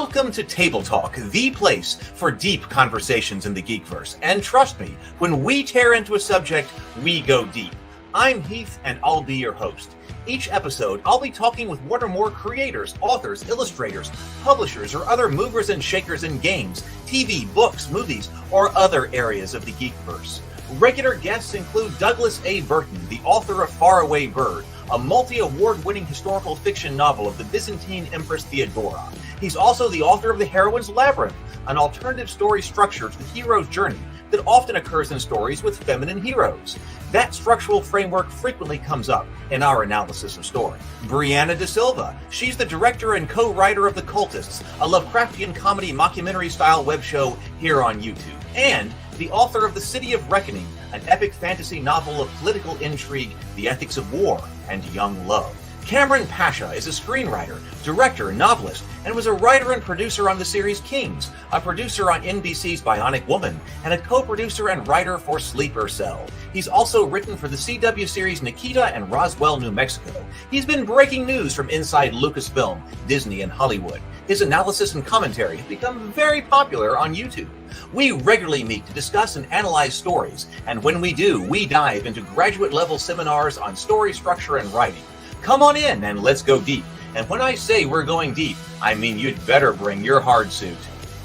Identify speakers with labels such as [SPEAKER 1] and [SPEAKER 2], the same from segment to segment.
[SPEAKER 1] Welcome to Table Talk, the place for deep conversations in the Geekverse. And trust me, when we tear into a subject, we go deep. I'm Heath, and I'll be your host. Each episode, I'll be talking with one or more creators, authors, illustrators, publishers, or other movers and shakers in games, TV, books, movies, or other areas of the Geekverse. Regular guests include Douglas A. Burton, the author of Faraway Bird, a multi-award-winning historical fiction novel of the Byzantine Empress Theodora. He's also the author of The Heroine's Labyrinth, an alternative story structure to the hero's journey that often occurs in stories with feminine heroes. That structural framework frequently comes up in our analysis of story. Brianna De Silva, she's the director and co-writer of The Cultists, a Lovecraftian comedy mockumentary-style web show here on YouTube. And the author of The City of Reckoning, an epic fantasy novel of political intrigue, the ethics of war, and young love. Cameron Pasha is a screenwriter, director, novelist, and was a writer and producer on the series Kings, a producer on NBC's Bionic Woman, and a co-producer and writer for Sleeper Cell. He's also written for the CW series Nikita and Roswell, New Mexico. He's been breaking news from inside Lucasfilm, Disney, and Hollywood. His analysis and commentary have become very popular on YouTube. We regularly meet to discuss and analyze stories, and when we do, we dive into graduate-level seminars on story structure and writing. Come on in and let's go deep. And when I say we're going deep, I mean you'd better bring your hard suit.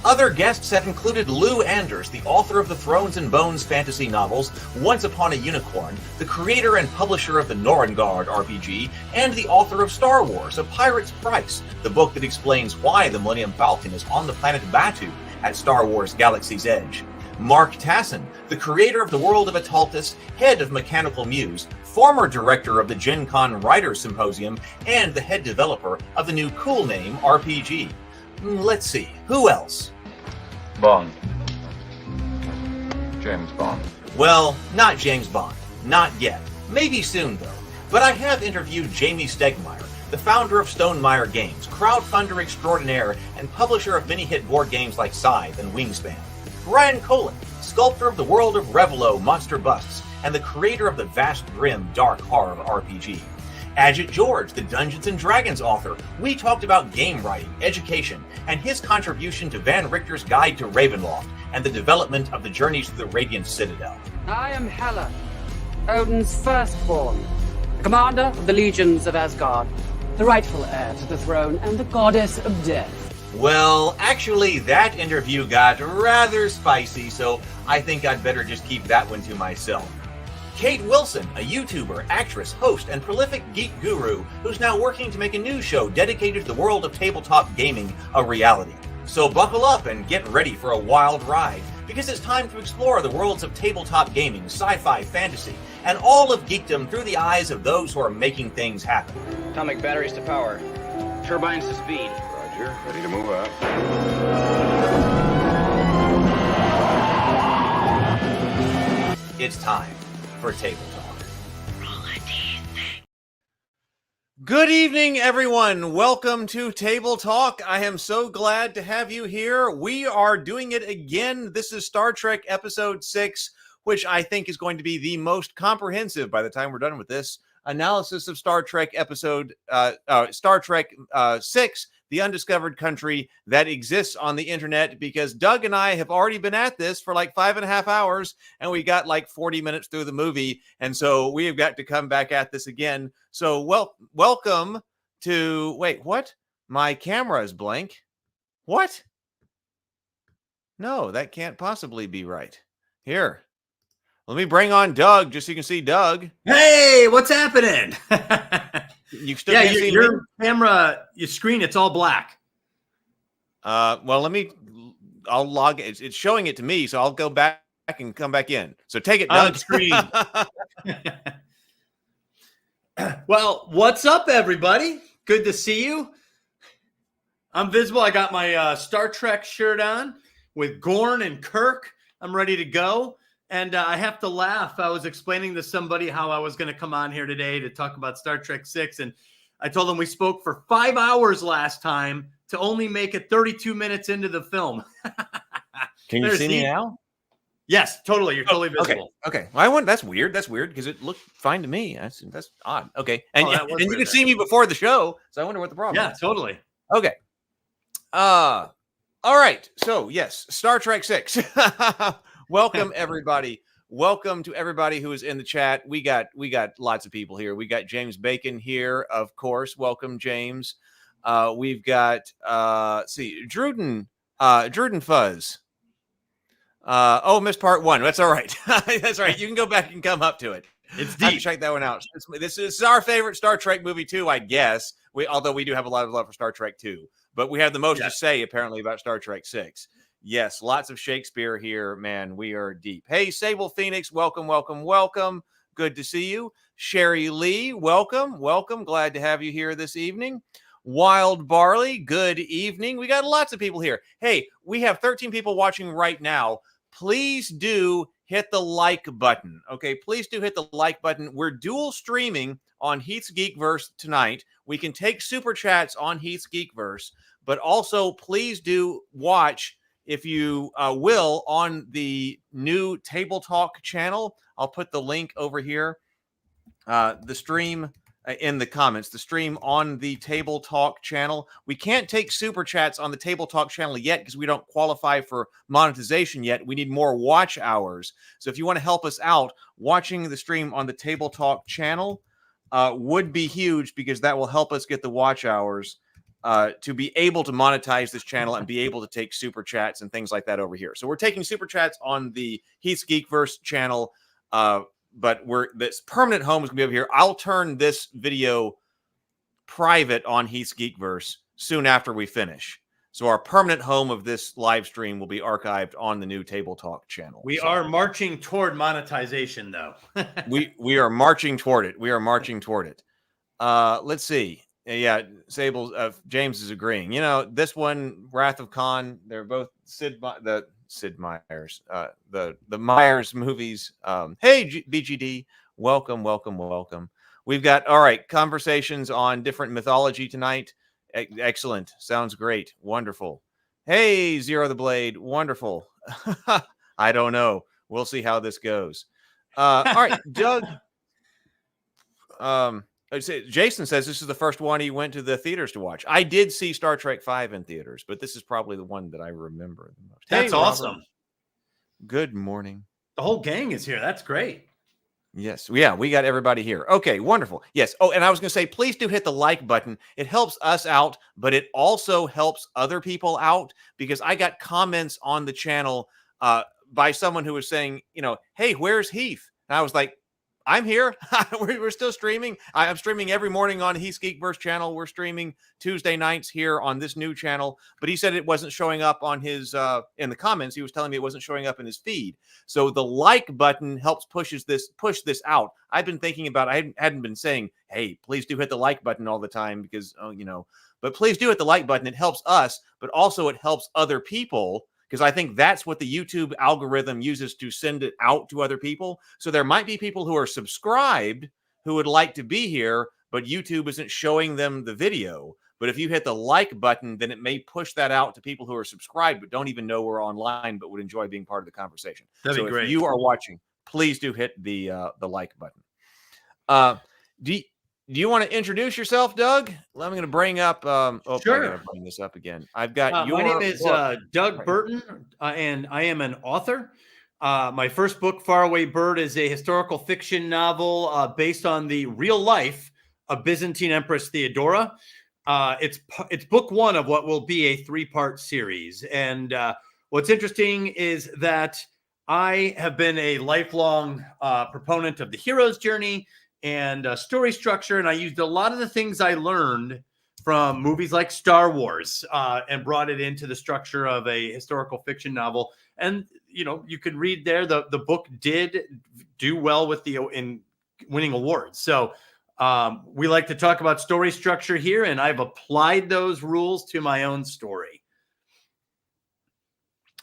[SPEAKER 1] Other guests have included Lou Anders, the author of the Thrones and Bones fantasy novels Once Upon a Unicorn, the creator and publisher of the Norengard RPG, and the author of Star Wars, A Pirate's Price, the book that explains why the Millennium Falcon is on the planet Batu at Star Wars Galaxy's Edge. Mark Tassin, the creator of the World of Ataltis, head of Mechanical Muse, former director of the Gen Con Writers Symposium, and the head developer of the new Cool Name RPG. Let's see, who else?
[SPEAKER 2] Bond. James Bond.
[SPEAKER 1] Well, not James Bond. Not yet. Maybe soon, though. But I have interviewed Jamie Stegmaier, the founder of Stonemaier Games, crowdfunder extraordinaire, and publisher of many hit board games like Scythe and Wingspan. Brian Colin, sculptor of the world of Revelo Monster Busts, and the creator of the vast grim dark horror RPG. Ajit George, the Dungeons & Dragons author. We talked about game writing, education, and his contribution to Van Richter's Guide to Ravenloft and the development of the Journeys to the Radiant Citadel.
[SPEAKER 3] I am Hela, Odin's firstborn, the commander of the legions of Asgard, the rightful heir to the throne, and the goddess of death.
[SPEAKER 1] Well, actually, that interview got rather spicy, so I think I'd better just keep that one to myself. Kate Wilson, a YouTuber, actress, host, and prolific geek guru who's now working to make a new show dedicated to the world of tabletop gaming a reality. So buckle up and get ready for a wild ride, because it's time to explore the worlds of tabletop gaming, sci-fi, fantasy, and all of geekdom through the eyes of those who are making things happen.
[SPEAKER 4] Atomic batteries to power. Turbines to speed.
[SPEAKER 2] Roger, ready to move out.
[SPEAKER 1] It's time for Table Talk. Good evening, everyone. Welcome to Table Talk. I am so glad to have you here. We are doing it again. This is Star Trek Episode 6, which I think is going to be the most comprehensive, by the time we're done with this, analysis of Star Trek 6, The Undiscovered Country, that exists on the internet, because Doug and I have already been at this for like 5.5 hours, and we got like 40 minutes through the movie, and so we have got to come back at this again. So welcome to... Wait, what? My camera is blank. What? No, that can't possibly be right. Here. Let me bring on Doug, just so you can see Doug.
[SPEAKER 5] Hey, what's happening?
[SPEAKER 1] You still can't see
[SPEAKER 5] your
[SPEAKER 1] me?
[SPEAKER 5] camera, your screen, it's all black.
[SPEAKER 1] Well, I'll log it. It's showing it to me, so I'll go back and come back in. So take it, Doug.
[SPEAKER 5] On screen. Well, what's up, everybody? Good to see you. I'm visible. I got my Star Trek shirt on with Gorn and Kirk. I'm ready to go. And I have to laugh. I was explaining to somebody how I was going to come on here today to talk about Star Trek 6. And I told them we spoke for 5 hours last time to only make it 32 minutes into the film.
[SPEAKER 1] Can you see me now?
[SPEAKER 5] Yes, totally. You're totally visible.
[SPEAKER 1] Okay. Well, that's weird. That's weird because it looked fine to me. That's odd. Okay. And you could see me before the show. So I wonder what the problem is.
[SPEAKER 5] Yeah, totally.
[SPEAKER 1] Okay. All right. So yes, Star Trek 6. Welcome everybody. Welcome to everybody who is in the chat. We got lots of people here. We got James Bacon here, of course. Welcome, James. We've got Druden Fuzz. Missed part 1. That's all right. That's all right. You can go back and come up to it.
[SPEAKER 5] It's
[SPEAKER 1] I have
[SPEAKER 5] deep.
[SPEAKER 1] to check that one out. This is our favorite Star Trek movie too, I guess. Although we do have a lot of love for Star Trek 2, but we have the most to say apparently about Star Trek 6. Yes, lots of Shakespeare here, man. We are deep. Hey, Sable Phoenix, welcome. Good to see you. Sherry Lee, welcome. Glad to have you here this evening. Wild Barley, good evening. We got lots of people here. Hey, we have 13 people watching right now. Please do hit the like button. Okay, please do hit the like button. We're dual streaming on Heath's Geekverse tonight. We can take super chats on Heath's Geekverse, but also please do watch, if you will, on the new Table Talk channel. I'll put the link over here. The stream in the comments, the stream on the Table Talk channel. We can't take super chats on the Table Talk channel yet because we don't qualify for monetization yet. We need more watch hours. So if you want to help us out, watching the stream on the Table Talk channel would be huge, because that will help us get the watch hours to be able to monetize this channel and be able to take super chats and things like that over here. So we're taking super chats on the Heath's Geekverse channel, but this permanent home is going to be over here. I'll turn this video private on Heath's Geekverse soon after we finish. So our permanent home of this live stream will be archived on the new Table Talk channel.
[SPEAKER 5] We are marching toward monetization, though.
[SPEAKER 1] we are marching toward it. Let's see. Yeah, Sable, James is agreeing. You know, this one, Wrath of Khan, they're both Sid Meier's, the Myers movies. Hey, BGD, welcome. We've got, all right, conversations on different mythology tonight. Excellent. Sounds great. Wonderful. Hey, Zero the Blade. Wonderful. I don't know. We'll see how this goes. All right, Doug. Jason says this is the first one he went to the theaters to watch. I did see Star Trek 5 in theaters, but this is probably the one that I remember the most.
[SPEAKER 5] That's awesome.
[SPEAKER 1] Good morning.
[SPEAKER 5] The whole gang is here. That's great.
[SPEAKER 1] Yes. Yeah, we got everybody here. Okay, wonderful. Yes. Oh, and I was going to say, please do hit the like button. It helps us out, but it also helps other people out, because I got comments on the channel by someone who was saying, hey, where's Heath? And I was like, I'm here. We're still streaming. I'm streaming every morning on Heath's Geekverse channel. We're streaming Tuesday nights here on this new channel. But he said it wasn't showing up on his in the comments. He was telling me it wasn't showing up in his feed. So the like button helps push this out. I've been thinking about. I hadn't been saying, hey, please do hit the like button all the time, because But please do hit the like button. It helps us, but also it helps other people, because I think that's what the YouTube algorithm uses to send it out to other people. So there might be people who are subscribed who would like to be here, but YouTube isn't showing them the video. But if you hit the like button, then it may push that out to people who are subscribed but don't even know we're online, but would enjoy being part of the conversation.
[SPEAKER 5] That'd be great.
[SPEAKER 1] If you are watching, please do hit the like button. Do you want to introduce yourself, Doug? I'm going to bring up.
[SPEAKER 5] Sure.
[SPEAKER 1] I'm going to bring this up again. I've got
[SPEAKER 5] my name is Doug Burton, and I am an author. My first book, Faraway Bird, is a historical fiction novel based on the real life of Byzantine Empress Theodora. It's book one of what will be a 3-part series. And what's interesting is that I have been a lifelong proponent of the hero's journey and story structure, and I used a lot of the things I learned from movies like Star Wars and brought it into the structure of a historical fiction novel. And you could read there, the book did do well with in winning awards. So we like to talk about story structure here, and I've applied those rules to my own story.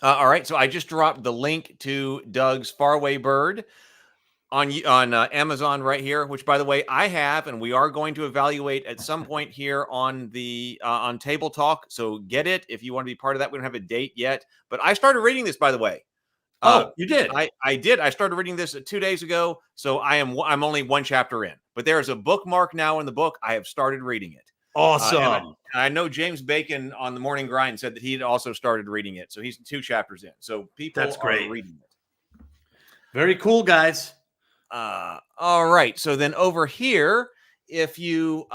[SPEAKER 1] All right, so I just dropped the link to Doug's Faraway Bird on Amazon right here, which, by the way, I have, and we are going to evaluate at some point here on the on Table Talk. So get it if you want to be part of that. We don't have a date yet, but I started reading this, by the way.
[SPEAKER 5] You did?
[SPEAKER 1] I did. I started reading this 2 days ago, so I'm only one chapter in. But there is a bookmark now in the book. I have started reading it.
[SPEAKER 5] Awesome.
[SPEAKER 1] I know James Bacon on the Morning Grind said that he had also started reading it. So he's 2 chapters in. So people
[SPEAKER 5] That's great.
[SPEAKER 1] are reading it.
[SPEAKER 5] Very cool, guys.
[SPEAKER 1] All right. So then over here, if you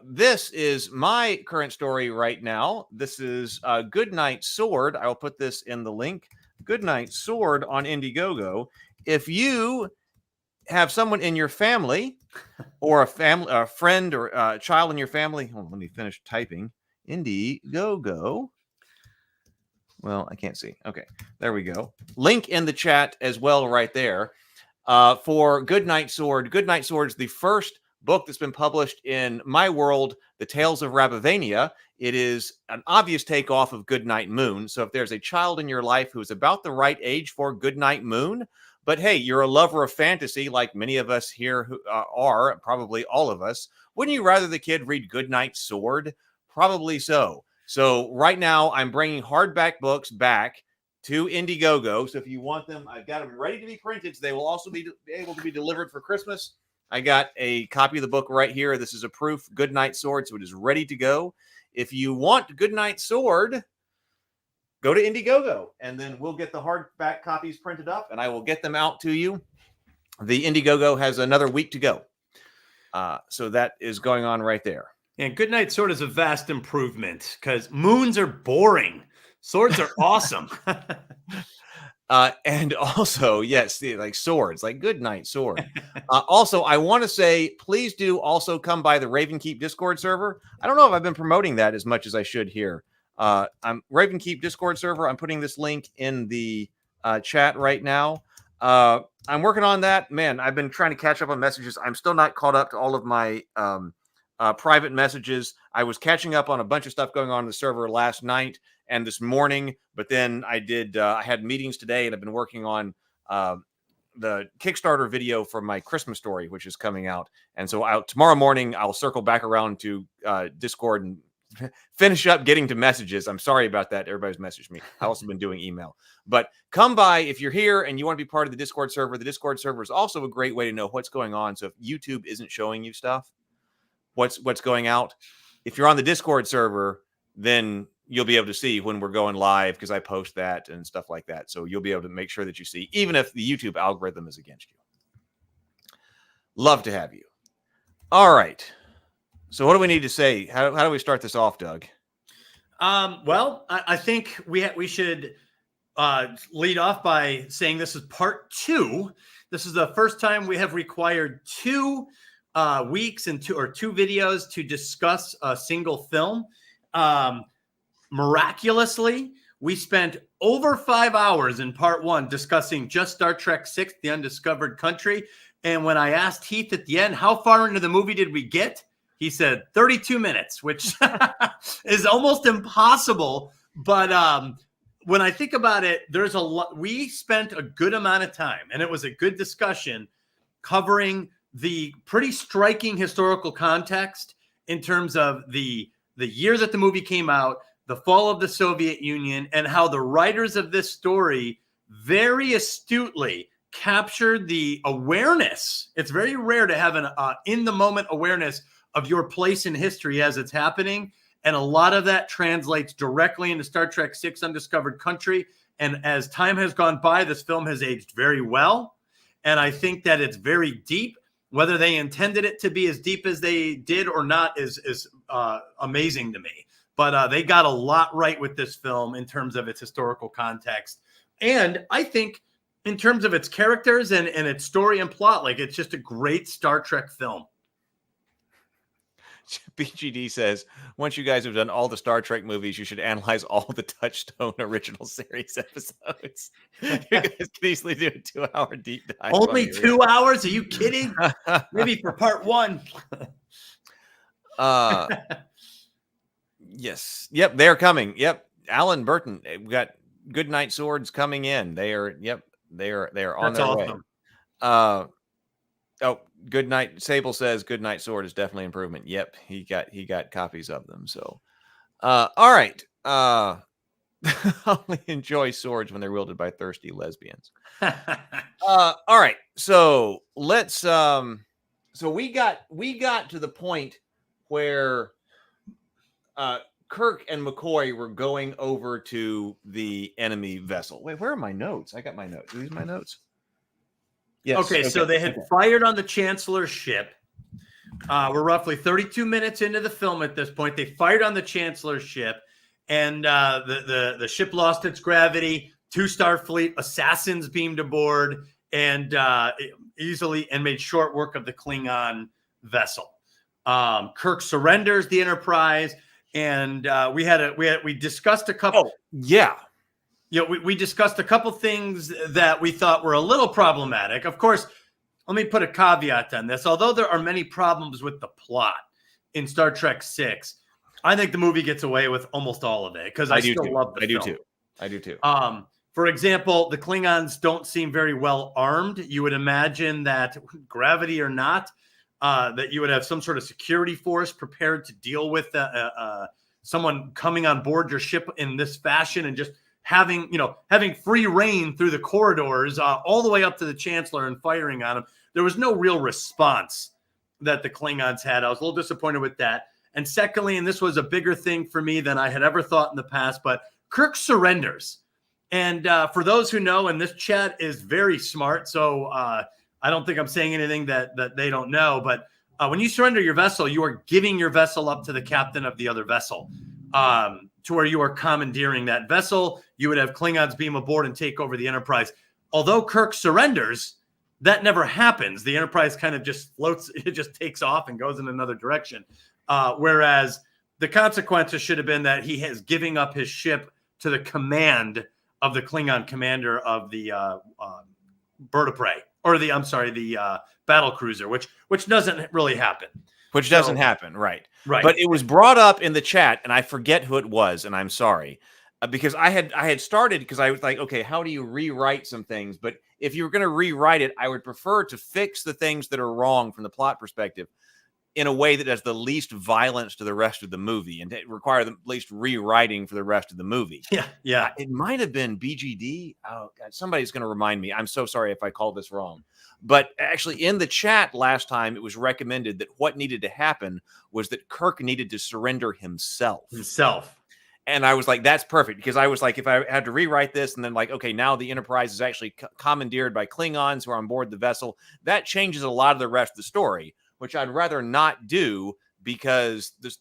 [SPEAKER 1] this is my current story right now. This is Goodnight Sword. I will put this in the link. Goodnight Sword on Indiegogo. If you have someone in your family or a friend or a child in your family, hold on, let me finish typing. Indiegogo. Well, I can't see. Okay, there we go. Link in the chat as well right there for Goodnight Sword. Goodnight Sword is the first book that's been published in my world, The Tales of Rabavania. It is an obvious takeoff of Goodnight Moon. So if there's a child in your life who is about the right age for Goodnight Moon, but hey, you're a lover of fantasy like many of us here who are, probably all of us, wouldn't you rather the kid read Goodnight Sword? Probably so. So right now I'm bringing hardback books back to Indiegogo. So if you want them, I've got them ready to be printed. So they will also be able to be delivered for Christmas. I got a copy of the book right here. This is a proof Goodnight Sword, so it is ready to go. If you want Goodnight Sword, go to Indiegogo, and then we'll get the hardback copies printed up, and I will get them out to you. The Indiegogo has another week to go. So that is going on right there.
[SPEAKER 5] And Goodnight Sword is a vast improvement because moons are boring. Swords are awesome.
[SPEAKER 1] And also, yes, like swords, like Goodnight Sword. Also, I want to say, please do also come by the Ravenkeep Discord server. I don't know if I've been promoting that as much as I should here. I'm Ravenkeep Discord server. I'm putting this link in the chat right now. I'm working on that. Man, I've been trying to catch up on messages. I'm still not caught up to all of my private messages. I was catching up on a bunch of stuff going on in the server last night and this morning, but then I had meetings today, and I've been working on the Kickstarter video for my Christmas story, which is coming out. And so tomorrow morning, I'll circle back around to Discord and finish up getting to messages. I'm sorry about that. Everybody's messaged me. I've also been doing email. But come by if you're here and you want to be part of the Discord server. The Discord server is also a great way to know what's going on. So if YouTube isn't showing you stuff, what's going out, if you're on the Discord server, then you'll be able to see when we're going live because I post that and stuff like that. So you'll be able to make sure that you see, even if the YouTube algorithm is against you. Love to have you. All right. So what do we need to say? How do we start this off, Doug?
[SPEAKER 5] Well, I think we should lead off by saying this is part 2. This is the first time we have required 2 weeks and 2 videos to discuss a single film. Miraculously, we spent over 5 hours in part 1 discussing just Star Trek VI, The Undiscovered Country. And when I asked Heath at the end, how far into the movie did we get? He said 32 minutes, which is almost impossible. But when I think about it, there's a lot. We spent a good amount of time, and it was a good discussion covering the pretty striking historical context in terms of the year that the movie came out, the fall of the Soviet Union, and how the writers of this story very astutely captured the awareness. It's very rare to have an in-the-moment awareness of your place in history as it's happening. And a lot of that translates directly into Star Trek VI Undiscovered Country. And as time has gone by, this film has aged very well. And I think that it's very deep. Whether they intended it to be as deep as they did or not is amazing to me. But they got a lot right with this film in terms of its historical context. And I think in terms of its characters and its story and plot, like it's just a great Star Trek film.
[SPEAKER 1] BGD says, once you guys have done all the Star Trek movies, you should analyze all the Touchstone original series episodes. You guys can easily do a 2-hour deep dive.
[SPEAKER 5] Only 2 hours? Are you kidding? Maybe for part 1.
[SPEAKER 1] Yes. Yep. They're coming. Yep. Alan Burton. We got Goodnight Swords coming in. They are on their way. Oh, Goodnight Sable says Goodnight Sword is definitely improvement. Yep, he got copies of them. So, all right. Only enjoy swords when they're wielded by thirsty lesbians. All right. So let's. So we got to the point where Kirk and McCoy were going over to the enemy vessel. Wait, where are my notes? I got my notes. Are these my notes? Yes.
[SPEAKER 5] Okay, so they had fired on the Chancellor's ship. We're roughly 32 minutes into the film at this point. They fired on the Chancellor's ship, and the ship lost its gravity. 2 Starfleet assassins beamed aboard, and easily and made short work of the Klingon vessel. Kirk surrenders the Enterprise, and we discussed a couple.
[SPEAKER 1] Oh, yeah.
[SPEAKER 5] We discussed a couple things that we thought were a little problematic. Of course, let me put a caveat on this. Although there are many problems with the plot in Star Trek VI, I think the movie gets away with almost all of it because I still love the film.
[SPEAKER 1] I do too.
[SPEAKER 5] For example, the Klingons don't seem very well armed. You would imagine that, gravity or not, that you would have some sort of security force prepared to deal with someone coming on board your ship in this fashion and just having free reign through the corridors all the way up to the Chancellor and firing on him. There was no real response that the Klingons had. I was a little disappointed with that. And secondly, and this was a bigger thing for me than I had ever thought in the past, but Kirk surrenders. And for those who know, and this chat is very smart, so I don't think I'm saying anything that they don't know, but when you surrender your vessel, you are giving your vessel up to the captain of the other vessel, to where you are commandeering that vessel. You would have Klingons beam aboard and take over the Enterprise. Although Kirk surrenders, that never happens. The Enterprise kind of just floats, it just takes off and goes in another direction. Whereas the consequences should have been that he is giving up his ship to the command of the Klingon commander of the bird of prey, or the battle cruiser, which doesn't really happen.
[SPEAKER 1] Which doesn't happen, right?
[SPEAKER 5] Right.
[SPEAKER 1] But it was brought up in the chat, and I forget who it was, and I'm sorry, because I had started, because I was like, okay, how do you rewrite some things? But if you were going to rewrite it, I would prefer to fix the things that are wrong from the plot perspective in a way that does the least violence to the rest of the movie and require the least rewriting for the rest of the movie.
[SPEAKER 5] Yeah.
[SPEAKER 1] It might have been BGD. Oh, God, somebody's going to remind me. I'm so sorry if I called this wrong. But actually, in the chat last time, it was recommended that what needed to happen was that Kirk needed to surrender himself. And I was like, that's perfect. Because I was like, if I had to rewrite this and then like, okay, now the Enterprise is actually commandeered by Klingons who are on board the vessel, that changes a lot of the rest of the story, which I'd rather not do, because the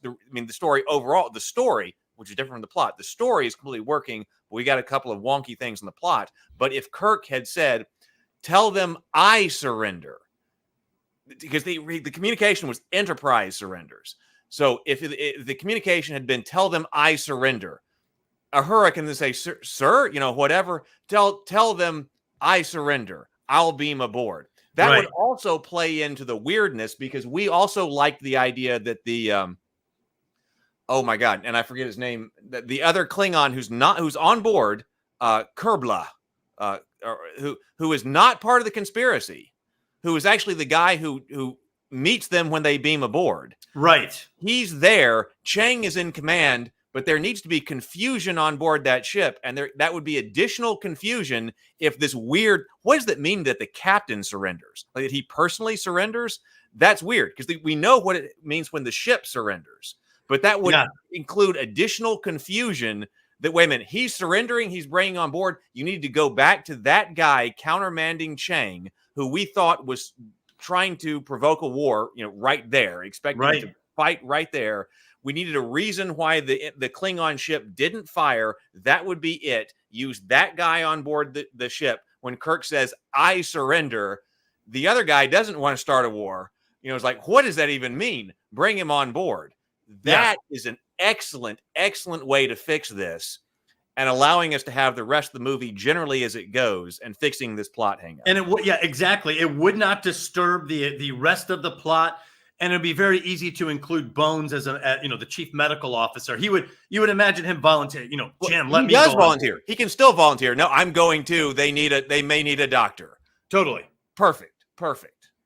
[SPEAKER 1] story overall, which is different from the plot, the story is completely working, but we got a couple of wonky things in the plot. But if Kirk had said, tell them I surrender, because the communication was Enterprise surrenders. So if the communication had been, tell them I surrender, Uhura can then say, sir, whatever, tell them I surrender, I'll beam aboard. That would also play into the weirdness, because we also liked the idea that the oh my God, and I forget his name, the other Klingon who's on board, Kerbla, who is not part of the conspiracy, who is actually the guy who meets them when they beam aboard.
[SPEAKER 5] Right.
[SPEAKER 1] He's there. Chang is in command, but there needs to be confusion on board that ship, and that would be additional confusion if this weird. What does that mean that the captain surrenders? Like that he personally surrenders? That's weird, because we know what it means when the ship surrenders, but that would include additional confusion. That, wait a minute, he's surrendering, he's bringing on board. You need to go back to that guy countermanding Chang, who we thought was trying to provoke a war, right there, expecting to fight right there. We needed a reason why the Klingon ship didn't fire. That would be it. Use that guy on board the ship. When Kirk says, I surrender, the other guy doesn't want to start a war. It's like, what does that even mean? Bring him on board. That is an excellent, excellent way to fix this, and allowing us to have the rest of the movie generally as it goes, and fixing this plot hang-up.
[SPEAKER 5] And exactly. It would not disturb the rest of the plot, and it'd be very easy to include Bones as the chief medical officer. You would imagine him volunteer. Jim, let me.
[SPEAKER 1] He does volunteer. He can still volunteer. No, I'm going to. They may need a doctor.
[SPEAKER 5] Totally.
[SPEAKER 1] Perfect.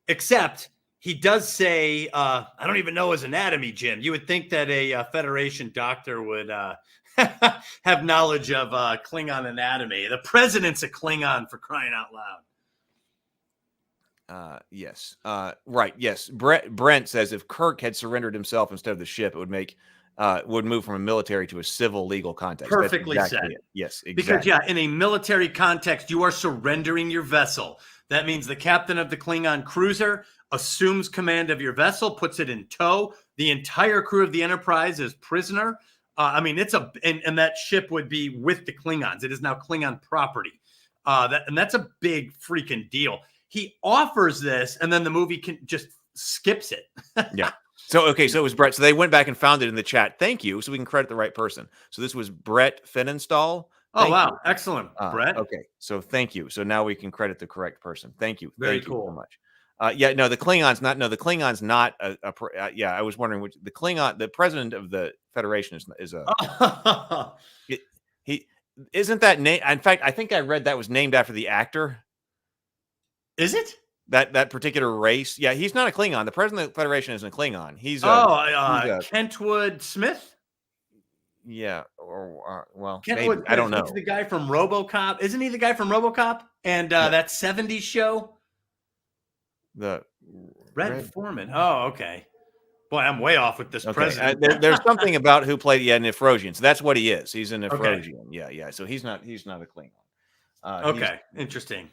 [SPEAKER 5] Except he does say, I don't even know his anatomy, Jim. You would think that a Federation doctor would have knowledge of Klingon anatomy. The president's a Klingon, for crying out loud.
[SPEAKER 1] Yes. Right. Yes. Brent says if Kirk had surrendered himself instead of the ship, it would move from a military to a civil legal context.
[SPEAKER 5] Perfectly
[SPEAKER 1] That's exactly
[SPEAKER 5] said.
[SPEAKER 1] it. Yes,
[SPEAKER 5] Because,
[SPEAKER 1] exactly.
[SPEAKER 5] in a military context, you are surrendering your vessel. That means the captain of the Klingon cruiser assumes command of your vessel, puts it in tow. The entire crew of the Enterprise is prisoner. And that ship would be with the Klingons. It is now Klingon property. That's a big freaking deal. He offers this, and then the movie just skips it.
[SPEAKER 1] Yeah. So it was Brett. So they went back and found it in the chat. Thank you. So we can credit the right person. So this was Brett Finnenstall.
[SPEAKER 5] Oh, wow. Excellent, Brett.
[SPEAKER 1] Okay. So thank you. So now we can credit the correct person. Thank you.
[SPEAKER 5] Very
[SPEAKER 1] Thank
[SPEAKER 5] cool.
[SPEAKER 1] you so much. The Klingons not I was wondering which the Klingon, the president of the Federation is a he isn't that name. In fact, I think I read that was named after the actor.
[SPEAKER 5] Is it?
[SPEAKER 1] That particular race? Yeah, he's not a Klingon. The president of the Federation isn't a Klingon. He's
[SPEAKER 5] Kentwood Smith?
[SPEAKER 1] Yeah, or
[SPEAKER 5] Kentwood,
[SPEAKER 1] maybe. I don't know.
[SPEAKER 5] He's the guy from RoboCop. Isn't he the guy from RoboCop? And that 70s show?
[SPEAKER 1] The
[SPEAKER 5] Red Foreman. Oh, okay. Boy, I'm way off with this president.
[SPEAKER 1] There's something about who played an Efrosian. So that's what he is. He's an Efrosian. Okay. Yeah. So he's not a Klingon.
[SPEAKER 5] Okay, interesting.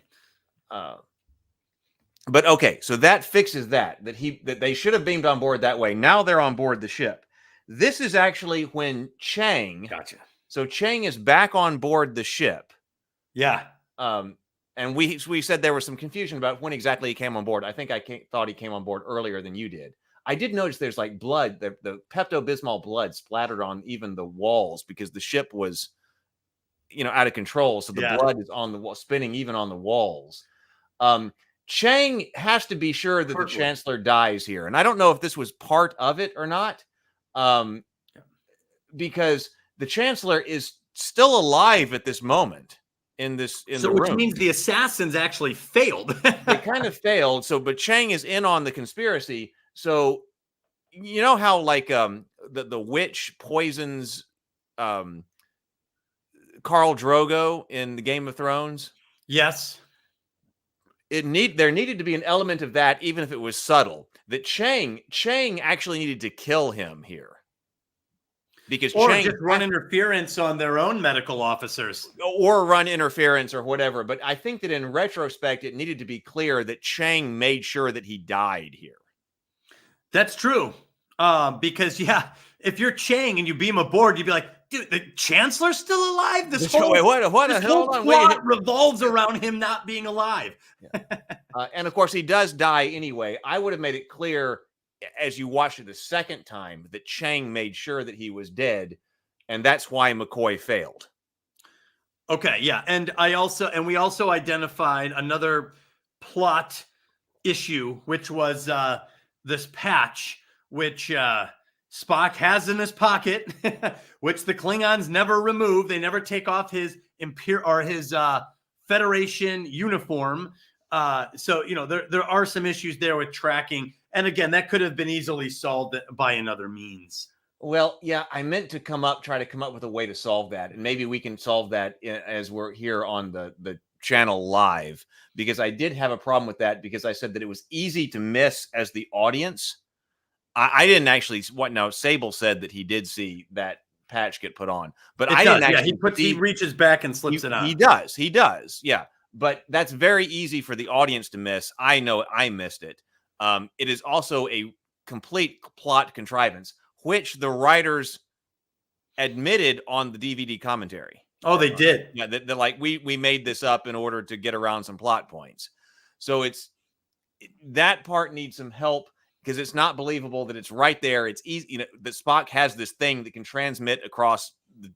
[SPEAKER 1] But okay, so that fixes that they should have beamed on board that way. Now they're on board the ship. This is actually when Chang.
[SPEAKER 5] Gotcha.
[SPEAKER 1] So Chang is back on board the ship.
[SPEAKER 5] Yeah.
[SPEAKER 1] And we said there was some confusion about when exactly he came on board. I think thought he came on board earlier than you did. I did notice there's like blood, the Pepto-Bismol blood splattered on even the walls because the ship was, out of control. So the blood is on the wall, spinning even on the walls. Chang has to be sure that the Chancellor dies here. And I don't know if this was part of it or not. Because the Chancellor is still alive at this moment the room.
[SPEAKER 5] Which means the assassins actually failed.
[SPEAKER 1] They kind of failed. So, but Chang is in on the conspiracy. So, you know how like the witch poisons Khal Drogo in the Game of Thrones?
[SPEAKER 5] Yes.
[SPEAKER 1] There needed to be an element of that, even if it was subtle. That Chang actually needed to kill him here, because Chang
[SPEAKER 5] just run interference on their own medical officers,
[SPEAKER 1] or run interference or whatever. But I think that in retrospect, it needed to be clear that Chang made sure that he died here.
[SPEAKER 5] That's true, because if you're Chang and you beam aboard, you'd be like, dude, the Chancellor's still alive? This whole plot revolves around him not being alive.
[SPEAKER 1] Yeah. And of course, he does die anyway. I would have made it clear as you watched it the second time that Chang made sure that he was dead, and that's why McCoy failed.
[SPEAKER 5] Okay, yeah. And we also identified another plot issue, which was this patch, which Spock has in his pocket, which the Klingons never remove. They never take off his Federation uniform. So there are some issues there with tracking, and again, that could have been easily solved by another means.
[SPEAKER 1] Well, yeah, I meant to try to come up with a way to solve that, and maybe we can solve that as we're here on the channel live, because I did have a problem with that, because I said that it was easy to miss as the audience. I didn't actually. Sable said that he did see that patch get put on, but didn't actually.
[SPEAKER 5] Yeah, he reaches back and slips it on.
[SPEAKER 1] He does. Yeah, but that's very easy for the audience to miss. I know I missed it. It is also a complete plot contrivance, which the writers admitted on the DVD commentary.
[SPEAKER 5] Oh, they did.
[SPEAKER 1] Yeah, they're like, we made this up in order to get around some plot points. So that part needs some help, because it's not believable that it's right there. It's easy, that Spock has this thing that can transmit across the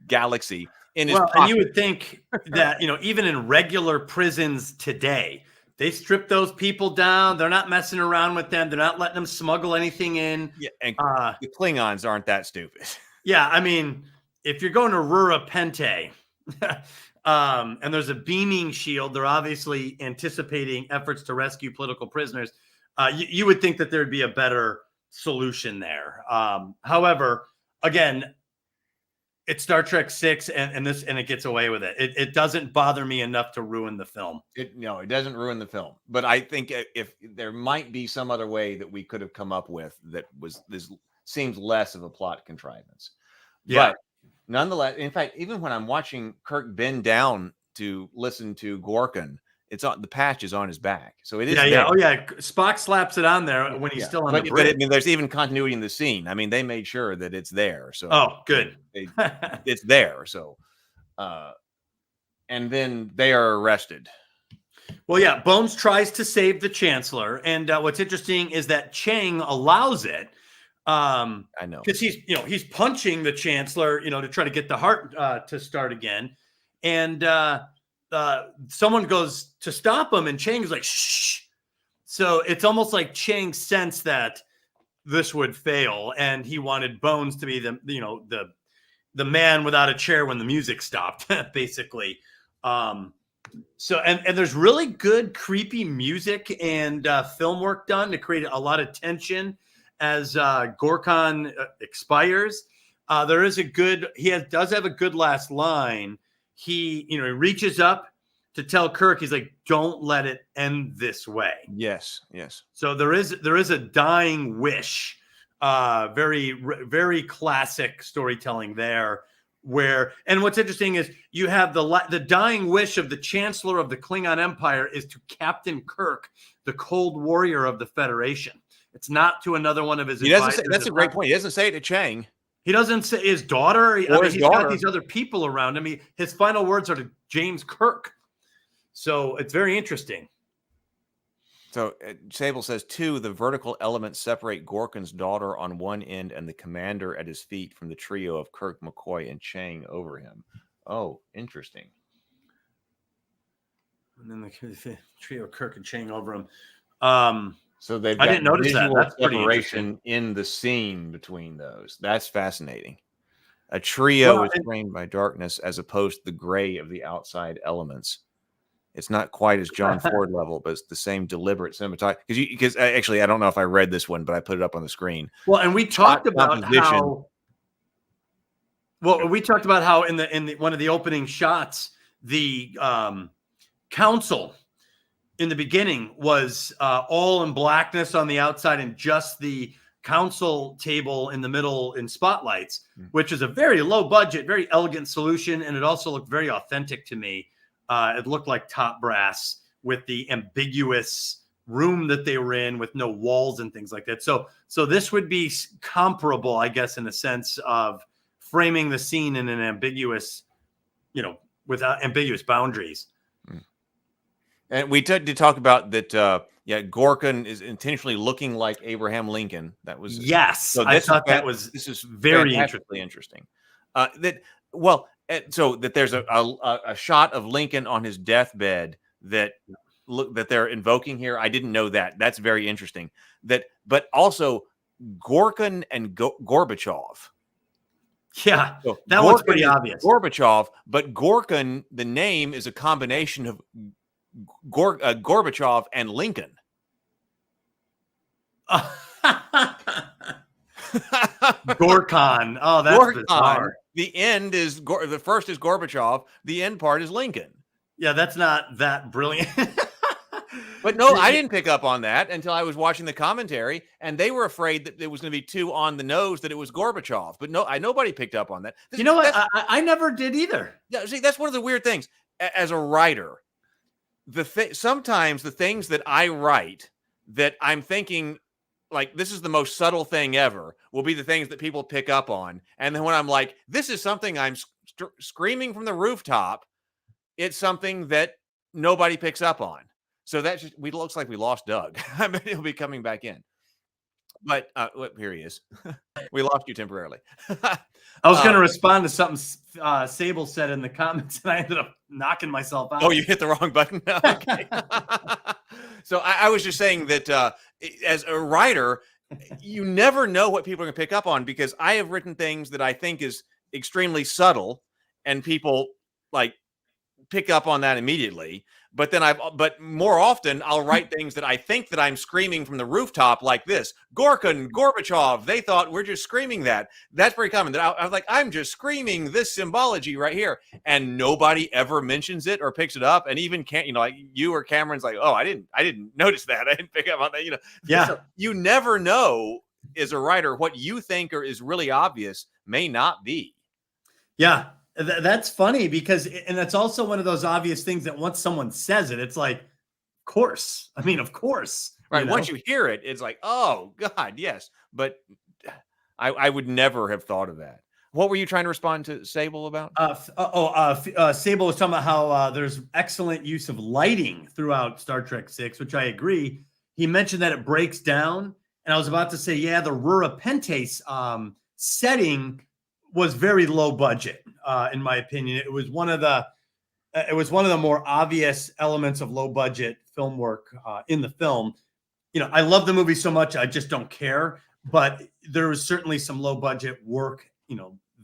[SPEAKER 1] galaxy in his pocket.
[SPEAKER 5] And you would think that, even in regular prisons today, they strip those people down. They're not messing around with them. They're not letting them smuggle anything in.
[SPEAKER 1] Yeah, and the Klingons aren't that stupid.
[SPEAKER 5] Yeah, I mean, if you're going to Rura Pente, and there's a beaming shield, they're obviously anticipating efforts to rescue political prisoners. You would think that there'd be a better solution there. However, again, It's Star Trek 6 and it gets away with it. It doesn't bother me enough to ruin the film.
[SPEAKER 1] It doesn't ruin the film. But I think if there might be some other way that we could have come up with that was this seems less of a plot contrivance.
[SPEAKER 5] Yeah.
[SPEAKER 1] But nonetheless, in fact, even when I'm watching Kirk bend down to listen to Gorkin, it's on the patch is on his back. So it is.
[SPEAKER 5] Yeah. Oh yeah. Spock slaps it on there when he's still on the bridge.
[SPEAKER 1] But I mean, there's even continuity in the scene. I mean, they made sure that it's there. So
[SPEAKER 5] good.
[SPEAKER 1] It's there. So and then they are arrested.
[SPEAKER 5] Well, yeah, Bones tries to save the Chancellor, and what's interesting is that Chang allows it. I
[SPEAKER 1] know
[SPEAKER 5] because he's punching the Chancellor, to try to get the heart to start again, and someone goes to stop him, and Chang's like, shh. So it's almost like Chang sensed that this would fail, and he wanted Bones to be the man without a chair when the music stopped, basically. So there's really good creepy music and film work done to create a lot of tension as Gorkon expires. There is does have a good last line. He reaches up to tell Kirk, he's like, don't let it end this way.
[SPEAKER 1] Yes.
[SPEAKER 5] So there is a dying wish. Very, very classic storytelling there. And what's interesting is you have the dying wish of the Chancellor of the Klingon Empire is to Captain Kirk, the Cold Warrior of the Federation. It's not to another one of his advisors.
[SPEAKER 1] That's a great point. He doesn't say it to Chang.
[SPEAKER 5] He doesn't say his daughter. He's got these other people around him. His final words are to James Kirk. So it's very interesting.
[SPEAKER 1] So Sable says, 2, the vertical elements separate Gorkin's daughter on one end and the commander at his feet from the trio of Kirk, McCoy, and Chang over him. Oh, interesting.
[SPEAKER 5] And then the trio of Kirk and Chang over him.
[SPEAKER 1] So they've got
[SPEAKER 5] I didn't notice that. That's
[SPEAKER 1] separation in the scene between those. That's fascinating. A trio is framed by darkness as opposed to the gray of the outside elements. It's not quite as John Ford level, but it's the same deliberate cinematography. Because actually, I don't know if I read this one, but I put it up on the screen.
[SPEAKER 5] Well, and we talked about how. Well, we talked about how in the one of the opening shots, the council in the beginning was all in blackness on the outside and just the council table in the middle in spotlights, which is a very low budget, very elegant solution, and it also looked very authentic to me. It looked like top brass with the ambiguous room that they were in with no walls and things like that. So this would be comparable, I guess, in a sense of framing the scene in an ambiguous, without ambiguous boundaries.
[SPEAKER 1] And we did talk about that. Gorkin is intentionally looking like Abraham Lincoln. That was
[SPEAKER 5] I thought this is very
[SPEAKER 1] interesting. So that there's a shot of Lincoln on his deathbed that they're invoking here. I didn't know that. That's very interesting. But also Gorkin and Gorbachev.
[SPEAKER 5] Yeah, so that one's pretty obvious.
[SPEAKER 1] Gorbachev, but Gorkin, the name is a combination of Gorbachev and Lincoln.
[SPEAKER 5] Gorkon. Oh, that's bizarre.
[SPEAKER 1] The end is the first is Gorbachev. The end part is Lincoln.
[SPEAKER 5] Yeah, that's not that brilliant.
[SPEAKER 1] But no, I didn't pick up on that until I was watching the commentary, and they were afraid that there was going to be too on the nose that it was Gorbachev. But nobody picked up on that.
[SPEAKER 5] I never did either.
[SPEAKER 1] Yeah, see, that's one of the weird things as a writer. Sometimes the things that I write that I'm thinking, like, this is the most subtle thing ever, will be the things that people pick up on. And then when I'm like, this is something I'm screaming from the rooftop, it's something that nobody picks up on. So that looks like we lost Doug. I mean, he'll be coming back in. But here he is. We lost you temporarily.
[SPEAKER 5] I was going to respond to something Sable said in the comments, and I ended up knocking myself out.
[SPEAKER 1] Oh, you hit the wrong button? Okay. So I was just saying that as a writer, you never know what people are going to pick up on, because I have written things that I think is extremely subtle, and people like pick up on that immediately. But then but more often I'll write things that I think that I'm screaming from the rooftop like this. Gorkin, Gorbachev, they thought we're just screaming that. That's very common. That I was like, I'm just screaming this symbology right here. And nobody ever mentions it or picks it up. And even like you or Cameron's like, oh, I didn't notice that. I didn't pick up on that.
[SPEAKER 5] Yeah.
[SPEAKER 1] So you never know as a writer what you think is really obvious may not be.
[SPEAKER 5] Yeah. That's funny because, and that's also one of those obvious things that once someone says it, it's like, of course. I mean, of course.
[SPEAKER 1] Right. Once you hear it, it's like, oh, God, yes. But I would never have thought of that. What were you trying to respond to Sable about?
[SPEAKER 5] Sable was talking about how there's excellent use of lighting throughout Star Trek 6, which I agree. He mentioned that it breaks down. And I was about to say, yeah, the Rura Pentes setting was very low budget, in my opinion. It was one of the more obvious elements of low budget film work in the film. I love the movie so much, I just don't care. But there was certainly some low budget work,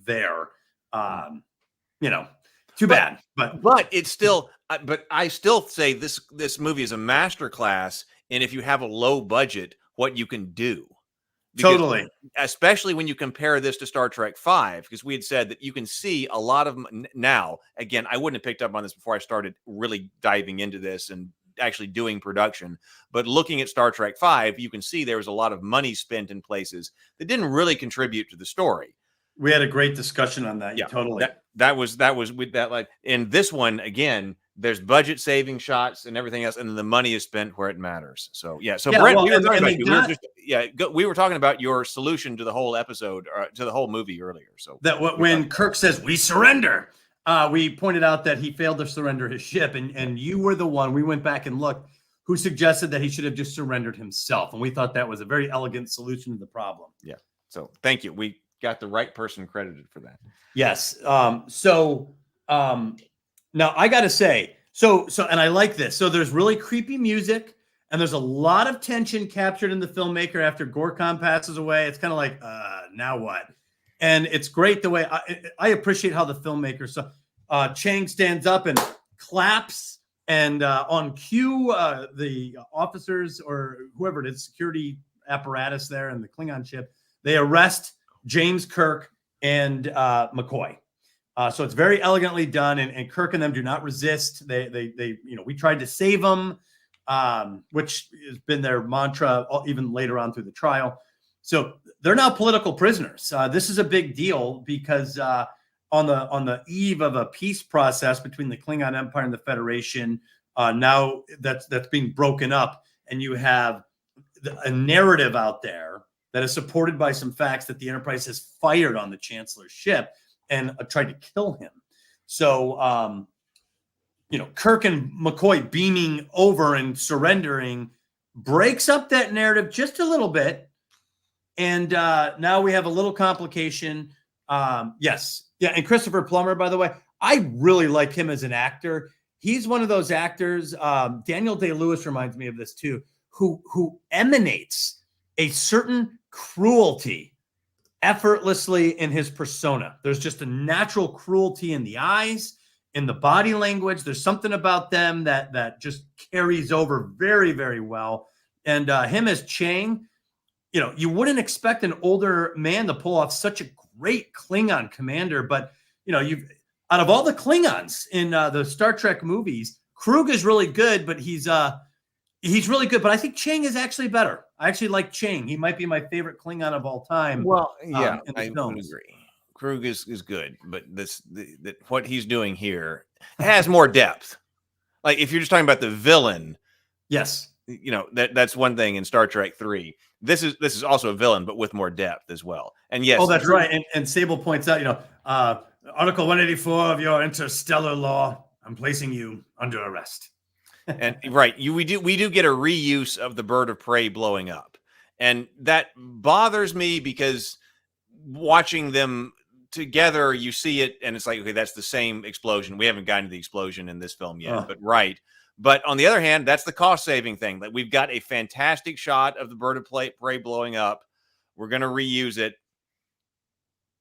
[SPEAKER 5] there. Too bad.
[SPEAKER 1] But it's still. But I still say this movie is a masterclass in if you have a low budget, what you can do.
[SPEAKER 5] Totally.
[SPEAKER 1] Especially when you compare this to Star Trek 5, because we had said that you can see a lot of now. Again, I wouldn't have picked up on this before I started really diving into this and actually doing production. But looking at Star Trek 5, you can see there was a lot of money spent in places that didn't really contribute to the story.
[SPEAKER 5] We had a great discussion on that. Yeah, totally.
[SPEAKER 1] That was with that. Like in this one, again, there's budget saving shots and everything else, and then the money is spent where it matters. So yeah. So Brent, we were talking about your solution to the whole episode, or to the whole movie earlier. So
[SPEAKER 5] when Kirk says we surrender, we pointed out that he failed to surrender his ship, and you were the one. We went back and looked, who suggested that he should have just surrendered himself, and we thought that was a very elegant solution to the problem.
[SPEAKER 1] Yeah. So thank you. We got the right person credited for that.
[SPEAKER 5] Yes. Now I got to say, and I like this. So there's really creepy music, and there's a lot of tension captured in the filmmaker after Gorkon passes away. It's kind of like, now what? And it's great the way I appreciate how the filmmaker. So Chang stands up and claps, and on cue, the officers or whoever it is, security apparatus there in the Klingon ship, they arrest James Kirk and McCoy. So it's very elegantly done, and Kirk and them do not resist. They we tried to save them, which has been their mantra even later on through the trial. So they're now political prisoners. This is a big deal because on the eve of a peace process between the Klingon Empire and the Federation, now that's being broken up, and you have a narrative out there that is supported by some facts that the Enterprise has fired on the Chancellor's ship and tried to kill him. So, Kirk and McCoy beaming over and surrendering breaks up that narrative just a little bit. And now we have a little complication. Yes. Yeah. And Christopher Plummer, by the way, I really like him as an actor. He's one of those actors. Daniel Day-Lewis reminds me of this too, who emanates a certain cruelty effortlessly in his persona. There's just a natural cruelty in the eyes, in the body language. There's something about them that just carries over very, very well. And him as Chang, you wouldn't expect an older man to pull off such a great Klingon commander, but you've out of all the Klingons in the Star Trek movies, Krug is really good, but he's really good. But I think Chang is actually better. I actually like Chang. He might be my favorite Klingon of all time.
[SPEAKER 1] Well, yeah, I would agree. Krug is good, but what he's doing here has more depth. Like if you're just talking about the villain,
[SPEAKER 5] yes,
[SPEAKER 1] that's one thing in Star Trek 3. This is also a villain, but with more depth as well. And yes,
[SPEAKER 5] oh, that's right. And Sable points out, Article 184 of your interstellar law, I'm placing you under arrest.
[SPEAKER 1] And right, we do get a reuse of the bird of prey blowing up, and that bothers me because watching them together, you see it, and it's like, okay, that's the same explosion. We haven't gotten to the explosion in this film yet, but right. But on the other hand, that's the cost-saving thing. That we've got a fantastic shot of the bird of prey blowing up. We're going to reuse it.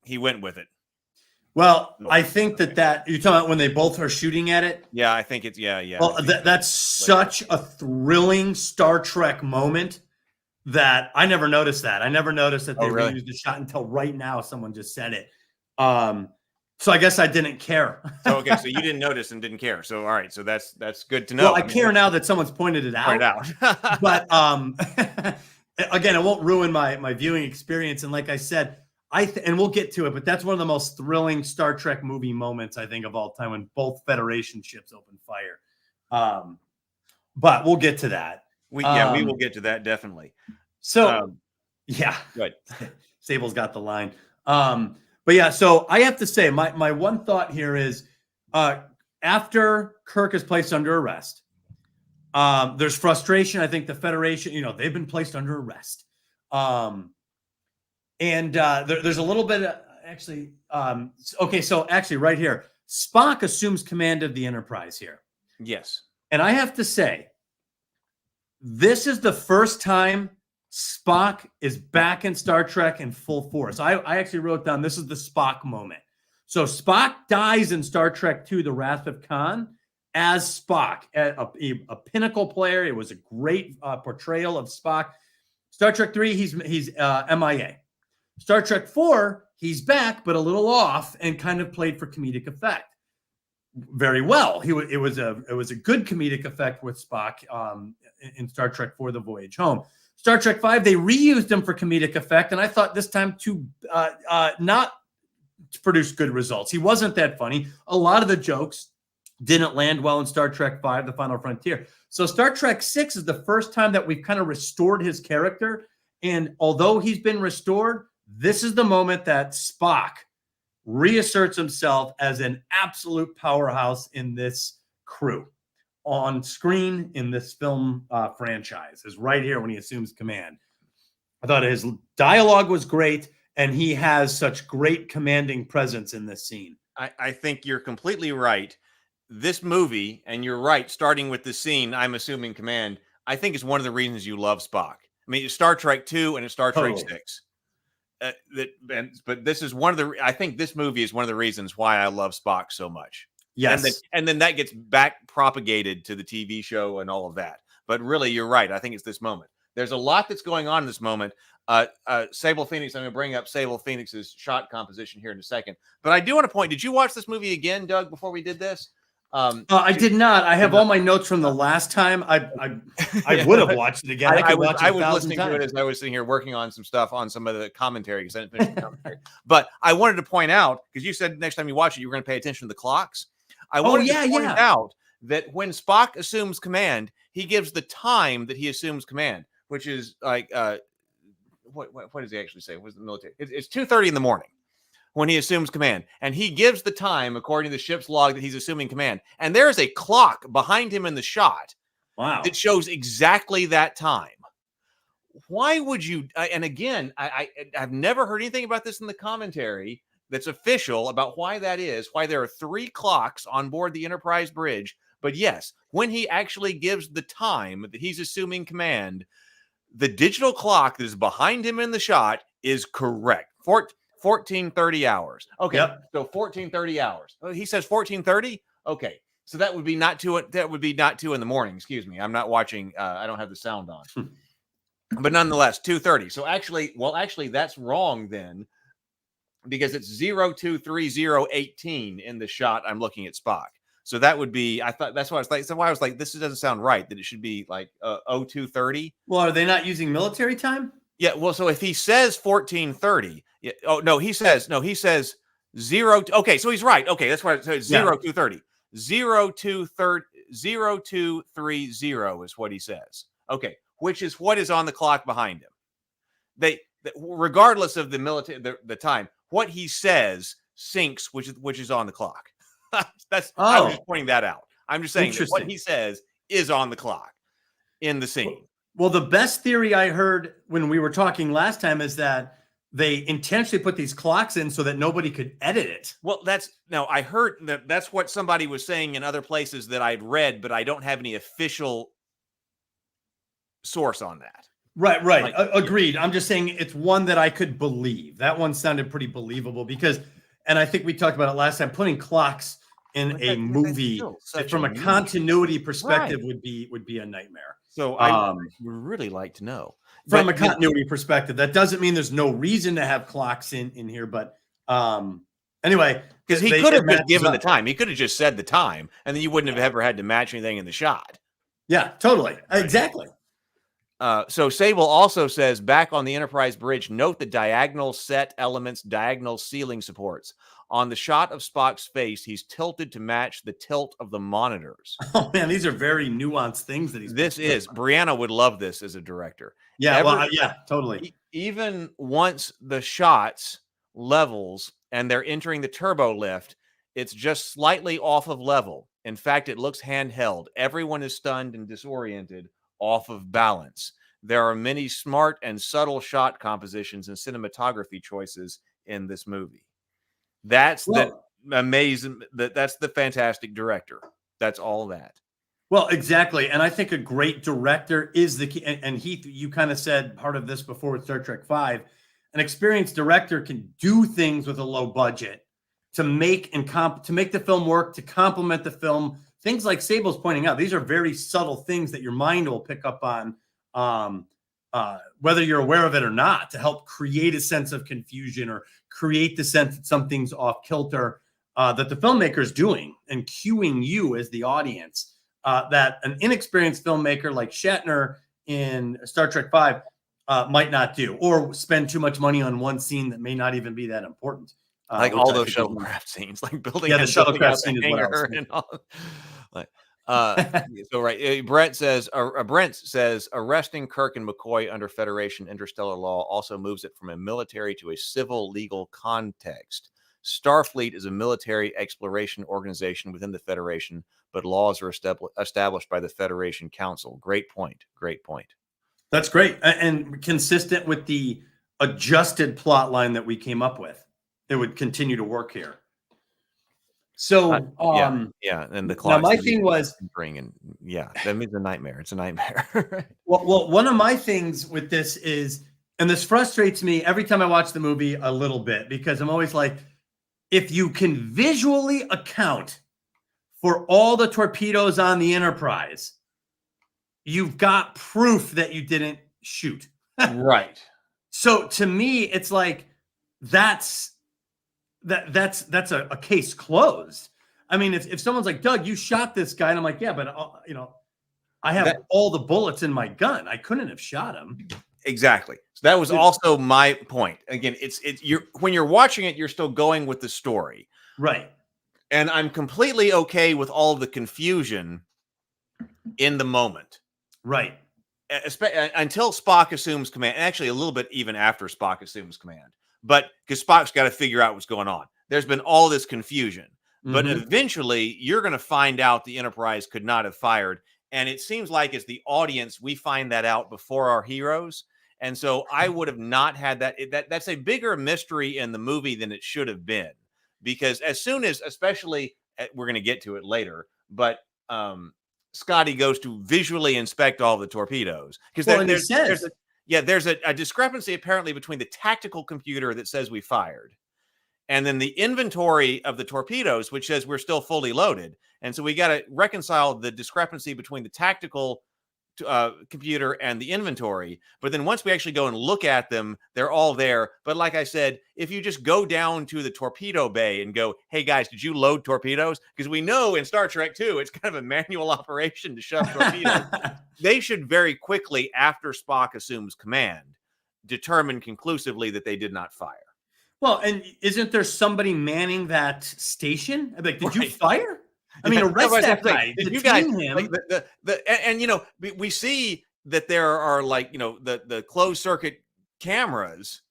[SPEAKER 1] He went with it.
[SPEAKER 5] Well, I think that you're talking about when they both are shooting at it.
[SPEAKER 1] Yeah, I think it's yeah.
[SPEAKER 5] Well, that's such a thrilling Star Trek moment that I never noticed that. I never noticed that they reused the shot until right now. Someone just said it. So I guess I didn't care.
[SPEAKER 1] So you didn't notice and didn't care. So all right, so that's good to know.
[SPEAKER 5] Well, I care now that someone's pointed it out. But again, it won't ruin my viewing experience. And like I said, and we'll get to it, but that's one of the most thrilling Star Trek movie moments I think of all time, when both Federation ships open fire. But we'll get to that.
[SPEAKER 1] We will get to that definitely.
[SPEAKER 5] So yeah,
[SPEAKER 1] good.
[SPEAKER 5] Sable's got the line. But yeah, so I have to say, my one thought here is, after Kirk is placed under arrest, there's frustration. I think the Federation, they've been placed under arrest. There's a little bit of, actually, so actually right here, Spock assumes command of the Enterprise here.
[SPEAKER 1] Yes.
[SPEAKER 5] And I have to say, this is the first time Spock is back in Star Trek in full force. I actually wrote down, this is the Spock moment. So Spock dies in Star Trek II, The Wrath of Khan, as Spock, a pinnacle player. It was a great portrayal of Spock. Star Trek III, he's MIA. Star Trek IV, he's back, but a little off, and kind of played for comedic effect. Very well. It was a good comedic effect with Spock in Star Trek IV, The Voyage Home. Star Trek V, they reused him for comedic effect, and I thought this time to not produce good results. He wasn't that funny. A lot of the jokes didn't land well in Star Trek V, The Final Frontier. So Star Trek VI is the first time that we've kind of restored his character, and although he's been restored, this is the moment that Spock reasserts himself as an absolute powerhouse in this crew. On screen in this film franchise is right here when he assumes command. I thought his dialogue was great, and he has such great commanding presence in this scene.
[SPEAKER 1] I think you're completely right. This movie, and you're right, starting with the scene, I'm assuming command, I think is one of the reasons you love Spock. I mean, it's Star Trek II and it's Star Trek VI. But this is I think this movie is one of the reasons why I love Spock so much.
[SPEAKER 5] Yes.
[SPEAKER 1] And then that gets back propagated to the TV show and all of that. But really, you're right. I think it's this moment. There's a lot that's going on in this moment. Sable Phoenix, I'm going to bring up Sable Phoenix's shot composition here in a second. But I do want to point, did you watch this movie again, Doug, before we did this?
[SPEAKER 5] I did not. I have all my notes from the last time. I would have watched it again. I was
[SPEAKER 1] listening to it as I was sitting here working on some stuff on some of the commentary because I didn't finish the commentary. But I wanted to point out, because you said next time you watch it, you were going to pay attention to the clocks. I wanted to point out that when Spock assumes command, he gives the time that he assumes command, which is like what does he actually say? What's the military? It's 2:30 in the morning when he assumes command, and he gives the time according to the ship's log that he's assuming command. And there is a clock behind him in the shot.
[SPEAKER 5] Wow.
[SPEAKER 1] That shows exactly that time. Why would you? And again, I've never heard anything about this in the commentary that's official about why that is, why there are 3 clocks on board the Enterprise bridge. But yes, when he actually gives the time that he's assuming command, the digital clock that is behind him in the shot is correct. 14:30 hours. Okay, yep. So 14:30 hours. He says 14:30. Okay, so that would be not 2. That would be not 2 in the morning. Excuse me. I'm not watching. I don't have the sound on. But nonetheless, 2:30. So actually, that's wrong then, because it's 023018 in the shot. I'm looking at Spock. So that would be. I thought that's why I was like. So why I was like, this doesn't sound right. That it should be like 0230.
[SPEAKER 5] Well, are they not using military time?
[SPEAKER 1] Yeah, well, so if he says 14:30, he says 0. Okay, so he's right. Okay, that's why it's 0230. 0230 is what he says. Okay, which is what is on the clock behind him. Regardless of the military, the time, what he says syncs, which is on the clock. I was just pointing that out. I'm just saying that what he says is on the clock in the scene.
[SPEAKER 5] Well, the best theory I heard when we were talking last time is that they intentionally put these clocks in so that nobody could edit it.
[SPEAKER 1] Well, I heard that's what somebody was saying in other places that I'd read, but I don't have any official source on that.
[SPEAKER 5] Right. Agreed. I'm just saying it's one that I could believe. That one sounded pretty believable because And I think we talked about it last time. Putting clocks in a movie from a continuity perspective would be a nightmare.
[SPEAKER 1] So I would really like to know
[SPEAKER 5] from a continuity perspective. That doesn't mean there's no reason to have clocks in here, but anyway,
[SPEAKER 1] because he could have been given the time. He could have just said the time, and then you wouldn't have ever had to match anything in the shot.
[SPEAKER 5] Yeah, totally. Exactly.
[SPEAKER 1] So Sable also says, back on the Enterprise bridge, note the diagonal set elements, diagonal ceiling supports. On the shot of Spock's face, he's tilted to match the tilt of the monitors.
[SPEAKER 5] Oh, man, these are very nuanced things that he's...
[SPEAKER 1] Brianna would love this as a director.
[SPEAKER 5] Yeah, yeah, totally.
[SPEAKER 1] Even once the shots levels and they're entering the turbo lift, it's just slightly off of level. In fact, it looks handheld. Everyone is stunned and disoriented, off of balance. There are many smart and subtle shot compositions and cinematography choices in this movie. That's the amazing. That's the fantastic director. That's all that.
[SPEAKER 5] Well, exactly. And I think a great director is the key. And Heath, you kind of said part of this before with Star Trek V. An experienced director can do things with a low budget to make the film work, to complement the film. Things like Sable's pointing out, these are very subtle things that your mind will pick up on, whether you're aware of it or not, to help create a sense of confusion or create the sense that something's off kilter, that the filmmaker is doing and cueing you as the audience, that an inexperienced filmmaker like Shatner in Star Trek V might not do, or spend too much money on one scene that may not even be that important.
[SPEAKER 1] Like all those shuttlecraft scenes, like building.
[SPEAKER 5] Yeah, the shuttlecraft scene is what I was
[SPEAKER 1] and all. So right, Brent says arresting Kirk and McCoy under Federation interstellar law also moves it from a military to a civil legal context. Starfleet is a military exploration organization within the Federation, but laws are established by the Federation Council. Great point. Great point.
[SPEAKER 5] That's great, and consistent with the adjusted plot line that we came up with. It would continue to work here. So,
[SPEAKER 1] and the
[SPEAKER 5] now my thing was
[SPEAKER 1] that means a nightmare. It's a nightmare.
[SPEAKER 5] well, one of my things with this is, and this frustrates me every time I watch the movie a little bit, because I'm always like, if you can visually account for all the torpedoes on the Enterprise, you've got proof that you didn't shoot.
[SPEAKER 1] Right.
[SPEAKER 5] So to me, it's like that's a case closed. I mean, if someone's like, Doug, you shot this guy, and I'm like, yeah, but I have all the bullets in my gun. I couldn't have shot him.
[SPEAKER 1] Exactly. So that was also my point. Again, when you're watching it, you're still going with the story,
[SPEAKER 5] right?
[SPEAKER 1] And I'm completely okay with all of the confusion in the moment,
[SPEAKER 5] right?
[SPEAKER 1] Until Spock assumes command, and actually a little bit even after Spock assumes command. But because Spock's got to figure out what's going on. There's been all this confusion. But eventually, you're going to find out the Enterprise could not have fired. And it seems like as the audience, we find that out before our heroes. And so I would have not had that. That's a bigger mystery in the movie than it should have been. Because as soon as, especially, we're going to get to it later, but Scotty goes to visually inspect all the torpedoes. Because there's a discrepancy apparently between the tactical computer that says we fired and then the inventory of the torpedoes, which says we're still fully loaded. And so we got to reconcile the discrepancy between the tactical computer and the inventory. But then once we actually go and look at them, they're all there. But like I said, if you just go down to the torpedo bay and go, hey guys, did you load torpedoes? Because we know in Star Trek 2, it's kind of a manual operation to shove torpedoes. They should very quickly, after Spock assumes command, determine conclusively that they did not fire.
[SPEAKER 5] Well, and isn't there somebody manning that station? Like, did you fire? I mean, arrest that guy.
[SPEAKER 1] You guys, like we see that there are the closed circuit cameras.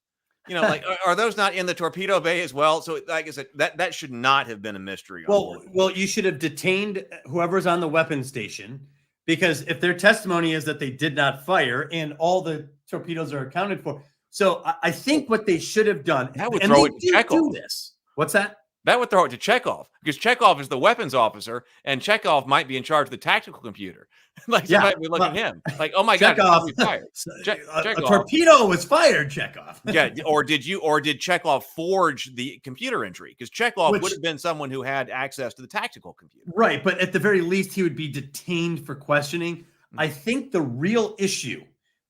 [SPEAKER 1] Like are those not in the torpedo bay as well? So like I said, that should not have been a mystery.
[SPEAKER 5] Well, you should have detained whoever's on the weapons station, because if their testimony is that they did not fire and all the torpedoes are accounted for. So I think what they should have done,
[SPEAKER 1] that would throw it to Chekhov.
[SPEAKER 5] Do this. What's that?
[SPEAKER 6] That would throw it to Chekhov, because Chekhov is the weapons officer, and Chekhov might be in charge of the tactical computer. Like, somebody would look at him like, "Oh my
[SPEAKER 5] Chekhov,
[SPEAKER 6] God, we fired."
[SPEAKER 5] a torpedo was fired, Chekhov.
[SPEAKER 6] Yeah, or did Chekhov forge the computer entry? Because Chekhov would have been someone who had access to the tactical computer.
[SPEAKER 5] Right, but at the very least, he would be detained for questioning. I think the real issue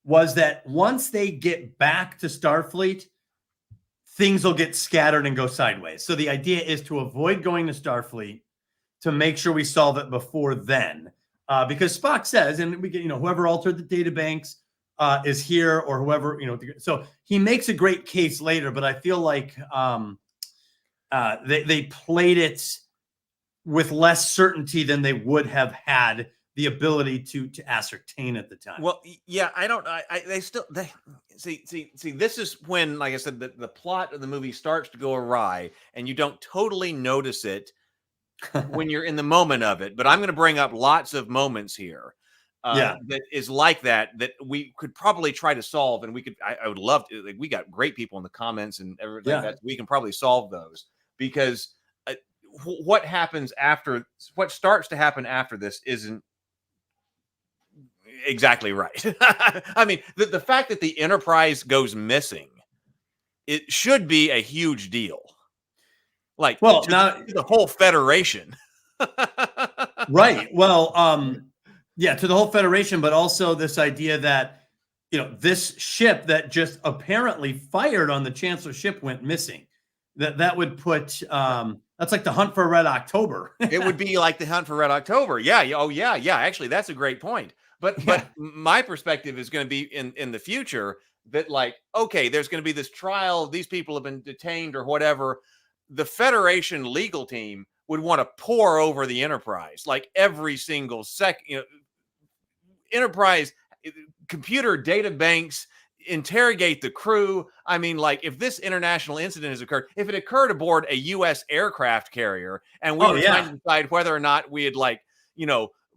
[SPEAKER 5] was that once they get back to Starfleet, things will get scattered and go sideways. So the idea is to avoid going to Starfleet, to make sure we solve it before then. Because Spock says, and we get, whoever altered the databanks is here, or whoever, so he makes a great case later, but I feel like they played it with less certainty than they would have had the ability to ascertain at the time.
[SPEAKER 6] Well, yeah, they see, this is when, like I said, the plot of the movie starts to go awry, and you don't totally notice it when you're in the moment of it. But I'm going to bring up lots of moments here that is like that we could probably try to solve, and I would love to, like, we got great people in the comments and everything that we can probably solve those, because what starts to happen after this isn't exactly right. I mean, the fact that the Enterprise goes missing, it should be a huge deal. Like, to the whole Federation.
[SPEAKER 5] Right. Well, to the whole Federation, but also this idea that, this ship that just apparently fired on the Chancellor ship went missing. That would put, that's like the hunt for Red October.
[SPEAKER 6] It would be like the hunt for Red October. Yeah. Oh, yeah. Yeah. Actually, that's a great point. But my perspective is going to be in the future that, like, okay, there's going to be this trial. These people have been detained or whatever. The Federation legal team would want to pour over the Enterprise, like every single second. Enterprise computer data banks, interrogate the crew. I mean, like, if this international incident has occurred, if it occurred aboard a U.S. aircraft carrier, and we were trying to decide whether or not we had, like,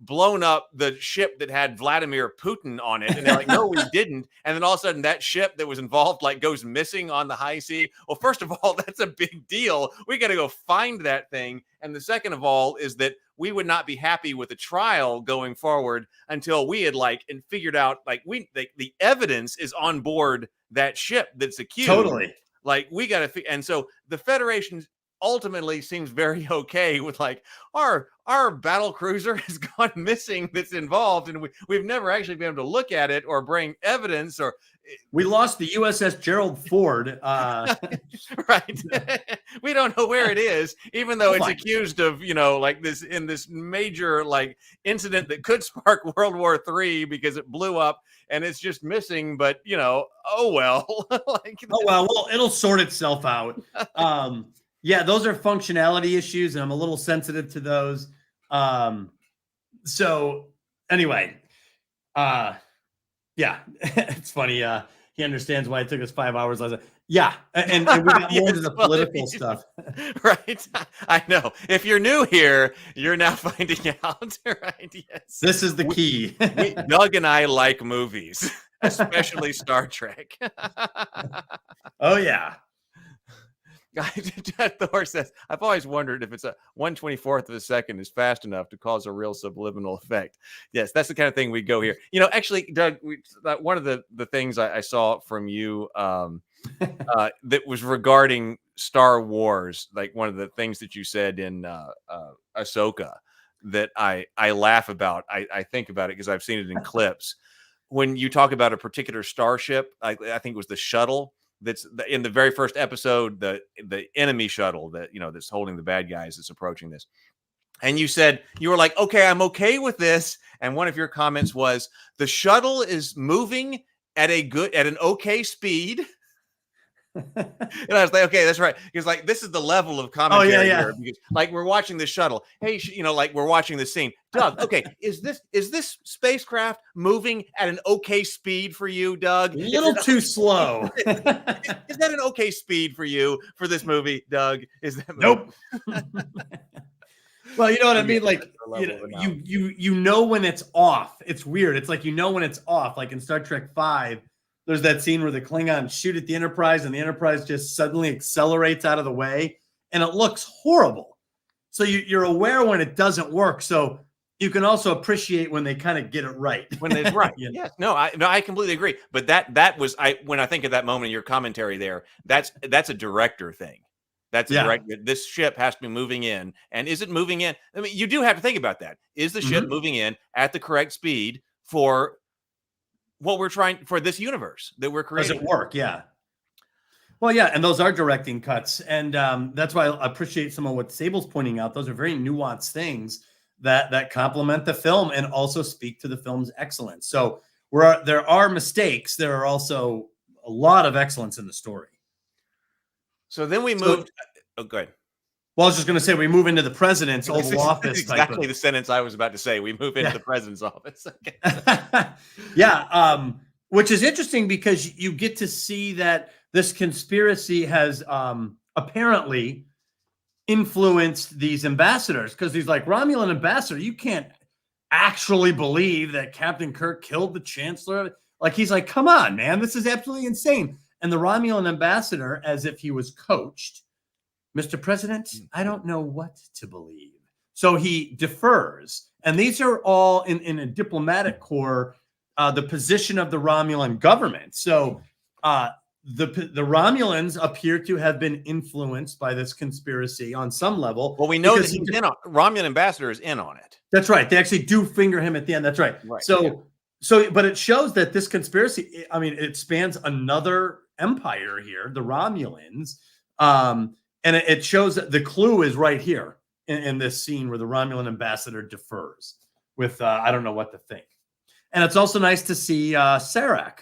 [SPEAKER 6] blown up the ship that had Vladimir Putin on it, and they're like, no, we didn't, and then all of a sudden that ship that was involved, like, goes missing on the high sea. Well, first of all, that's a big deal. We got to go find that thing. And the second of all is that we would not be happy with the trial going forward until we had, like, and figured out, like, the evidence is on board that ship that's accused.
[SPEAKER 5] Totally.
[SPEAKER 6] Like, we got to, and so the Federation ultimately seems very okay with, like, our battle cruiser has gone missing that's involved, and we've never actually been able to look at it or bring evidence, or
[SPEAKER 5] we lost the USS Gerald Ford.
[SPEAKER 6] Right. We don't know where it is, even though it's accused of, like, this major, like, incident that could spark World War III because it blew up and it's just missing. But, oh well. Like,
[SPEAKER 5] well, it'll sort itself out. Yeah, those are functionality issues, and I'm a little sensitive to those. So anyway, it's funny. He understands why it took us 5 hours last. Yeah, and we got more into the political stuff.
[SPEAKER 6] Right. I know. If you're new here, you're now finding out. Right. Yes.
[SPEAKER 5] This is the key.
[SPEAKER 6] Doug and I like movies, especially Star Trek.
[SPEAKER 5] Oh yeah.
[SPEAKER 6] Thor says, I've always wondered if it's a 1/24th of a second is fast enough to cause a real subliminal effect. Yes, that's the kind of thing we go here. Actually, Doug, one of the things I saw from you that was regarding Star Wars, like one of the things that you said in Ahsoka that I laugh about. I think about it because I've seen it in clips. When you talk about a particular starship, I think it was the shuttle. That's in the very first episode, the enemy shuttle that, that's holding the bad guys that's approaching this. And you said, you were like, okay, I'm okay with this. And one of your comments was, the shuttle is moving at an okay speed. And I was like, okay, that's right. Because, like, this is the level of commentary here. Because, like, we're watching the shuttle. Hey, like, we're watching the scene. Doug, okay, is this spacecraft moving at an okay speed for you, Doug?
[SPEAKER 5] A little too slow.
[SPEAKER 6] Is that an okay speed for you for this movie, Doug? Is that
[SPEAKER 5] nope? Well, you know what I mean? Like, you know when it's off. It's weird. It's like, when it's off. Like in Star Trek 5, there's that scene where the Klingons shoot at the Enterprise and the Enterprise just suddenly accelerates out of the way. and it looks horrible. So you're aware when it doesn't work. So you can also appreciate when they kind of get it right.
[SPEAKER 6] When it's right. Yes. No, I completely agree. But that was when I think of that moment in your commentary there, that's a director thing. That's a director. This ship has to be moving in. And is it moving in? I mean, you do have to think about that. Is the ship moving in at the correct speed for what we're trying for this universe that we're creating?
[SPEAKER 5] Does it work? Yeah. Well, yeah, and those are directing cuts. And that's why I appreciate some of what Sable's pointing out. Those are very nuanced things that complement the film and also speak to the film's excellence. So there are mistakes. There are also a lot of excellence in the story.
[SPEAKER 6] So then we moved. Oh, go ahead.
[SPEAKER 5] Well, I was just going to say we move into the president's Oval Office.
[SPEAKER 6] Exactly the sentence I was about to say. We move into the president's office. Okay.
[SPEAKER 5] Yeah, which is interesting because you get to see that this conspiracy has apparently influenced these ambassadors, because he's like, Romulan ambassador, you can't actually believe that Captain Kirk killed the Chancellor. Like, he's like, come on, man, this is absolutely insane. And the Romulan ambassador, as if he was coached, Mr. President, I don't know what to believe. So he defers. And these are all in a diplomatic corps, the position of the Romulan government. So the Romulans appear to have been influenced by this conspiracy on some level.
[SPEAKER 6] Well, we know that he's in on Romulan ambassador is in on it.
[SPEAKER 5] That's right. They actually do finger him at the end. That's right. But it shows that this conspiracy, I mean, it spans another empire here, the Romulans. And it shows that the clue is right here in this scene where the Romulan ambassador defers with, I don't know what to think. And it's also nice to see Sarek.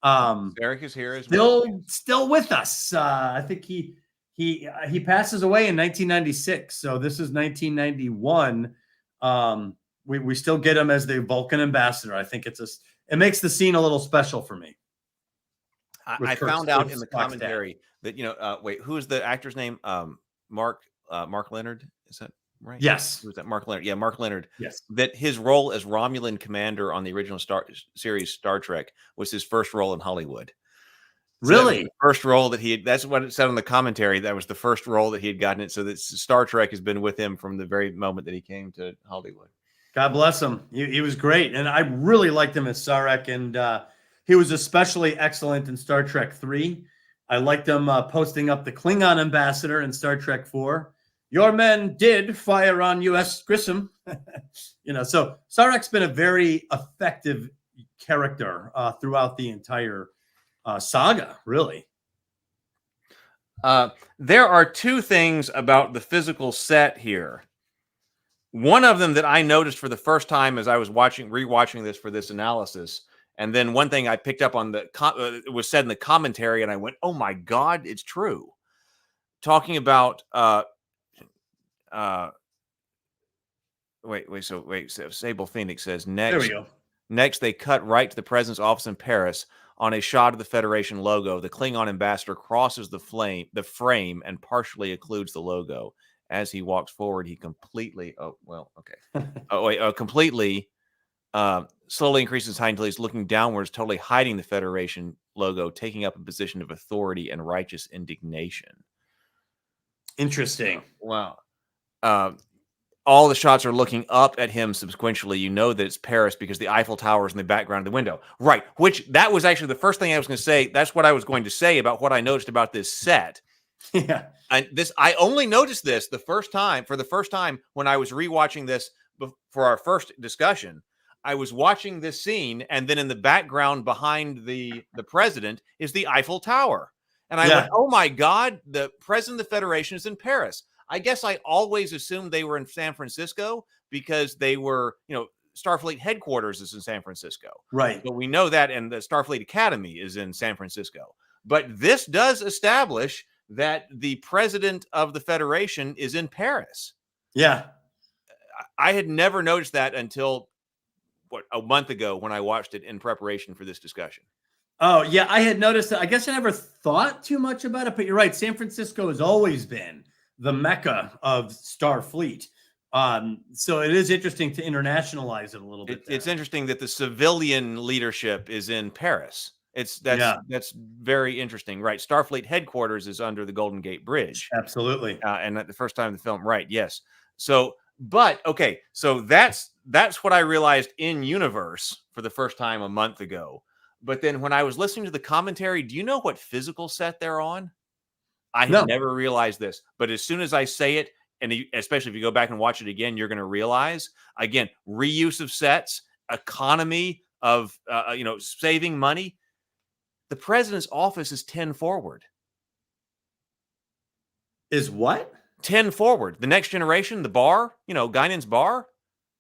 [SPEAKER 6] Sarek is here as well.
[SPEAKER 5] Still with us. I think he passes away in 1996. So this is 1991. We still get him as the Vulcan ambassador. I think it makes the scene a little special for me.
[SPEAKER 6] I found out in the commentary that, wait, who's the actor's name? Mark Leonard. Is that right?
[SPEAKER 5] Yes.
[SPEAKER 6] Who's that? Mark Leonard. Yeah, Mark Leonard.
[SPEAKER 5] Yes.
[SPEAKER 6] That his role as Romulan commander on the original series Star Trek was his first role in Hollywood.
[SPEAKER 5] Really?
[SPEAKER 6] First role that's what it said on the commentary. That was the first role that he had gotten it. So that Star Trek has been with him from the very moment that he came to Hollywood.
[SPEAKER 5] God bless him. He was great. And I really liked him as Sarek. And he was especially excellent in Star Trek 3. I liked him posting up the Klingon ambassador in Star Trek 4. Your men did fire on U.S. Grissom. So Sarek's been a very effective character throughout the entire saga, really.
[SPEAKER 6] There are two things about the physical set here. One of them that I noticed for the first time as I was rewatching this for this analysis, and then one thing I picked up on it was said in the commentary, and I went, "Oh my God, it's true." Talking about So Sable Phoenix says next.
[SPEAKER 5] There we go.
[SPEAKER 6] Next, they cut right to the president's office in Paris. On a shot of the Federation logo, the Klingon ambassador crosses the frame and partially occludes the logo. As he walks forward, he completely slowly increases his height until he's looking downwards, totally hiding the Federation logo, taking up a position of authority and righteous indignation.
[SPEAKER 5] Interesting.
[SPEAKER 6] Wow. All the shots are looking up at him sequentially. You know that it's Paris because the Eiffel Tower is in the background of the window. Right. Which that was actually the first thing I was going to say. That's what I was going to say about what I noticed about this set.
[SPEAKER 5] Yeah.
[SPEAKER 6] And I only noticed this for the first time when I was rewatching this for our first discussion. I was watching this scene, and then in the background behind the president is the Eiffel Tower. And I went, oh my God, the president of the Federation is in Paris. I guess I always assumed they were in San Francisco because they were, Starfleet headquarters is in San Francisco.
[SPEAKER 5] Right.
[SPEAKER 6] But we know that, and the Starfleet Academy is in San Francisco. But this does establish that the president of the Federation is in Paris.
[SPEAKER 5] Yeah.
[SPEAKER 6] I had never noticed that until a month ago when I watched it in preparation for this discussion.
[SPEAKER 5] Oh, yeah. I had noticed that. I guess I never thought too much about it, but you're right. San Francisco has always been the Mecca of Starfleet. So it is interesting to internationalize it a little bit.
[SPEAKER 6] It's interesting that the civilian leadership is in Paris That's very interesting, right? Starfleet headquarters is under the Golden Gate Bridge.
[SPEAKER 5] Absolutely.
[SPEAKER 6] And the first time in the film, right? Yes. So, but okay, so that's what I realized in universe for the first time a month ago. But then when I was listening to the commentary, do you know what physical set they're on? I had never realized this, but as soon as I say it, and especially if you go back and watch it again, you're going to realize, again, reuse of sets, economy of, saving money. The president's office is 10 forward.
[SPEAKER 5] Is what?
[SPEAKER 6] 10 forward. The Next Generation, the bar, Guinan's bar.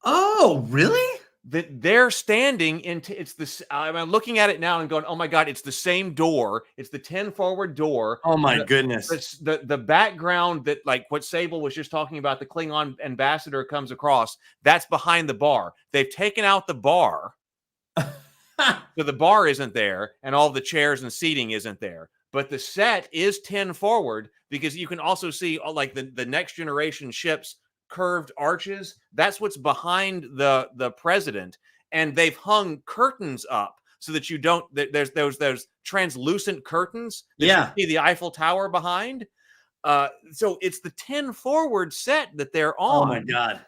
[SPEAKER 5] Oh, really?
[SPEAKER 6] That they're standing into, it's this. I'm looking at it now and going, oh my God, it's the same door. It's the 10 forward door.
[SPEAKER 5] Oh my goodness.
[SPEAKER 6] The background that, like what Sable was just talking about, the Klingon ambassador comes across, that's behind the bar. They've taken out the bar. So the bar isn't there, and all the chairs and seating isn't there. But the set is 10 forward, because you can also see like the Next Generation ships curved arches. That's what's behind the president, and they've hung curtains up so that you don't. There's those translucent curtains that you see the Eiffel Tower behind. So it's the 10 forward set that they're on.
[SPEAKER 5] Oh my God.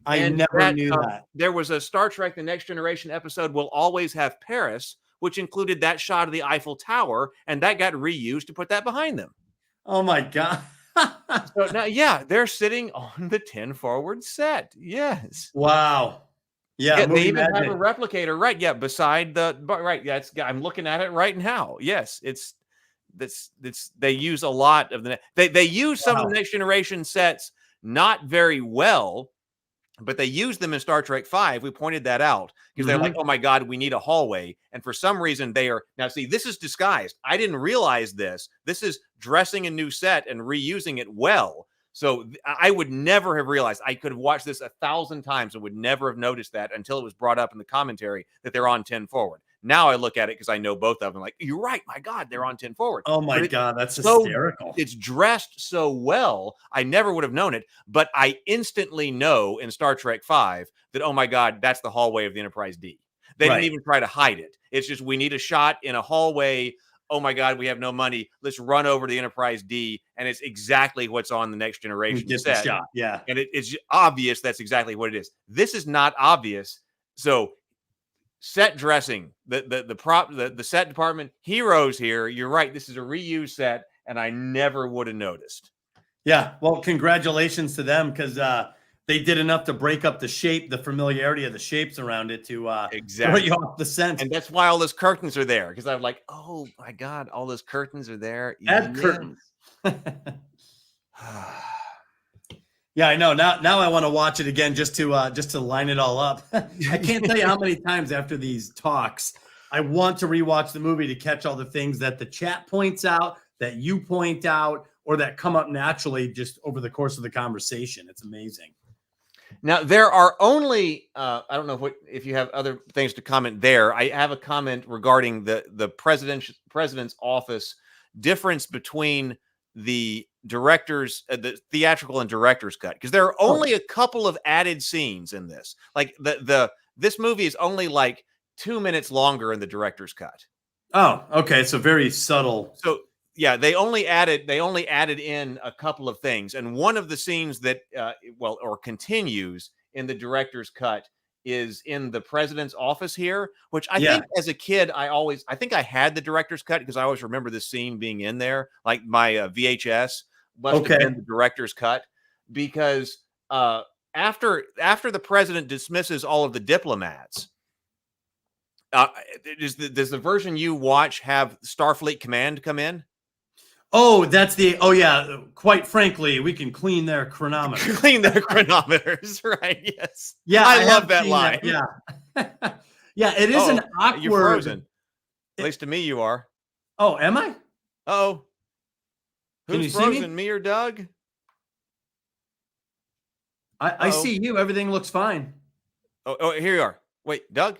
[SPEAKER 5] I never knew that.
[SPEAKER 6] There was a Star Trek The Next Generation episode, Will Always Have Paris, which included that shot of the Eiffel Tower, and that got reused to put that behind them.
[SPEAKER 5] Oh my God.
[SPEAKER 6] So now, they're sitting on the 10 forward set. Yes.
[SPEAKER 5] Wow. Yeah.
[SPEAKER 6] They even have a replicator, right? Yeah, beside right. Yeah, I'm looking at it right now. Yes, they use a lot of they use some of the Next Generation sets not very well. But they use them in Star Trek V. We pointed that out because they're like, oh my God, we need a hallway. And for some reason they are now, see, this is disguised. I didn't realize this. This is dressing a new set and reusing it well. So I would never have realized. I could have watched this 1,000 times and would never have noticed that until it was brought up in the commentary that they're on 10 forward. Now I look at it because I know both of them. Like, you're right. My God, they're on 10 forward.
[SPEAKER 5] Oh my God, that's hysterical.
[SPEAKER 6] It's dressed so well. I never would have known it, but I instantly know in Star Trek V that, oh my God, that's the hallway of the Enterprise D. They didn't even try to hide it. It's just, we need a shot in a hallway. Oh my God, we have no money. Let's run over to the Enterprise D. And it's exactly what's on the Next Generation set.
[SPEAKER 5] The shot. Yeah.
[SPEAKER 6] And it's obvious that's exactly what it is. This is not obvious. So set dressing, the set department, heroes here. You're right. This is a reuse set, and I never would have noticed.
[SPEAKER 5] Yeah. Well, congratulations to them, because they did enough to break up the shape, the familiarity of the shapes around it to throw you off the scent.
[SPEAKER 6] And that's why all those curtains are there, because I'm like, oh my God, all those curtains are there.
[SPEAKER 5] Add curtains. Yeah, I know. Now I want to watch it again just to line it all up. I can't tell you how many times after these talks I want to rewatch the movie to catch all the things that the chat points out, that you point out, or that come up naturally just over the course of the conversation. It's amazing.
[SPEAKER 6] Now, there are only, I don't know if you have other things to comment there. I have a comment regarding the president's office difference between the director's, the theatrical and director's cut, because there are only a couple of added scenes in this. Like this movie is only like 2 minutes longer in the director's cut.
[SPEAKER 5] Oh, okay. So very subtle.
[SPEAKER 6] So yeah, they only added in a couple of things, and one of the scenes that continues in the director's cut is in the president's office here, which I think as a kid, I think I had the director's cut because I always remember the scene being in there, like my VHS must have been the director's cut, because after the president dismisses all of the diplomats, does the version you watch have Starfleet Command come in?
[SPEAKER 5] Oh, quite frankly, we can clean their chronometers.
[SPEAKER 6] Clean their chronometers, right? Yes.
[SPEAKER 5] Yeah,
[SPEAKER 6] I love that line.
[SPEAKER 5] Yeah. Yeah, it is an awkward.
[SPEAKER 6] You're frozen. At least to me, you are.
[SPEAKER 5] Oh, am I?
[SPEAKER 6] Oh.
[SPEAKER 5] Can
[SPEAKER 6] Who's
[SPEAKER 5] you see
[SPEAKER 6] frozen,
[SPEAKER 5] me?
[SPEAKER 6] me or Doug?
[SPEAKER 5] I see you. Everything looks fine.
[SPEAKER 6] Oh, here you are. Wait, Doug?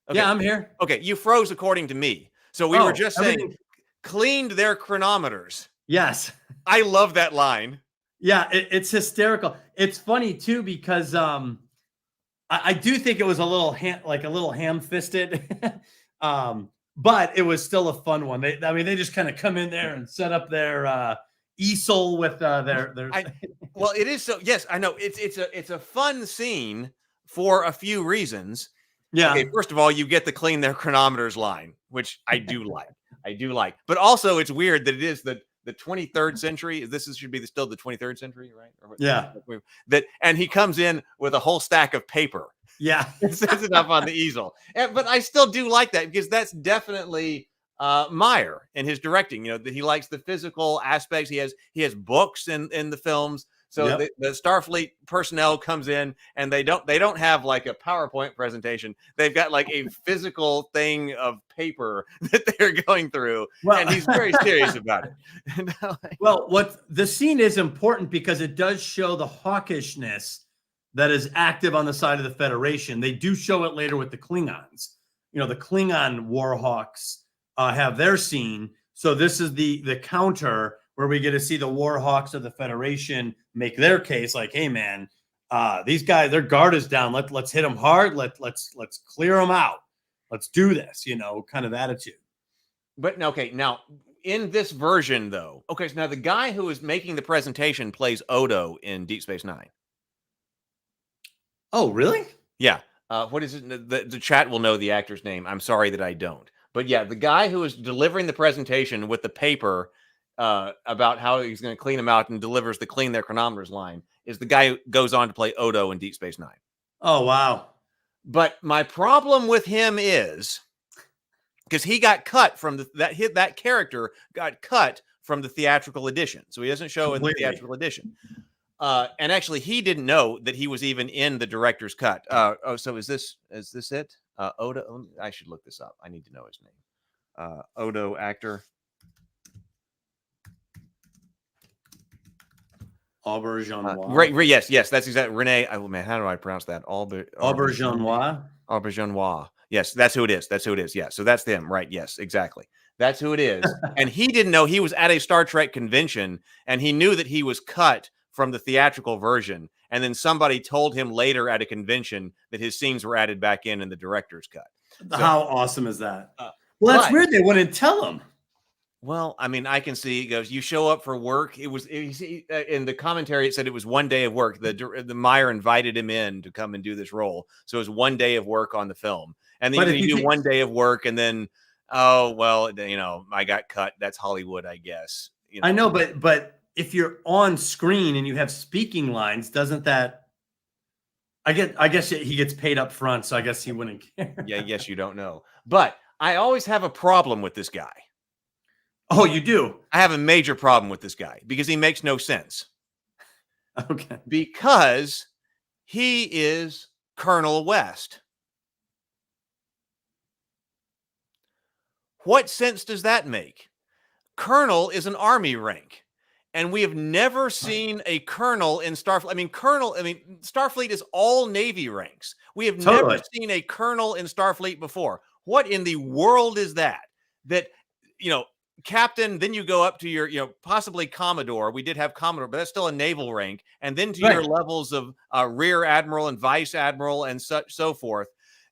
[SPEAKER 6] Okay.
[SPEAKER 5] Yeah, I'm here.
[SPEAKER 6] Okay, you froze according to me. So we were just saying cleaned their chronometers.
[SPEAKER 5] Yes.
[SPEAKER 6] I love that line.
[SPEAKER 5] Yeah, it's hysterical. It's funny too, because I do think it was a little ham-fisted. but it was still a fun one. They just kind of come in there and set up their easel with their.
[SPEAKER 6] Well, it is so. Yes, I know. It's a fun scene for a few reasons.
[SPEAKER 5] Yeah.
[SPEAKER 6] Okay, first of all, you get the clean their chronometers line, which I do like. I do like. But also, it's weird that it is the 23rd century. Should be still the 23rd century, right?
[SPEAKER 5] Yeah.
[SPEAKER 6] And he comes in with a whole stack of paper.
[SPEAKER 5] Yeah.
[SPEAKER 6] And sets it up on the easel. But I still do like that because that's definitely Meyer in his directing. You know, that he likes the physical aspects. He has books in the films. So the Starfleet personnel comes in and they don't have like a PowerPoint presentation. They've got like a physical thing of paper that they're going through, and he's very serious about it.
[SPEAKER 5] Well, what the scene is important because it does show the hawkishness that is active on the side of the Federation. They do show it later with the Klingons. You know, the Klingon Warhawks have their scene. So this is the counter where we get to see the Warhawks of the Federation make their case, like, hey man, these guys, their guard is down. Let's hit them hard. Let's clear them out. Let's do this, kind of attitude.
[SPEAKER 6] But okay, now in this version though, okay, so now the guy who is making the presentation plays Odo in Deep Space Nine.
[SPEAKER 5] Oh, really?
[SPEAKER 6] Yeah. What is it? The chat will know the actor's name. I'm sorry that I don't. But yeah, the guy who is delivering the presentation with the paper about how he's going to clean them out and delivers the clean their chronometers line is the guy who goes on to play Odo in Deep Space Nine.
[SPEAKER 5] Oh, wow.
[SPEAKER 6] But my problem with him is because he got cut from that character got cut from the theatrical edition. So he doesn't show in the theatrical edition. And actually, he didn't know that he was even in the director's cut. So is this it? Odo. I should look this up. I need to know his name. Odo actor.
[SPEAKER 5] Auberjonois.
[SPEAKER 6] Right. Yes. That's exactly Rene. Oh man, how do I pronounce that?
[SPEAKER 5] Auberjonois.
[SPEAKER 6] Auberjonois. Yes, that's who it is. Yeah. So that's them, right? Yes, exactly. That's who it is. And he didn't know he was at a Star Trek convention, and he knew that he was cut from the theatrical version. And then somebody told him later at a convention that his scenes were added back in the director's cut. So,
[SPEAKER 5] how awesome is that? Well, that's weird. They wouldn't tell him.
[SPEAKER 6] Well, I mean, I can see. He goes, "You show up for work." In the commentary, it said it was one day of work. The Meyer invited him in to come and do this role, so it was one day of work on the film. And then you do one day of work, and then, oh well, I got cut. That's Hollywood, I guess.
[SPEAKER 5] I know, but if you're on screen and you have speaking lines, doesn't that? I guess he gets paid up front, so I guess he wouldn't care.
[SPEAKER 6] Yeah, I guess you don't know, but I always have a problem with this guy.
[SPEAKER 5] Oh, you do?
[SPEAKER 6] I have a major problem with this guy because he makes no sense.
[SPEAKER 5] Okay.
[SPEAKER 6] Because he is Colonel West. What sense does that make? Colonel is an army rank, and we have never seen a colonel in Starfleet. Starfleet is all Navy ranks. We have never seen a colonel in Starfleet before. What in the world is that? Captain, then you go up to your, possibly Commodore. We did have Commodore, but that's still a naval rank. And then to your levels of Rear Admiral and Vice Admiral and so forth.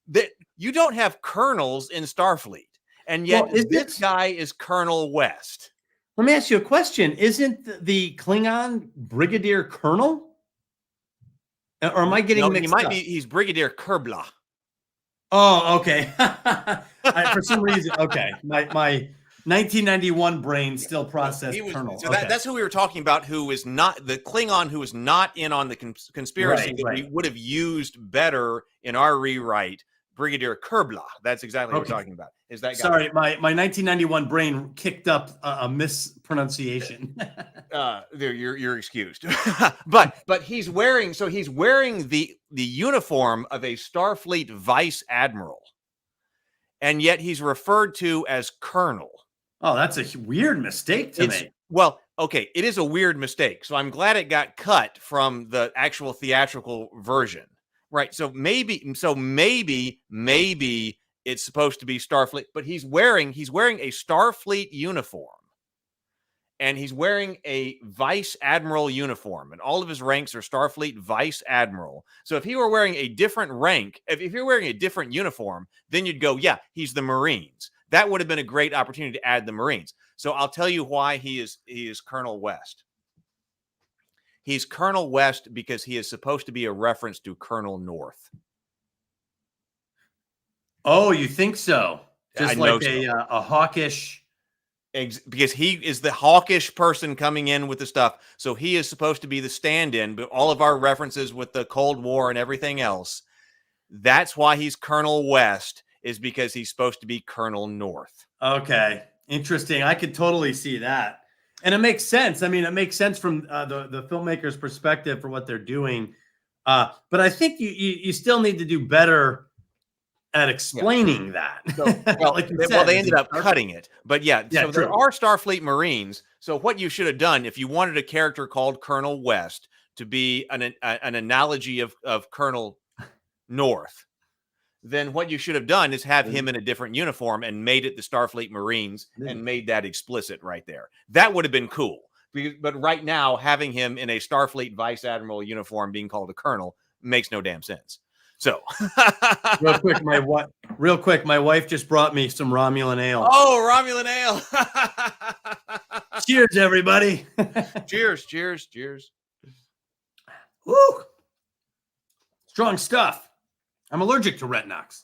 [SPEAKER 6] That you don't have colonels in Starfleet. And yet this guy is Colonel West.
[SPEAKER 5] Let me ask you a question. Isn't the Klingon Brigadier Colonel? Or am I getting mixed up?
[SPEAKER 6] He's Brigadier Kerbla.
[SPEAKER 5] Oh, okay. For some reason, okay. My 1991 brain still processed Colonel.
[SPEAKER 6] So that's who we were talking about, who is not the Klingon, who is not in on the conspiracy that we would have used better in our rewrite. Brigadier Kerbla. That's exactly what we're talking about. Is that guy?
[SPEAKER 5] Sorry, my 1991 brain kicked up a mispronunciation.
[SPEAKER 6] You're excused. but he's wearing the uniform of a Starfleet Vice Admiral, and yet he's referred to as Colonel.
[SPEAKER 5] Oh, that's a weird mistake to me.
[SPEAKER 6] Well, okay, it is a weird mistake. So I'm glad it got cut from the actual theatrical version. Right. So maybe it's supposed to be Starfleet, but he's wearing a Starfleet uniform, and he's wearing a Vice Admiral uniform, and all of his ranks are Starfleet Vice Admiral. So if he were wearing a different rank, if you're wearing a different uniform, then you'd go, yeah, he's the Marines. That would have been a great opportunity to add the Marines. So I'll tell you why he is Colonel West. He's Colonel West because he is supposed to be a reference to Colonel North.
[SPEAKER 5] Oh, you think so? Just
[SPEAKER 6] I
[SPEAKER 5] like
[SPEAKER 6] know
[SPEAKER 5] a hawkish.
[SPEAKER 6] Because he is the hawkish person coming in with the stuff. So he is supposed to be the stand-in, but all of our references with the Cold War and everything else, that's why he's Colonel West, is because he's supposed to be Colonel North.
[SPEAKER 5] Okay. Interesting. I could totally see that. And it makes sense. I mean, it makes sense from the filmmaker's perspective for what they're doing. But I think you still need to do better at explaining that.
[SPEAKER 6] So, well,
[SPEAKER 5] like
[SPEAKER 6] they ended up cutting it. But so
[SPEAKER 5] true.
[SPEAKER 6] there are Starfleet Marines. So what you should have done, if you wanted a character called Colonel West to be an analogy of Colonel North, then what you should have done is have him in a different uniform and made it the Starfleet Marines and made that explicit right there. That would have been cool. But right now, having him in a Starfleet Vice Admiral uniform being called a colonel makes no damn sense. So
[SPEAKER 5] real quick, my wife just brought me some Romulan ale.
[SPEAKER 6] Oh, Romulan ale.
[SPEAKER 5] Cheers, everybody.
[SPEAKER 6] Cheers.
[SPEAKER 5] Woo! Strong stuff. I'm allergic to Retinox.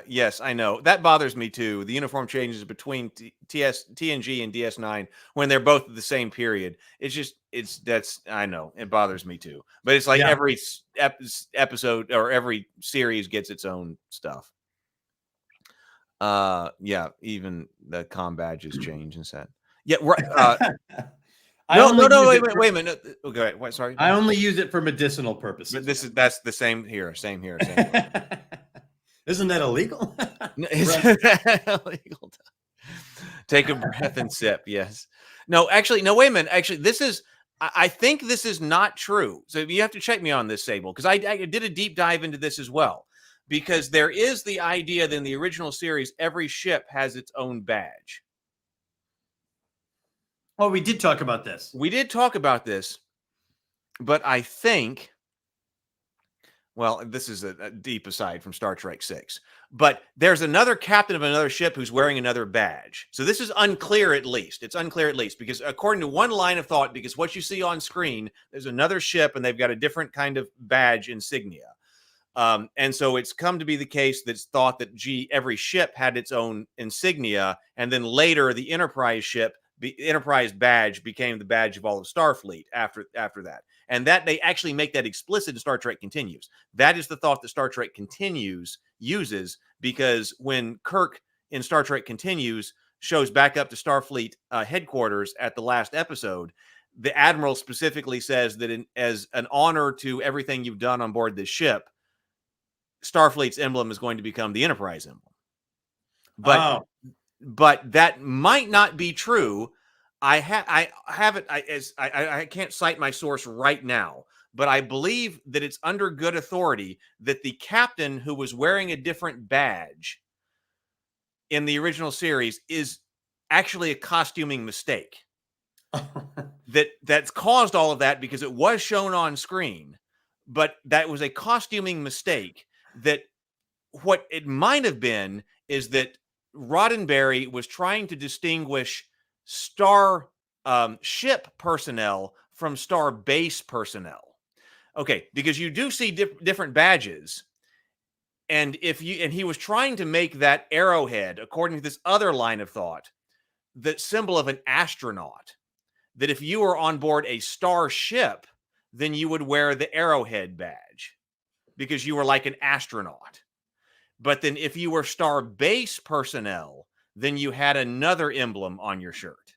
[SPEAKER 6] Yes, I know. That bothers me too. The uniform changes between TNG and DS9 when they're both the same period. I know it bothers me too. But it's like every episode or every series gets its own stuff. Even the comm badges change and set. Yeah, right. No, wait a minute. Okay, wait, sorry.
[SPEAKER 5] I only use it for medicinal purposes.
[SPEAKER 6] But that's the same here. Same here.
[SPEAKER 5] Isn't that illegal?
[SPEAKER 6] No, illegal. Take a breath and sip. Yes. No, actually, no, wait a minute. Actually, I think this is not true. So you have to check me on this, Sable, because I did a deep dive into this as well. Because there is the idea that in the original series, every ship has its own badge.
[SPEAKER 5] Oh, we did talk about this.
[SPEAKER 6] But I think, well, this is a deep aside from Star Trek 6, but there's another captain of another ship who's wearing another badge. So this is unclear at least. It's unclear at least because according to one line of thought, because what you see on screen, there's another ship and they've got a different kind of badge insignia. And so it's come to be the case that's thought that, every ship had its own insignia. And then later the Enterprise badge became the badge of all of Starfleet after that. And that they actually make that explicit in Star Trek Continues. That is the thought that Star Trek Continues uses, because when Kirk in Star Trek Continues shows back up to Starfleet headquarters at the last episode, the Admiral specifically says that as an honor to everything you've done on board this ship, Starfleet's emblem is going to become the Enterprise emblem. But that might not be true. I have it. I can't cite my source right now, but I believe that it's under good authority that the captain who was wearing a different badge in the original series is actually a costuming mistake. That's caused all of that because it was shown on screen, but that was a costuming mistake. That what it might have been is that Roddenberry was trying to distinguish star ship personnel from star base personnel. Okay, because you do see different badges, and he was trying to make that arrowhead, according to this other line of thought, the symbol of an astronaut. That if you were on board a star ship, then you would wear the arrowhead badge because you were like an astronaut. But then if you were star base personnel, then you had another emblem on your shirt.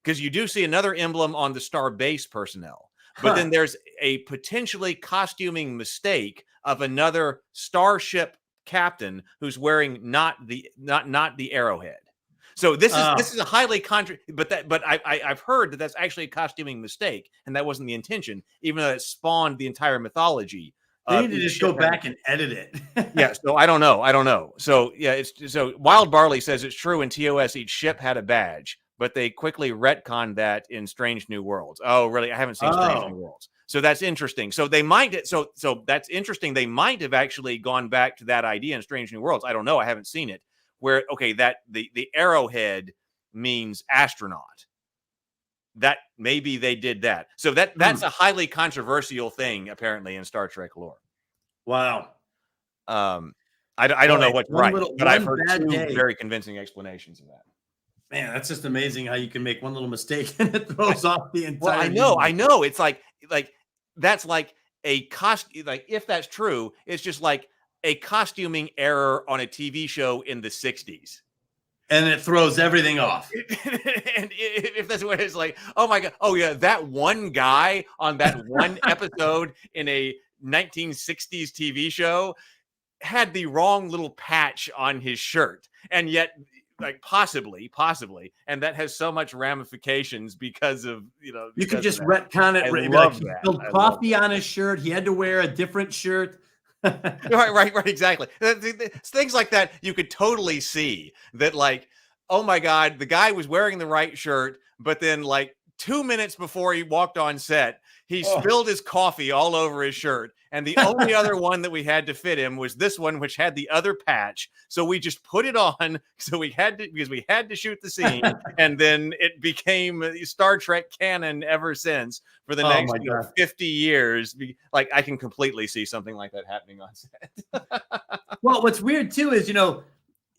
[SPEAKER 6] Because you do see another emblem on the star base personnel. But then there's a potentially costuming mistake of another starship captain who's wearing not the arrowhead. So this is a highly but I've heard that that's actually a costuming mistake, and that wasn't the intention, even though it spawned the entire mythology.
[SPEAKER 5] They need to just go back and edit it.
[SPEAKER 6] Yeah, so I don't know. So yeah, so Wild Barley says it's true in TOS each ship had a badge, but they quickly retconned that in Strange New Worlds. Oh, really? I haven't seen Strange New Worlds. So that's interesting. So they might, so that's interesting. They might have actually gone back to that idea in Strange New Worlds. I don't know. I haven't seen it. Where, okay, that the arrowhead means astronaut. That maybe they did that. So that's a highly controversial thing, apparently, in Star Trek lore.
[SPEAKER 5] Wow.
[SPEAKER 6] I don't know what's right, but I've heard two very convincing explanations of that.
[SPEAKER 5] Man, that's just amazing how you can make one little mistake and it throws off the entire.
[SPEAKER 6] Well, I know. It's like that's like a costume. Like, if that's true, it's just like a costuming error on a TV show in the 60s.
[SPEAKER 5] And it throws everything off.
[SPEAKER 6] And if that's what it's like, oh my God. Oh yeah. That one guy on that one episode in a 1960s TV show had the wrong little patch on his shirt. And yet, like, possibly, and that has so much ramifications because of,
[SPEAKER 5] you could just retcon it. He spilled coffee on his shirt. He had to wear a different shirt.
[SPEAKER 6] right, exactly. Things like that, you could totally see that, like, oh my God, the guy was wearing the right shirt, but then, like, 2 minutes before he walked on set, he spilled his coffee all over his shirt. And the only other one that we had to fit him was this one, which had the other patch. So we just put it on. So because we had to shoot the scene. And then it became Star Trek canon ever since for the next 50 years. Like, I can completely see something like that happening on set.
[SPEAKER 5] Well, what's weird too is,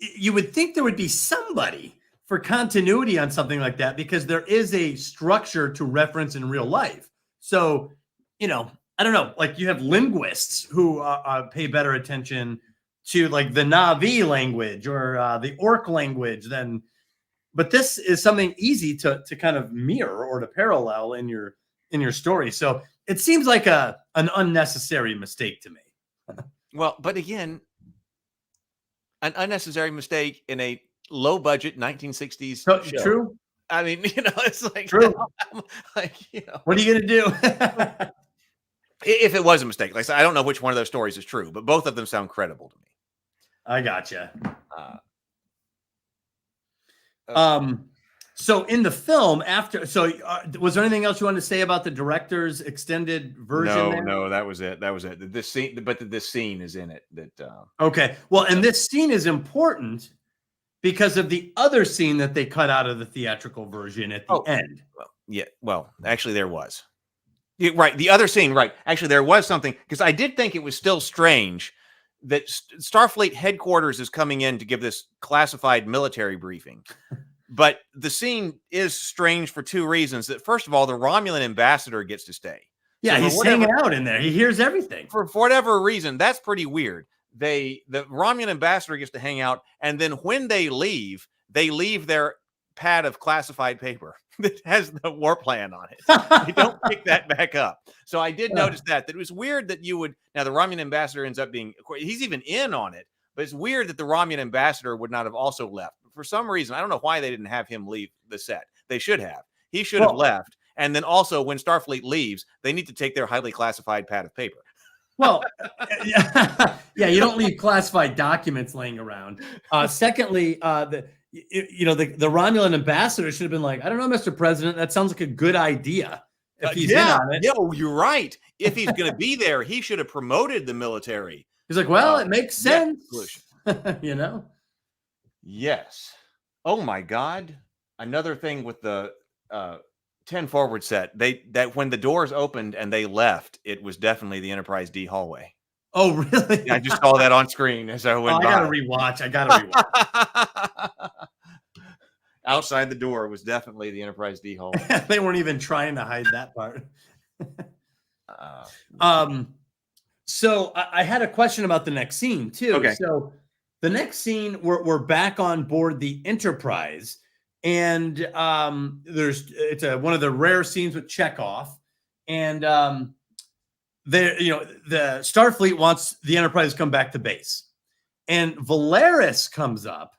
[SPEAKER 5] you would think there would be somebody for continuity on something like that, because there is a structure to reference in real life. So, I don't know, like, you have linguists who pay better attention to, like, the Na'vi language or the Orc language but this is something easy to kind of mirror or to parallel in your story. So it seems like an unnecessary mistake to me.
[SPEAKER 6] Well, but again, an unnecessary mistake in a low budget 1960s show.
[SPEAKER 5] True.
[SPEAKER 6] I mean, it's like,
[SPEAKER 5] true.
[SPEAKER 6] Like,
[SPEAKER 5] what are you going to do?
[SPEAKER 6] If it was a mistake, like I said, I don't know which one of those stories is true, but both of them sound credible to me.
[SPEAKER 5] I gotcha. So in the film was there anything else you wanted to say about the director's extended version?
[SPEAKER 6] No, that was it. This scene, but this scene is in it.
[SPEAKER 5] Okay. Well, and this scene is important because of the other scene that they cut out of the theatrical version at the end.
[SPEAKER 6] Well, actually there was. Right. The other scene, right. Actually, there was something, because I did think it was still strange that Starfleet headquarters is coming in to give this classified military briefing. But the scene is strange for two reasons. That, first of all, the Romulan ambassador gets to stay.
[SPEAKER 5] Yeah, so he's hanging out in there. He hears everything.
[SPEAKER 6] For whatever reason, that's pretty weird. The Romulan ambassador gets to hang out, and then when they leave their pad of classified paper that has the war plan on it. They don't pick that back up. So I did notice that it was weird that you would. Now the Romulan ambassador ends up being, he's even in on it, but it's weird that the Romulan ambassador would not have also left. For some reason, I don't know why they didn't have him leave the set. They should have. He should have left. And then also, when Starfleet leaves, they need to take their highly classified pad of paper.
[SPEAKER 5] Well, yeah, you don't leave classified documents laying around. Secondly, the Romulan ambassador should have been like, I don't know, Mr. President, that sounds like a good idea. If he's in on it.
[SPEAKER 6] Yeah, you're right. If he's going to be there, he should have promoted the military.
[SPEAKER 5] He's like, well, it makes sense.
[SPEAKER 6] Yes. Oh my God. Another thing with the 10 forward set, that when the doors opened and they left, it was definitely the Enterprise D hallway.
[SPEAKER 5] Oh, really?
[SPEAKER 6] I just saw that on screen as I went by.
[SPEAKER 5] I gotta rewatch.
[SPEAKER 6] Outside the door was definitely the Enterprise D hallway.
[SPEAKER 5] They weren't even trying to hide that part. So I had a question about the next scene too.
[SPEAKER 6] Okay.
[SPEAKER 5] So the next scene, we're back on board the Enterprise, and it's one of the rare scenes with Chekhov, and the Starfleet wants the Enterprise to come back to base, and Valeris comes up,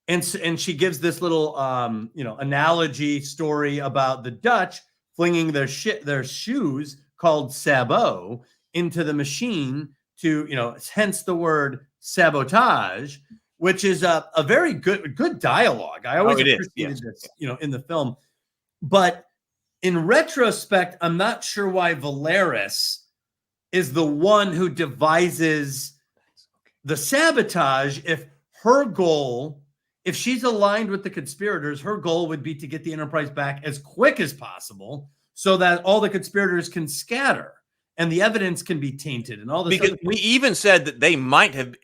[SPEAKER 5] and she gives this little analogy story about the Dutch flinging their shoes called sabot into the machine to, hence the word sabotage, which is a very good dialogue. I always appreciated this, in the film. But in retrospect, I'm not sure why Valeris is the one who devises the sabotage. If her goal, if she's aligned with the conspirators, her goal would be to get the Enterprise back as quick as possible so that all the conspirators can scatter and the evidence can be tainted and all this.
[SPEAKER 6] Because we even said that they might have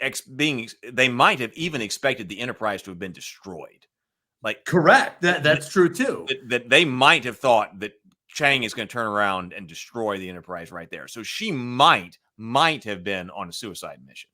[SPEAKER 6] even expected the Enterprise to have been destroyed. Like,
[SPEAKER 5] correct. That's true too.
[SPEAKER 6] That they might have thought that Chang is going to turn around and destroy the Enterprise right there. So she might have been on a suicide mission.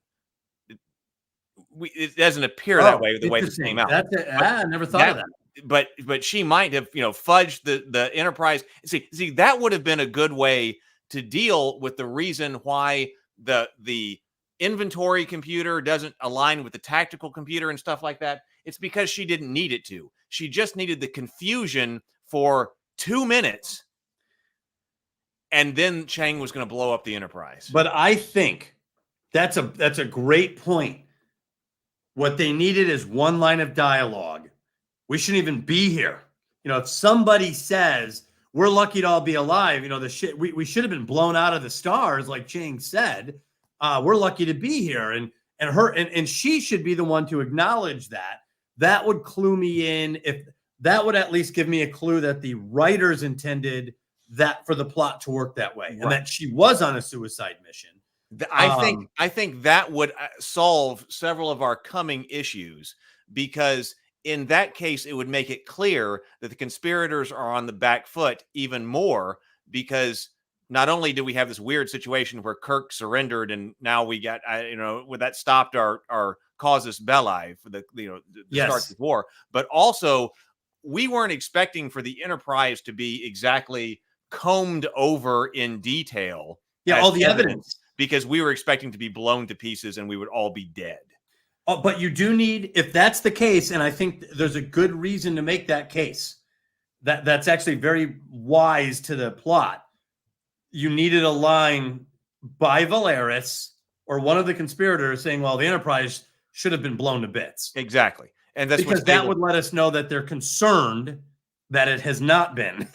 [SPEAKER 6] It doesn't appear that way, the way this came out.
[SPEAKER 5] I never thought of that.
[SPEAKER 6] But she might have, fudged the Enterprise. See, that would have been a good way to deal with the reason why the inventory computer doesn't align with the tactical computer and stuff like that. It's because she didn't need it to. She just needed the confusion for 2 minutes, and then Chang was going to blow up the Enterprise.
[SPEAKER 5] But I think that's a great point. What they needed is one line of dialogue. We shouldn't even be here. If somebody says we're lucky to all be alive, we should have been blown out of the stars, like Chang said. We're lucky to be here, and she should be the one to acknowledge that. That would clue me in. If that would at least give me a clue that the writers intended that for the plot to work that way, and that she was on a suicide mission.
[SPEAKER 6] I think that would solve several of our coming issues, because in that case, it would make it clear that the conspirators are on the back foot even more, because not only do we have this weird situation where Kirk surrendered, and now we got, when that stopped our casus belli for the start of the war, but also we weren't expecting for the Enterprise to be exactly combed over in detail.
[SPEAKER 5] Yeah, all the evidence.
[SPEAKER 6] Because we were expecting to be blown to pieces and we would all be dead.
[SPEAKER 5] Oh, but you do need, if that's the case, and I think there's a good reason to make that case, that's actually very wise to the plot. You needed a line by Valeris or one of the conspirators saying, well, the Enterprise should have been blown to bits.
[SPEAKER 6] Exactly. And that's
[SPEAKER 5] because that would let us know that they're concerned that it has not been.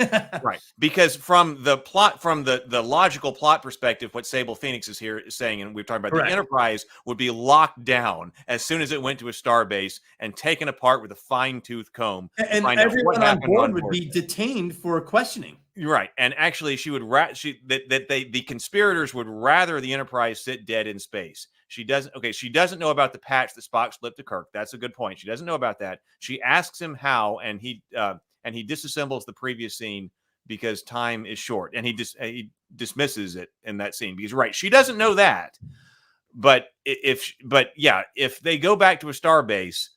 [SPEAKER 6] Right. Because from the plot, from the logical plot perspective, what Sable Phoenix is here is saying, and we've talked about, the Enterprise would be locked down as soon as it went to a starbase and taken apart with a fine-tooth comb.
[SPEAKER 5] And everyone on board would be detained for questioning.
[SPEAKER 6] You're right. And actually, the conspirators would rather the Enterprise sit dead in space. She doesn't know about the patch that Spock slipped to Kirk. That's a good point. She doesn't know about that. She asks him how, and he disassembles the previous scene because time is short, and he dismisses it in that scene because, right, she doesn't know that. But if they go back to a starbase,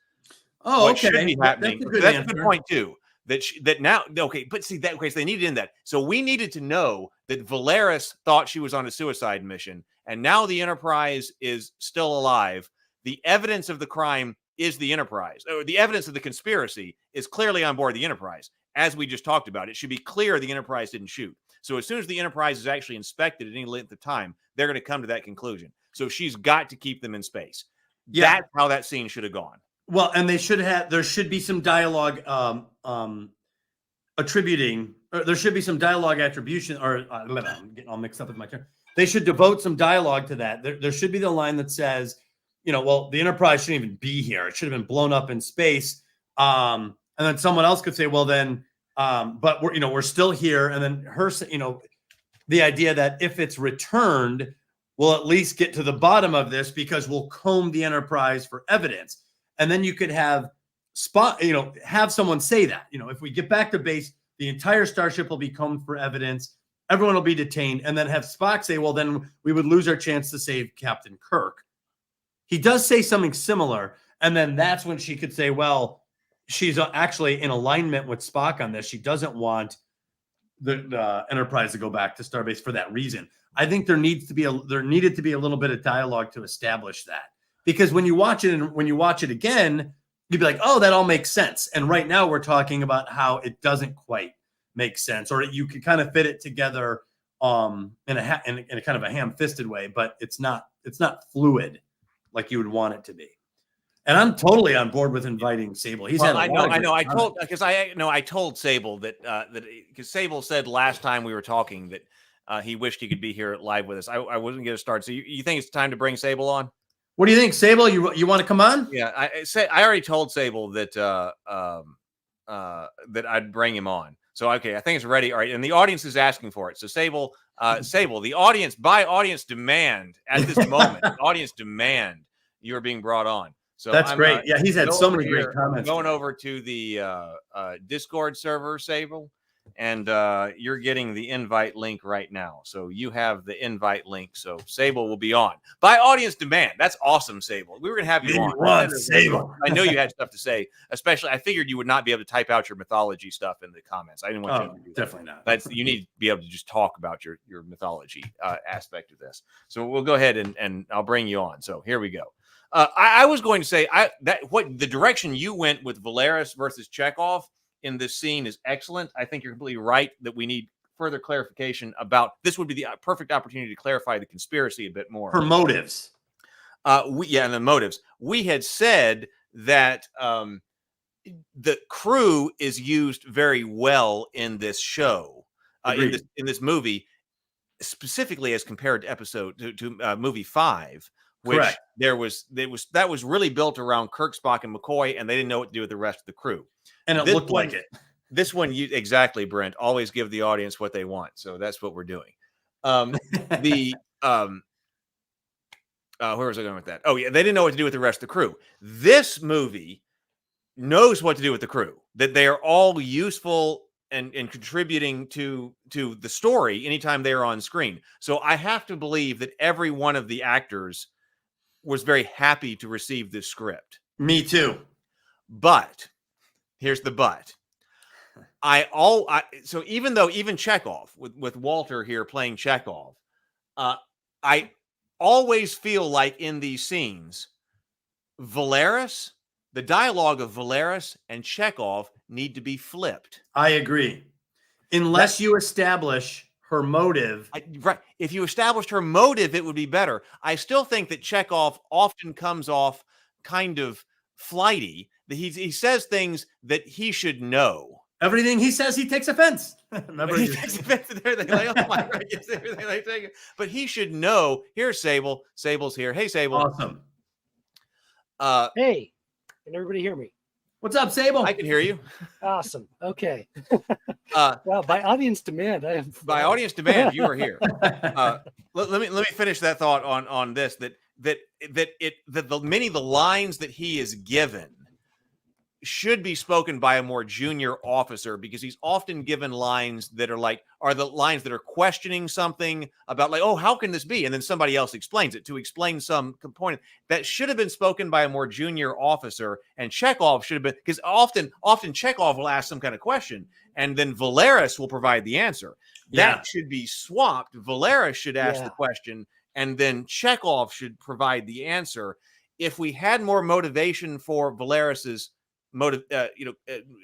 [SPEAKER 6] what should be happening? That's a good point too. But see that case they needed in that. So we needed to know that Valeris thought she was on a suicide mission, and now the Enterprise is still alive. The evidence of the crime is the Enterprise, or the evidence of the conspiracy is clearly on board the Enterprise. As we just talked about, it should be clear the Enterprise didn't shoot. So as soon as the Enterprise is actually inspected at any length of time, they're going to come to that conclusion. So she's got to keep them in space. Yeah. That's how that scene should have gone.
[SPEAKER 5] Well, and there should be some dialogue attribution, or I'm getting all mixed up with my term. They should devote some dialogue to that. There should be the line that says, well, the Enterprise shouldn't even be here. It should have been blown up in space. And then someone else could say, well, then, but we're still here. And then the idea that if it's returned, we'll at least get to the bottom of this because we'll comb the Enterprise for evidence. And then you could have someone say that, if we get back to base, the entire starship will be combed for evidence. Everyone will be detained. And then have Spock say, well, then we would lose our chance to save Captain Kirk. He does say something similar. And then that's when she could say, well, she's actually in alignment with Spock on this. She doesn't want the Enterprise to go back to starbase for that reason. I think there needed to be a little bit of dialogue to establish that. Because when you watch it and when you watch it again, you'd be like, oh, that all makes sense. And right now we're talking about how it doesn't quite make sense, or you could kind of fit it together in a kind of a ham-fisted way, but it's not fluid like you would want it to be. And I'm totally on board with inviting Sable. He's had a lot of
[SPEAKER 6] I told Sable that because Sable said last time we were talking that he wished he could be here live with us. I wasn't going to start. So you think it's time to bring Sable on?
[SPEAKER 5] What do you think, Sable? You want to come on?
[SPEAKER 6] Yeah, I already told Sable that that I'd bring him on. So okay, I think it's ready. All right, and the audience is asking for it. So Sable, the audience, by audience demand at this moment, audience demand, you are being brought on. So
[SPEAKER 5] that's great. Yeah, he's had so many great comments.
[SPEAKER 6] Going over to the Discord server, Sable, and you're getting the invite link right now. So you have the invite link. So Sable will be on by audience demand. That's awesome, Sable. We were gonna have you on.
[SPEAKER 5] Sable.
[SPEAKER 6] I know you had stuff to say. Especially, I figured you would not be able to type out your mythology stuff in the comments. I didn't want you to do that.
[SPEAKER 5] Definitely not.
[SPEAKER 6] But you need to be able to just talk about your mythology aspect of this. So we'll go ahead and I'll bring you on. So here we go. I was going to say what the direction you went with Valeris versus Chekhov in this scene is excellent. I think you're completely right that we need further clarification about this. Would be the perfect opportunity to clarify the conspiracy a bit more.
[SPEAKER 5] Her motives.
[SPEAKER 6] And the motives. We had said that the crew is used very well in this show, in this movie, specifically as compared to movie 5. Which
[SPEAKER 5] Correct.
[SPEAKER 6] that was really built around Kirk, Spock, and McCoy, and they didn't know what to do with the rest of the crew.
[SPEAKER 5] And it looked like it.
[SPEAKER 6] This one, exactly, Brent. Always give the audience what they want. So that's what we're doing. Where was I going with that? Oh, yeah, they didn't know what to do with the rest of the crew. This movie knows what to do with the crew. That they are all useful and contributing to the story anytime they are on screen. So I have to believe that every one of the actors was very happy to receive this script.
[SPEAKER 5] Me too.
[SPEAKER 6] But here's the but. So even Chekhov with Walter here playing Chekhov, I always feel like in these scenes, the dialogue of Valeris and Chekhov need to be flipped.
[SPEAKER 5] I agree. Unless you establish her motive.
[SPEAKER 6] Right. If you established her motive, it would be better. I still think that Chekhov often comes off kind of flighty. That he says things that he should know.
[SPEAKER 5] Everything he says, he takes offense.
[SPEAKER 6] Remember, he takes offense to everything. Like, oh my God, yes, everything like that. But he should know. Here's Sable. Sable's here. Hey, Sable.
[SPEAKER 5] Awesome.
[SPEAKER 7] Hey, can everybody hear me?
[SPEAKER 5] What's up, Sable?
[SPEAKER 6] I can hear you.
[SPEAKER 7] Awesome. Okay. Well, by audience demand,
[SPEAKER 6] by audience demand, you are here. Let me finish that thought on this. That many of the lines that he is given should be spoken by a more junior officer, because he's often given lines that are the lines that are questioning something about, like, oh, how can this be? And then somebody else explains it to explain some component that should have been spoken by a more junior officer. And Chekhov should have been, because often Chekhov will ask some kind of question and then Valeris will provide the answer.
[SPEAKER 5] Yeah.
[SPEAKER 6] That should be swapped. Valeris should ask the question and then Chekhov should provide the answer. If we had more motivation for Valeris's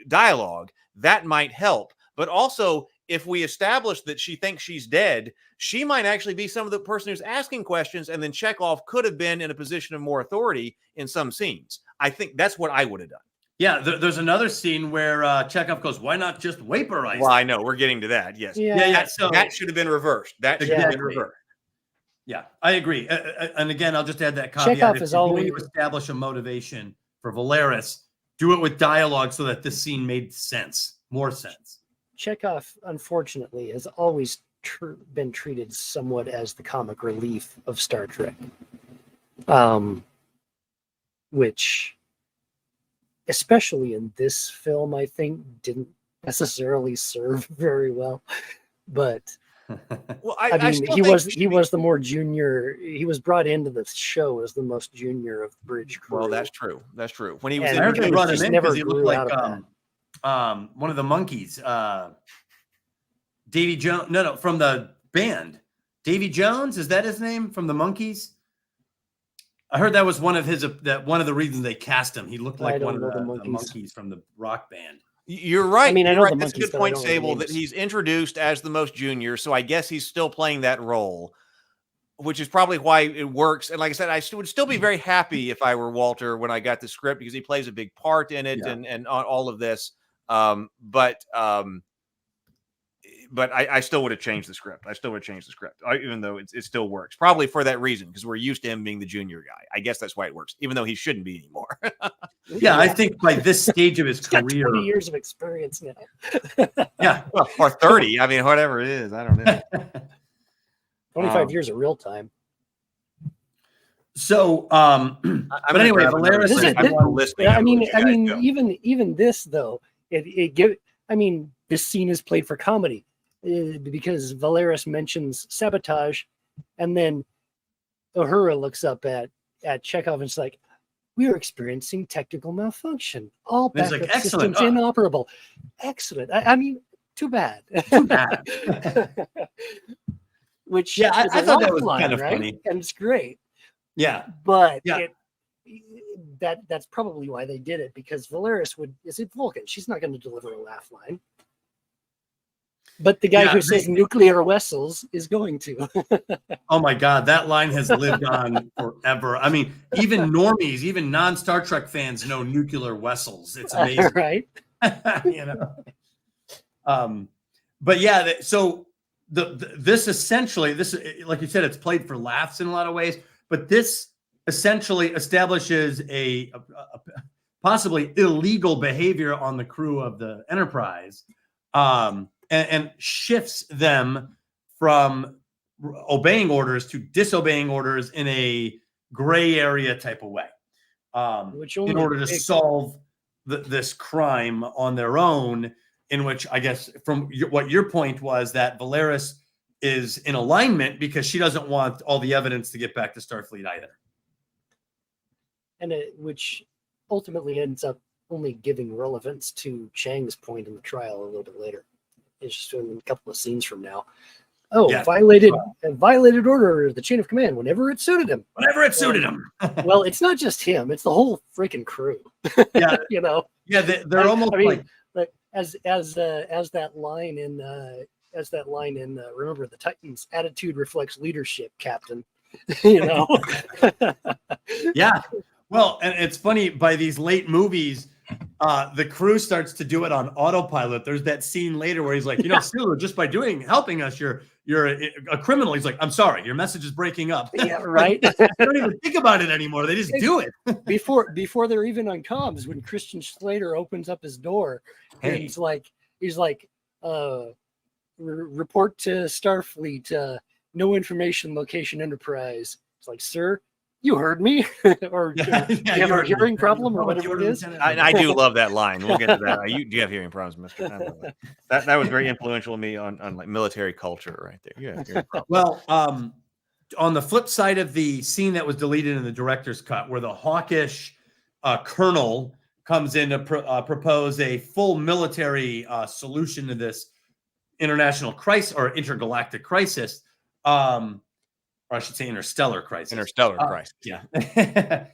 [SPEAKER 6] dialogue, that might help. But also, if we establish that she thinks she's dead, she might actually be some of the person who's asking questions, and then Chekhov could have been in a position of more authority in some scenes. I think that's what I would have done.
[SPEAKER 5] Yeah, there's another scene where Chekhov goes, "Why not just vaporize?"
[SPEAKER 6] Well, I know we're getting to that. Yes,
[SPEAKER 5] So
[SPEAKER 6] that should have been reversed. That should have been reversed.
[SPEAKER 5] Yeah, I agree. And again, I'll just add that caveat:
[SPEAKER 7] Chekhov
[SPEAKER 5] if
[SPEAKER 7] is
[SPEAKER 5] you're
[SPEAKER 7] always
[SPEAKER 5] going to establish a motivation for Valeris, do it with dialogue so that this scene made sense, more sense.
[SPEAKER 7] Chekhov, unfortunately, has always been treated somewhat as the comic relief of Star Trek, which, especially in this film, I think didn't necessarily serve very well. But
[SPEAKER 6] well,
[SPEAKER 7] I mean, he was the more junior. He was brought into the show as the most junior of the bridge crew.
[SPEAKER 6] Well, that's true. That's true. When he was,
[SPEAKER 5] I heard they brought him in because he looked like one of the monkeys. Davy Jones. No, from the band. Davy Jones, is that his name? From the Monkees? I heard that was one of the reasons they cast him. He looked like one of the monkeys from the rock band.
[SPEAKER 6] You're right.
[SPEAKER 7] I mean, I know
[SPEAKER 6] That's a good point, Sable, that he's introduced as the most junior, so I guess he's still playing that role. which is probably why it works. And like I said, I would still be very happy if I were Walter when I got the script, because he plays a big part in it and all of this. But I still would have changed the script. Even though it still works. Probably for that reason, because we're used to him being the junior guy. I guess that's why it works, even though he shouldn't be anymore.
[SPEAKER 5] Yeah, I think by this stage of his career,
[SPEAKER 7] 20 years of experience now.
[SPEAKER 5] yeah,
[SPEAKER 6] well, or 30. I mean, whatever it is, I don't know.
[SPEAKER 7] 25 years of real time.
[SPEAKER 5] So, but anyway, Valeris.
[SPEAKER 7] Even this though, this scene is played for comedy because Valeris mentions sabotage, and then Uhura looks up at Chekhov and it's like, "We are experiencing technical malfunction. All backup systems inoperable." Excellent. I mean, too bad.
[SPEAKER 5] Too bad.
[SPEAKER 7] Which
[SPEAKER 5] I thought that was kind of funny,
[SPEAKER 7] and it's great.
[SPEAKER 5] Yeah,
[SPEAKER 7] but that's probably why they did it, because Valeris is it Vulcan? She's not going to deliver a laugh line. But the guy who says nuclear vessels is going to.
[SPEAKER 5] Oh my God, that line has lived on forever. I mean, even normies, even non-Star Trek fans know nuclear vessels. It's amazing,
[SPEAKER 7] right?
[SPEAKER 5] But yeah, so this essentially, like you said, it's played for laughs in a lot of ways. But this essentially establishes a possibly illegal behavior on the crew of the Enterprise. And shifts them from obeying orders to disobeying orders in a gray area type of way, in order to solve this crime on their own, in which I guess from what your point was, that Valeris is in alignment because she doesn't want all the evidence to get back to Starfleet either.
[SPEAKER 7] And which ultimately ends up only giving relevance to Chang's point in the trial a little bit later. It's just in a couple of scenes from now. Violated order, the chain of command, whenever it suited him. Well, it's not just him; it's the whole freaking crew.
[SPEAKER 5] Yeah,
[SPEAKER 7] Yeah,
[SPEAKER 5] they're almost like
[SPEAKER 7] as that line in Remember the Titans. Attitude reflects leadership, Captain.
[SPEAKER 5] Yeah. Well, and it's funny, by these late movies, the crew starts to do it on autopilot. There's that scene later where he's like, Sulu, just by helping us, you're a criminal. He's like, I'm sorry, your message is breaking up.
[SPEAKER 7] Yeah, right.
[SPEAKER 5] They don't even think about it anymore. They just do it.
[SPEAKER 7] Before they're even on comms, when Christian Slater opens up his door, and he's like, report to Starfleet, no information, location, Enterprise. It's like, sir, you heard me, or you have a hearing problem, or whatever it is.
[SPEAKER 6] I do love that line. We'll get to that. Do you have hearing problems, Mister? That was very influential on me on like military culture, right there. Yeah.
[SPEAKER 5] Well, on the flip side of the scene that was deleted in the director's cut, where the hawkish colonel comes in to propose a full military solution to this international crisis or intergalactic crisis. Or I should say interstellar crisis.
[SPEAKER 6] Interstellar crisis.
[SPEAKER 5] Yeah.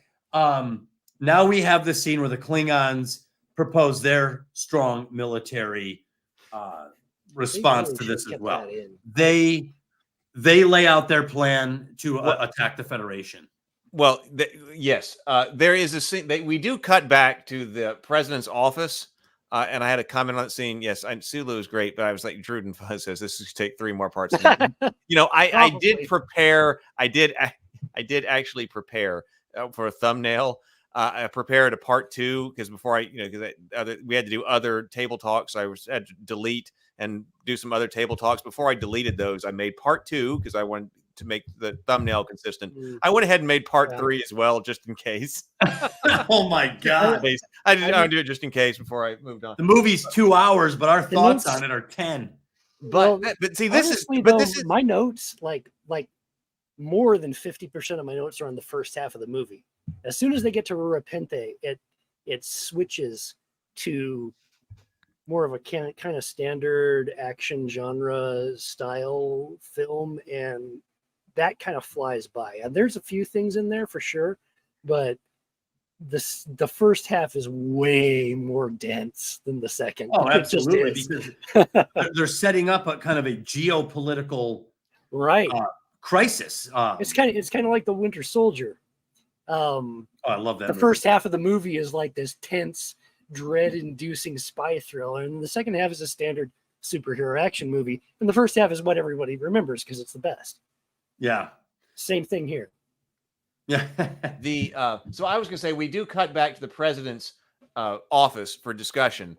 [SPEAKER 5] Now we have the scene where the Klingons propose their strong military response to this as well. They lay out their plan to attack the Federation.
[SPEAKER 6] Well, yes. There is a scene. We do cut back to the president's office. And I had a comment on that scene. Yes, Sulu is great, but I was like, Druden Fuzz says this is take 3 more parts. I did prepare. I did actually prepare for a thumbnail. I prepared a part 2 because before we had to do other table talks. I had to delete and do some other table talks. Before I deleted those, I made part 2 because I wanted to make the thumbnail consistent. I went ahead and made part 3 as well, just in case.
[SPEAKER 5] Oh my God.
[SPEAKER 6] I didn't do it just in case before I moved on.
[SPEAKER 5] The movie's 2 hours, but our thoughts on it are 10.
[SPEAKER 6] But see, this is
[SPEAKER 7] my notes, like more than 50% of my notes are on the first half of the movie. As soon as they get to Repente, it switches to more of a kind of standard action genre style film, and that kind of flies by. And there's a few things in there for sure, but the first half is way more dense than the second.
[SPEAKER 5] Oh, absolutely, because they're setting up a kind of a geopolitical crisis.
[SPEAKER 7] It's kind of like the Winter Soldier.
[SPEAKER 5] I love that.
[SPEAKER 7] The first half of the movie is like this tense, dread-inducing spy thriller, and the second half is a standard superhero action movie, and the first half is what everybody remembers because it's the best.
[SPEAKER 5] Yeah.
[SPEAKER 7] Same thing here.
[SPEAKER 5] Yeah.
[SPEAKER 6] So I was going to say we do cut back to the president's office for discussion,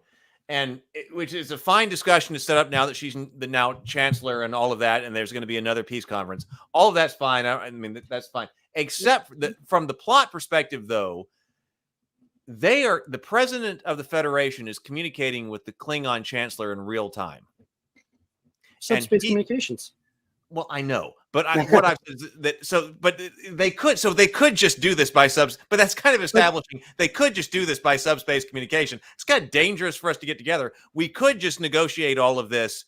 [SPEAKER 6] and which is a fine discussion to set up now that she's the now chancellor and all of that, and there's going to be another peace conference. All of that's fine. I mean, that's fine, except that from the plot perspective, though, the president of the Federation is communicating with the Klingon chancellor in real time.
[SPEAKER 7] Subspace communications.
[SPEAKER 6] Well, I know, but what I've said is that but they could just do this by but that's kind of establishing they could just do this by subspace communication. It's kind of dangerous for us to get together. We could just negotiate all of this,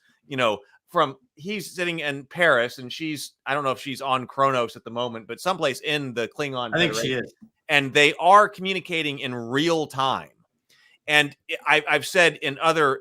[SPEAKER 6] from he's sitting in Paris and I don't know if she's on Kronos at the moment, but someplace in the Klingon.
[SPEAKER 5] I think she is.
[SPEAKER 6] And they are communicating in real time. And I've said in other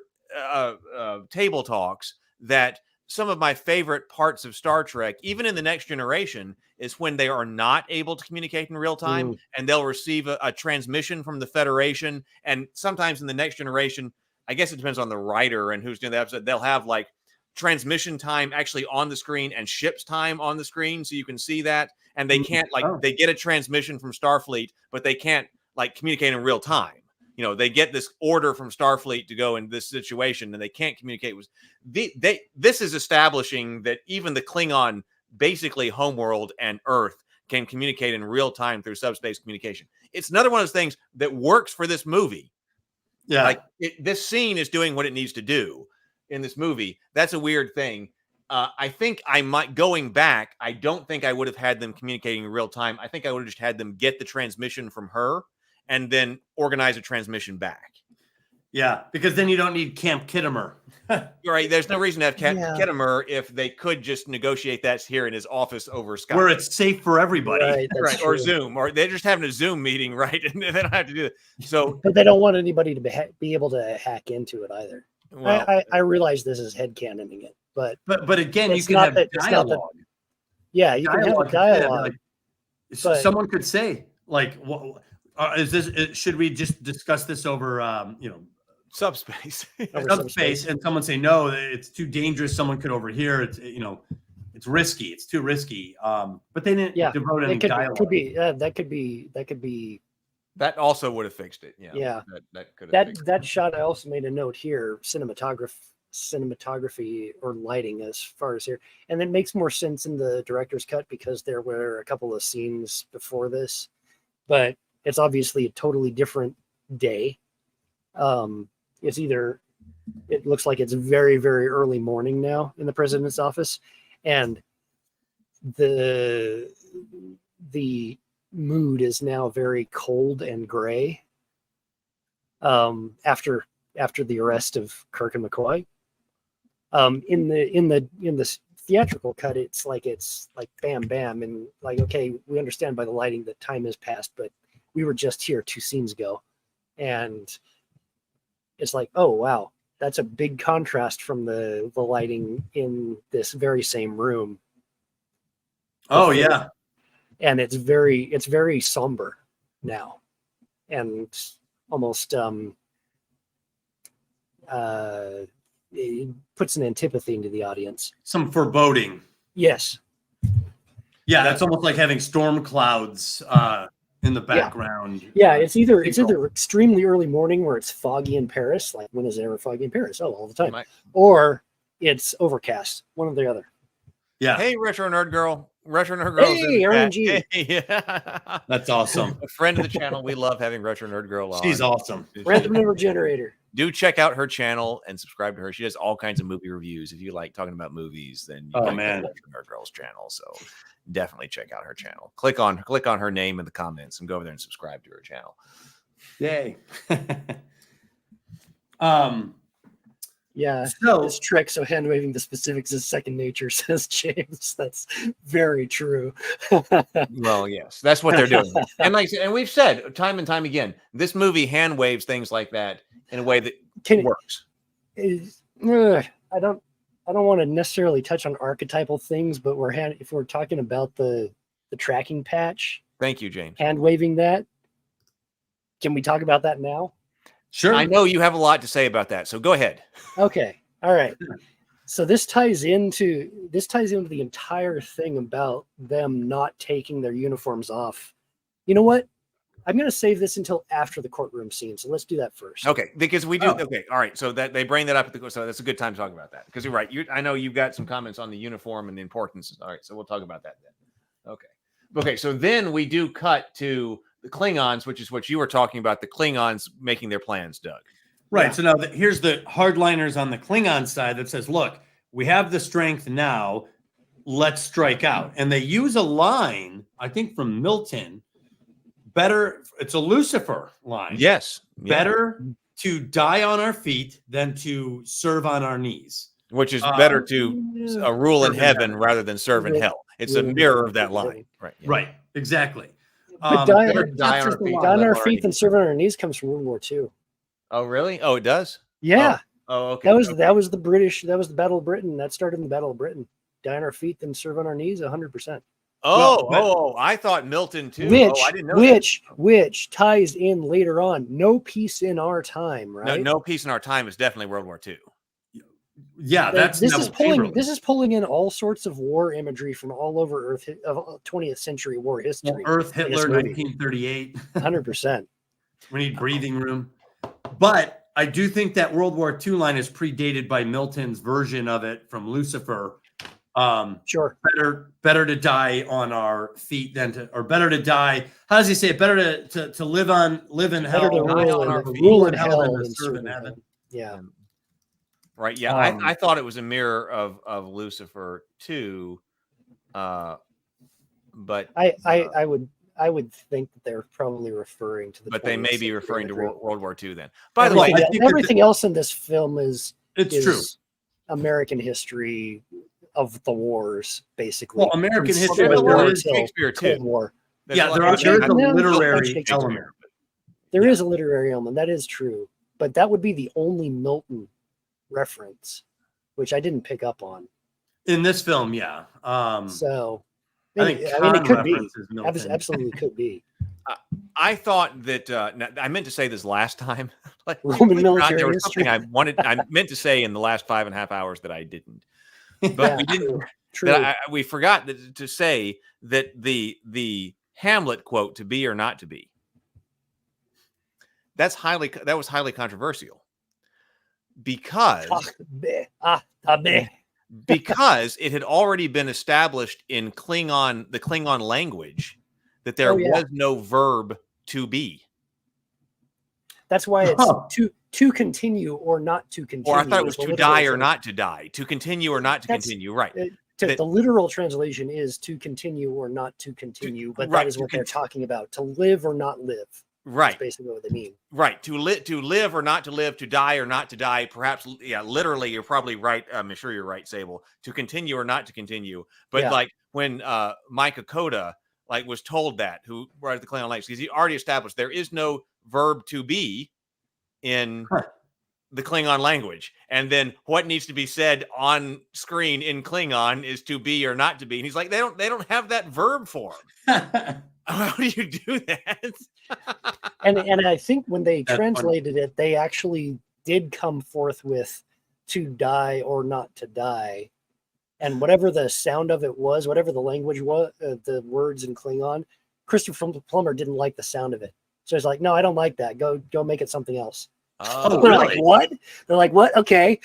[SPEAKER 6] table talks that some of my favorite parts of Star Trek, even in the Next Generation, is when they are not able to communicate in real time and they'll receive a transmission from the Federation. And sometimes in the Next Generation, I guess it depends on the writer and who's doing the episode, they'll have like transmission time actually on the screen and ship's time on the screen. So you can see that. And they can't they get a transmission from Starfleet, but they can't communicate in real time. They get this order from Starfleet to go in this situation and they can't communicate with this is establishing that even the Klingon, basically homeworld and Earth, can communicate in real time through subspace communication. It's another one of those things that works for this movie.
[SPEAKER 5] Yeah.
[SPEAKER 6] This scene is doing what it needs to do in this movie. That's a weird thing. I think going back, I don't think I would have had them communicating in real time. I think I would have just had them get the transmission from her and then organize a transmission back.
[SPEAKER 5] Yeah, because then you don't need Camp Kittimer.
[SPEAKER 6] Right. There's no reason to have Kittimer if they could just negotiate that here in his office over Skype.
[SPEAKER 5] Where it's safe for everybody.
[SPEAKER 6] Right. Or Zoom. Or they're just having a Zoom meeting, right? And they don't have to do it. So,
[SPEAKER 7] but they don't want anybody to be able to hack into it either. Well, I realize this is headcanoning it. But
[SPEAKER 5] again, you can have dialogue.
[SPEAKER 7] Yeah, you can have a dialogue.
[SPEAKER 5] But someone could say, is this? Should we just discuss this over,
[SPEAKER 6] subspace?
[SPEAKER 5] Subspace, and someone say no, it's too dangerous. Someone could overhear. It's risky. It's too risky. But they didn't devote any dialogue.
[SPEAKER 7] That could be.
[SPEAKER 6] That also would have fixed it.
[SPEAKER 7] Yeah.
[SPEAKER 6] That could have.
[SPEAKER 7] That shot. I also made a note here. Cinematography or lighting as far as here, and it makes more sense in the director's cut because there were a couple of scenes before this, but it's obviously a totally different day. It looks like it's very, very early morning now in the president's office, and the mood is now very cold and gray after the arrest of Kirk and McCoy. In the theatrical cut, it's like bam, bam, and okay, we understand by the lighting that time has passed, but we were just here 2 scenes ago, and it's like, oh wow, that's a big contrast from the lighting in this very same room.
[SPEAKER 5] Oh yeah,
[SPEAKER 7] and it's very somber now, and almost it puts an antipathy into the audience. Some
[SPEAKER 5] foreboding.
[SPEAKER 7] Yes.
[SPEAKER 5] Yeah, that's almost like having storm clouds in the background.
[SPEAKER 7] Yeah, it's either extremely early morning where it's foggy in Paris, like when is it ever foggy in Paris? Oh, all the time. Or it's overcast, one or the other.
[SPEAKER 5] Yeah.
[SPEAKER 6] Hey, Retro Nerd Girl. Retro Nerd Girl.
[SPEAKER 7] Hey, RNG.
[SPEAKER 6] Hey, yeah.
[SPEAKER 5] That's awesome.
[SPEAKER 6] A friend of the channel. We love having Retro Nerd Girl on.
[SPEAKER 5] She's awesome.
[SPEAKER 7] Random number generator.
[SPEAKER 6] Do check out her channel and subscribe to her. She does all kinds of movie reviews. If you like talking about movies, then you can go to Nerd Girl's channel. So definitely check out her channel. Click on her name in the comments and go over there and subscribe to her channel.
[SPEAKER 5] Yay.
[SPEAKER 7] Yeah, this trick. So hand waving the specifics is second nature, says James. That's very true.
[SPEAKER 6] Well, yes, that's what they're doing. And and we've said time and time again, this movie hand waves things like that in a way that works.
[SPEAKER 7] I don't want to necessarily touch on archetypal things, but if we're talking about the tracking patch,
[SPEAKER 6] Thank you, James.
[SPEAKER 7] hand waving that, can we talk about that now?
[SPEAKER 5] Sure.
[SPEAKER 6] I know you have a lot to say about that, so go ahead.
[SPEAKER 7] Okay. All right. So this ties into the entire thing about them not taking their uniforms off. You know what? I'm going to save this until after the courtroom scene. So let's do that first.
[SPEAKER 6] Okay, because we do. Okay, all right. So that they bring that up at the so that's a good time to talk about that because you're right. I know you've got some comments on the uniform and the importance. All right, so we'll talk about that then. Okay. So then we do cut to the Klingons, which is what you were talking about. The Klingons making their plans, Doug.
[SPEAKER 5] Right.
[SPEAKER 7] Yeah.
[SPEAKER 5] So now here's the hardliners on the Klingon side that says, look, we have the strength now. Let's strike out. And they use a line, I think, from Milton. Better, it's a Lucifer line.
[SPEAKER 6] Yes.
[SPEAKER 5] Better to die on our feet than to serve on our knees.
[SPEAKER 6] Which is better to rule in heaven rather than serve in hell. It's a mirror of that line. Right. Yeah.
[SPEAKER 5] Right. Exactly.
[SPEAKER 7] But
[SPEAKER 6] die
[SPEAKER 7] on our feet and serving on our knees comes from World War II.
[SPEAKER 6] Oh, really? Oh, it does?
[SPEAKER 7] Yeah.
[SPEAKER 6] Oh, okay.
[SPEAKER 7] That was the British. That was the Battle of Britain. That started in the Battle of Britain. Die on our feet, then serve on our knees, 100%.
[SPEAKER 6] I thought Milton too. I didn't know
[SPEAKER 7] which ties in later on. No peace in our time, right?
[SPEAKER 6] No peace in our time is definitely World War II.
[SPEAKER 5] Yeah,
[SPEAKER 7] this is pulling in all sorts of war imagery from all over Earth of 20th century war history.
[SPEAKER 5] Earth, Hitler, 1938.
[SPEAKER 7] 100%.
[SPEAKER 5] We need breathing room. But I do think that World War II line is predated by Milton's version of it from Lucifer.
[SPEAKER 7] Sure.
[SPEAKER 5] Better to die on our feet than to, or better to die. How does he say it? Better to live in hell,
[SPEAKER 7] rule in hell
[SPEAKER 5] than to
[SPEAKER 7] and
[SPEAKER 5] serve in heaven.
[SPEAKER 7] Yeah.
[SPEAKER 6] Right. Yeah. I thought it was a mirror of Lucifer too. But
[SPEAKER 7] I would think that they're probably referring to the.
[SPEAKER 6] But they may be referring to World War II then. By the way,
[SPEAKER 7] everything else in this film is
[SPEAKER 5] true.
[SPEAKER 7] American history of the wars, basically.
[SPEAKER 5] Well, American history,
[SPEAKER 6] but there
[SPEAKER 5] is
[SPEAKER 6] Shakespeare too.
[SPEAKER 7] War.
[SPEAKER 5] Yeah, there is a literary element.
[SPEAKER 7] There is a literary element. That is true, but that would be the only Milton reference, which I didn't pick up on
[SPEAKER 5] in this film. Yeah.
[SPEAKER 7] So
[SPEAKER 5] I mean,
[SPEAKER 7] it could be.
[SPEAKER 5] Absolutely
[SPEAKER 7] could be.
[SPEAKER 6] I thought that I meant to say this last time. Like,
[SPEAKER 7] Roman military
[SPEAKER 6] there was
[SPEAKER 7] history.
[SPEAKER 6] something I meant to say in the last 5.5 hours that I didn't. But we didn't.
[SPEAKER 7] True.
[SPEAKER 6] We forgot to say that the Hamlet quote "to be or not to be." That was highly controversial because because it had already been established in the Klingon language that there was no verb to be.
[SPEAKER 7] That's why it's to continue or not to continue.
[SPEAKER 6] Or I thought it was to die or not to die, to continue or not to continue. Right.
[SPEAKER 7] The literal translation is to continue or not to continue, but that is what they're talking about. To live or not live.
[SPEAKER 6] Right.
[SPEAKER 7] That's basically what they mean.
[SPEAKER 6] Right. To live or not to live, to die or not to die. Perhaps, literally, you're probably right. I'm sure you're right, Sable. To continue or not to continue. But like when Micah Coda was told that, who wrote the Klingon language, because he already established there is no verb to be in the Klingon language. And then what needs to be said on screen in Klingon is to be or not to be. And he's like, they don't have that verb form. How do you do that?
[SPEAKER 7] and I think when they translated it, they actually did come forth with to die or not to die. And whatever the sound of it was, whatever the language was, the words in Klingon, Christopher Plummer didn't like the sound of it. So he's like, no, I don't like that. Go make it something else.
[SPEAKER 6] Oh,
[SPEAKER 7] They're
[SPEAKER 6] really?
[SPEAKER 7] like, what? They're like, what? Okay,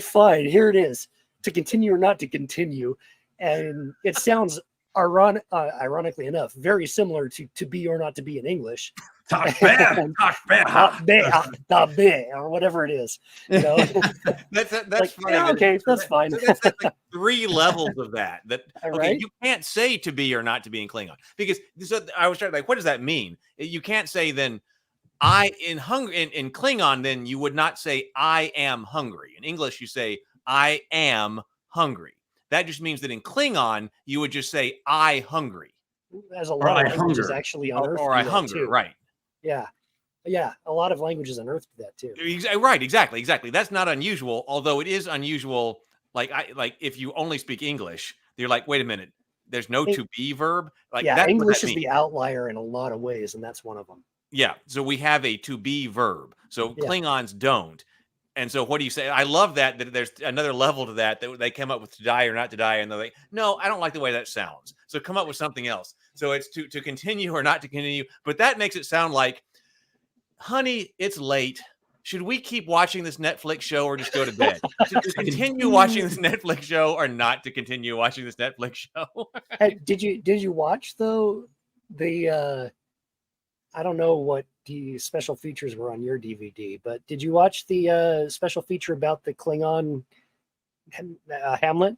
[SPEAKER 7] fine. Here it is. To continue or not to continue. And it sounds ironically enough, very similar to be or not to be in English.
[SPEAKER 5] Talk bad,
[SPEAKER 7] or whatever it is. You know?
[SPEAKER 6] That's funny.
[SPEAKER 7] Yeah, okay, that's fine.
[SPEAKER 6] So that's like 3 levels of that.
[SPEAKER 7] Right?
[SPEAKER 6] You can't say to be or not to be in Klingon because I was trying what does that mean? You can't say then in Klingon, then you would not say I am hungry. In English, you say I am hungry. That just means that in Klingon, you would just say I hungry.
[SPEAKER 7] As a lot of languages actually on Earth.
[SPEAKER 6] Or I hunger,
[SPEAKER 7] too.
[SPEAKER 6] right.
[SPEAKER 7] Yeah. Yeah, a lot of languages on Earth do that too.
[SPEAKER 6] Right, exactly. That's not unusual, although it is unusual. Like if you only speak English, you're like, wait a minute, there's no to be verb. Like
[SPEAKER 7] Yeah,
[SPEAKER 6] that's
[SPEAKER 7] English
[SPEAKER 6] what
[SPEAKER 7] is
[SPEAKER 6] that
[SPEAKER 7] the outlier in a lot of ways, and that's one of them.
[SPEAKER 6] Yeah, so we have a to be verb. So
[SPEAKER 7] Yeah.
[SPEAKER 6] Klingons don't. And so what do you say? I love that there's another level to that they come up with to die or not to die, and they're like, no, I don't like the way that sounds. So come up with something else. So it's to continue or not to continue. But that makes it sound like, honey, it's late. Should we keep watching this Netflix show or just go to bed? To continue watching this Netflix show or not to continue watching this Netflix show?
[SPEAKER 7] Hey, did you watch though the I don't know what the special features were on your DVD, but did you watch the special feature about the Klingon Hamlet?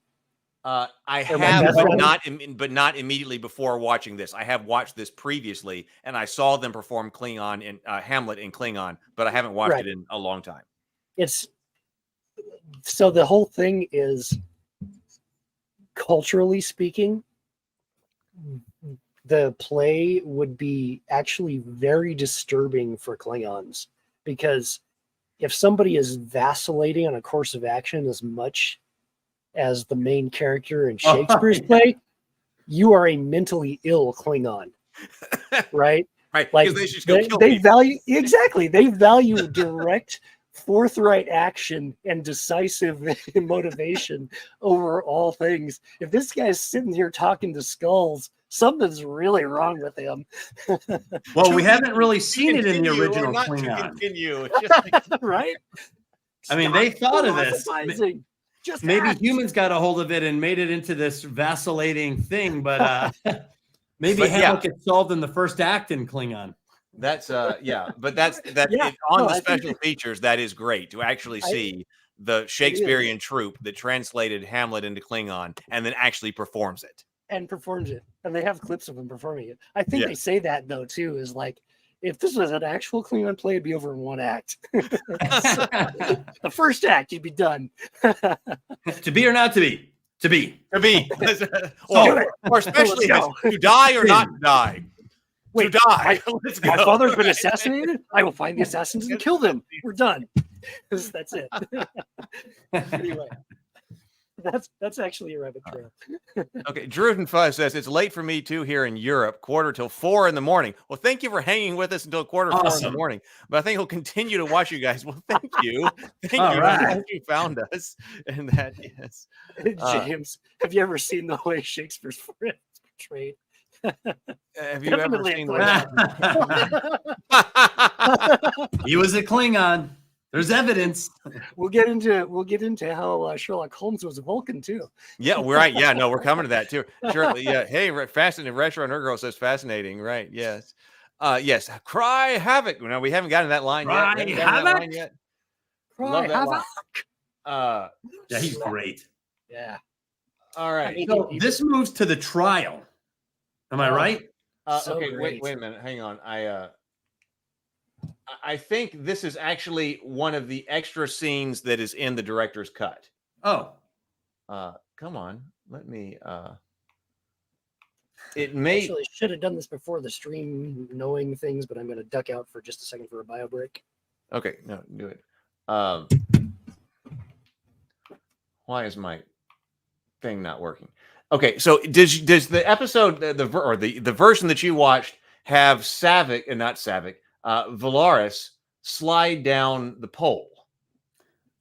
[SPEAKER 6] I
[SPEAKER 7] Or my
[SPEAKER 6] have,
[SPEAKER 7] best friend?
[SPEAKER 6] but not immediately before watching this. I have watched this previously, and I saw them perform Klingon in Hamlet in Klingon, but I haven't watched
[SPEAKER 7] Right.
[SPEAKER 6] it in a long time.
[SPEAKER 7] It's so the whole thing is, culturally speaking, the play would be actually very disturbing for Klingons, because if somebody is vacillating on a course of action as much as the main character in Shakespeare's play, you are a mentally ill Klingon, right?
[SPEAKER 6] Right,
[SPEAKER 7] Like
[SPEAKER 6] because they should go kill
[SPEAKER 7] they
[SPEAKER 6] people.
[SPEAKER 7] they value direct, forthright action and decisive motivation over all things. If this guy's sitting here talking to skulls, something's really wrong with him.
[SPEAKER 5] Well, we haven't really seen it in the
[SPEAKER 6] Continue or
[SPEAKER 5] original
[SPEAKER 6] not to
[SPEAKER 5] Klingon.
[SPEAKER 6] continue. It's just like,
[SPEAKER 7] Right?
[SPEAKER 5] I mean, they thought of this.
[SPEAKER 7] Philosophizing. Just
[SPEAKER 5] Maybe
[SPEAKER 7] act.
[SPEAKER 5] humans got a hold of it and made it into this vacillating thing, but maybe
[SPEAKER 6] But yeah.
[SPEAKER 5] Hamlet gets solved in the first act in Klingon.
[SPEAKER 6] that's yeah, but that's
[SPEAKER 7] Yeah,
[SPEAKER 6] on
[SPEAKER 7] no,
[SPEAKER 6] the
[SPEAKER 7] I think
[SPEAKER 6] special features. That is great to actually see the Shakespearean troupe that translated Hamlet into Klingon and then actually performs it.
[SPEAKER 7] and performs it, and they have clips of him performing it. I think
[SPEAKER 6] Yeah.
[SPEAKER 7] they say that though too, is like, if this was an actual Klingon play, it'd be over in one act. The first act, you'd be done.
[SPEAKER 5] To be or not to be? To be.
[SPEAKER 6] To be,
[SPEAKER 7] Do it.
[SPEAKER 6] or especially
[SPEAKER 7] Let's
[SPEAKER 6] if
[SPEAKER 7] go.
[SPEAKER 6] it's to die or not to die.
[SPEAKER 7] Wait,
[SPEAKER 6] to die. Let's go.
[SPEAKER 7] My father's been assassinated. I will find the assassins and kill them. We're done. That's it. Anyway, that's actually a rabbit trail.
[SPEAKER 6] Okay, Drew and Fuzz says it's late for me too here in Europe, 4:45 in the morning. Well, thank you for hanging with us until 4:45 in the
[SPEAKER 5] Awesome.
[SPEAKER 6] morning. But I think we'll continue to watch you guys. Well, thank you. Thank
[SPEAKER 5] All
[SPEAKER 6] you.
[SPEAKER 5] right.
[SPEAKER 6] I'm glad you found us. And that is
[SPEAKER 7] James, have you ever seen the way Shakespeare's portrayed?
[SPEAKER 6] have you ever
[SPEAKER 7] Definitely a
[SPEAKER 6] seen
[SPEAKER 7] Klingon.
[SPEAKER 5] He was a Klingon. There's evidence.
[SPEAKER 7] We'll get into how Sherlock Holmes was a Vulcan too.
[SPEAKER 6] Yeah, we're right. Yeah, no, we're coming to that too. Surely, yeah. Hey, fascinating. Retro and her girl says fascinating. Right. Yes. Yes. Cry havoc. No, we haven't gotten that line
[SPEAKER 5] Cry
[SPEAKER 6] yet. We haven't gotten that
[SPEAKER 5] havoc?
[SPEAKER 6] line yet.
[SPEAKER 7] Cry
[SPEAKER 6] Love that
[SPEAKER 7] havoc.
[SPEAKER 6] line.
[SPEAKER 5] Yeah, he's great.
[SPEAKER 7] Yeah.
[SPEAKER 6] All right.
[SPEAKER 7] I mean,
[SPEAKER 5] So this moves to the trial. Am I right?
[SPEAKER 7] So
[SPEAKER 6] Okay,
[SPEAKER 7] great.
[SPEAKER 6] wait a minute. Hang on. I think this is actually one of the extra scenes that is in the director's cut.
[SPEAKER 5] Oh,
[SPEAKER 6] Come on. Let me it may
[SPEAKER 7] Actually, should have done this before the stream, knowing things, but I'm going to duck out for just a second for a bio break.
[SPEAKER 6] Okay, no, do it. Why is my thing not working? Okay, so does the episode the version that you watched have Savick and not Savick, Valaris slide down the pole?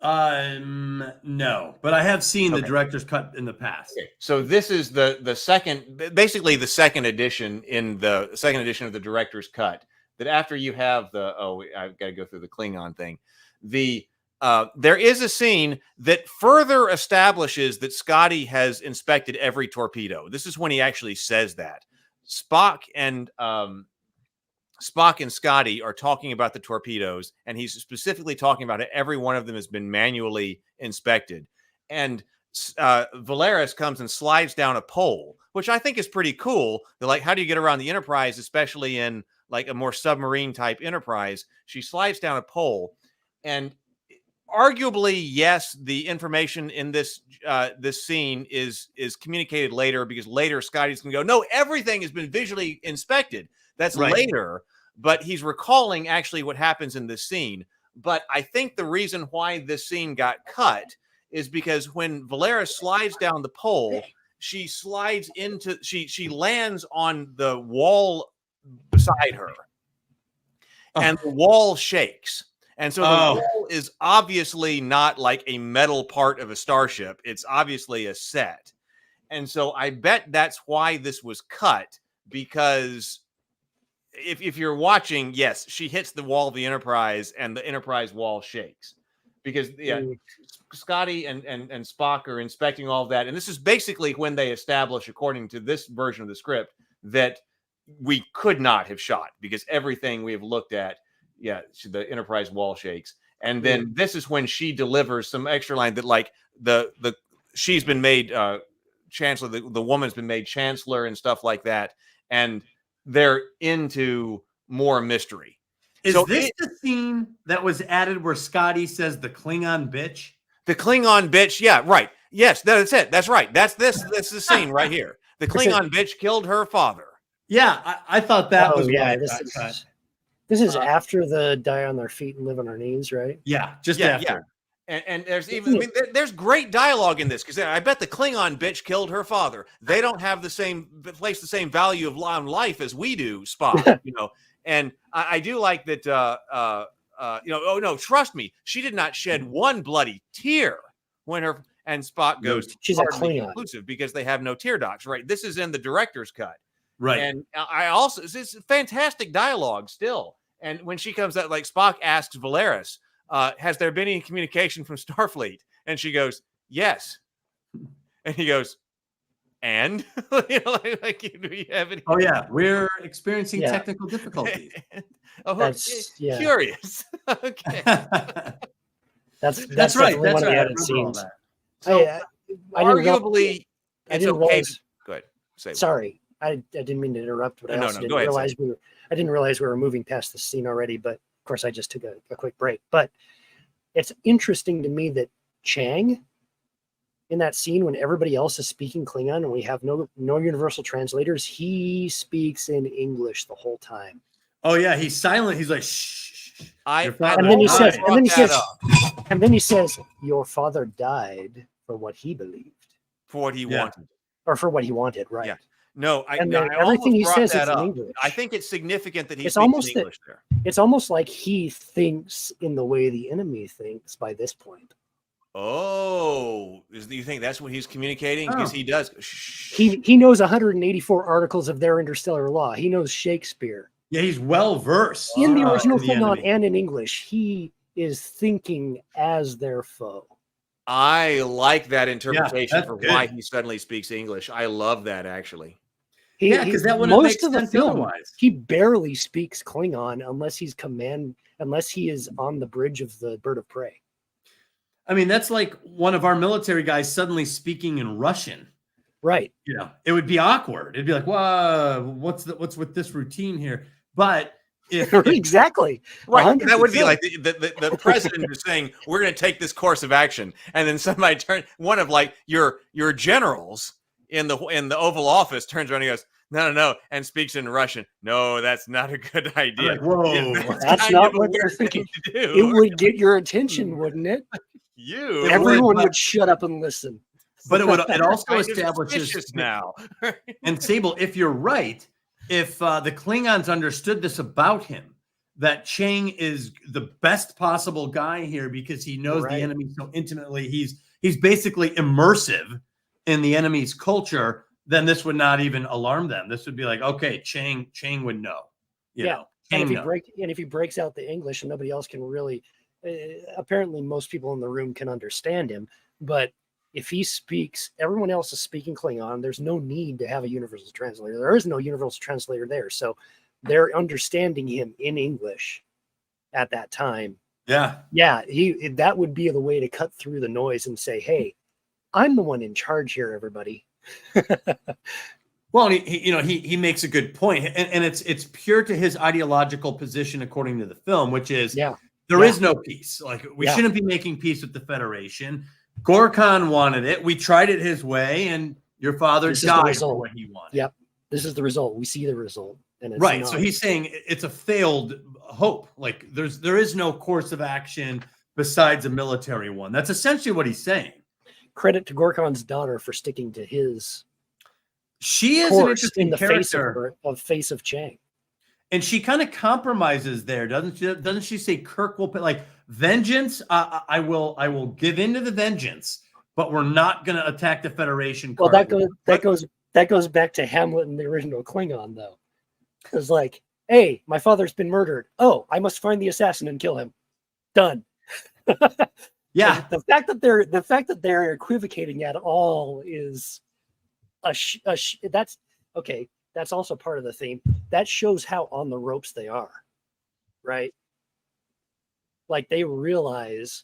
[SPEAKER 5] no, but I have seen the
[SPEAKER 6] Okay.
[SPEAKER 5] director's cut in the past.
[SPEAKER 6] Okay, so this is the second, basically the second edition of the director's cut. That after you have I've got to go through the Klingon thing. There is a scene that further establishes that Scotty has inspected every torpedo. This is when he actually says that. Spock and Scotty are talking about the torpedoes, and he's specifically talking about it. Every one of them has been manually inspected. And Valaris comes and slides down a pole, which I think is pretty cool. They're like, how do you get around the Enterprise, especially in like a more submarine type Enterprise? She slides down a pole, and arguably, yes, the information in this scene is communicated later, because later Scotty's gonna go, no, everything has been visually inspected. That's
[SPEAKER 5] Right.
[SPEAKER 6] later.
[SPEAKER 1] but he's recalling actually what happens in this scene. But I think the reason why this scene got cut is because when Valeris slides down the pole, she slides into, she lands on the wall beside her, and the wall shakes. And so the wall is obviously not like a metal part of a starship. It's obviously a set. And so I bet that's why this was cut, because if you're watching, yes, she hits the wall of the Enterprise and the Enterprise wall shakes. Because Scotty and Spock are inspecting all of that. And this is basically when they establish, according to this version of the script, that we could not have shot, because everything we have looked at, the Enterprise wall shakes. And then this is when she delivers some extra line that, like, she's been made chancellor, the woman's been made chancellor and stuff like that. And they're into more mystery.
[SPEAKER 5] Is this the scene that was added where Scotty says the Klingon bitch?
[SPEAKER 1] The Klingon bitch, yeah, right. Yes, that's it. That's right. That's the scene right here. The Klingon bitch killed her father.
[SPEAKER 5] Yeah, I thought that was
[SPEAKER 7] this is after the die on their feet and live on our knees, right?
[SPEAKER 5] Yeah, just after.
[SPEAKER 7] Yeah.
[SPEAKER 1] And there's even there's great dialogue in this, because I bet the Klingon bitch killed her father. They don't have the same value of life as we do, Spock. And I do like that. Oh no, trust me, she did not shed one bloody tear when her and Spock goes.
[SPEAKER 7] She's a Klingon,
[SPEAKER 1] inclusive, because they have no tear ducts. Right. This is in the director's cut.
[SPEAKER 5] Right.
[SPEAKER 1] And I also, it's fantastic dialogue still. And when she comes out, like, Spock asks Valeris, has there been any communication from Starfleet? And she goes, yes. And he goes, and do we have any?
[SPEAKER 5] Oh yeah, we're experiencing technical difficulties.
[SPEAKER 1] Curious. Okay.
[SPEAKER 7] That's right. That's right.
[SPEAKER 1] So arguably, it's okay. Go ahead.
[SPEAKER 7] Sorry, I didn't mean to interrupt, but I also didn't realize I didn't realize we were moving past the scene already. But of course, I just took a quick break. But it's interesting to me that Chang, in that scene when everybody else is speaking Klingon and we have no universal translators, he speaks in English the whole time.
[SPEAKER 5] Oh yeah, he's silent. He's like, shh.
[SPEAKER 7] And then he says, your father died for what he believed,
[SPEAKER 1] for what he wanted,
[SPEAKER 7] or for what he wanted, right?
[SPEAKER 1] Yeah. No,
[SPEAKER 7] everything he says is in English.
[SPEAKER 1] I think it's significant that he speaks in English there.
[SPEAKER 7] It's almost like he thinks in the way the enemy thinks by this point.
[SPEAKER 1] Oh, do you think that's what he's communicating? Because he does.
[SPEAKER 7] He knows 184 articles of their interstellar law. He knows Shakespeare.
[SPEAKER 5] Yeah, he's well versed
[SPEAKER 7] in the original Klingon and in English. He is thinking as their foe.
[SPEAKER 1] I like that interpretation for why he suddenly speaks English. I love that, actually.
[SPEAKER 5] Because that wouldn't make sense otherwise.
[SPEAKER 7] He barely speaks Klingon unless he is on the bridge of the Bird of Prey.
[SPEAKER 5] I mean, that's like one of our military guys suddenly speaking in Russian.
[SPEAKER 7] Right.
[SPEAKER 5] It would be awkward. It'd be like, "Whoa, what's with this routine here?" But if
[SPEAKER 7] exactly,
[SPEAKER 1] right, 100%. That would be like the president is saying, "We're going to take this course of action," and then somebody one of like your generals in the Oval Office turns around and goes, no, and speaks in Russian. No, that's not a good idea.
[SPEAKER 5] Like, whoa,
[SPEAKER 7] that's not what they're thinking. It would get your attention, wouldn't it? Everyone would shut up and listen.
[SPEAKER 5] But it also establishes
[SPEAKER 1] now.
[SPEAKER 5] And Sable, if you're right, if the Klingons understood this about him, that Chang is the best possible guy here because he knows the enemy so intimately, he's basically immersive in the enemy's culture, then this would not even alarm them. This would be like, okay, Chang would know. You know,
[SPEAKER 7] and if he breaks out the English and nobody else can really, apparently most people in the room can understand him, but if he speaks, everyone else is speaking Klingon, there's no need to have a universal translator. There is no universal translator there. So they're understanding him in English at that time.
[SPEAKER 5] Yeah.
[SPEAKER 7] That would be the way to cut through the noise and say, hey, I'm the one in charge here, everybody.
[SPEAKER 5] Well, he makes a good point, and it's pure to his ideological position according to the film, which is there is no peace. Like we shouldn't be making peace with the Federation. Gorkon wanted it. We tried it his way, and your father died for what he wanted.
[SPEAKER 7] Yep, this is the result. We see the result. And it's
[SPEAKER 5] right.
[SPEAKER 7] not.
[SPEAKER 5] So he's saying it's a failed hope. Like there is no course of action besides a military one. That's essentially what he's saying.
[SPEAKER 7] Credit to Gorkon's daughter for sticking to his
[SPEAKER 5] She is an
[SPEAKER 7] course
[SPEAKER 5] interesting
[SPEAKER 7] in the
[SPEAKER 5] character.
[SPEAKER 7] face of Chang.
[SPEAKER 5] And she kind of compromises there, doesn't she? Doesn't she say Kirk will pay, like vengeance? I will give in to the vengeance, but we're not going to attack the Federation.
[SPEAKER 7] Well, that goes back to Hamlet in the original Klingon, though, because like, hey, my father's been murdered. Oh, I must find the assassin and kill him. Done.
[SPEAKER 5] Yeah.
[SPEAKER 7] The fact that they're equivocating at all is that's okay. That's also part of the theme. That shows how on the ropes they are, right? Like they realize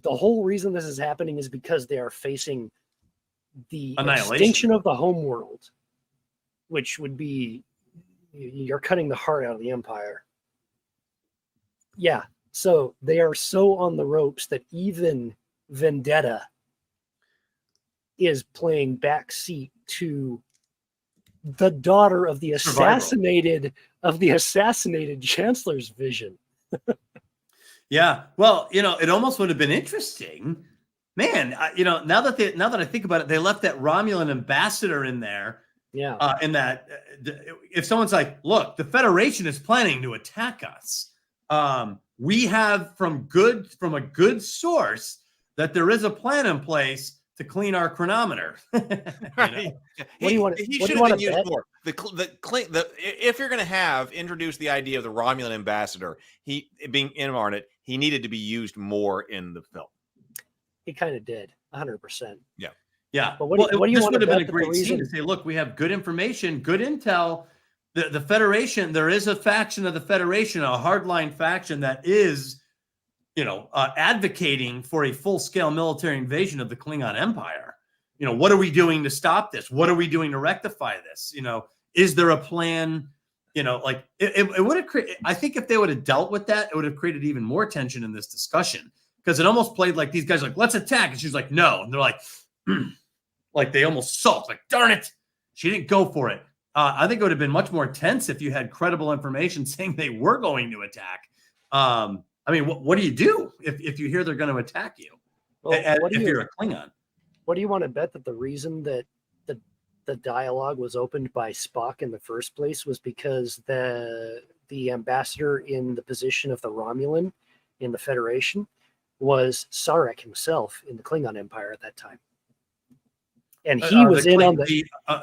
[SPEAKER 7] the whole reason this is happening is because they are facing the extinction of the homeworld, which would be you're cutting the heart out of the Empire. Yeah. So they are so on the ropes that even Vendetta is playing backseat to the daughter of the assassinated chancellor's vision.
[SPEAKER 5] Yeah. Well, it almost would have been interesting, man. Now that I think about it, they left that Romulan ambassador in there.
[SPEAKER 7] Yeah.
[SPEAKER 5] In that, if someone's like, "Look, the Federation is planning to attack us," we have from a good source that there is a plan in place to clean our chronometer.
[SPEAKER 6] Right.
[SPEAKER 7] What do you want?
[SPEAKER 6] He should have been used more. If you're going to introduce the idea of the Romulan ambassador, he being incarnate, he needed to be used more in the film.
[SPEAKER 7] He kind of did, 100%.
[SPEAKER 6] Yeah.
[SPEAKER 5] Yeah.
[SPEAKER 7] But what do you
[SPEAKER 5] this
[SPEAKER 7] want
[SPEAKER 5] would
[SPEAKER 7] to
[SPEAKER 5] have been
[SPEAKER 7] bet
[SPEAKER 5] a great scene to say, look, we have good information, good intel. The Federation, there is a faction of the Federation, a hardline faction that is, advocating for a full-scale military invasion of the Klingon Empire. What are we doing to stop this? What are we doing to rectify this? Is there a plan? It would have created, I think if they would have dealt with that, it would have created even more tension in this discussion, because it almost played like these guys are like, let's attack. And she's like, no. And they're like, like they almost sulked, like, darn it. She didn't go for it. I think it would have been much more tense if you had credible information saying they were going to attack. What do you do if you hear they're going to attack you?
[SPEAKER 7] Well,
[SPEAKER 5] if you're a Klingon?
[SPEAKER 7] What do you want to bet that the reason that the dialogue was opened by Spock in the first place was because the ambassador in the position of the Romulan in the Federation was Sarek himself in the Klingon Empire at that time. And he was in on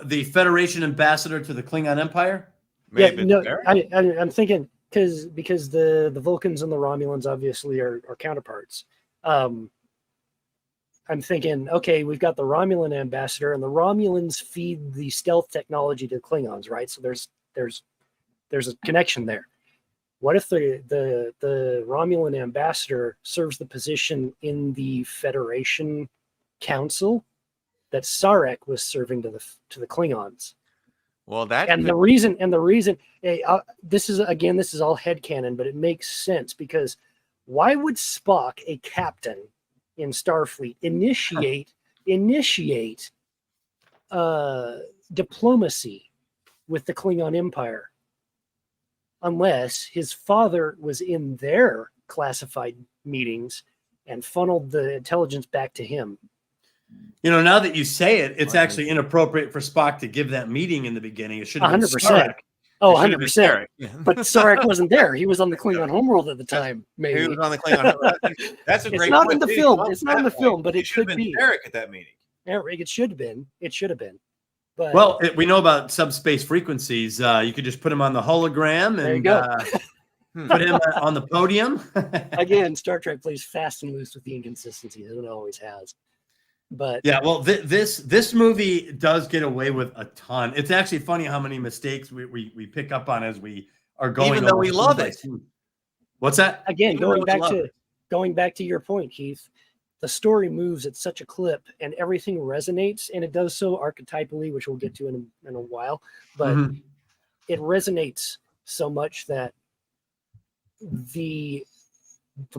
[SPEAKER 5] the Federation ambassador to the Klingon Empire?
[SPEAKER 7] I'm thinking because the Vulcans and the Romulans obviously are counterparts. I'm thinking, okay, we've got the Romulan ambassador, and the Romulans feed the stealth technology to the Klingons, right? So there's a connection there. What if the Romulan ambassador serves the position in the Federation Council that Sarek was serving to the Klingons?
[SPEAKER 6] Well,
[SPEAKER 7] the reason this is all headcanon, but it makes sense, because why would Spock, a captain in Starfleet, initiate diplomacy with the Klingon Empire unless his father was in their classified meetings and funneled the intelligence back to him?
[SPEAKER 5] Now that you say it, it's actually inappropriate for Spock to give that meeting in the beginning. It should have been
[SPEAKER 7] 100%. Oh, 100%. But Sarek wasn't there. He was on the Klingon homeworld at the time. Maybe
[SPEAKER 6] he was on the Klingon homeworld. That's a great.
[SPEAKER 7] It's not in the film. It's not in the film, but it could be
[SPEAKER 6] Eric at that meeting.
[SPEAKER 7] Eric, it should have been. It should have been. But
[SPEAKER 5] we know about subspace frequencies. You could just put him on the hologram and put him on the podium.
[SPEAKER 7] Again, Star Trek plays fast and loose with the inconsistencies, and it always has. But
[SPEAKER 5] yeah, well, this movie does get away with a ton. It's actually funny how many mistakes we pick up on as we are going.
[SPEAKER 6] Even though we love it.
[SPEAKER 5] What's that?
[SPEAKER 7] Again, going back to your point, Heath, the story moves at such a clip, and everything resonates, and it does so archetypally, which we'll get to in a while. But it resonates so much that the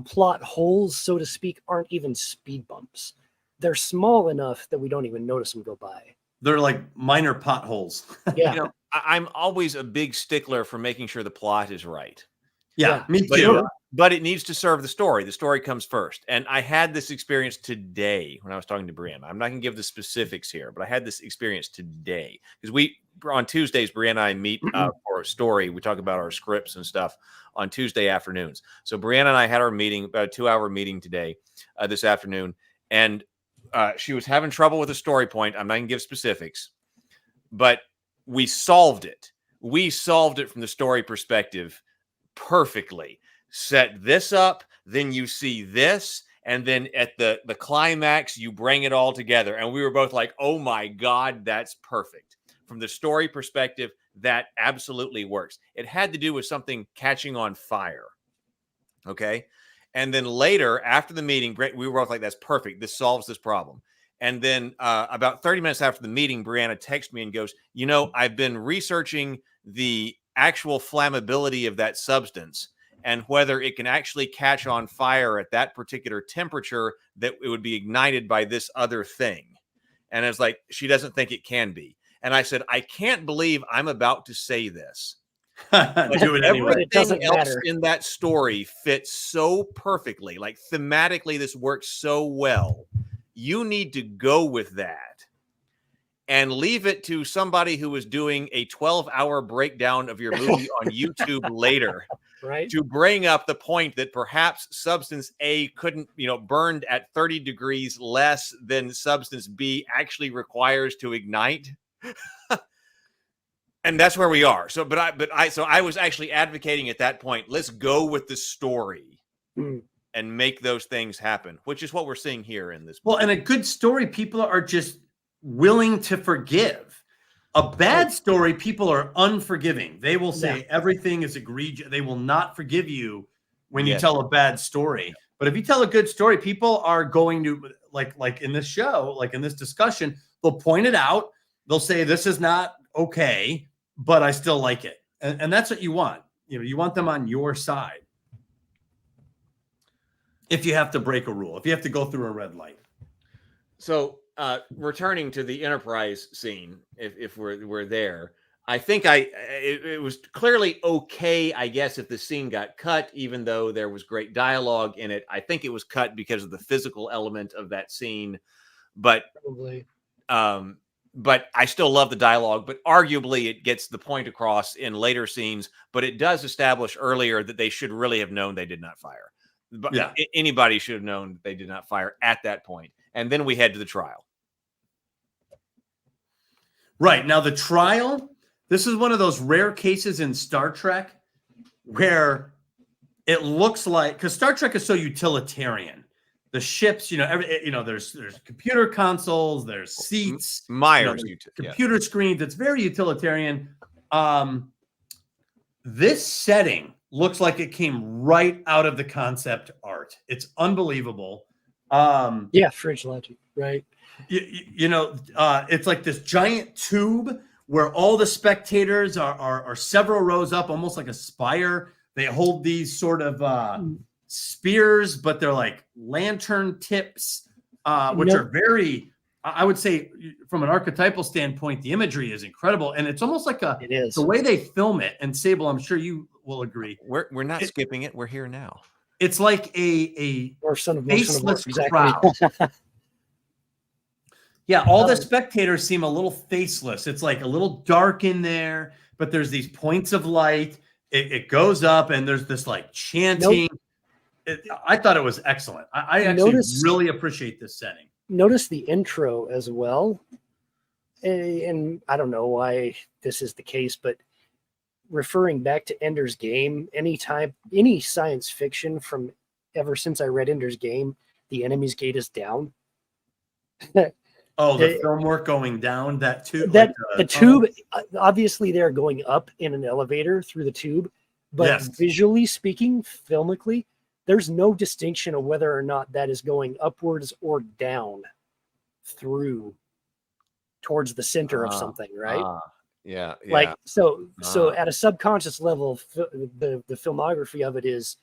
[SPEAKER 7] plot holes, so to speak, aren't even speed bumps. They're small enough that we don't even notice them go by.
[SPEAKER 5] they're like minor potholes.
[SPEAKER 7] Yeah.
[SPEAKER 6] You know, I'm always a big stickler for making sure the plot is right.
[SPEAKER 5] Yeah, me
[SPEAKER 6] But,
[SPEAKER 5] too.
[SPEAKER 6] but it needs to serve the story. The story comes first. And I had this experience today when I was talking to Brianna. I'm not going to give the specifics here, but I had this experience today because on Tuesdays, Brianna and I meet for a story. We talk about our scripts and stuff on Tuesday afternoons. So Brianna and I had our meeting, about a 2-hour meeting today, this afternoon. And she was having trouble with a story point. I'm not going to give specifics, but we solved it. We solved it from the story perspective perfectly. Set this up, then you see this, and then at the climax, you bring it all together. And we were both like, oh my God, that's perfect. From the story perspective, that absolutely works. It had to do with something catching on fire. Okay. And then later, after the meeting, we were both like, that's perfect. This solves this problem. And then about 30 minutes after the meeting, Brianna texted me and goes, I've been researching the actual flammability of that substance and whether it can actually catch on fire at that particular temperature that it would be ignited by this other thing. And it's like, she doesn't think it can be. And I said, I can't believe I'm about to say this.
[SPEAKER 5] Do it anyway.
[SPEAKER 7] It doesn't
[SPEAKER 6] Everything else
[SPEAKER 7] matter.
[SPEAKER 6] in that story fits so perfectly. Like thematically, this works so well. You need to go with that and leave it to somebody who is doing a 12-hour breakdown of your movie on YouTube later,
[SPEAKER 7] Right.
[SPEAKER 6] to bring up the point that perhaps substance A couldn't, burned at 30 degrees less than substance B actually requires to ignite. And that's where we are. So I was actually advocating at that point, let's go with the story and make those things happen, which is what we're seeing here in this movie.
[SPEAKER 5] Well, and a good story, people are just willing to forgive. A bad story, people are unforgiving. They will say everything is egregious. They will not forgive you when you tell a bad story. But if you tell a good story, people are going to, like in this show, like in this discussion, they'll point it out. They'll say, this is not okay, but I still like it. And that's what you want. You want them on your side. If you have to break a rule, if you have to go through a red light.
[SPEAKER 6] So returning to the Enterprise scene, if we're there, I think it was clearly okay, I guess, if the scene got cut, even though there was great dialogue in it. I think it was cut because of the physical element of that scene, but
[SPEAKER 7] Probably.
[SPEAKER 6] But I still love the dialogue. But arguably, it gets the point across in later scenes. But it does establish earlier that they should really have known they did not fire. But anybody should have known that they did not fire at that point. And then we head to the trial.
[SPEAKER 5] Right. Now, the trial, this is one of those rare cases in Star Trek where it looks like, because Star Trek is so utilitarian. The ships, there's computer consoles, there's seats,
[SPEAKER 6] Myers,
[SPEAKER 5] computer screens. It's very utilitarian. This setting looks like it came right out of the concept art. It's unbelievable.
[SPEAKER 7] Fridge logic, right?
[SPEAKER 5] It's like this giant tube where all the spectators are several rows up, almost like a spire. They hold these sort of spears, but they're like lantern tips, which are very, I would say, from an archetypal standpoint, the imagery is incredible. And it's almost like
[SPEAKER 7] it is
[SPEAKER 5] the way they film it. And Sable, I'm sure you will agree.
[SPEAKER 6] We're not skipping it. We're here now.
[SPEAKER 5] It's like a faceless crowd. Yeah, all the spectators seem a little faceless. It's like a little dark in there, but there's these points of light. It goes up, and there's this like chanting. I thought it was excellent. I actually really appreciate this setting.
[SPEAKER 7] Notice the intro as well. And I don't know why this is the case, but referring back to Ender's Game, any science fiction from ever since I read Ender's Game, the enemy's gate is down.
[SPEAKER 5] Oh, the film work going down that tube.
[SPEAKER 7] The tube, obviously, they're going up in an elevator through the tube, but visually speaking, filmically, there's no distinction of whether or not that is going upwards or down through towards the center of something, right?
[SPEAKER 6] Like
[SPEAKER 7] so at a subconscious level, the filmography of it is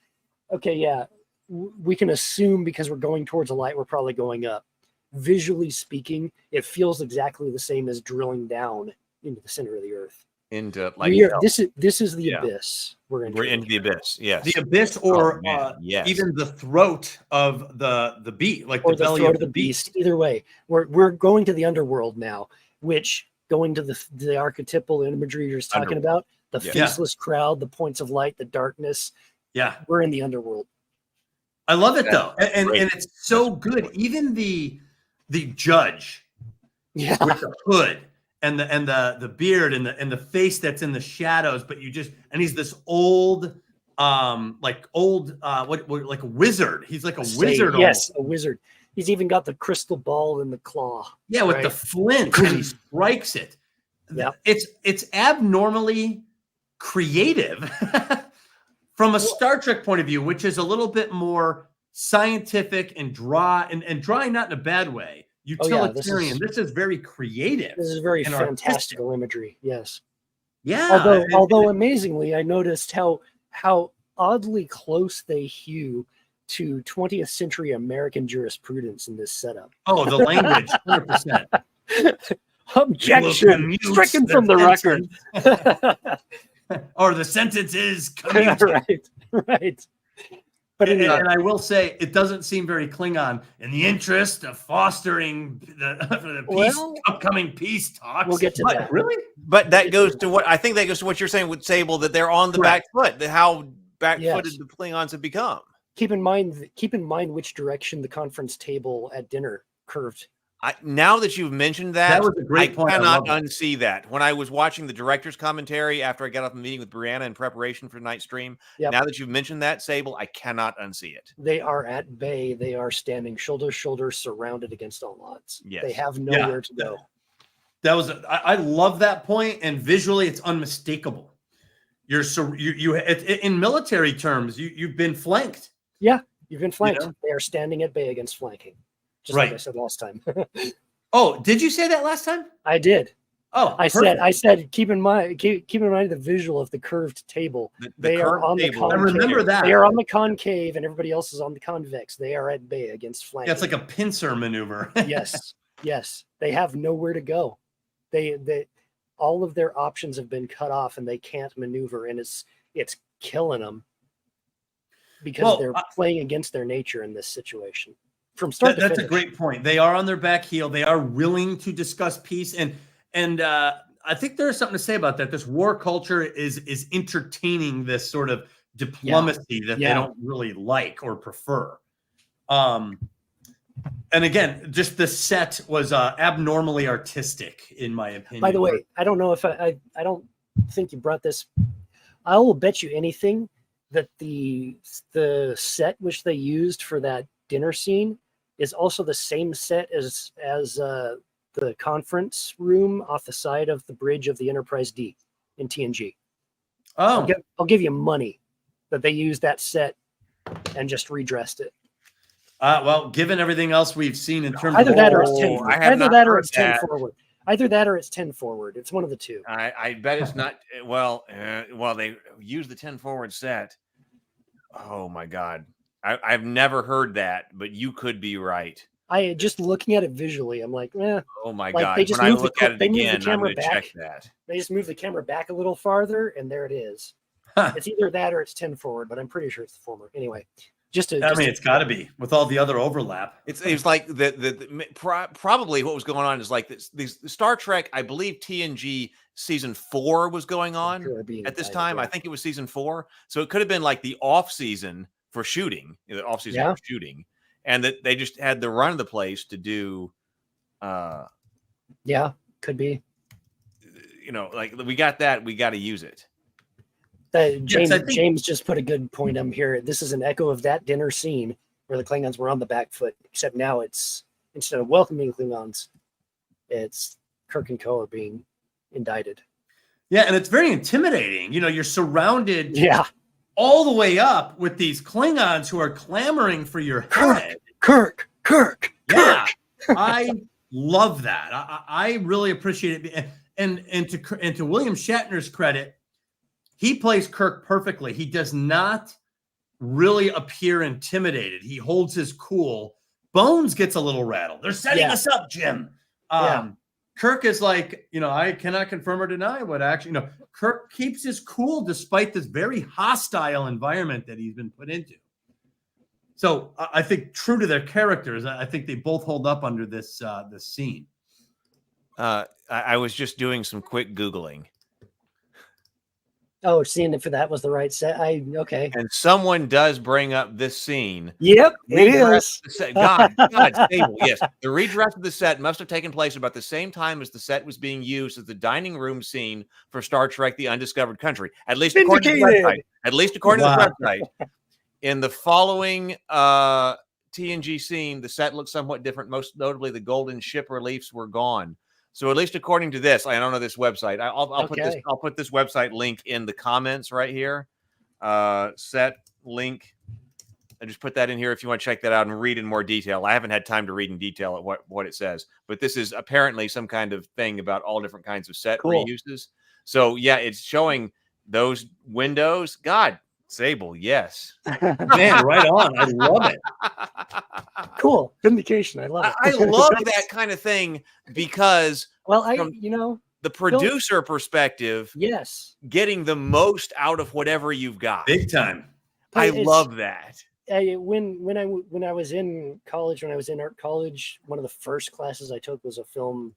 [SPEAKER 7] okay. Yeah, we can assume because we're going towards a light, we're probably going up. visually speaking, it feels exactly the same as drilling down into the center of the earth.
[SPEAKER 6] Into like
[SPEAKER 7] This is the abyss. We're
[SPEAKER 6] into the abyss. Yes,
[SPEAKER 5] the abyss, or
[SPEAKER 6] yes.
[SPEAKER 5] even the throat of the beast, like
[SPEAKER 7] or
[SPEAKER 5] the belly
[SPEAKER 7] throat
[SPEAKER 5] of the beast.
[SPEAKER 7] Either way, we're going to the underworld now, which going to the archetypal imagery you're just talking about, the faceless crowd, the points of light, the darkness.
[SPEAKER 5] Yeah,
[SPEAKER 7] we're in the underworld.
[SPEAKER 5] I love it though, and it's so good. Even the judge, with the hood and the beard and the face that's in the shadows, but and he's this old, like a wizard. He's like a wizard.
[SPEAKER 7] Yes, a wizard. He's even got the crystal ball in the claw.
[SPEAKER 5] Yeah, with the flint, and he strikes it.
[SPEAKER 7] Yeah,
[SPEAKER 5] it's abnormally creative from a Star Trek point of view, which is a little bit more scientific and dry, and dry not in a bad way. Utilitarian. This is very creative.
[SPEAKER 7] This is very fantastical imagery. Yes.
[SPEAKER 5] Yeah.
[SPEAKER 7] Although amazingly, I noticed how oddly close they hew to 20th century American jurisprudence in this setup.
[SPEAKER 5] Oh, the language, 100%.
[SPEAKER 7] Objection, stricken from the record.
[SPEAKER 5] Or the sentence is coming.
[SPEAKER 7] Right.
[SPEAKER 5] But and I will say, it doesn't seem very Klingon in the interest of fostering the upcoming peace talks.
[SPEAKER 7] We'll get to that.
[SPEAKER 5] Really?
[SPEAKER 1] But that goes to what you're saying with Sable, that they're on the back foot, how back-footed the Klingons have become.
[SPEAKER 7] Keep in mind which direction the conference table at dinner curved.
[SPEAKER 1] Now that you've mentioned that
[SPEAKER 5] was a great point.
[SPEAKER 1] I cannot unsee that. When I was watching the director's commentary after I got off the meeting with Brianna in preparation for tonight's stream, now that you've mentioned that, Sable, I cannot unsee it.
[SPEAKER 7] They are at bay. They are standing shoulder to shoulder, surrounded against all odds.
[SPEAKER 1] Yes.
[SPEAKER 7] They have nowhere to go.
[SPEAKER 5] I love that point, and visually, it's unmistakable. You in military terms, you've been flanked.
[SPEAKER 7] Yeah, you've been flanked. They are standing at bay against flanking. Just like I said last time.
[SPEAKER 5] Oh, did you say that last time?
[SPEAKER 7] I did.
[SPEAKER 5] Oh,
[SPEAKER 7] I said keep in mind the visual of the curved table. They are on the concave.
[SPEAKER 5] I remember that.
[SPEAKER 7] They are on the concave, and everybody else is on the convex. They are at bay against flanking.
[SPEAKER 5] Yeah, it's like a pincer maneuver.
[SPEAKER 7] Yes. They have nowhere to go. They all of their options have been cut off, and they can't maneuver, and it's killing them because they're playing against their nature in this situation. From start to finish.
[SPEAKER 5] That's a great point. They are on their back heel. They are willing to discuss peace, and I think there's something to say about that. This war culture is entertaining this sort of diplomacy that they don't really like or prefer. And again, just the set was abnormally artistic, in my opinion.
[SPEAKER 7] By the way, I don't know if I don't think you brought this. I will bet you anything that the set which they used for that dinner scene is also the same set as the conference room off the side of the bridge of the Enterprise D in TNG.
[SPEAKER 5] Oh,
[SPEAKER 7] I'll give you money that they used that set and just redressed it.
[SPEAKER 5] Well, given everything else we've seen in terms
[SPEAKER 7] either
[SPEAKER 5] of
[SPEAKER 7] that or it's 10 forward. Either that or it's 10 forward. Either that or it's 10 forward. It's one of the two.
[SPEAKER 6] I bet it's not. Well, they use the 10 forward set. Oh my God. I've never heard that, but you could be right.
[SPEAKER 7] I just looking at it visually, I'm like,
[SPEAKER 6] oh my God.
[SPEAKER 7] They just
[SPEAKER 6] when I
[SPEAKER 7] move
[SPEAKER 6] look at it again, I'm going to check that.
[SPEAKER 7] They just move the camera back a little farther, and there it is. It's either that or it's 10 forward, but I'm pretty sure it's the former. Anyway, it's
[SPEAKER 5] got to be with all the other overlap.
[SPEAKER 1] It's like probably what was going on is like this Star Trek. I believe TNG season 4 was going on at this time. I think it was season 4, so it could have been like the off season for shooting, the off season for shooting, and that they just had the run of the place to do.
[SPEAKER 7] Could be.
[SPEAKER 1] Like we got that, we got to use it.
[SPEAKER 7] James just put a good point up here. This is an echo of that dinner scene where the Klingons were on the back foot, except now it's instead of welcoming Klingons, it's Kirk and Co are being indicted.
[SPEAKER 5] Yeah, and it's very intimidating. You're surrounded.
[SPEAKER 7] Yeah.
[SPEAKER 5] All the way up with these Klingons who are clamoring for your head.
[SPEAKER 7] Kirk.
[SPEAKER 5] Yeah, I love that. I really appreciate it. And to William Shatner's credit, he plays Kirk perfectly. He does not really appear intimidated. He holds his cool, Bones gets a little rattled. They're setting us up, Jim. Kirk is like, I cannot confirm or deny what actually, Kirk keeps his cool despite this very hostile environment that he's been put into. So I think true to their characters, I think they both hold up under this scene.
[SPEAKER 6] I was just doing some quick Googling.
[SPEAKER 7] Oh, seeing if that was the right set. Okay.
[SPEAKER 6] And someone does bring up this scene.
[SPEAKER 7] Yep, it is.
[SPEAKER 6] God, stable. Yes. The redress of the set must have taken place about the same time as the set was being used as the dining room scene for Star Trek The Undiscovered Country. At least according to the website. At least according to the website. In the following TNG scene, the set looks somewhat different. Most notably, the golden ship reliefs were gone. So at least according to this, I don't know this website. I'll put this website link in the comments right here. Set link. I just put that in here if you want to check that out and read in more detail. I haven't had time to read in detail at what it says, but this is apparently some kind of thing about all different kinds of set reuses. So yeah, it's showing those windows. God, Sable, yes.
[SPEAKER 5] Man, right on. I love it.
[SPEAKER 7] Cool. Vindication. I love it.
[SPEAKER 6] I love that kind of thing because
[SPEAKER 7] the
[SPEAKER 6] producer perspective,
[SPEAKER 7] yes,
[SPEAKER 6] getting the most out of whatever you've got.
[SPEAKER 5] Big time.
[SPEAKER 6] I love that.
[SPEAKER 7] When I was in college, when I was in art college, one of the first classes I took was a film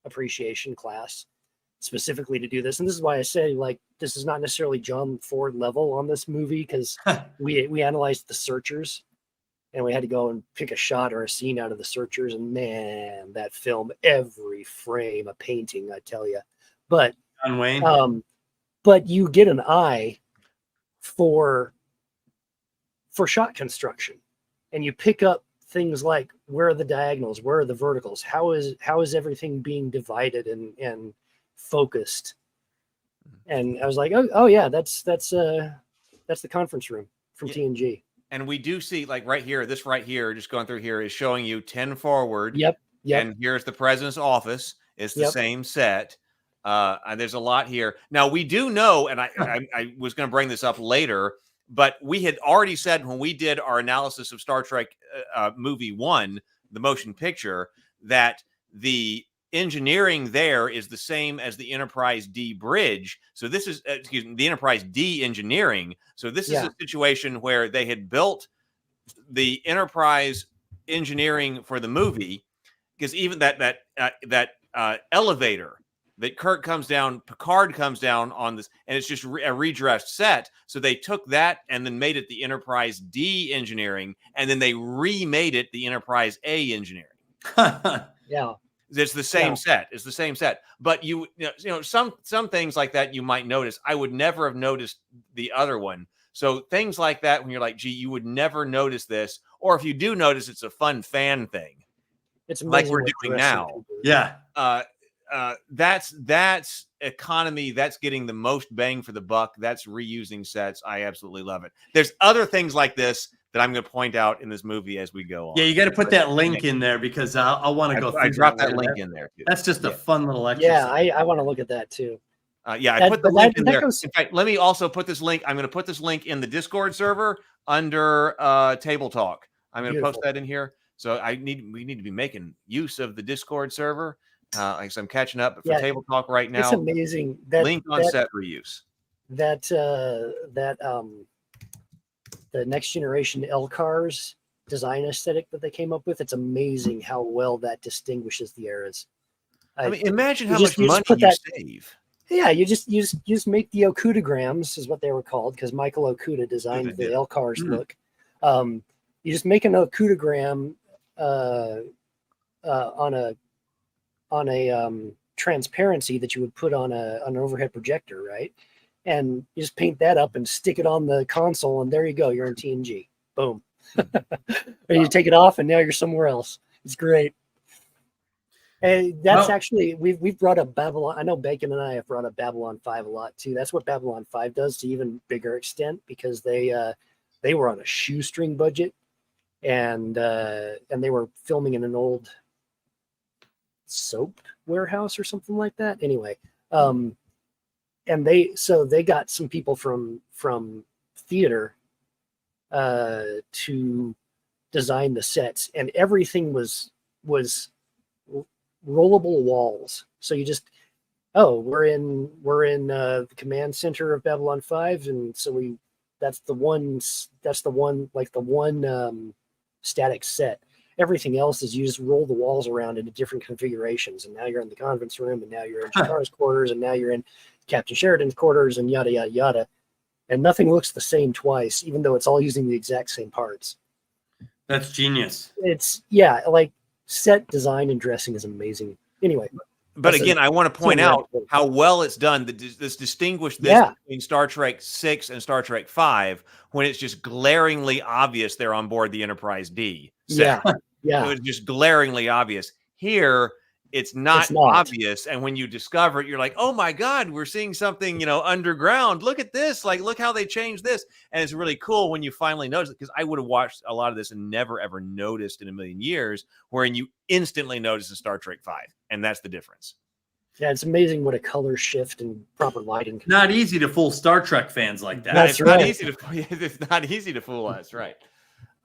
[SPEAKER 7] appreciation class, specifically to do this. And this is why I say, like, this is not necessarily John Ford level on this movie, because we analyzed the searchers and we had to go and pick a shot or a scene out of the searchers. And man, that film, every frame a painting, I tell you. But
[SPEAKER 5] John Wayne.
[SPEAKER 7] But you get an eye for shot construction, and you pick up things like, where are the diagonals, where are the verticals, how is everything being divided and focused. And I was like, oh yeah, that's the conference room from TNG.
[SPEAKER 6] And we do see, like, right here, this right here, just going through here, is showing you 10 forward.
[SPEAKER 7] Yep.
[SPEAKER 6] And here's the president's office. It's the same set. And there's a lot here. Now, we do know, and I was going to bring this up later, but we had already said when we did our analysis of Star Trek movie 1, the motion picture, that the engineering there is the same as the Enterprise D bridge. So this is, the Enterprise D engineering. So this is a situation where they had built the Enterprise engineering for the movie, because even that elevator that Kirk comes down, Picard comes down on this, and it's just a redressed set. So they took that and then made it the Enterprise D engineering, and then they remade it the Enterprise A engineering.
[SPEAKER 7] Yeah.
[SPEAKER 6] It's the same set. It's the same set. But you know, some things like that you might notice. I would never have noticed the other one. So things like that, when you're like, gee, you would never notice this. Or if you do notice, it's a fun fan thing.
[SPEAKER 7] It's
[SPEAKER 6] like we're doing now.
[SPEAKER 5] Yeah.
[SPEAKER 6] That's economy. That's getting the most bang for the buck. That's reusing sets. I absolutely love it. There's other things like this that I'm going to point out in this movie as we go on.
[SPEAKER 5] Yeah, you got to put that link in there, because I'll want to go through.
[SPEAKER 6] I dropped that link in there too.
[SPEAKER 5] That's just a fun little exercise.
[SPEAKER 7] Yeah, I want to look at that too.
[SPEAKER 6] I put the link in there. In fact, let me also put this link. I'm going to put this link in the Discord server under Table Talk. I'm going to post that in here. So we need to be making use of the Discord server. Like I'm catching up for Table Talk right now.
[SPEAKER 7] It's amazing.
[SPEAKER 6] Link on set reuse. The next generation LCARS design aesthetic that they came up with, it's amazing how well that distinguishes the eras. I mean, imagine how much money you save.
[SPEAKER 7] Yeah, you just make the Okudagrams, is what they were called, because Michael Okuda designed the LCARS look. You just make an Okudagram on a transparency that you would put on an overhead projector, right? And you just paint that up and stick it on the console, and there you go. You're in TNG. Boom. Or you take it off, and now you're somewhere else. It's great. And that's actually, we've brought up Babylon. I know Bacon and I have brought up Babylon 5 a lot too. That's what Babylon 5 does to even bigger extent, because they were on a shoestring budget, and they were filming in an old soap warehouse or something like that. Anyway, and they got some people from theater to design the sets, and everything was rollable walls. So you just, we're in the command center of Babylon 5, and so that's the one static set. Everything else is you just roll the walls around into different configurations, and now you're in the conference room, and now you're in Jakar's quarters, and now you're in Captain Sheridan's quarters, and yada yada yada. And nothing looks the same twice, even though it's all using the exact same parts.
[SPEAKER 5] That's genius.
[SPEAKER 7] It's like set design and dressing is amazing. Anyway,
[SPEAKER 6] but again, I want to point out how well it's done. This distinguish between Star Trek 6 and Star Trek 5 when it's just glaringly obvious they're on board the Enterprise D.
[SPEAKER 7] Yeah.
[SPEAKER 6] So it's just glaringly obvious. Here, it's not obvious, and when you discover it, you're like, "Oh my God, we're seeing something, underground. Look at this! Like, look how they changed this." And it's really cool when you finally notice it, because I would have watched a lot of this and never ever noticed in a million years. Wherein you instantly notice in Star Trek 5, and that's the difference.
[SPEAKER 7] Yeah, it's amazing what a color shift and proper lighting.
[SPEAKER 5] Not easy to fool Star Trek fans like that.
[SPEAKER 7] That's right.
[SPEAKER 6] It's not easy to fool us, right?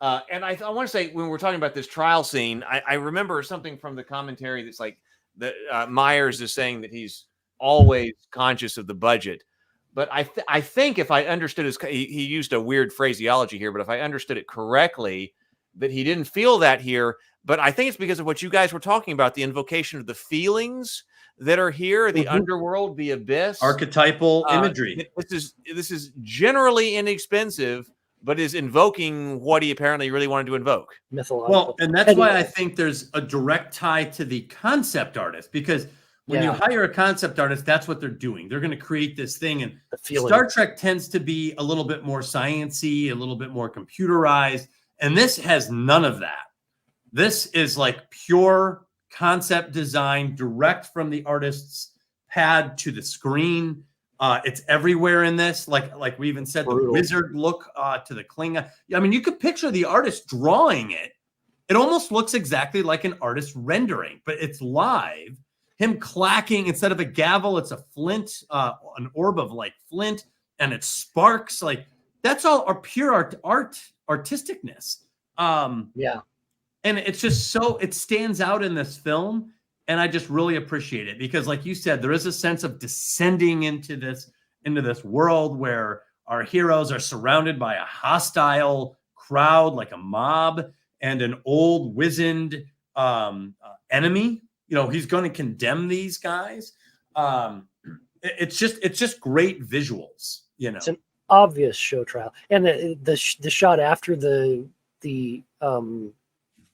[SPEAKER 6] And I want to say, when we're talking about this trial scene, I remember something from the commentary that's like that Myers is saying that he's always conscious of the budget. But I think if I understood he used a weird phraseology here, but if I understood it correctly, that he didn't feel that here. But I think it's because of what you guys were talking about, the invocation of the feelings that are here, the underworld, the abyss.
[SPEAKER 5] Archetypal imagery.
[SPEAKER 6] This is generally inexpensive, but is invoking what he apparently really wanted to invoke.
[SPEAKER 7] Mythological.
[SPEAKER 5] Well, and that's why I think there's a direct tie to the concept artist, because when you hire a concept artist, that's what they're doing. They're going to create this thing. And Star Trek tends to be a little bit more science-y, a little bit more computerized. And this has none of that. This is like pure concept design, direct from the artist's pad to the screen. It's everywhere in this. Like we even said, the wizard look to the Klingon. I mean, you could picture the artist drawing it. It almost looks exactly like an artist rendering, but it's live. Him clacking, instead of a gavel, it's a flint, an orb of like flint, and it sparks. Like, that's all our pure artisticness. And it's just it stands out in this film. And I just really appreciate it because, like you said, there is a sense of descending into this world where our heroes are surrounded by a hostile crowd, like a mob, and an old wizened enemy. He's going to condemn these guys. It's just great visuals. It's
[SPEAKER 7] an obvious show trial, and the shot after the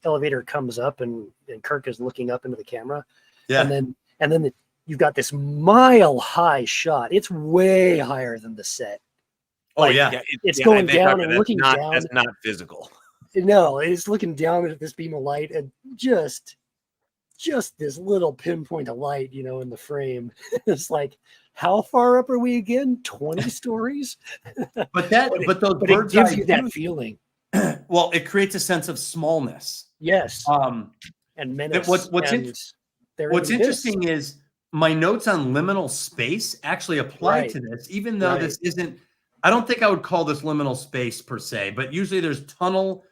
[SPEAKER 7] elevator comes up and Kirk is looking up into the camera. Yeah. And then you've got this mile high shot. It's way higher than the set. It's going down and looking down.
[SPEAKER 6] That's not physical.
[SPEAKER 7] No, it's looking down at this beam of light and just this little pinpoint of light, in the frame. It's like, how far up are we again? 20 stories?
[SPEAKER 5] But it
[SPEAKER 7] gives you that feeling.
[SPEAKER 5] Well, it creates a sense of smallness.
[SPEAKER 7] Yes. And menace.
[SPEAKER 5] What's interesting is my notes on liminal space actually apply to this, even though this isn't. I don't think I would call this liminal space per se, but usually there's a tunnel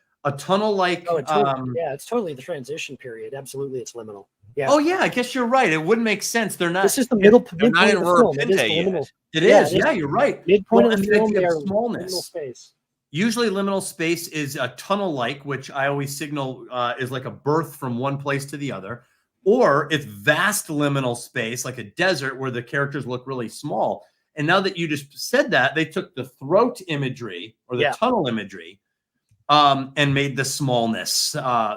[SPEAKER 5] like.
[SPEAKER 7] Oh, it's totally the transition period. Absolutely, it's liminal. Yeah.
[SPEAKER 5] Oh yeah, I guess you're right. It wouldn't make sense. They're not.
[SPEAKER 7] This is the middle.
[SPEAKER 6] They're not in Rurapente yet.
[SPEAKER 5] It is. Yeah, you're right.
[SPEAKER 7] Midpoint of the film,
[SPEAKER 5] they
[SPEAKER 7] are
[SPEAKER 5] smallness.
[SPEAKER 7] Liminal space.
[SPEAKER 5] Usually liminal space is a tunnel-like, which I always signal is like a birth from one place to the other, or it's vast liminal space, like a desert where the characters look really small. And now that you just said that, they took the throat imagery or the tunnel imagery and made the smallness.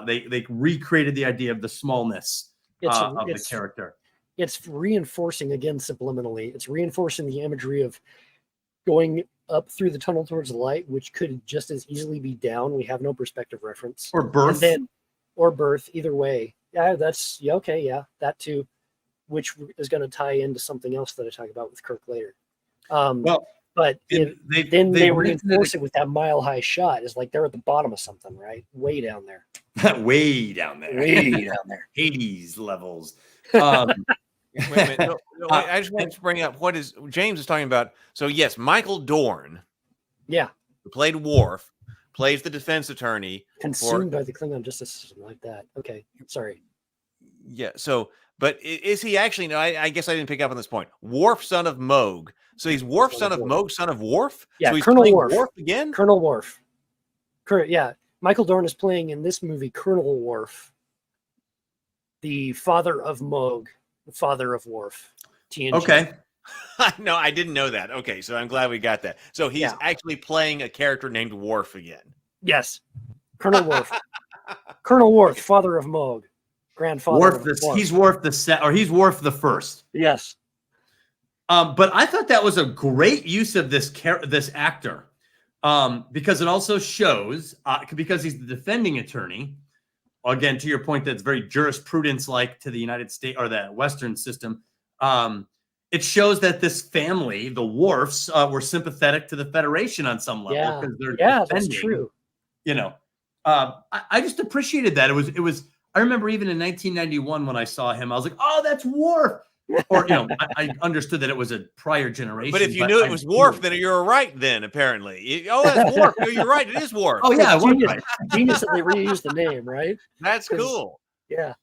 [SPEAKER 5] They recreated the idea of the smallness of the character.
[SPEAKER 7] It's reinforcing, again, subliminally. It's reinforcing the imagery of going up through the tunnel towards the light, which could just as easily be down. We have no perspective reference.
[SPEAKER 5] Or birth.
[SPEAKER 7] Or birth, either way. Yeah, that's okay. Yeah, that too, which is going to tie into something else that I talk about with Kirk later. But they reinforce it with that mile high shot. It's like they're at the bottom of something, right? Way down there.
[SPEAKER 5] Way down there.
[SPEAKER 7] Way down there.
[SPEAKER 5] Hades levels.
[SPEAKER 6] Wait a minute. No, I just wanted to bring up what James is talking about. So yes, Michael Dorn,
[SPEAKER 7] who
[SPEAKER 6] played Worf, plays the defense attorney.
[SPEAKER 7] Consumed by the Klingon justice system like that. Okay, sorry.
[SPEAKER 6] Yeah. So, but is he actually? No, I guess I didn't pick up on this point. Worf, son of Moog. So he's Worf, son of Moog, son of Worf.
[SPEAKER 7] Yeah,
[SPEAKER 6] so he's
[SPEAKER 7] Colonel
[SPEAKER 6] playing
[SPEAKER 7] Worf
[SPEAKER 6] again.
[SPEAKER 7] Colonel Worf. Yeah, Michael Dorn is playing in this movie Colonel Worf, the father of Moog, the father of Worf. TNG.
[SPEAKER 5] Okay.
[SPEAKER 6] No, I didn't know that. Okay, so I'm glad we got that. So he's actually playing a character named Worf again.
[SPEAKER 7] Yes, Colonel Worf. Colonel Worf, father of Moog, grandfather.
[SPEAKER 5] Worf
[SPEAKER 7] of Worf.
[SPEAKER 5] He's Worf he's Worf the first.
[SPEAKER 7] Yes.
[SPEAKER 5] But I thought that was a great use of this actor, because it also shows, because he's the defending attorney. Again, to your point, that's very jurisprudence-like to the United States or the Western system. It shows that this family, the Worfs, were sympathetic to the Federation on some level because they're
[SPEAKER 7] that's true.
[SPEAKER 5] You know, I just appreciated that. It was. I remember even in 1991 when I saw him, I was like, "Oh, that's Worf." Or I understood that it was a prior generation.
[SPEAKER 6] But if you knew it was Worf, then you're right. Then apparently, that's Worf. No, you're right. It is Worf.
[SPEAKER 5] Oh yeah,
[SPEAKER 7] genius that they reused the name, right?
[SPEAKER 6] That's cool.
[SPEAKER 7] Yeah.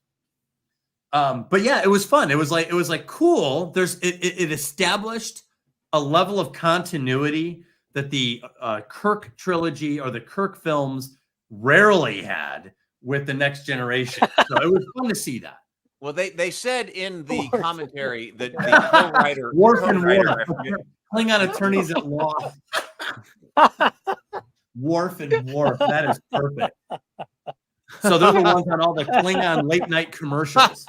[SPEAKER 5] But yeah, it was fun. It was like cool. It established a level of continuity that the Kirk trilogy or the Kirk films rarely had with the Next Generation. So it was fun to see that.
[SPEAKER 6] Well, they said in the commentary that the co-writer,
[SPEAKER 5] Klingon attorneys at law. Worf and Worf. That is perfect. So they're the ones on all the Klingon late night commercials.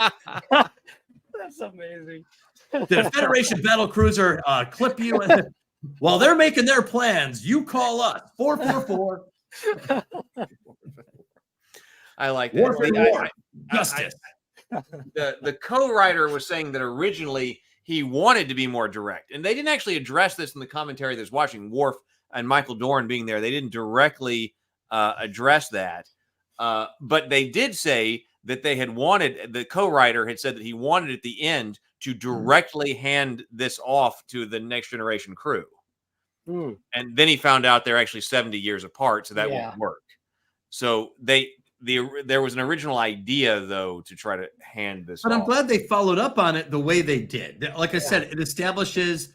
[SPEAKER 7] That's amazing.
[SPEAKER 5] Did a Federation battlecruiser clip you? While they're making their plans, you call us 444.
[SPEAKER 6] I like that.
[SPEAKER 5] Worf and Worf. Justice.
[SPEAKER 6] The co-writer was saying that originally he wanted to be more direct, and they didn't actually address this in the commentary that's watching. Worf and Michael Dorn being there, they didn't directly address that, but they did say that they had wanted, the co-writer had said that he wanted at the end to directly hand this off to the Next Generation crew, and then he found out they're actually 70 years apart, so that won't work. So there was an original idea, though, to try to hand this off.
[SPEAKER 5] I'm glad they followed up on it the way they did. Like I said, it establishes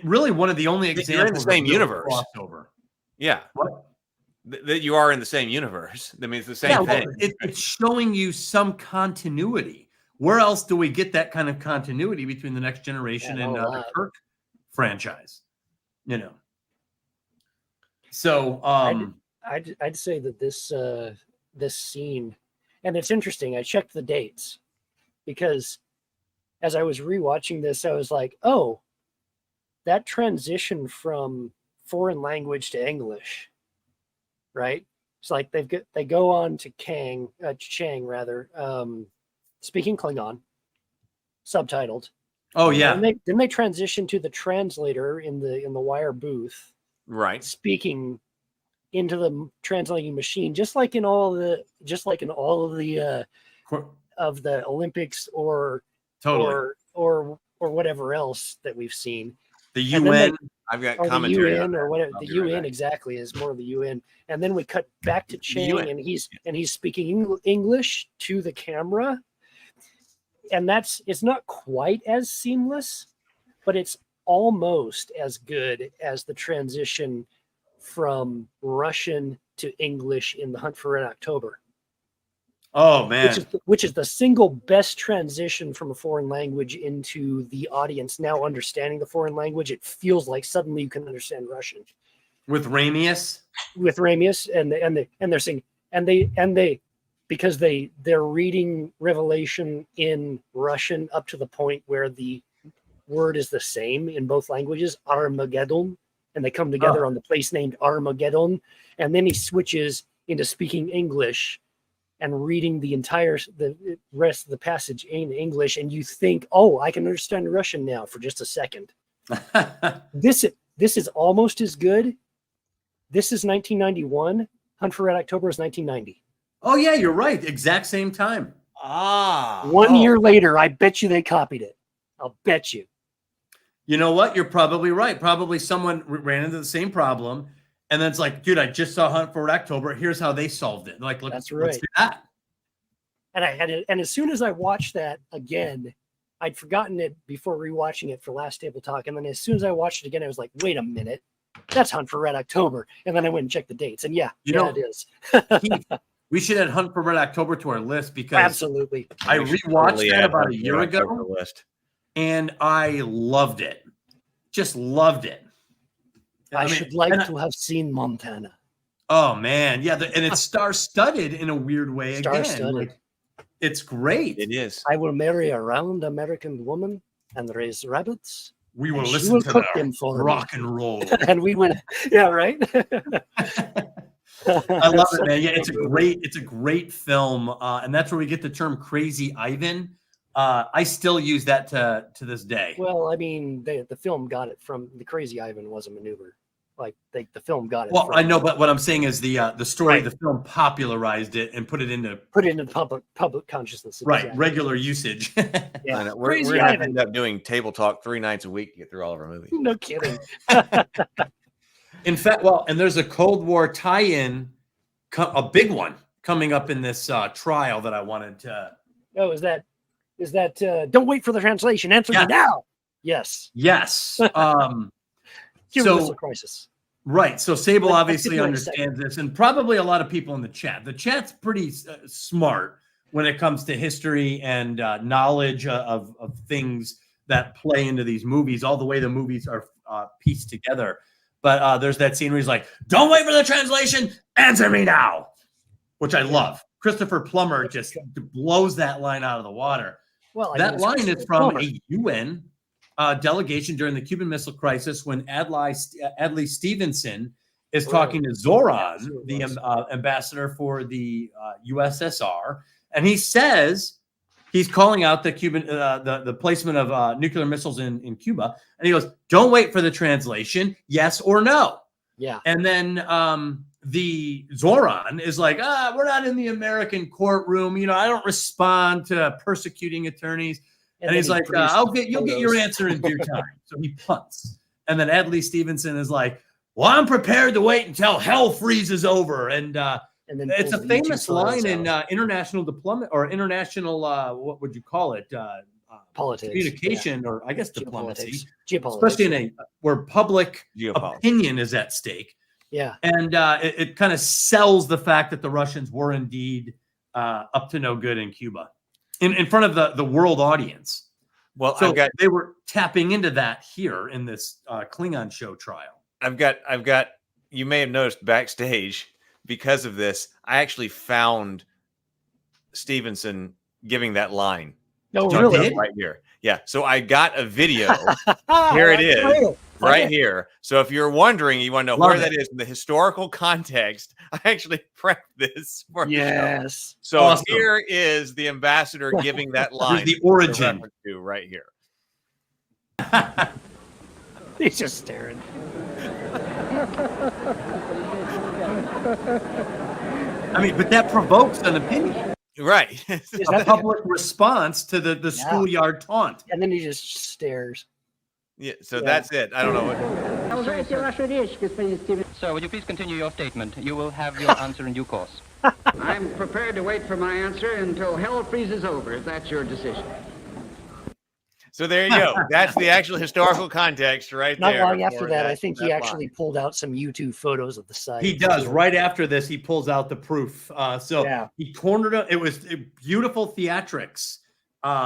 [SPEAKER 5] really one of the only examples.
[SPEAKER 6] You're in the same universe.
[SPEAKER 5] Crossover.
[SPEAKER 6] Yeah.
[SPEAKER 5] What?
[SPEAKER 6] That you are in the same universe. I mean, it's the same thing.
[SPEAKER 5] It's showing you some continuity. Where else do we get that kind of continuity between the Next Generation and the Kirk franchise? So,
[SPEAKER 7] I'd say that this scene, and it's interesting. I checked the dates because as I was rewatching this, I was like, "Oh, that transition from foreign language to English, right?" It's like they go on to Chang rather, speaking Klingon, subtitled.
[SPEAKER 5] Oh yeah.
[SPEAKER 7] And then they transition to the translator in the wire booth,
[SPEAKER 6] right?
[SPEAKER 7] Speaking into the translating machine, just like in all of the of the Olympics or whatever else that we've seen.
[SPEAKER 5] The UN.
[SPEAKER 6] I've got commentary
[SPEAKER 7] the UN or whatever. The UN
[SPEAKER 6] back.
[SPEAKER 7] Exactly is more of the UN, and then we cut back to Chang, and he's speaking English to the camera, and it's not quite as seamless, but it's almost as good as the transition from Russian to English in The Hunt for Red October.
[SPEAKER 5] Oh man,
[SPEAKER 7] which is the single best transition from a foreign language into the audience now understanding the foreign language. It feels like suddenly you can understand Russian
[SPEAKER 5] with Ramius.
[SPEAKER 7] And they're saying they because they're reading Revelation in Russian up to the point where the word is the same in both languages, Armageddon. And they come together on the place named Armageddon, and then he switches into speaking English and reading the rest of the passage in English, and you think, "Oh, I can understand Russian now," for just a second. This is almost as good. This is 1991. Hunt for Red October is 1990.
[SPEAKER 5] Oh yeah, you're right. Exact same time.
[SPEAKER 7] One year later, I bet you they copied it. I'll bet you.
[SPEAKER 5] You know what? You're probably right. Probably someone ran into the same problem And then it's like, dude, I just saw Hunt for Red October. Here's how they solved it. Like, look,
[SPEAKER 7] That's
[SPEAKER 5] let's
[SPEAKER 7] right.
[SPEAKER 5] do that.
[SPEAKER 7] And I had it, and as soon as I watched that again, I'd forgotten it before rewatching it for Last Table Talk. And then as soon as I watched it again, I was like, wait a minute, that's Hunt for Red October. And then I went and checked the dates. And yeah, it is.
[SPEAKER 5] Keith, we should add Hunt for Red October to our list because
[SPEAKER 7] Absolutely.
[SPEAKER 5] I rewatched that about a year ago and I loved it. Just loved it.
[SPEAKER 7] I should like to have seen Montana.
[SPEAKER 5] Oh man, yeah, and it's star-studded in a weird way.
[SPEAKER 7] Star-studded.
[SPEAKER 5] Like, it's great.
[SPEAKER 6] It is.
[SPEAKER 7] I will marry a round American woman and raise rabbits.
[SPEAKER 5] We will
[SPEAKER 7] and she
[SPEAKER 5] listen
[SPEAKER 7] will
[SPEAKER 5] to
[SPEAKER 7] cook
[SPEAKER 5] the
[SPEAKER 7] them for me.
[SPEAKER 5] rock and roll.
[SPEAKER 7] And we went, yeah, right.
[SPEAKER 5] I love it, man. Yeah, it's a great film, and that's where we get the term "Crazy Ivan." I still use that to this day.
[SPEAKER 7] Well, I mean, the film got it from the Crazy Ivan was a maneuver. Like the film got it.
[SPEAKER 5] Well,
[SPEAKER 7] from,
[SPEAKER 5] I know, but what I'm saying is the story
[SPEAKER 7] Right.
[SPEAKER 5] of the film popularized it and put it into
[SPEAKER 7] public consciousness.
[SPEAKER 5] right
[SPEAKER 7] Exactly.
[SPEAKER 5] regular usage.
[SPEAKER 7] Yeah.
[SPEAKER 6] I know. We're
[SPEAKER 7] Crazy
[SPEAKER 6] going to
[SPEAKER 7] Ivan.
[SPEAKER 6] end up doing Table Talk 3 nights a week to get through all of our movies.
[SPEAKER 7] No kidding.
[SPEAKER 5] In fact, well, and there's a Cold War tie-in, a big one coming up in this trial that I wanted to.
[SPEAKER 7] Oh, is that don't wait for the translation. Answer me now. Yes.
[SPEAKER 5] Yes.
[SPEAKER 7] Cuban Missile Crisis.
[SPEAKER 5] Right. So Sable
[SPEAKER 7] But
[SPEAKER 5] obviously
[SPEAKER 7] I
[SPEAKER 5] understands this, and probably a lot of people in the chat. The chat's pretty smart when it comes to history and knowledge of things that play into these movies, all the way the movies are pieced together. But there's that scene where he's like, don't wait for the translation. Answer me now, which I love. Christopher Plummer just blows that line out of the water.
[SPEAKER 7] Well,
[SPEAKER 5] that line is from a UN delegation during the Cuban Missile Crisis when Adlai Stevenson is talking to Zoran, the ambassador for the USSR, and he says he's calling out the Cuban the placement of nuclear missiles in Cuba, and he goes, "Don't wait for the translation, yes or no."
[SPEAKER 7] Yeah,
[SPEAKER 5] and then the Zoran is like, "We're not in the American courtroom. You know, I don't respond to persecuting attorneys." And he's like, you'll get your answer in due time. So he punts. And then Adlai Stevenson is like, well, I'm prepared to wait until hell freezes over. And then it's a famous line in international diplomacy or international, what would you call it?
[SPEAKER 7] Politics.
[SPEAKER 5] Communication, or I guess diplomacy.
[SPEAKER 7] Geopolitics.
[SPEAKER 5] Especially where public opinion is at stake.
[SPEAKER 7] Yeah.
[SPEAKER 5] And it kind of sells the fact that the Russians were indeed up to no good in Cuba. In front of the world audience.
[SPEAKER 6] Well,
[SPEAKER 5] so they were tapping into that here in this Klingon show trial.
[SPEAKER 6] I've got. You may have noticed backstage because of this. I actually found Stevenson giving that line.
[SPEAKER 7] No, really?
[SPEAKER 6] Right here. Yeah. So I got a video. Here it is. Right here. So if you're wondering, you want to know where that is in the historical context, I actually prepped this for
[SPEAKER 7] yes.
[SPEAKER 6] So awesome. Here is the ambassador giving that line.
[SPEAKER 5] Here's the origin
[SPEAKER 6] to right here.
[SPEAKER 7] He's just staring.
[SPEAKER 5] I mean, but that provokes an opinion.
[SPEAKER 6] Right.
[SPEAKER 5] It's a public response to the schoolyard taunt.
[SPEAKER 7] And then he just stares.
[SPEAKER 6] Yeah, so that's it. I don't know what.
[SPEAKER 8] Sir, would you please continue your statement? You will have your answer in due course.
[SPEAKER 9] I'm prepared to wait for my answer until hell freezes over, if that's your decision.
[SPEAKER 6] So there you go. That's the actual historical context right
[SPEAKER 7] Not
[SPEAKER 6] there.
[SPEAKER 7] long after that, I think he actually pulled out some YouTube photos of the site.
[SPEAKER 5] He does. Right after this, he pulls out the proof. He cornered him. It was beautiful theatrics.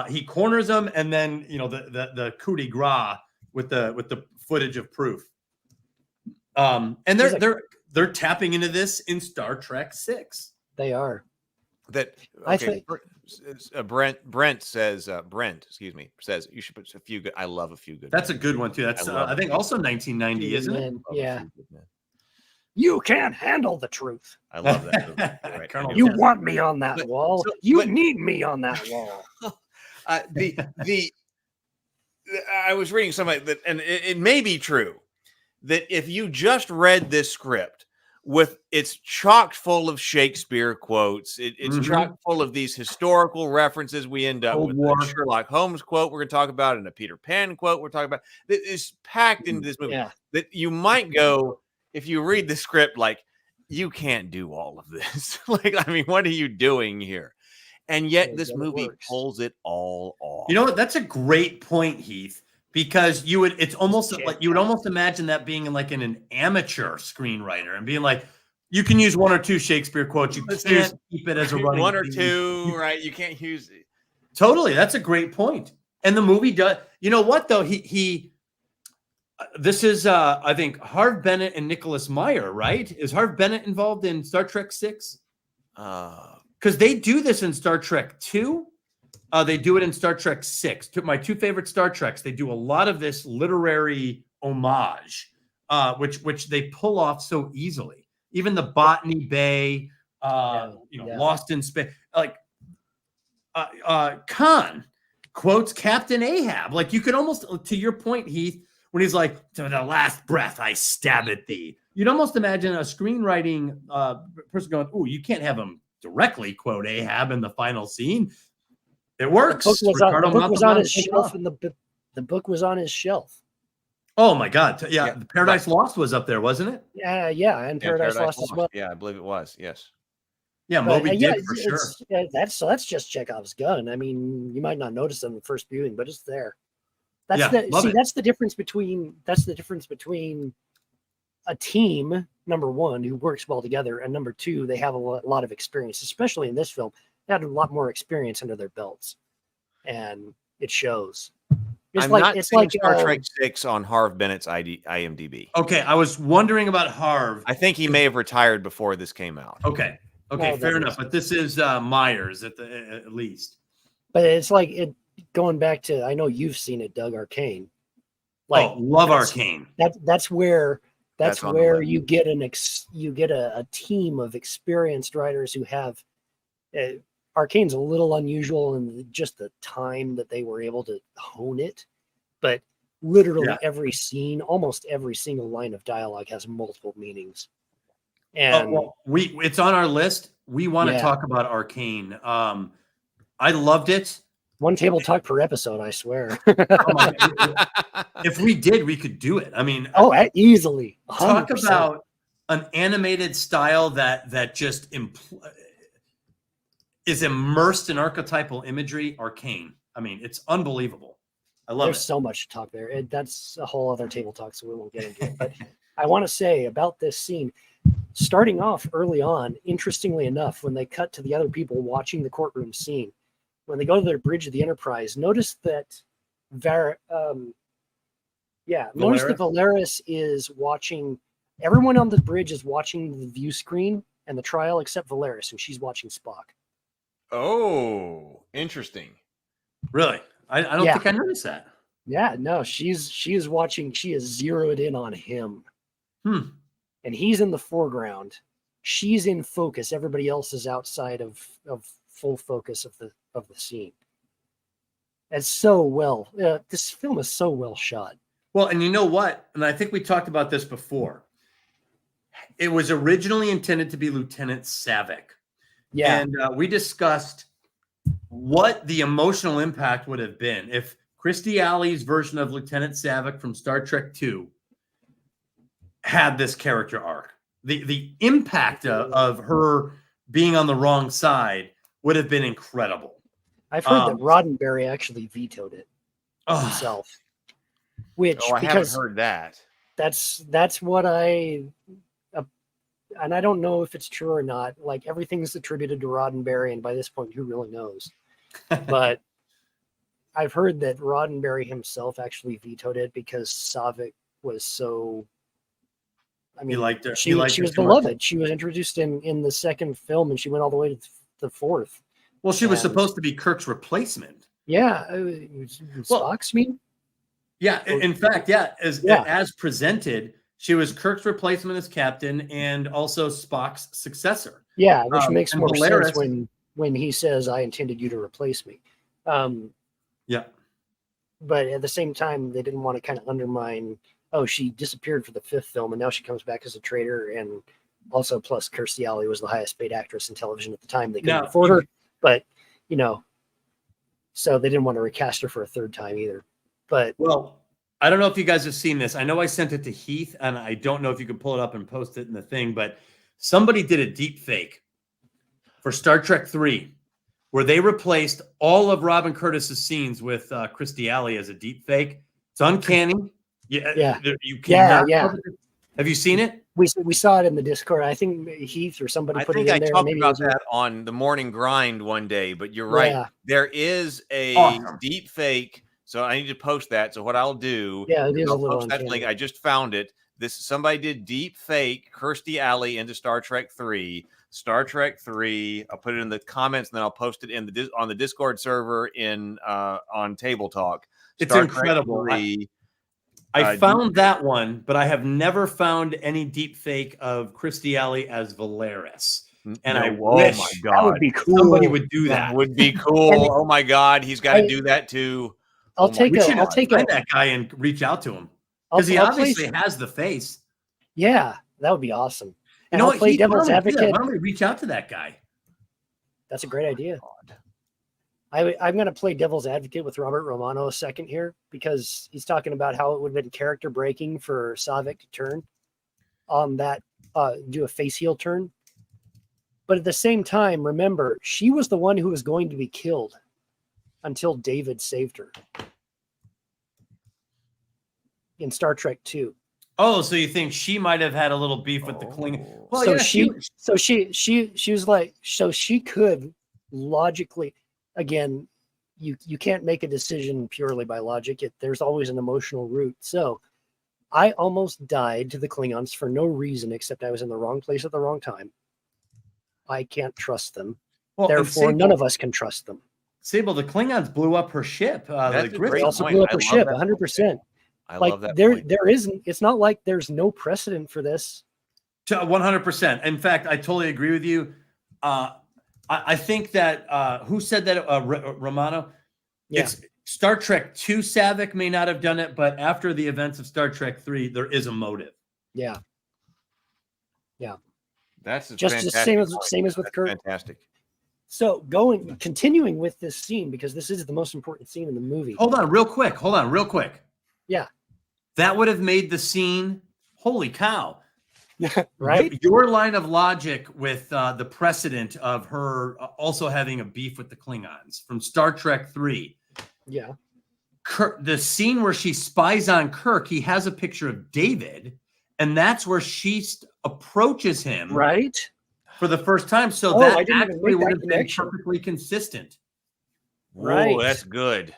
[SPEAKER 5] He corners them, and then the coup de grace with the footage of proof. And they're tapping into this in Star Trek VI.
[SPEAKER 7] They are.
[SPEAKER 6] That okay. Brent says you should put a few good. I love A Few Good.
[SPEAKER 5] That's a good one too. That's I think also 1990, isn't it?
[SPEAKER 7] Yeah. You can't handle the truth.
[SPEAKER 6] I love that. Right.
[SPEAKER 7] You want me on that wall. You need me on that wall.
[SPEAKER 6] I was reading something that, and it may be true, that if you just read this script with it's chock full of Shakespeare quotes, it's chock full of these historical references. We end up with a Sherlock Holmes quote we're going to talk about and a Peter Pan quote we're talking about. That is packed into this movie.
[SPEAKER 7] Yeah.
[SPEAKER 6] That you might go, if you read the script, like, you can't do all of this. Like, I mean, what are you doing here? And yet this movie pulls it all off.
[SPEAKER 5] You know what? That's a great point, Heath, because it's almost like you would almost imagine that being like in an amateur screenwriter and being like, you can use one or two Shakespeare quotes. You can't keep it as a running
[SPEAKER 6] one or
[SPEAKER 5] theme.
[SPEAKER 6] two, right? You can't use it.
[SPEAKER 5] Totally. That's a great point. And the movie does, you know what though? This is I think Harve Bennett and Nicholas Meyer, right? Is Harve Bennett involved in Star Trek 6? Because they do this in Star Trek 2. They do it in Star Trek 6. My two favorite Star Treks, they do a lot of this literary homage, which they pull off so easily. Even the Botany Bay, Lost in Space, like Khan quotes Captain Ahab. Like you could almost, to your point, Heath, when he's like, to the last breath, I stab at thee. You'd almost imagine a screenwriting person going, "Ooh, you can't have him directly quote Ahab in the final scene." It works.
[SPEAKER 7] The book was on his shelf, and the book was on his shelf.
[SPEAKER 5] Oh my God! Yeah, Paradise Lost was up there, wasn't it?
[SPEAKER 7] Yeah, and Paradise Lost as well.
[SPEAKER 6] Yeah, I believe it was. Yes.
[SPEAKER 5] Yeah, Moby Dick for sure.
[SPEAKER 7] That's just Chekhov's gun. I mean, you might not notice it on the first viewing, but it's there. That's the difference between a team, number one, who works well together, and number two, they have a lot of experience, especially in this film. They had a lot more experience under their belts, and it shows. It's
[SPEAKER 6] not seeing Star Trek 6 on Harve Bennett's IMDb.
[SPEAKER 5] Okay, I was wondering about Harve.
[SPEAKER 6] I think he may have retired before this came out.
[SPEAKER 5] Okay, fair enough. But this is Myers at least.
[SPEAKER 7] But it's like it going back to, I know you've seen it, Doug, Arcane.
[SPEAKER 5] Love Arcane.
[SPEAKER 7] That's where you get a team of experienced writers who have. Arcane's a little unusual in just the time that they were able to hone it, but literally every scene, almost every single line of dialogue has multiple meanings. And
[SPEAKER 5] it's on our list. We want to talk about Arcane. I loved it.
[SPEAKER 7] One table talk per episode, I swear.
[SPEAKER 5] If we did, we could do it. I mean,
[SPEAKER 7] easily. 100%.
[SPEAKER 5] Talk about an animated style that just is immersed in archetypal imagery. Arcane. I mean, it's unbelievable. I love it.
[SPEAKER 7] There's so much to talk there. That's a whole other table talk, so we won't get into it. But I want to say about this scene, starting off early on, interestingly enough, when they cut to the other people watching the courtroom scene, when they go to the bridge of the Enterprise, notice that Valeris is watching. Everyone on the bridge is watching the view screen and the trial except Valeris, and she's watching Spock.
[SPEAKER 6] Oh, interesting.
[SPEAKER 5] Really? I don't think I noticed that.
[SPEAKER 7] Yeah, no, she is watching. She is zeroed in on him. And he's in the foreground. She's in focus. Everybody else is outside of full focus of the scene. It's so well. This film is so well shot.
[SPEAKER 5] Well, and you know what? And I think we talked about this before. It was originally intended to be Lieutenant Savick. Yeah. And we discussed what the emotional impact would have been if Kirstie Alley's version of Lieutenant Savick from Star Trek 2 had this character arc. The impact of her being on the wrong side would have been incredible.
[SPEAKER 7] I've heard that Roddenberry actually vetoed it himself.
[SPEAKER 6] I haven't heard that.
[SPEAKER 7] That's what and I don't know if it's true or not. Like, everything's attributed to Roddenberry, and by this point, who really knows? But I've heard that Roddenberry himself actually vetoed it because Savick was so. I mean,
[SPEAKER 5] he liked her.
[SPEAKER 7] She was beloved. She was introduced in the second film, and she went all the way to the fourth.
[SPEAKER 5] Well, she was supposed to be Kirk's replacement.
[SPEAKER 7] Yeah, Spock's mean.
[SPEAKER 5] Yeah, in fact, as presented. She was Kirk's replacement as captain and also Spock's successor.
[SPEAKER 7] Yeah, which makes more sense when he says, "I intended you to replace me."
[SPEAKER 5] Yeah.
[SPEAKER 7] But at the same time, they didn't want to kind of undermine, she disappeared for the fifth film and now she comes back as a traitor. And also, plus, Kirstie Alley was the highest paid actress in television at the time. They couldn't afford her. But, so they didn't want to recast her for a third time either. But
[SPEAKER 5] I don't know if you guys have seen this. I know I sent it to Heath, and I don't know if you can pull it up and post it in the thing, but somebody did a deep fake for Star Trek 3 where they replaced all of Robin Curtis's scenes with Kirstie Alley as a deep fake. It's uncanny.
[SPEAKER 7] Yeah.
[SPEAKER 5] You cannot.
[SPEAKER 7] Yeah.
[SPEAKER 5] Have you seen it?
[SPEAKER 7] We saw it in the Discord. I think Heath or somebody
[SPEAKER 6] I
[SPEAKER 7] put
[SPEAKER 6] think
[SPEAKER 7] it
[SPEAKER 6] I
[SPEAKER 7] in there.
[SPEAKER 6] talked
[SPEAKER 7] Maybe
[SPEAKER 6] about that on the morning grind one day, but you're right.
[SPEAKER 7] Yeah.
[SPEAKER 6] There is a
[SPEAKER 5] Awesome.
[SPEAKER 6] deep fake. So I need to post that. So what I'll do,
[SPEAKER 7] Yeah, it is
[SPEAKER 6] I'll
[SPEAKER 7] a little
[SPEAKER 6] post that
[SPEAKER 7] uncanny.
[SPEAKER 6] link. I just found it. Somebody did deep fake Kirstie Alley into Star Trek 3. Star Trek 3. I'll put it in the comments and then I'll post it in on the Discord server on Table Talk.
[SPEAKER 5] It's
[SPEAKER 6] Star
[SPEAKER 5] incredible.
[SPEAKER 6] Trek 3.
[SPEAKER 5] I found that one, but I have never found any deep fake of Kirstie Alley as Valeris. And I wish
[SPEAKER 6] my God.
[SPEAKER 7] That would be cool.
[SPEAKER 5] somebody would do that.
[SPEAKER 6] That would be cool. Oh my God, he's got to do that too.
[SPEAKER 7] I'll take
[SPEAKER 5] We should
[SPEAKER 7] I'll take
[SPEAKER 5] find that guy and reach out to him
[SPEAKER 7] I'll-
[SPEAKER 5] because he
[SPEAKER 7] I'll
[SPEAKER 5] obviously
[SPEAKER 7] play-
[SPEAKER 5] has the face.
[SPEAKER 7] Yeah, that would be awesome.
[SPEAKER 5] You
[SPEAKER 7] And
[SPEAKER 5] know
[SPEAKER 7] I'll
[SPEAKER 5] what?
[SPEAKER 7] play
[SPEAKER 5] Heath,
[SPEAKER 7] devil's
[SPEAKER 5] why don't we do that?
[SPEAKER 7] advocate.
[SPEAKER 5] Why don't we reach out to that guy?
[SPEAKER 7] That's a great idea. I'm going to play devil's advocate with Robert Romano a second here because he's talking about how it would have been character breaking for Saavik to turn on that, do a face heel turn. But at the same time, remember, she was the one who was going to be killed until David saved her in Star Trek 2.
[SPEAKER 5] Oh, so you think she might have had a little beef with the Klingon? Well,
[SPEAKER 7] so
[SPEAKER 5] yeah,
[SPEAKER 7] she was like, so she could logically, again, you can't make a decision purely by logic. There's always an emotional root. So I almost died to the Klingons for no reason except I was in the wrong place at the wrong time. I can't trust them.
[SPEAKER 5] Well, and
[SPEAKER 7] Therefore,
[SPEAKER 5] Sable-
[SPEAKER 7] none of us can trust them.
[SPEAKER 5] Sable, the Klingons blew up her ship.
[SPEAKER 6] That's
[SPEAKER 5] The
[SPEAKER 6] a
[SPEAKER 5] Griffin.
[SPEAKER 6] great
[SPEAKER 7] They also
[SPEAKER 6] point.
[SPEAKER 7] blew up
[SPEAKER 6] I
[SPEAKER 7] her
[SPEAKER 6] love
[SPEAKER 7] ship,
[SPEAKER 6] that
[SPEAKER 7] 100%.
[SPEAKER 6] I
[SPEAKER 7] Like
[SPEAKER 6] love that.
[SPEAKER 7] there
[SPEAKER 6] point.
[SPEAKER 7] isn't. It's not like there's no precedent for this.
[SPEAKER 5] 100%. In fact, I totally agree with you. I think that who said that? Romano.
[SPEAKER 7] Yeah.
[SPEAKER 5] It's Star Trek 2. Saavik may not have done it, but after the events of Star Trek 3, there is a motive.
[SPEAKER 7] Yeah.
[SPEAKER 6] That's a
[SPEAKER 7] Just the
[SPEAKER 6] fantastic
[SPEAKER 7] same as with
[SPEAKER 6] That's
[SPEAKER 7] Kirk.
[SPEAKER 6] Fantastic.
[SPEAKER 7] So continuing with this scene, because this is the most important scene in the movie.
[SPEAKER 5] Hold on, real quick.
[SPEAKER 7] Yeah.
[SPEAKER 5] That would have made the scene. Holy cow!
[SPEAKER 7] Right?
[SPEAKER 5] Your line of logic with the precedent of her also having a beef with the Klingons from Star Trek 3.
[SPEAKER 7] Yeah.
[SPEAKER 5] The scene where she spies on Kirk, he has a picture of David, and that's where she approaches him
[SPEAKER 7] Right?
[SPEAKER 5] for the first time. So
[SPEAKER 7] Oh, I
[SPEAKER 5] that
[SPEAKER 7] didn't even
[SPEAKER 5] actually
[SPEAKER 7] make that
[SPEAKER 5] would have been
[SPEAKER 7] connection.
[SPEAKER 5] perfectly consistent.
[SPEAKER 7] Right.
[SPEAKER 6] Whoa, that's good.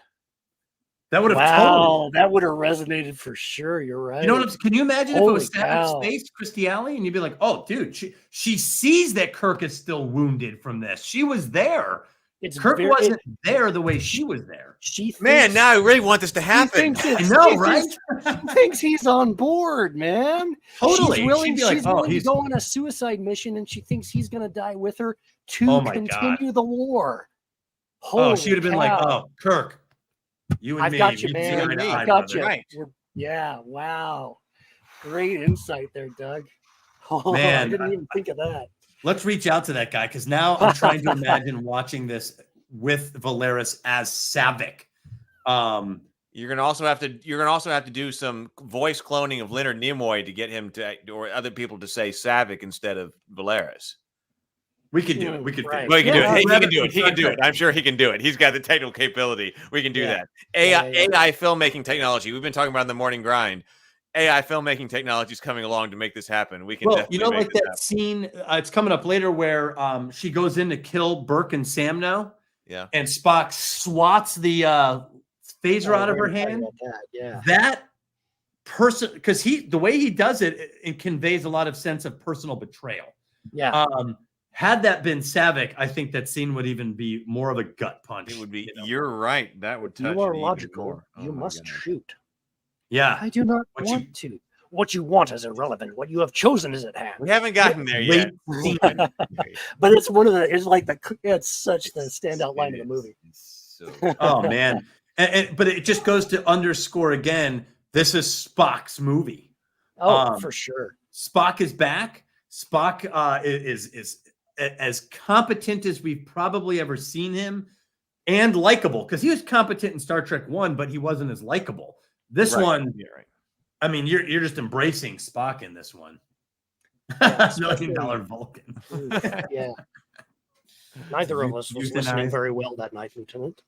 [SPEAKER 5] That would have
[SPEAKER 7] Wow,
[SPEAKER 5] totally.
[SPEAKER 7] that would have resonated for sure. You're right.
[SPEAKER 5] You know what? Can you imagine if it was
[SPEAKER 7] Holy cow.
[SPEAKER 5] Saavik's face, Kirstie Alley, and you'd be like, "Oh, dude, she sees that Kirk is still wounded from this. She was there.
[SPEAKER 7] It's
[SPEAKER 5] Kirk
[SPEAKER 7] very-
[SPEAKER 5] wasn't there the way she was there."
[SPEAKER 7] She
[SPEAKER 6] Man,
[SPEAKER 7] thinks-
[SPEAKER 6] now I really want this to
[SPEAKER 7] she
[SPEAKER 6] happen.
[SPEAKER 7] thinks
[SPEAKER 5] I
[SPEAKER 7] it's-
[SPEAKER 5] know,
[SPEAKER 7] she
[SPEAKER 5] right?
[SPEAKER 7] thinks he's on board, man.
[SPEAKER 5] Totally.
[SPEAKER 7] She's willing,
[SPEAKER 5] She'd be like,
[SPEAKER 7] she's
[SPEAKER 5] "Oh,
[SPEAKER 7] willing to
[SPEAKER 5] he's
[SPEAKER 7] go on a suicide mission, and she thinks he's going to die with her to
[SPEAKER 5] Oh my
[SPEAKER 7] continue the war.
[SPEAKER 5] oh." She would have been like,
[SPEAKER 7] cow.
[SPEAKER 5] "Oh, Kirk, you and
[SPEAKER 7] I've
[SPEAKER 5] me,
[SPEAKER 7] got you,
[SPEAKER 5] we
[SPEAKER 7] man.
[SPEAKER 5] see eye to eye,
[SPEAKER 7] I've got
[SPEAKER 5] brother."
[SPEAKER 7] you.
[SPEAKER 6] Right.
[SPEAKER 7] Yeah, wow. Great insight there, Doug. Oh,
[SPEAKER 5] Man,
[SPEAKER 7] I didn't even think of that.
[SPEAKER 5] Let's reach out to that guy because now I'm trying to imagine watching this with Valeris as Saavik.
[SPEAKER 6] You're gonna also have to do some voice cloning of Leonard Nimoy to get him to, or other people to say Saavik instead of Valeris.
[SPEAKER 5] We could do it. We could.
[SPEAKER 7] Right.
[SPEAKER 6] Well, he can
[SPEAKER 7] Yeah,
[SPEAKER 6] do it. He
[SPEAKER 5] grab
[SPEAKER 6] can do
[SPEAKER 5] from
[SPEAKER 6] it. He can do
[SPEAKER 5] Star
[SPEAKER 6] it.
[SPEAKER 5] Trek.
[SPEAKER 6] I'm sure he can do it. He's got the technical capability. We can do
[SPEAKER 7] Yeah.
[SPEAKER 6] that. AI,
[SPEAKER 7] Yeah.
[SPEAKER 6] AI filmmaking technology. We've been talking about in the morning grind. AI filmmaking technology is coming along to make this happen. We can
[SPEAKER 5] Well,
[SPEAKER 6] definitely
[SPEAKER 5] you know,
[SPEAKER 6] make
[SPEAKER 5] like
[SPEAKER 6] this
[SPEAKER 5] that
[SPEAKER 6] happen.
[SPEAKER 5] scene. It's coming up later where she goes in to kill Burke and Sam now,
[SPEAKER 6] Yeah.
[SPEAKER 5] and Spock swats the phaser out of her
[SPEAKER 7] We're talking
[SPEAKER 5] hand.
[SPEAKER 7] about that, yeah.
[SPEAKER 5] That person, because the way he does it, it conveys a lot of sense of personal betrayal.
[SPEAKER 7] Yeah.
[SPEAKER 5] Had that been Saavik, I think that scene would even be more of a gut punch.
[SPEAKER 6] It would be.
[SPEAKER 5] you know?
[SPEAKER 6] You're right. That would touch
[SPEAKER 7] You are
[SPEAKER 6] me even
[SPEAKER 7] logical.
[SPEAKER 6] more. Oh
[SPEAKER 7] You
[SPEAKER 6] my
[SPEAKER 7] must
[SPEAKER 6] goodness.
[SPEAKER 7] shoot.
[SPEAKER 5] Yeah.
[SPEAKER 7] I do not
[SPEAKER 5] What
[SPEAKER 7] want to. What you want is irrelevant. What you have chosen is at hand.
[SPEAKER 6] We haven't gotten there yet.
[SPEAKER 5] Great scene.
[SPEAKER 7] But it's one of the. It's like it's such the standout line of the movie.
[SPEAKER 6] So,
[SPEAKER 5] Oh man. But it just goes to underscore again, this is Spock's movie.
[SPEAKER 7] Oh, for sure.
[SPEAKER 5] Spock is back. Spock is as competent as we've probably ever seen him, and likable, because he was competent in Star Trek 1, but he wasn't as likable. This
[SPEAKER 6] Right.
[SPEAKER 5] one,
[SPEAKER 6] Yeah, right.
[SPEAKER 5] I mean, you're just embracing Spock in this one.
[SPEAKER 7] Yeah,
[SPEAKER 5] $1 million Vulcan.
[SPEAKER 7] Yeah. Neither of us was listening
[SPEAKER 5] Euthanized.
[SPEAKER 7] very well that night, Lieutenant.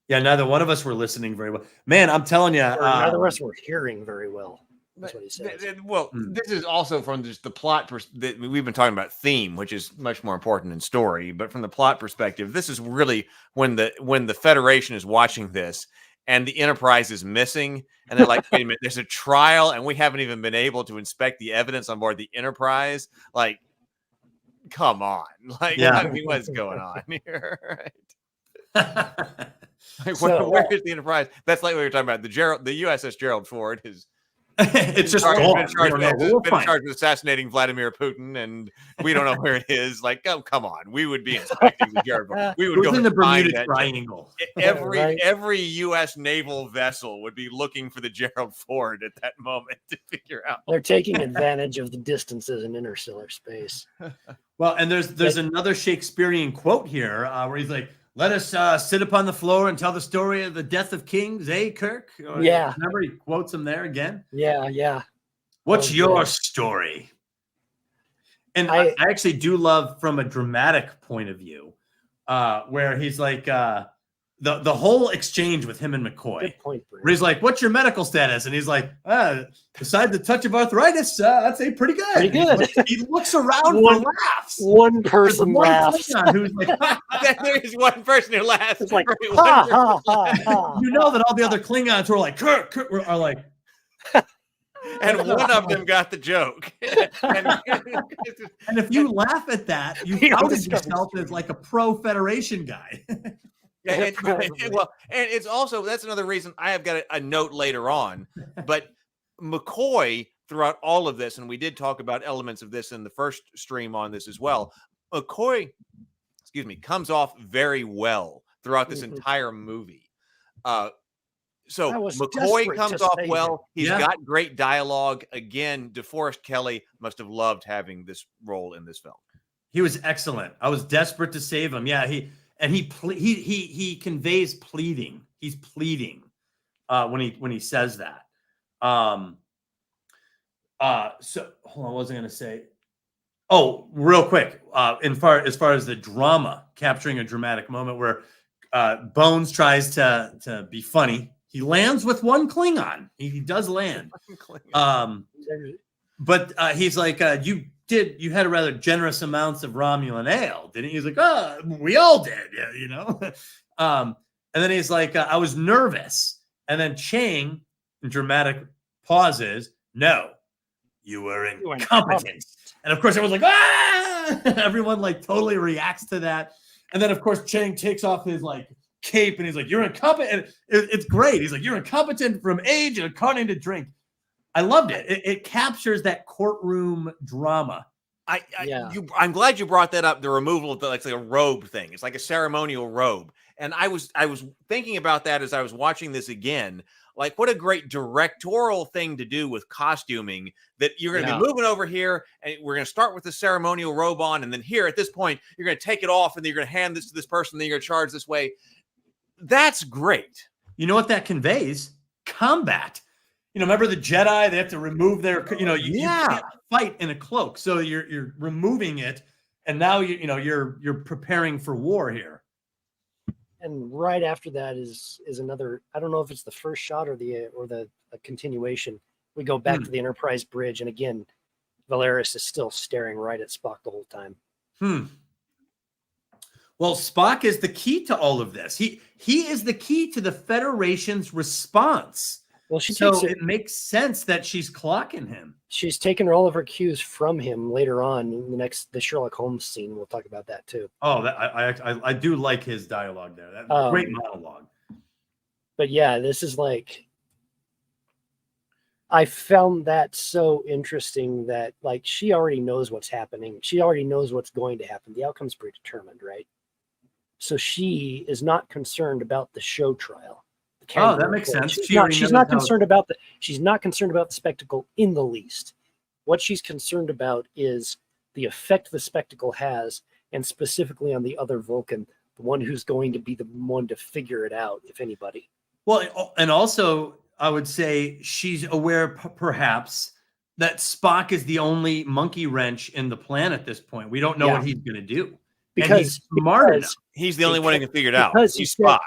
[SPEAKER 5] Yeah, neither one of us were listening very well. Man, I'm telling you,
[SPEAKER 7] Or neither of us were hearing very well. That's what he says.
[SPEAKER 6] Well, this is also from just the plot that we've been talking about theme, which is much more important than story. But from the plot perspective, this is really when the Federation is watching this and the Enterprise is missing, and they're like, "Wait a minute, there's a trial, and we haven't even been able to inspect the evidence on board the Enterprise." Like, come on, like,
[SPEAKER 5] Yeah.
[SPEAKER 6] I mean, what's going on here? Right? Like,
[SPEAKER 7] So,
[SPEAKER 6] where is the Enterprise? That's like what we were talking about. The USS Gerald Ford is.
[SPEAKER 5] It's just
[SPEAKER 6] Been
[SPEAKER 5] gone.
[SPEAKER 6] in charge,
[SPEAKER 5] We don't know. We'll
[SPEAKER 6] been in
[SPEAKER 5] find
[SPEAKER 6] charge of assassinating Vladimir Putin, and we don't know where it is. Like, oh, come on, we would be inspecting the Gerald. We would
[SPEAKER 5] It was
[SPEAKER 6] go
[SPEAKER 5] in the
[SPEAKER 6] and find
[SPEAKER 5] Bermuda
[SPEAKER 6] that.
[SPEAKER 5] Triangle.
[SPEAKER 7] Right.
[SPEAKER 6] Every U.S. naval vessel would be looking for the Gerald Ford at that moment to figure out.
[SPEAKER 7] They're taking advantage of the distances in interstellar space.
[SPEAKER 5] Well, and there's another Shakespearean quote here where he's like, "Let us sit upon the floor and tell the story of the death of kings, eh, Kirk?" Or,
[SPEAKER 7] Yeah.
[SPEAKER 5] Remember he quotes him there again?
[SPEAKER 7] Yeah.
[SPEAKER 5] What's
[SPEAKER 7] Oh,
[SPEAKER 5] your
[SPEAKER 7] yeah.
[SPEAKER 5] story? And
[SPEAKER 7] I-
[SPEAKER 5] I actually do love from a dramatic point of view where he's like the whole exchange with him and McCoy.
[SPEAKER 7] Good point, Bruce.
[SPEAKER 5] Where he's like, "What's your medical status?" And he's like, "Besides the touch of arthritis, I'd say pretty good."
[SPEAKER 7] Pretty good.
[SPEAKER 5] He looks around
[SPEAKER 7] One-
[SPEAKER 5] for laughs.
[SPEAKER 7] One
[SPEAKER 5] There's
[SPEAKER 7] person
[SPEAKER 5] one
[SPEAKER 7] laughs.
[SPEAKER 5] Klingon who's like,
[SPEAKER 6] There is one person who laughs.
[SPEAKER 7] It's like,
[SPEAKER 6] Right,
[SPEAKER 7] ha,
[SPEAKER 6] one
[SPEAKER 7] ha, ha, ha.
[SPEAKER 5] you know that all the other Klingons who are like, Kirk are like,
[SPEAKER 6] and one of them got the joke. And
[SPEAKER 5] and if you laugh at that, you
[SPEAKER 7] The
[SPEAKER 5] outed
[SPEAKER 7] Undiscovered
[SPEAKER 5] yourself as like a pro-Federation guy.
[SPEAKER 6] yeah, and it's also that's another reason I have got a note later on. But McCoy, throughout all of this, and we did talk about elements of this in the first stream on this as well. McCoy, comes off very well throughout this entire movie. So
[SPEAKER 7] I was
[SPEAKER 6] McCoy
[SPEAKER 7] desperate
[SPEAKER 6] comes
[SPEAKER 7] to
[SPEAKER 6] off
[SPEAKER 7] save
[SPEAKER 6] well.
[SPEAKER 7] him.
[SPEAKER 6] He's
[SPEAKER 5] Yeah.
[SPEAKER 6] got great dialogue. Again, DeForest Kelley must have loved having this role in this film.
[SPEAKER 5] He was excellent. I was desperate to save him. Yeah, he conveys pleading. He's pleading when he says that. So hold on, what was I going to say? Oh, real quick. As far as the drama, capturing a dramatic moment where Bones tries to be funny. He lands with one Klingon. He does land. But he's like, you had a rather generous amounts of Romulan ale, didn't you? He's like, oh, we all did, you know? And then he's like, I was nervous. And then Chang, in dramatic pauses, no, you were incompetent. And of course, everyone's like, ah! Everyone like totally reacts to that. And then, of course, Chang takes off his like cape and he's like, you're incompetent. It's great. He's like, you're incompetent from age and according to drink. I loved it. It captures that courtroom drama.
[SPEAKER 6] I'm glad you brought that up. The removal of like a robe thing. It's like a ceremonial robe. And I was thinking about that as I was watching this again. Like, what a great directorial thing to do with costuming, that you're going to be moving over here and we're going to start with the ceremonial robe on. And then here at this point, you're going to take it off and then you're going to hand this to this person. Then you're going to charge this way. That's great.
[SPEAKER 5] You know what that conveys? Combat. You know, remember the Jedi, they have to remove their, you can't fight in a cloak. So you're removing it. And now you're preparing for war here.
[SPEAKER 7] And right after that is another. I don't know if it's the first shot or the continuation. We go back to the Enterprise bridge, and again, Valeris is still staring right at Spock the whole time.
[SPEAKER 5] Well, Spock is the key to all of this. He is the key to the Federation's response.
[SPEAKER 7] Well,
[SPEAKER 5] it makes sense that she's clocking him.
[SPEAKER 7] She's taken all of her cues from him later on in the Sherlock Holmes scene. We'll talk about that too.
[SPEAKER 5] Oh, I do like his dialogue there. That's great monologue.
[SPEAKER 7] But yeah, this is like, I found that so interesting that like she already knows what's happening. She already knows what's going to happen. The outcome's predetermined, right? So she is not concerned about the show trial.
[SPEAKER 5] Oh, that makes sense.
[SPEAKER 7] She's not concerned about the spectacle in the least. What she's concerned about is the effect the spectacle has, and specifically on the other Vulcan, the one who's going to be the one to figure it out, if anybody.
[SPEAKER 5] Well, and also I would say she's aware, perhaps, that Spock is the only monkey wrench in the plan at this point. We don't know what he's going to do.
[SPEAKER 7] Because
[SPEAKER 5] he's smart enough.
[SPEAKER 6] He's the only one who can figure it out.
[SPEAKER 7] Because
[SPEAKER 6] He's Spock.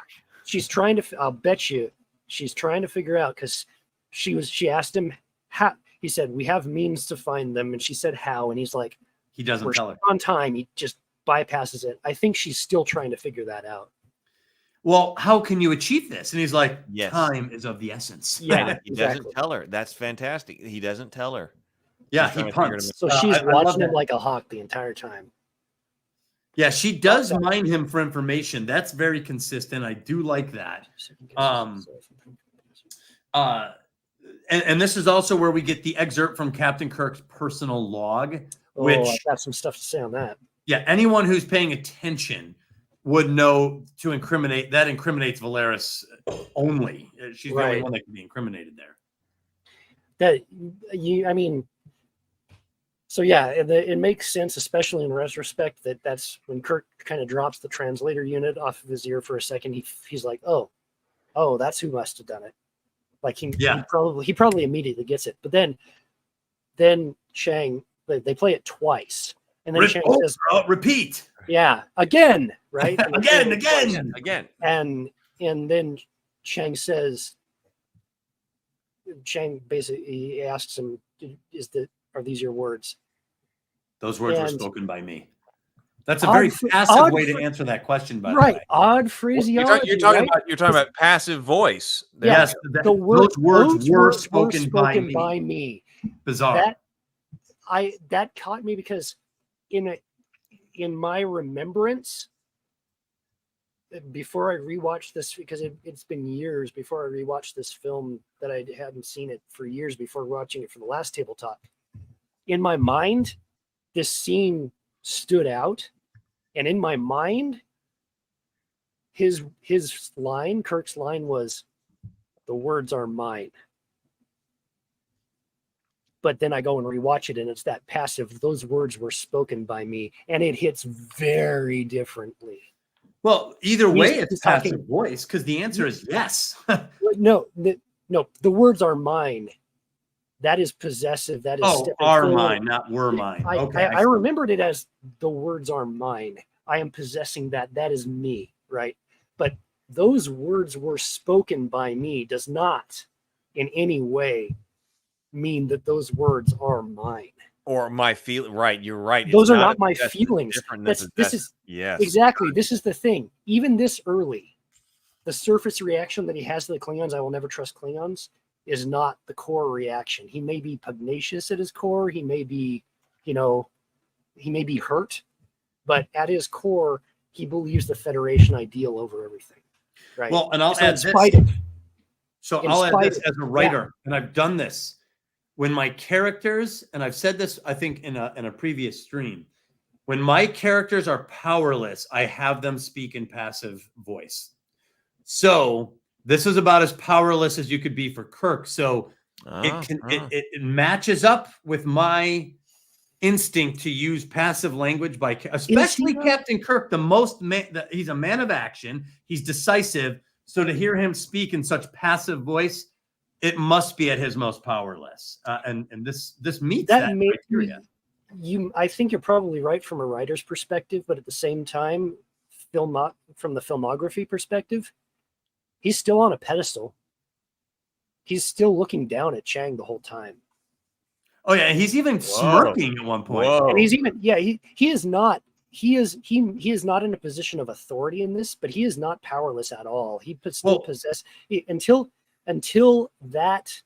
[SPEAKER 7] She's trying to. I'll bet you she's trying to figure out, because she asked him how. He said, "We have means to find them," and she said, "How?" And he's like,
[SPEAKER 5] he doesn't tell her
[SPEAKER 7] on time. He just bypasses it. I think she's still trying to figure that out.
[SPEAKER 5] Well, how can you achieve this? And he's like,
[SPEAKER 6] yes.
[SPEAKER 5] Time is of the essence.
[SPEAKER 7] Yeah,
[SPEAKER 6] he doesn't tell her. That's fantastic. He doesn't tell her.
[SPEAKER 5] Yeah, he punts.
[SPEAKER 7] So she's watching him like a hawk the entire time.
[SPEAKER 5] Yeah, she does mine him for information. That's very consistent. I do like that. And this is also where we get the excerpt from Captain Kirk's personal log, which
[SPEAKER 7] I got some stuff to say on that.
[SPEAKER 5] Yeah, anyone who's paying attention would know to incriminate. That incriminates Valeris only. She's the only one that can be incriminated there.
[SPEAKER 7] So yeah, it makes sense, especially in retrospect, that's when Kirk kind of drops the translator unit off of his ear for a second. He's like, oh, that's who must have done it. Like he probably immediately gets it. But then Chang, they play it twice, and then Chang says,
[SPEAKER 5] "Repeat."
[SPEAKER 7] Yeah, again, right?
[SPEAKER 5] again.
[SPEAKER 7] And then Chang says, Chang basically asks him, "Are these your words?"
[SPEAKER 5] Those words were spoken by me. That's a very passive way to answer that question, by the way.
[SPEAKER 7] Odd phraseology.
[SPEAKER 6] You're talking about passive voice.
[SPEAKER 5] Yes, those words were spoken by me. Bizarre.
[SPEAKER 7] That caught me because in my remembrance, before I rewatched this, because it's been years before I rewatched this film, that I hadn't seen it for years before watching it for the last tabletop. In my mind, this scene stood out, and in my mind, his line, Kirk's line, was, "The words are mine." But then I go and rewatch it, and it's that passive, "Those words were spoken by me," and it hits very differently.
[SPEAKER 5] Well, either way, it's passive voice, because the answer is yes.
[SPEAKER 7] No, the words are mine. That is possessive. That is
[SPEAKER 5] are mine, not were mine. Okay,
[SPEAKER 7] I remembered it as "the words are mine. I am possessing that. That is me," right? But "those words were spoken by me" does not in any way mean that those words are mine.
[SPEAKER 6] Or my feeling. Right, you're right.
[SPEAKER 7] Those are not my feelings. This is
[SPEAKER 6] yes,
[SPEAKER 7] exactly. This is the thing. Even this early, the surface reaction that he has to the Klingons, "I will never trust Klingons," is not the core reaction. He may be pugnacious at his core. He may be, he may be hurt, but at his core, he believes the Federation ideal over everything. Right.
[SPEAKER 5] Well, and I'll add this. I'll add this as a writer, and I've done this when my characters, and I've said this, I think, in a previous stream, when my characters are powerless, I have them speak in passive voice. So this is about as powerless as you could be for Kirk. So it matches up with my instinct to use passive language especially Captain Kirk. He's a man of action. He's decisive. So to hear him speak in such passive voice, it must be at his most powerless. And this meets that criteria.
[SPEAKER 7] I think you're probably right from a writer's perspective, but at the same time, from the filmography perspective, he's still on a pedestal. He's still looking down at Chang the whole time.
[SPEAKER 5] Oh yeah, he's even smirking at one point.
[SPEAKER 7] And he's even he is not in a position of authority in this, but he is not powerless at all. He still possess until that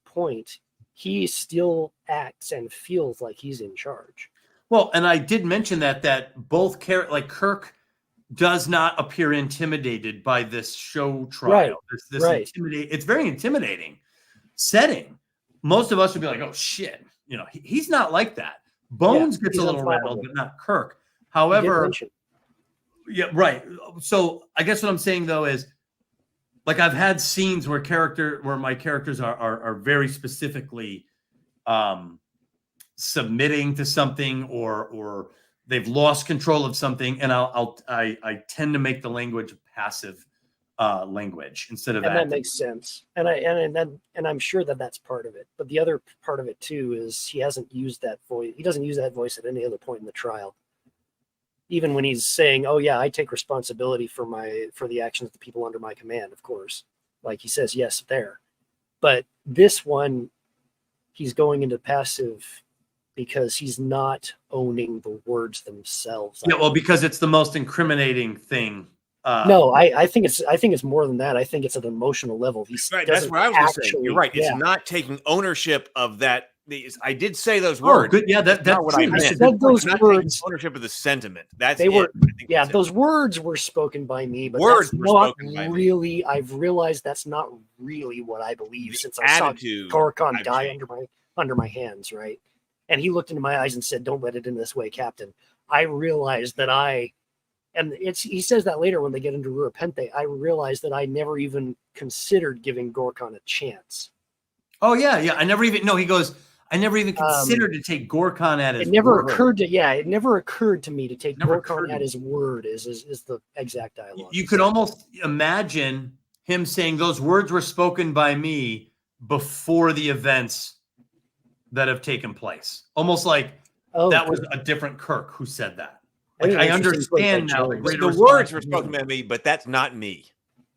[SPEAKER 7] point, he still acts and feels like he's in charge.
[SPEAKER 5] Well, and I did mention that both Kirk does not appear intimidated by this show trial.
[SPEAKER 7] Right.
[SPEAKER 5] It's very intimidating setting. Most of us would be like, "Oh shit," he's not like that. Bones gets a little rattled, but not Kirk. However, yeah, right. So I guess what I'm saying though is, like, I've had scenes where my characters are very specifically submitting to something, or they've lost control of something, and I tend to make the language passive language instead of
[SPEAKER 7] and
[SPEAKER 5] acting.
[SPEAKER 7] that makes sense. And I'm sure that that's part of it. But the other part of it too is he hasn't used that voice. He doesn't use that voice at any other point in the trial. Even when he's saying, "Oh yeah, I take responsibility for the actions of the people under my command," of course, like he says yes there. But this one, he's going into passive because he's not owning the words themselves.
[SPEAKER 5] Yeah, well, because it's the most incriminating thing.
[SPEAKER 7] No, I think it's more than that. I think it's at an emotional level.
[SPEAKER 1] Right, that's what I was going to say. You're right. It's not taking ownership of that. I did say those words.
[SPEAKER 5] Good. Yeah, that's
[SPEAKER 1] not what I meant.
[SPEAKER 7] I said those words.
[SPEAKER 1] Ownership of the sentiment. That's
[SPEAKER 7] they were. Yeah,
[SPEAKER 1] that's
[SPEAKER 7] those words were spoken by me, but
[SPEAKER 1] words
[SPEAKER 7] that's
[SPEAKER 1] were
[SPEAKER 7] not
[SPEAKER 1] spoken by
[SPEAKER 7] really.
[SPEAKER 1] me.
[SPEAKER 7] I've realized that's not really what I believe since I
[SPEAKER 1] attitude
[SPEAKER 7] saw Gorkon
[SPEAKER 1] I've
[SPEAKER 7] die
[SPEAKER 1] changed.
[SPEAKER 7] under my hands, right? And he looked into my eyes and said, "Don't let it in this way, Captain." I realized that he says that later when they get into Repente, I realized that I never even considered giving Gorkon a chance.
[SPEAKER 5] Oh yeah. He goes, I never even considered to take Gorkon at his
[SPEAKER 7] It never
[SPEAKER 5] word.
[SPEAKER 7] it never occurred to me to take Gorkon at his word is the exact dialogue.
[SPEAKER 5] You could almost imagine him saying those words were spoken by me before the events that have taken place. Almost like that was a different Kirk who said that. Like, I understand now
[SPEAKER 1] the words were spoken by me, but that's not me.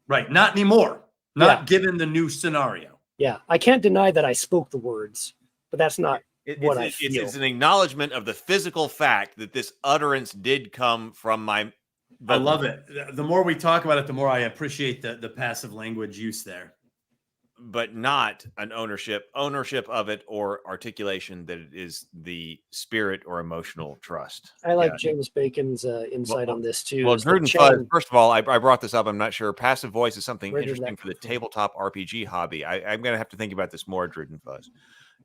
[SPEAKER 5] Right. Not anymore. Not given the new scenario.
[SPEAKER 7] Yeah. I can't deny that I spoke the words, but that's not what I feel.
[SPEAKER 1] It's an acknowledgement of the physical fact that this utterance did come from my
[SPEAKER 5] I love it. The more we talk about it, the more I appreciate the passive language use there.
[SPEAKER 1] But not an ownership of it or articulation that it is the spirit or emotional trust.
[SPEAKER 7] I like James Bacon's insight on this too.
[SPEAKER 1] Well, Druden Fuzz, first of all, I brought this up. I'm not sure. Passive voice is something interesting for the tabletop RPG hobby. I'm going to have to think about this more, Druden Fuzz.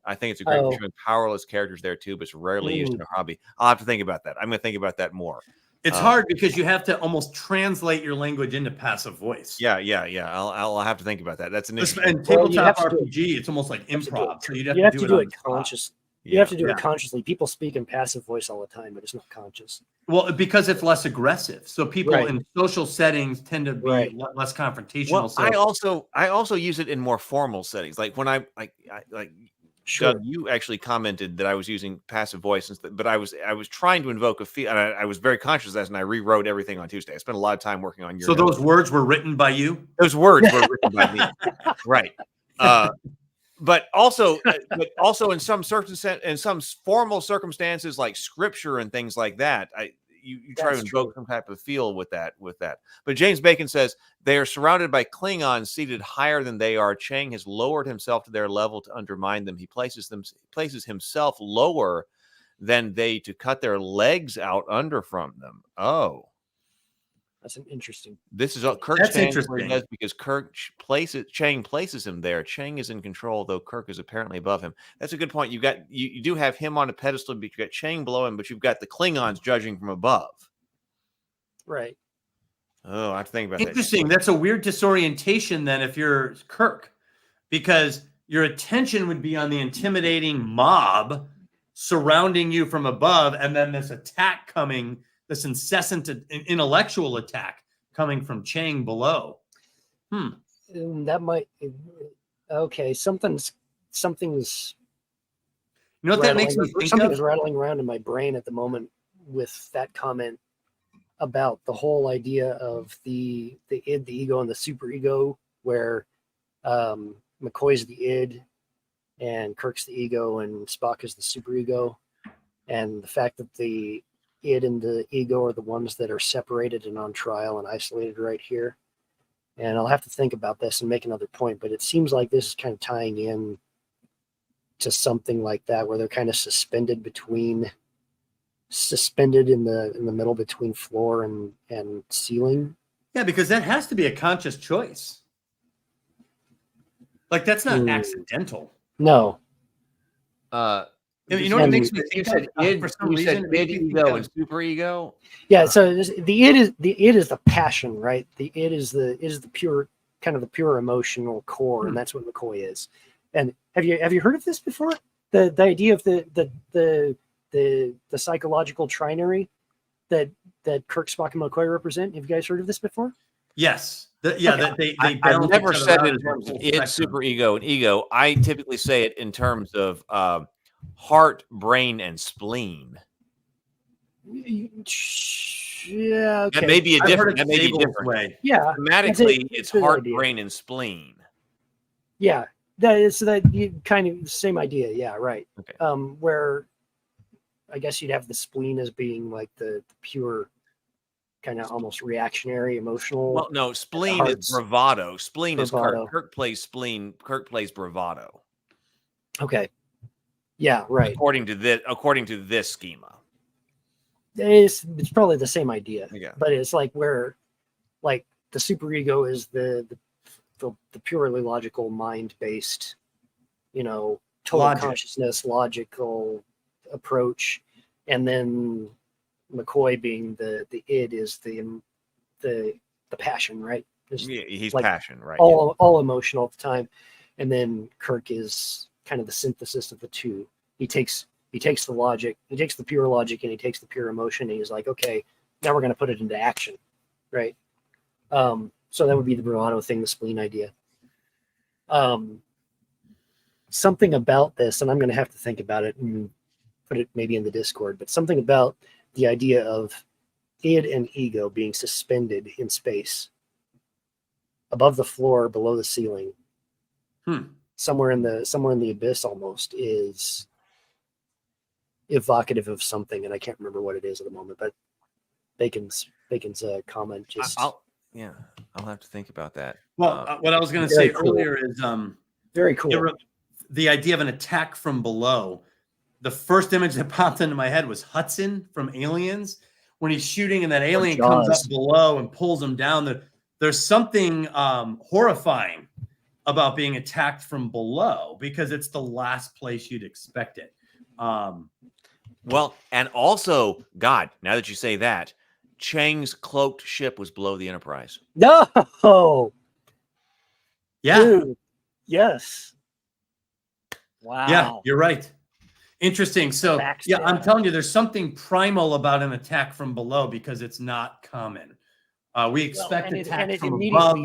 [SPEAKER 1] I think it's a great showing powerless characters there too, but it's rarely used in a hobby. I'll have to think about that. I'm going to think about that more.
[SPEAKER 5] It's hard because you have to almost translate your language into passive voice.
[SPEAKER 1] Yeah. I'll have to think about that. That's an interesting.
[SPEAKER 5] And tabletop RPG, it's almost like improv. So
[SPEAKER 7] you have to do it consciously. You have to do it consciously. People speak in passive voice all the time, but it's not conscious.
[SPEAKER 5] Well, because it's less aggressive. So people in social settings tend to be less confrontational.
[SPEAKER 1] Well,
[SPEAKER 5] so
[SPEAKER 1] I also use it in more formal settings, like when I
[SPEAKER 7] Sure.
[SPEAKER 1] Doug, you actually commented that I was using passive voice, but I was trying to invoke a feel, and I was very conscious of that, and I rewrote everything on Tuesday. I spent a lot of time working on your.
[SPEAKER 5] So those words were written by you.
[SPEAKER 1] Those words were written by me, right? But also in some formal circumstances, like scripture and things like that, you try to invoke some type of feel with that. But James Bacon says they are surrounded by Klingons seated higher than they are. Chang has lowered himself to their level to undermine them. He places himself lower than they to cut their legs out under from them. Oh,
[SPEAKER 7] that's an interesting.
[SPEAKER 1] This is Kirk.
[SPEAKER 5] That's
[SPEAKER 1] interesting because Chang places him there. Chang is in control, though Kirk is apparently above him. That's a good point. You do have him on a pedestal, but you've got Chang below him, but you've got the Klingons judging from above.
[SPEAKER 7] Right.
[SPEAKER 1] Oh, I have to think about that.
[SPEAKER 5] Interesting. That's a weird disorientation then if you're Kirk, because your attention would be on the intimidating mob surrounding you from above, and then this attack coming. This incessant intellectual attack coming from Chang below.
[SPEAKER 7] That might. Okay, something's.
[SPEAKER 5] You know what that makes me think
[SPEAKER 7] something
[SPEAKER 5] of?
[SPEAKER 7] is rattling around in my brain at the moment with that comment about the whole idea of the id, the ego, and the superego, where McCoy's the id, and Kirk's the ego, and Spock is the superego, and the fact that the id and the ego are the ones that are separated and on trial and isolated right here. And I'll have to think about this and make another point, but it seems like this is kind of tying in to something like that, where they're kind of suspended in the middle between floor and ceiling.
[SPEAKER 5] Yeah, because that has to be a conscious choice. Like, that's not accidental.
[SPEAKER 7] No.
[SPEAKER 5] You know what makes me think
[SPEAKER 6] you said id,
[SPEAKER 5] for some
[SPEAKER 6] you
[SPEAKER 5] reason,
[SPEAKER 6] said id, ego, and super ego.
[SPEAKER 7] Yeah, so the id is the passion, right? The id is the pure kind of the pure emotional core, and that's what McCoy is. And have you heard of this before? The idea of the psychological trinary that Kirk, Spock, and McCoy represent. Have you guys heard of this before?
[SPEAKER 5] Yes. That they
[SPEAKER 6] I've
[SPEAKER 5] balance
[SPEAKER 6] never
[SPEAKER 5] each other
[SPEAKER 6] said
[SPEAKER 5] out
[SPEAKER 6] it in
[SPEAKER 5] as a
[SPEAKER 6] terms of
[SPEAKER 5] full
[SPEAKER 6] id,
[SPEAKER 5] spectrum.
[SPEAKER 6] super ego, and ego. I typically say it in terms of heart, brain, and spleen.
[SPEAKER 7] Yeah, okay.
[SPEAKER 6] That may be a
[SPEAKER 5] I've heard
[SPEAKER 6] different. That
[SPEAKER 5] it
[SPEAKER 6] may be
[SPEAKER 5] Sable's
[SPEAKER 6] different.
[SPEAKER 5] way.
[SPEAKER 7] Yeah,
[SPEAKER 6] Thematically,
[SPEAKER 7] that's
[SPEAKER 6] it's
[SPEAKER 7] a good
[SPEAKER 6] heart,
[SPEAKER 7] idea.
[SPEAKER 6] brain, and spleen.
[SPEAKER 7] Yeah, that is so that you kind of the same idea. Yeah, right.
[SPEAKER 6] Okay.
[SPEAKER 7] Where I guess you'd have the spleen as being like the pure kind of almost reactionary, emotional.
[SPEAKER 6] Well, no, spleen is
[SPEAKER 7] heart's
[SPEAKER 6] bravado. Spleen is
[SPEAKER 7] bravado.
[SPEAKER 6] Kirk. Kirk plays spleen. Kirk plays bravado.
[SPEAKER 7] Okay. Yeah, right.
[SPEAKER 6] According to this schema.
[SPEAKER 7] It's probably the same idea.
[SPEAKER 6] Yeah.
[SPEAKER 7] But it's like where like the superego is the purely logical, mind-based, total
[SPEAKER 5] Logic.
[SPEAKER 7] consciousness, logical approach, and then McCoy being the id is the passion, right?
[SPEAKER 6] Yeah, he's
[SPEAKER 7] like
[SPEAKER 6] passion, right?
[SPEAKER 7] all emotional at the time, and then Kirk is kind of the synthesis of the two. He takes the logic, he takes the pure logic, and he takes the pure emotion, and he's like, okay, now we're going to put it into action, right? So that would be the bravado thing, the spleen idea. Something about this, and I'm going to have to think about it and put it maybe in the Discord, but something about the idea of id and ego being suspended in space, above the floor, below the ceiling, somewhere in the abyss, almost is evocative of something, and I can't remember what it is at the moment. But Bacon's comment just
[SPEAKER 6] I'll have to think about that.
[SPEAKER 5] Well, what I was going to say earlier is
[SPEAKER 7] very cool.
[SPEAKER 5] The idea of an attack from below. The first image that popped into my head was Hudson from Aliens, when he's shooting and that alien comes up below and pulls him down. There's something horrifying about being attacked from below because it's the last place you'd expect it.
[SPEAKER 6] Well, and also, God, now that you say that, Chang's cloaked ship was below the Enterprise.
[SPEAKER 7] No.
[SPEAKER 5] Yeah.
[SPEAKER 7] Dude. Yes. Wow.
[SPEAKER 5] Yeah, you're right. Interesting. So,
[SPEAKER 7] Backstab.
[SPEAKER 5] I'm telling you, there's something primal about an attack from below because it's not common. We expect attack from above.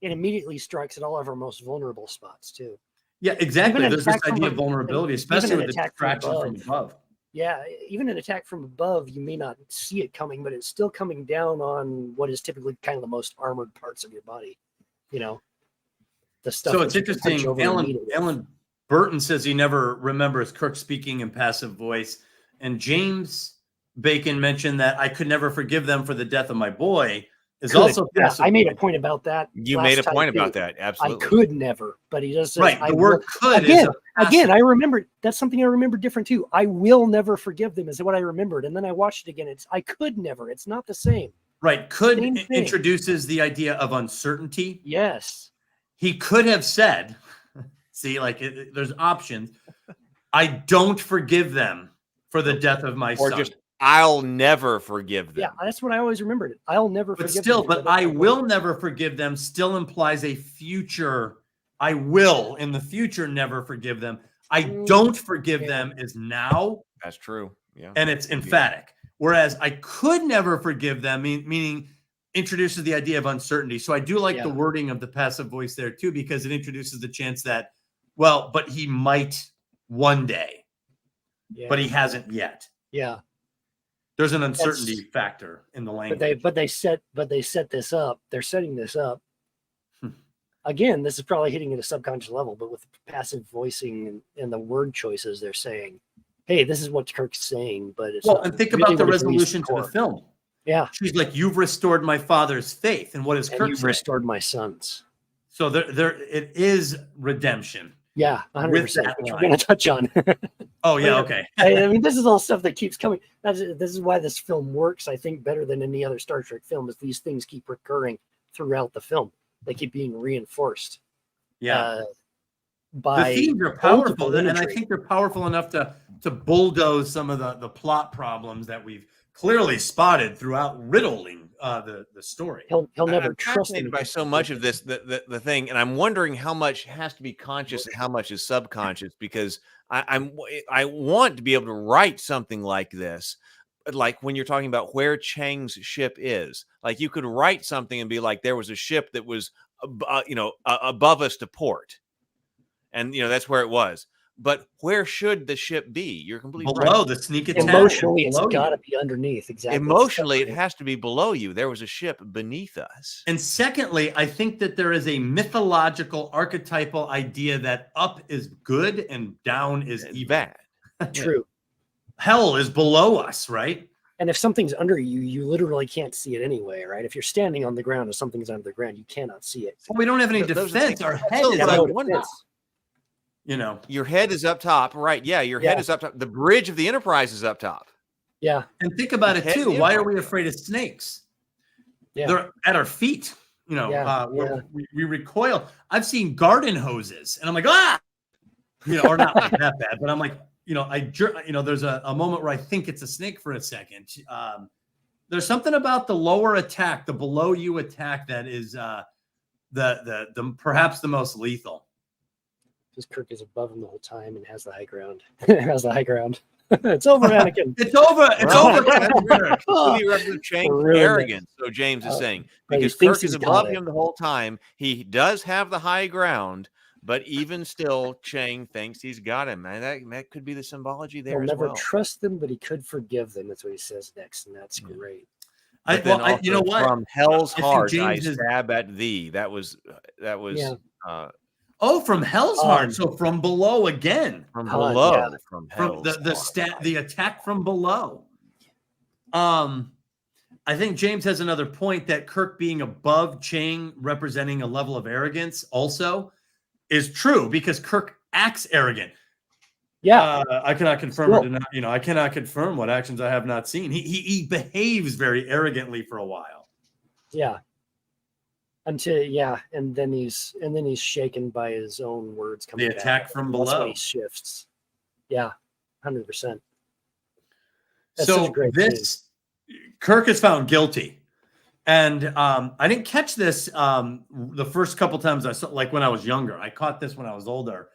[SPEAKER 7] It immediately strikes at all of our most vulnerable spots, too.
[SPEAKER 5] Yeah, exactly.
[SPEAKER 7] Even
[SPEAKER 5] There's this idea of vulnerability, especially with the distraction from above.
[SPEAKER 7] Yeah, even an attack from above, you may not see it coming, but it's still coming down on what is typically kind of the most armored parts of your body. The stuff.
[SPEAKER 5] So it's interesting. Alan Burton says he never remembers Kirk speaking in passive voice. And James Bacon mentioned that I could never forgive them for the death of my boy. Is also passive.
[SPEAKER 7] I made a point about that.
[SPEAKER 6] You made a point about that. Absolutely.
[SPEAKER 7] I could never, but he just says,
[SPEAKER 5] right. The word could
[SPEAKER 7] again. I remember that's something I remember different too. I will never forgive them is what I remembered, and then I watched it again. It's I could never. It's not the same.
[SPEAKER 5] Right. Could introduces the idea of uncertainty.
[SPEAKER 7] Yes.
[SPEAKER 5] He could have said, see, there's options. I don't forgive them for the death of my son.
[SPEAKER 6] Or just, I'll never forgive them.
[SPEAKER 7] Yeah, that's what I always remembered. I'll never forgive
[SPEAKER 5] them.
[SPEAKER 7] But
[SPEAKER 5] I will never forgive them still implies a future. I will in the future never forgive them. I don't forgive them is now.
[SPEAKER 6] That's true. Yeah.
[SPEAKER 5] And it's emphatic. Whereas I could never forgive them, meaning introduces the idea of uncertainty. So I do like the wording of the passive voice there too, because it introduces the chance that, but he might one day, but he hasn't yet.
[SPEAKER 7] Yeah.
[SPEAKER 5] There's an uncertainty factor in the language.
[SPEAKER 7] But they set this up. They're setting this up. Again, this is probably hitting at a subconscious level, but with passive voicing and the word choices, they're saying, "Hey, this is what Kirk's saying." But it's
[SPEAKER 5] and think about the resolution to the film.
[SPEAKER 7] Yeah,
[SPEAKER 5] she's like, "You've restored my father's faith," and what is Kirk?
[SPEAKER 7] You've restored my son's.
[SPEAKER 5] So there, it is redemption.
[SPEAKER 7] Yeah, 100%. We're going to touch on.
[SPEAKER 5] Oh yeah, okay.
[SPEAKER 7] I mean, this is all stuff that keeps coming. This is why this film works, I think, better than any other Star Trek film. Is these things keep recurring throughout the film. They keep being reinforced.
[SPEAKER 5] Yeah.
[SPEAKER 7] By
[SPEAKER 5] the themes are powerful, and I think they're powerful enough to bulldoze some of the plot problems that we've clearly spotted throughout riddling the story.
[SPEAKER 7] He'll never
[SPEAKER 6] I'm
[SPEAKER 7] trust
[SPEAKER 6] fascinated by so much of this the thing, and I'm wondering how much has to be conscious and how much is subconscious, because I want to be able to write something like this, like when you're talking about where Chang's ship is, like you could write something and be like, there was a ship that was, above us to port. And, that's where it was. But where should the ship be? You're completely
[SPEAKER 5] below
[SPEAKER 6] right.
[SPEAKER 5] the sneak attack.
[SPEAKER 7] Emotionally, it's
[SPEAKER 5] below
[SPEAKER 7] got to
[SPEAKER 5] you.
[SPEAKER 7] be underneath. Exactly.
[SPEAKER 6] Emotionally, it has to be below you. There was a ship beneath us.
[SPEAKER 5] And secondly, I think that there is a mythological, archetypal idea that up is good and down is evil.
[SPEAKER 6] Bad.
[SPEAKER 7] True.
[SPEAKER 5] Hell is below us, right?
[SPEAKER 7] And if something's under you, you literally can't see it anyway, right? If you're standing on the ground and something's under the ground, you cannot see it.
[SPEAKER 5] Well, we don't have any defense. Our head is
[SPEAKER 6] what I
[SPEAKER 5] up.
[SPEAKER 6] wonder. Your head is up top, right? Yeah, your head is up top. The bridge of the Enterprise is up top.
[SPEAKER 7] Yeah.
[SPEAKER 5] And think about it too. Why are we afraid of snakes?
[SPEAKER 7] Yeah.
[SPEAKER 5] They're at our feet. We recoil. I've seen garden hoses, and I'm like, or not like that bad, but I'm like, there's a moment where I think it's a snake for a second. There's something about the lower attack, the below you attack that is the perhaps the most lethal.
[SPEAKER 7] Because Kirk is above him the whole time and has the high ground. Has the high ground. It's over, Anakin.
[SPEAKER 5] It's over. It's
[SPEAKER 6] over. Chang's arrogance. So James is saying because Kirk is above him the whole time, he does have the high ground. But even still, Chang thinks he's got him. And that could be the symbology there.
[SPEAKER 7] He'll
[SPEAKER 6] as
[SPEAKER 7] never
[SPEAKER 6] well.
[SPEAKER 7] trust them, but he could forgive them. That's what he says next, and that's great.
[SPEAKER 5] You know what?
[SPEAKER 6] From hell's heart, I
[SPEAKER 5] James
[SPEAKER 6] stab at thee. That was.
[SPEAKER 5] From hell's heart. So from below again.
[SPEAKER 6] From below. From hell's
[SPEAKER 5] the attack from below. I think James has another point that Kirk being above Chang, representing a level of arrogance, also is true because Kirk acts arrogant.
[SPEAKER 7] Yeah,
[SPEAKER 5] I cannot confirm or deny. I cannot confirm what actions I have not seen. He behaves very arrogantly for a while.
[SPEAKER 7] Yeah. And then he's shaken by his own words coming.
[SPEAKER 5] The attack from below.
[SPEAKER 7] That's when he shifts. Yeah, 100%.
[SPEAKER 5] So Kirk is found guilty, and I didn't catch this the first couple times I saw, like when I was younger. I caught this when I was older.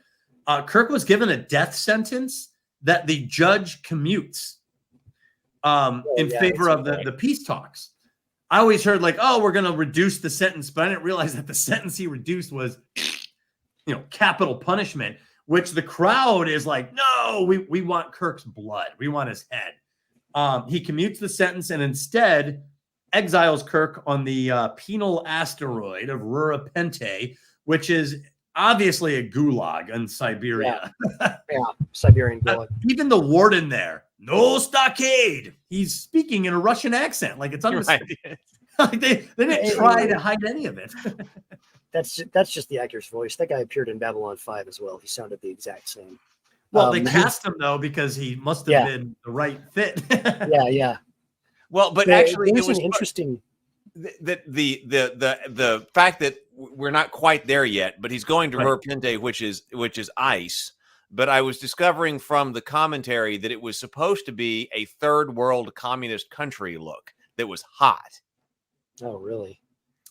[SPEAKER 5] Kirk was given a death sentence that the judge commutes in favor of the peace talks. I always heard we're going to reduce the sentence, but I didn't realize that the sentence he reduced was, capital punishment, which the crowd is like, no, we want Kirk's blood. We want his head. He commutes the sentence and instead exiles Kirk on the penal asteroid of Rurapente, which is obviously a gulag in Siberia.
[SPEAKER 7] Yeah, Siberian gulag.
[SPEAKER 5] Even the warden there, no stockade. He's speaking in a Russian accent, like it's understood. Right. they didn't try to hide any of it.
[SPEAKER 7] That's just the actor's voice. That guy appeared in Babylon 5 as well. He sounded the exact same.
[SPEAKER 5] Well, they cast him though because he must have been the right fit.
[SPEAKER 7] Yeah.
[SPEAKER 6] Well, but actually,
[SPEAKER 7] it was interesting.
[SPEAKER 6] The fact that we're not quite there yet, but he's going to Rurapente, which is ice. But I was discovering from the commentary that it was supposed to be a third world communist country look that was hot.
[SPEAKER 7] Oh, really?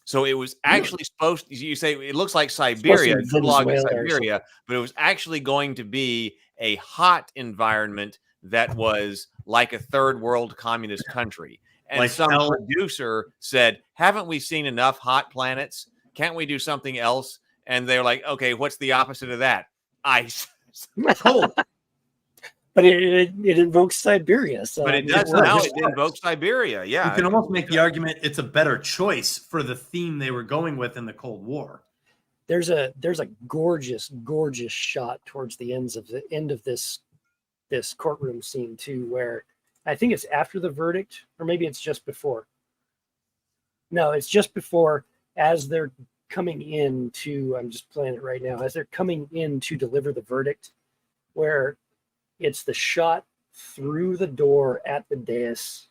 [SPEAKER 6] So it was actually supposed to, you say it looks like Siberia, Siberia, but it was actually going to be a hot environment that was like a third world communist country. And
[SPEAKER 5] like
[SPEAKER 6] some producer said, haven't we seen enough hot planets? Can't we do something else? And they're like, okay, what's the opposite of that? Ice.
[SPEAKER 5] Cold.
[SPEAKER 7] But it invokes Siberia. So
[SPEAKER 6] but it does now. It invokes Siberia. Yeah.
[SPEAKER 5] You can almost make the argument it's a better choice for the theme they were going with in the Cold War.
[SPEAKER 7] There's a gorgeous shot towards the end of this courtroom scene too, where I think it's after the verdict, or maybe it's just before. No, it's just before, as they're coming in to, I'm just playing it right now, as they're coming in to deliver the verdict, where it's the shot through the door at the dais,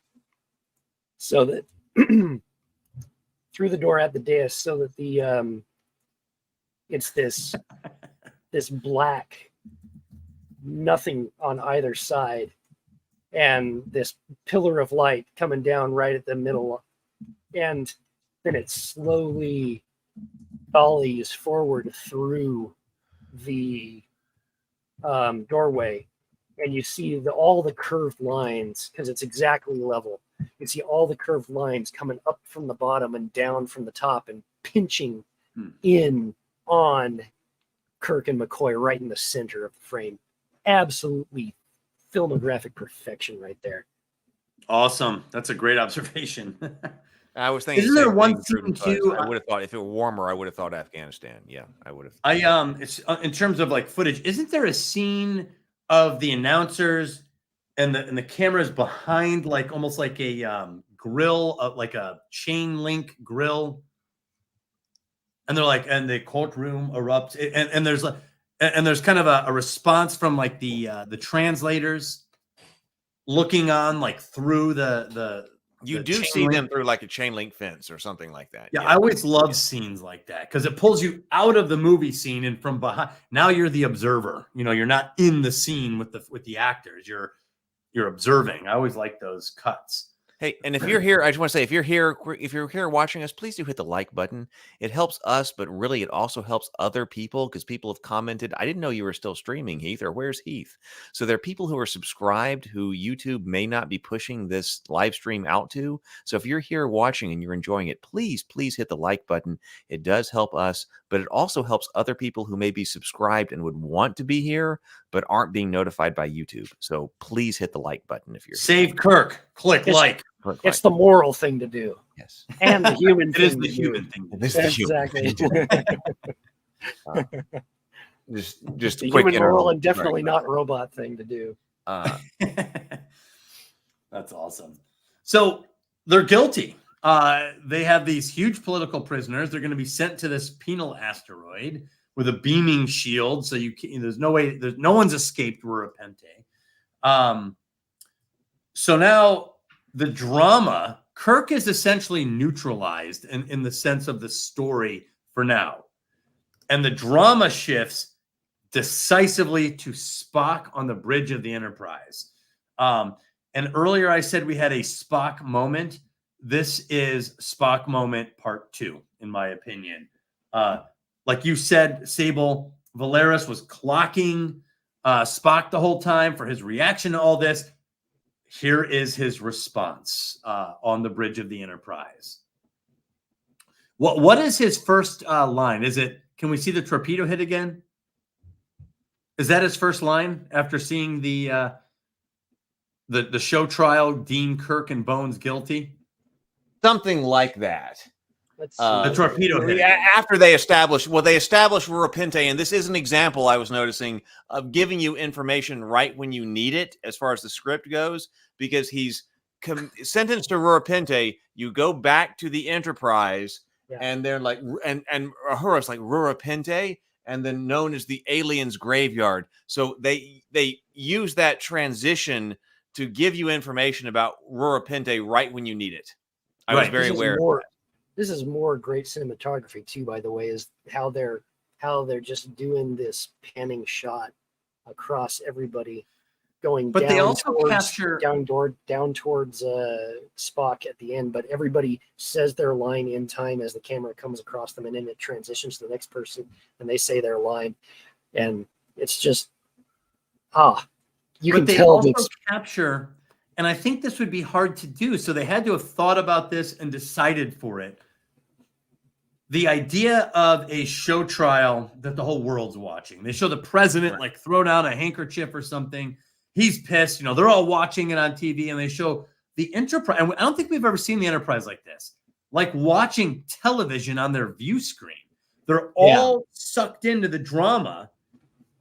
[SPEAKER 7] so that through the door at the dais, so that the it's this black, nothing on either side, and this pillar of light coming down right at the middle, and then it slowly dollies forward through the doorway and you see all the curved lines because it's exactly level. You see all the curved lines coming up from the bottom and down from the top and pinching in on Kirk and McCoy right in the center of the frame. Absolutely filmographic perfection right there.
[SPEAKER 5] Awesome. That's a great observation.
[SPEAKER 6] I was thinking.
[SPEAKER 5] Isn't there one scene too?
[SPEAKER 6] I would have thought if it were warmer, I would have thought Afghanistan. Yeah, I would have.
[SPEAKER 5] It's in terms of like footage. Isn't there a scene of the announcers and the cameras behind, like almost like a grill, like a chain link grill, and they're like, and the courtroom erupts, and there's like, and there's kind of a response from like the translators looking on like through the.
[SPEAKER 6] You do see them through like a chain link fence or something like that.
[SPEAKER 5] Yeah, I always love scenes like that because it pulls you out of the movie scene and from behind. Now you're the observer. You know, you're not in the scene with the actors. You're observing. I always like those cuts.
[SPEAKER 6] Hey, and if you're here, I just want to say, if you're here watching us, please do hit the like button. It helps us, but really it also helps other people because people have commented. I didn't know you were still streaming, Heath, or where's Heath? So there are people who are subscribed who YouTube may not be pushing this live stream out to. So if you're here watching and you're enjoying it, please hit the like button. It does help us, but it also helps other people who may be subscribed and would want to be here, but aren't being notified by YouTube. So please hit the like button if you're
[SPEAKER 5] Save Kirk. Click like.
[SPEAKER 7] It's the moral thing to do.
[SPEAKER 6] Yes.
[SPEAKER 7] And the human thing.
[SPEAKER 5] It is the human thing.
[SPEAKER 6] It is the human
[SPEAKER 7] Exactly.
[SPEAKER 6] Just
[SPEAKER 7] the
[SPEAKER 6] quick
[SPEAKER 7] human moral
[SPEAKER 6] interval.
[SPEAKER 7] and definitely not robot thing to do.
[SPEAKER 5] That's awesome. So they're guilty. They have these huge political prisoners. They're going to be sent to this penal asteroid with a beaming shield. So there's no way, no one's escaped Rurapente. So now the drama, Kirk is essentially neutralized in the sense of the story for now. And the drama shifts decisively to Spock on the bridge of the Enterprise. And earlier I said we had a Spock moment. This is Spock moment part 2, in my opinion. Like you said, Sable, Valeris was clocking Spock the whole time for his reaction to all this. Here is his response on the bridge of the Enterprise. What is his first line? Is it, can we see the torpedo hit again? Is that his first line after seeing the show trial deem Kirk and Bones guilty?
[SPEAKER 6] Something like that.
[SPEAKER 5] The torpedo hit.
[SPEAKER 6] After they established Rurapente, and this is an example I was noticing of giving you information right when you need it as far as the script goes, because he's sentenced to Rurapente, you go back to the Enterprise, and they're like, and Uhura's like Rurapente, and then known as the aliens graveyard. So they use that transition to give you information about Rurapente right when you need it. I was very aware of that.
[SPEAKER 7] This is more great cinematography too, by the way, is how they're just doing this panning shot across everybody going
[SPEAKER 5] but
[SPEAKER 7] down
[SPEAKER 5] they also
[SPEAKER 7] towards,
[SPEAKER 5] capture
[SPEAKER 7] down towards Spock at the end, but everybody says their line in time as the camera comes across them, and then it transitions to the next person and they say their line, and it's just you can tell
[SPEAKER 5] also capture. And I think this would be hard to do. So they had to have thought about this and decided for it. The idea of a show trial that the whole world's watching. They show the president like throw down a handkerchief or something. He's pissed. You know, they're all watching it on TV, and they show the Enterprise. And I don't think we've ever seen the Enterprise like this. Like watching television on their view screen. They're all sucked into the drama.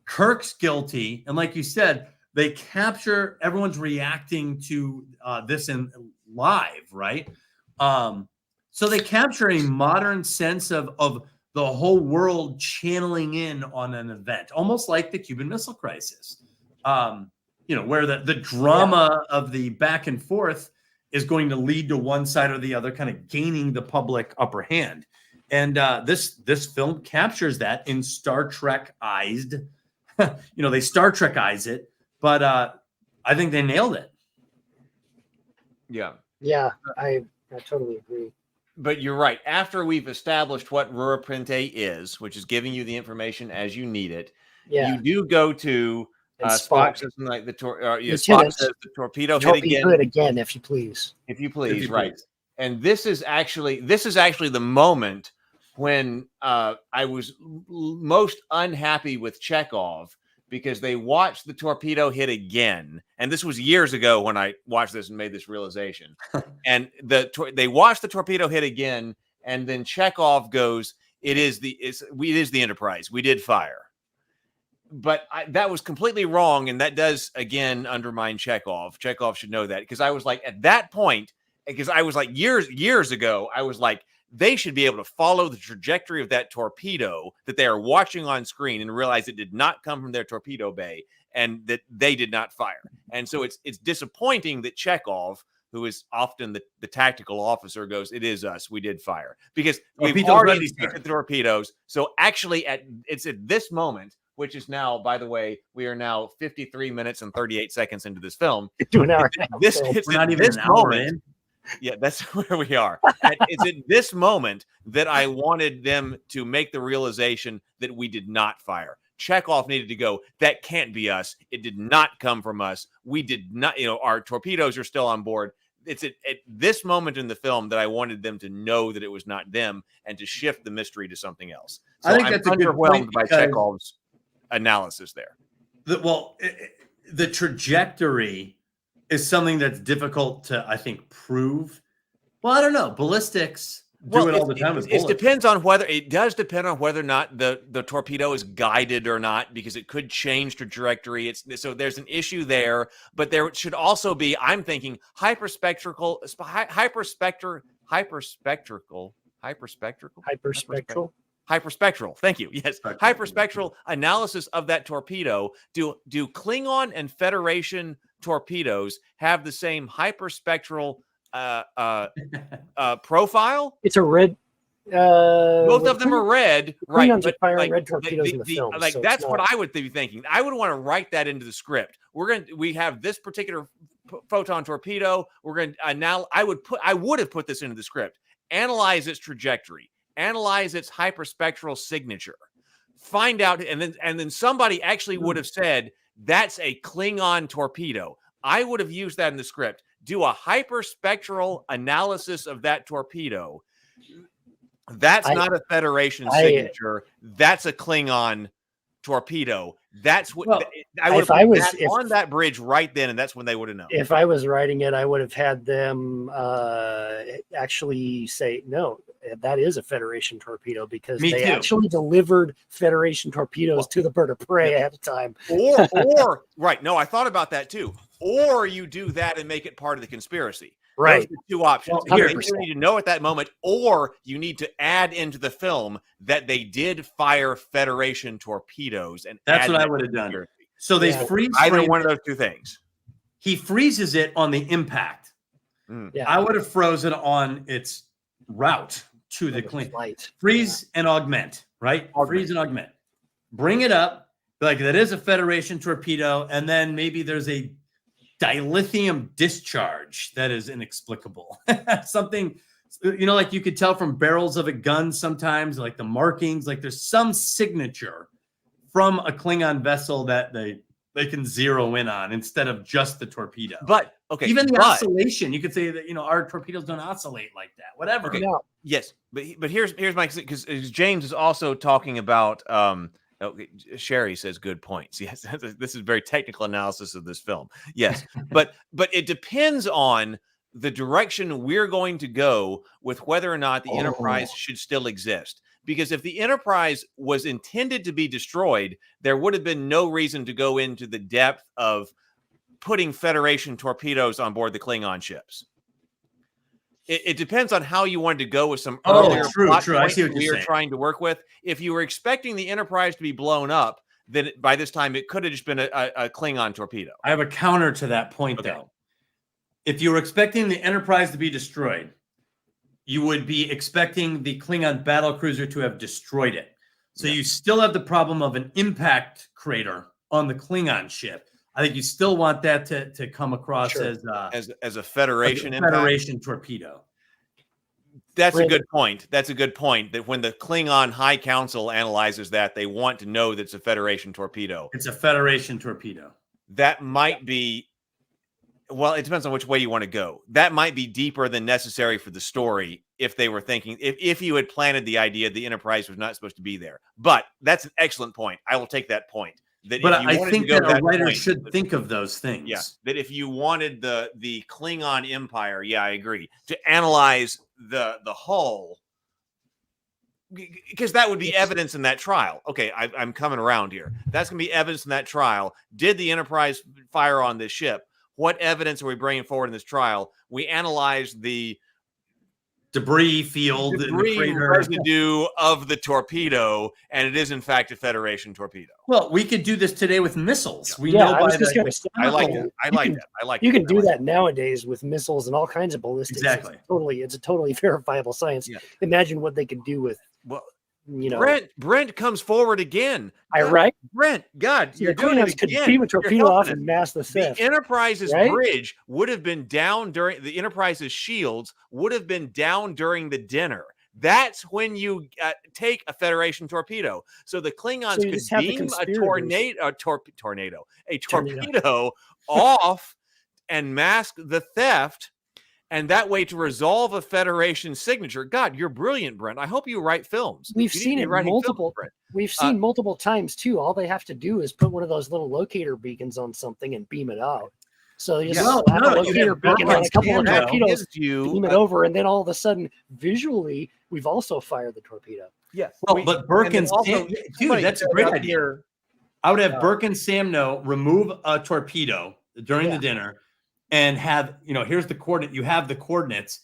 [SPEAKER 5] Kirk's guilty. And like you said, they capture everyone's reacting to this in live, right? So they capture a modern sense of the whole world channeling in on an event, almost like the Cuban Missile Crisis. Where the drama of the back and forth is going to lead to one side or the other, kind of gaining the public upper hand. And this film captures that in Star Trek-ized. They Star Trek-ize it. But I think they nailed it.
[SPEAKER 6] Yeah.
[SPEAKER 7] Yeah, I totally agree.
[SPEAKER 6] But you're right. After we've established what Rurapente is, which is giving you the information as you need it, you do go to
[SPEAKER 7] And
[SPEAKER 6] Spock
[SPEAKER 7] Spock.
[SPEAKER 6] says something like Spock
[SPEAKER 7] Lieutenant,
[SPEAKER 6] says the torpedo hit
[SPEAKER 7] Torpedo
[SPEAKER 6] again.
[SPEAKER 7] it again, if you please.
[SPEAKER 6] If you please,
[SPEAKER 5] If you
[SPEAKER 6] right.
[SPEAKER 5] please.
[SPEAKER 6] And this is actually the moment when I was most unhappy with Chekhov, because they watched the torpedo hit again. And this was years ago when I watched this and made this realization. And they watched the torpedo hit again, and then Chekhov goes, it is the Enterprise. We did fire. But that was completely wrong, and that does, again, undermine Chekhov. Chekhov should know that, because I was like, at that point, because I was like years ago, I was like, they should be able to follow the trajectory of that torpedo that they are watching on screen and realize it did not come from their torpedo bay and that they did not fire. And so it's disappointing that Chekhov, who is often the tactical officer, goes, it is us. We did fire. Because we've already seen the torpedoes. So actually, it's at this moment, which is now, by the way, we are now 53 minutes and 38 seconds into this film.
[SPEAKER 7] To an hour.
[SPEAKER 6] It's not even an hour in. Yeah, that's where we are. It's at this moment that I wanted them to make the realization that we did not fire. Chekhov needed to go, that can't be us. It did not come from us. We did not, our torpedoes are still on board. It's at this moment in the film that I wanted them to know that it was not them and to shift the mystery to something else. So
[SPEAKER 5] I think that's
[SPEAKER 6] underwhelmed by Chekhov's analysis there.
[SPEAKER 5] The trajectory is something that's difficult to, I think, prove. Well, I don't know. Ballistics do it all the time.
[SPEAKER 6] It depends on whether or not the torpedo is guided or not, because it could change trajectory. So there's an issue there, but there should also be, I'm thinking, hyperspectral. Thank you. Yes. Hyperspectral analysis of that torpedo. Do Klingon and Federation torpedoes have the same hyperspectral profile?
[SPEAKER 7] It's a red.
[SPEAKER 6] Both of them are red, right?
[SPEAKER 7] But firing red torpedoes in the film. So
[SPEAKER 6] that's what I would be thinking. I would want to write that into the script. We have this particular photon torpedo. I would have put this into the script. Analyze its trajectory. Analyze its hyperspectral signature. Find out, and then somebody actually would have said that's a Klingon torpedo. I would have used that in the script. Do a hyperspectral analysis of that torpedo. That's not a Federation signature. That's a Klingon torpedo. That's what I would have put on that bridge right then, and that's when they would have known.
[SPEAKER 7] If I was writing it, I would have had them actually say, no, that is a Federation torpedo, because they actually delivered Federation torpedoes to the bird of prey ahead of time.
[SPEAKER 6] Or right. No, I thought about that too. Or you do that and make it part of the conspiracy.
[SPEAKER 7] Right.
[SPEAKER 6] Those are the two options.
[SPEAKER 7] Well,
[SPEAKER 6] you need to know at that moment, or you need to add into the film that they did fire Federation torpedoes. And
[SPEAKER 5] that's what I would have done. So they freeze
[SPEAKER 6] either one of those two things.
[SPEAKER 5] He freezes it on the impact.
[SPEAKER 7] Yeah.
[SPEAKER 5] I would have frozen on its route to the
[SPEAKER 7] flight.
[SPEAKER 5] Freeze and augment, right? Freeze and augment. Bring it up, like that is a Federation torpedo, and then maybe there's a dilithium discharge that is inexplicable. Something, like you could tell from barrels of a gun sometimes, like the markings, like there's some signature from a Klingon vessel that they can zero in on instead of just the torpedo.
[SPEAKER 6] But okay,
[SPEAKER 5] even the oscillation, you could say that our torpedoes don't oscillate like that. Whatever.
[SPEAKER 6] Okay. No. Yes, but here's my, because James is also talking about. Sherry says good points. Yes, this is very technical analysis of this film. Yes, but it depends on the direction we're going to go with whether or not the Enterprise should still exist. Because if the Enterprise was intended to be destroyed, there would have been no reason to go into the depth of putting Federation torpedoes on board the Klingon ships. It depends on how you wanted to go with some earlier plot
[SPEAKER 5] true. I see what
[SPEAKER 6] we
[SPEAKER 5] you're
[SPEAKER 6] are trying to work with. If you were expecting the Enterprise to be blown up, then by this time it could have just been a Klingon torpedo.
[SPEAKER 5] I have a counter to that point, though. If you were expecting the Enterprise to be destroyed, you would be expecting the Klingon battlecruiser to have destroyed it. So you still have the problem of an impact crater on the Klingon ship. I think you still want that to come across as a
[SPEAKER 6] Federation
[SPEAKER 5] Federation torpedo.
[SPEAKER 6] That's a good point. That's a good point. That when the Klingon High Council analyzes that, they want to know that it's a Federation torpedo.
[SPEAKER 5] It's a Federation torpedo.
[SPEAKER 6] That might be. Well, it depends on which way you want to go. That might be deeper than necessary for the story if they were thinking, if you had planted the idea the Enterprise was not supposed to be there. But that's an excellent point. I will take that point. But
[SPEAKER 5] I think that a writer should think of those things.
[SPEAKER 6] Yeah, that if you wanted the Klingon Empire, yeah, I agree, to analyze the hull, because that would be evidence in that trial. Okay, I'm coming around here. That's going to be evidence in that trial. Did the Enterprise fire on this ship? What evidence are we bringing forward in this trial? We analyzed the
[SPEAKER 5] debris field,
[SPEAKER 6] debris residue of the torpedo, and it is in fact a Federation torpedo.
[SPEAKER 5] Well, we could do this today with missiles.
[SPEAKER 7] We know by the
[SPEAKER 6] I like that. I like that. I like.
[SPEAKER 7] You can do that nowadays with missiles and all kinds of ballistics.
[SPEAKER 5] Exactly.
[SPEAKER 7] It's a totally verifiable science. Yeah. Imagine what they could do with.
[SPEAKER 6] Well, Brent comes forward again.
[SPEAKER 7] Right?
[SPEAKER 6] Brent, God,
[SPEAKER 7] you're doing it again. Could beam a torpedo off and mass the theft.
[SPEAKER 6] The Enterprise's bridge would have been down during the Enterprise's shields would have been down during the dinner. That's when you take a Federation torpedo. So the Klingons could beam a torpedo off and mask the theft. And that way to resolve a Federation signature. God, you're brilliant, Brent. I hope you write films.
[SPEAKER 7] We've seen it multiple. We've seen multiple times too. All they have to do is put one of those little locator beacons on something and beam it out. So you just have a locator beacon on a couple of torpedoes, beam it over, and then all of a sudden, visually, we've also fired the torpedo.
[SPEAKER 6] Yes.
[SPEAKER 5] Well, but Burke and Sam, dude, that's a great idea. I would have Burke and Samno remove a torpedo during the dinner. And have, here's the coordinate. You have the coordinates.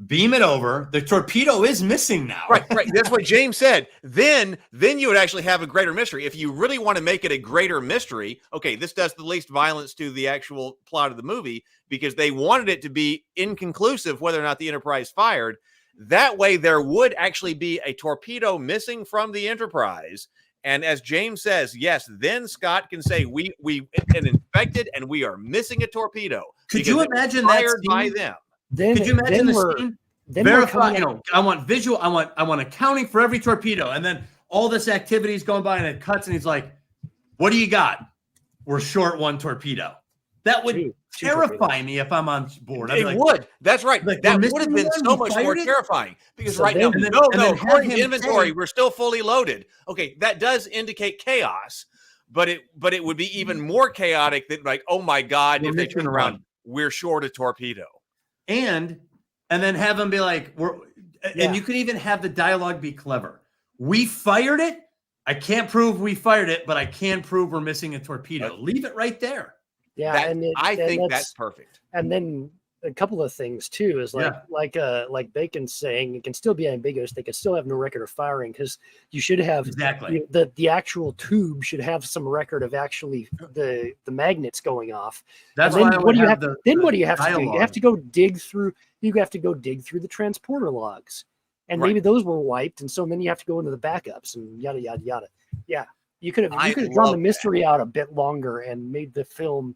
[SPEAKER 5] Beam it over. The torpedo is missing now.
[SPEAKER 6] Right. That's what James said. Then you would actually have a greater mystery. If you really want to make it a greater mystery, okay, this does the least violence to the actual plot of the movie because they wanted it to be inconclusive whether or not the Enterprise fired. That way, there would actually be a torpedo missing from the Enterprise. And as James says, yes, then Scott can say we inspected and we are missing a torpedo.
[SPEAKER 5] Could you imagine that scene?
[SPEAKER 6] By them?
[SPEAKER 5] Could you imagine the scene? Verify, I want visual, I want accounting for every torpedo, and then all this activity is going by and it cuts, and he's like, "What do you got? We're short one torpedo." That would terrify me if I'm on board.
[SPEAKER 6] It would. That's right. That would have been so much more terrifying because right now, according to inventory, we're still fully loaded. Okay, that does indicate chaos, but it would be even more chaotic that like, oh my God, if they turn around, we're short a torpedo.
[SPEAKER 5] And then have them be like, and you could even have the dialogue be clever. We fired it. I can't prove we fired it, but I can prove we're missing a torpedo. Leave it right there.
[SPEAKER 7] Yeah,
[SPEAKER 6] I think that's perfect.
[SPEAKER 7] And then a couple of things too is like Bacon's saying, it can still be ambiguous. They can still have no record of firing because you should have the actual tube should have some record of actually the magnets going off.
[SPEAKER 5] That's
[SPEAKER 7] why.
[SPEAKER 5] What do you
[SPEAKER 7] have to do? You have to go dig through. You have to go dig through the transporter logs, and maybe those were wiped, and so then you have to go into the backups and yada yada yada. Yeah. You could have drawn the mystery out a bit longer and made the film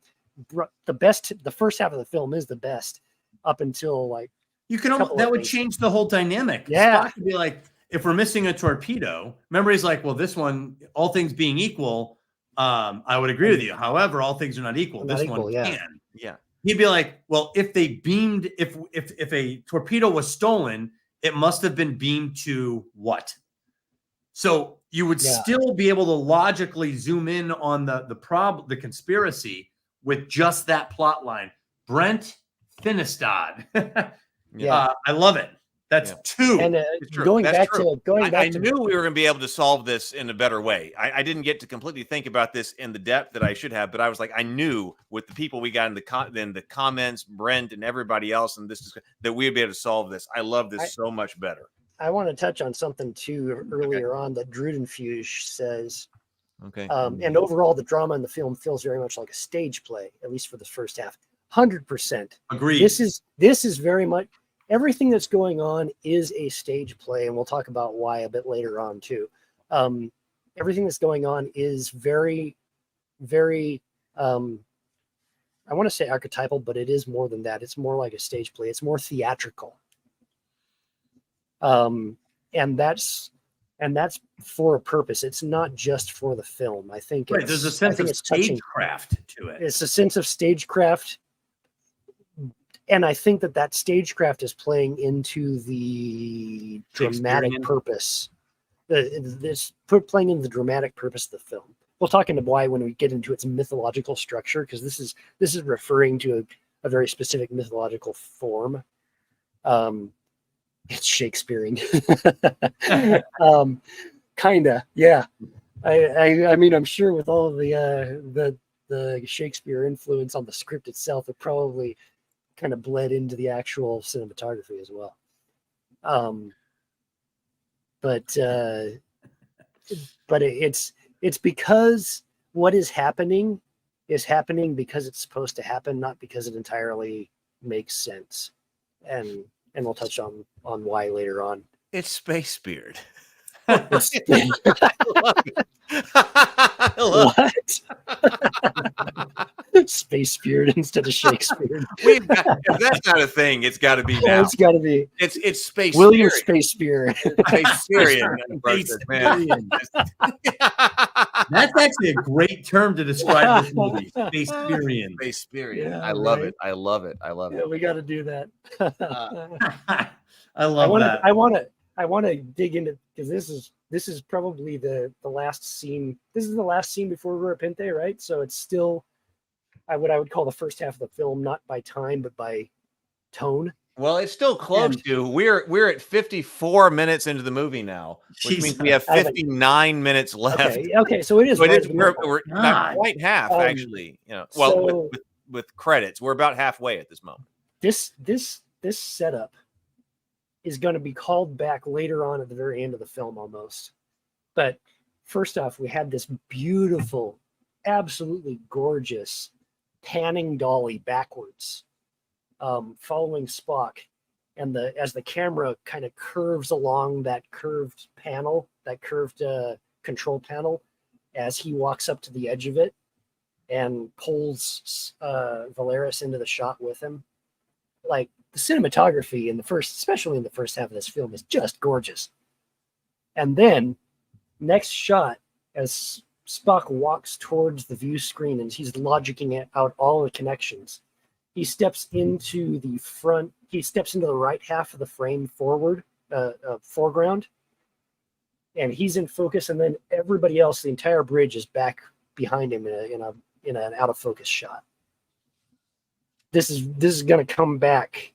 [SPEAKER 7] the first half of the film is the best up until like
[SPEAKER 5] that would change the whole dynamic.
[SPEAKER 7] Yeah.
[SPEAKER 5] Spock would be like, if we're missing a torpedo, remember he's like, well, this one, all things being equal, I would agree with you. However, all things are not equal. This one can.
[SPEAKER 6] Yeah.
[SPEAKER 5] He'd be like, well, if they beamed, if a torpedo was stolen, it must have been beamed to what? So you would still be able to logically zoom in on the conspiracy with just that plot line. Brent Finestad. I love it. That's two.
[SPEAKER 7] And going back to
[SPEAKER 6] I knew we were going to be able to solve this in a better way. I didn't get to completely think about this in the depth that I should have, but I was like, I knew with the people we got in the comments, Brent and everybody else, and that we would be able to solve this. I love this so much better.
[SPEAKER 7] I want to touch on something too earlier on that Drudenfuge says.
[SPEAKER 6] Okay.
[SPEAKER 7] And overall, the drama in the film feels very much like a stage play, at least for the first half. 100%.
[SPEAKER 5] Agreed.
[SPEAKER 7] This is very much everything that's going on is a stage play, and we'll talk about why a bit later on too. Everything that's going on is very, very. I want to say archetypal, but it is more than that. It's more like a stage play. It's more theatrical. And that's for a purpose. It's not just for the film. I think
[SPEAKER 5] Right, there's a sense of stagecraft to it.
[SPEAKER 7] It's a sense of stagecraft, and I think that stagecraft is playing into the dramatic purpose. Playing in the dramatic purpose of the film. We'll talk into why when we get into its mythological structure, because this is referring to a very specific mythological form. It's Shakespearean. Kinda, yeah. I mean, I'm sure with all of the Shakespeare influence on the script itself, it probably kind of bled into the actual cinematography as well. But it's because what is happening because it's supposed to happen, not because it entirely makes sense. And we'll touch on why later on.
[SPEAKER 6] It's Space Beard.
[SPEAKER 7] What? Space Beard instead of Shakespeare.
[SPEAKER 6] If that's not a thing, it's got to be now.
[SPEAKER 7] It's got to be.
[SPEAKER 6] It's Space
[SPEAKER 7] William
[SPEAKER 6] Spirit.
[SPEAKER 7] Space Beard.
[SPEAKER 5] That's actually a great term to describe this movie. Spaceberian.
[SPEAKER 6] Spaceberian.
[SPEAKER 7] Yeah,
[SPEAKER 6] I love
[SPEAKER 7] right.
[SPEAKER 6] it. I love it. I love
[SPEAKER 7] Yeah,
[SPEAKER 6] it.
[SPEAKER 7] we got to do that.
[SPEAKER 5] I love that.
[SPEAKER 7] I want to dig into, because this is probably the last scene. This is the last scene before Repente, right? So it's still what I would call the first half of the film, not by time but by tone.
[SPEAKER 6] Well, it's still close to. We're at 54 minutes into the movie now, which means we have 59 minutes left.
[SPEAKER 7] Okay, so it is.
[SPEAKER 6] But we're not quite half, actually. Well, with credits, we're about halfway at this moment.
[SPEAKER 7] This setup is going to be called back later on at the very end of the film almost. But first off, we had this beautiful, absolutely gorgeous panning dolly backwards, following Spock. And as the camera kind of curves along that curved panel, that curved control panel, as he walks up to the edge of it and pulls Valeris into the shot with him. Like, the cinematography especially in the first half of this film, is just gorgeous. And then next shot, as Spock walks towards the view screen and he's logicking out all the connections, he steps into the right half of the frame foreground, and he's in focus, and then everybody else, the entire bridge, is back behind him in an out of focus shot. This is going to come back.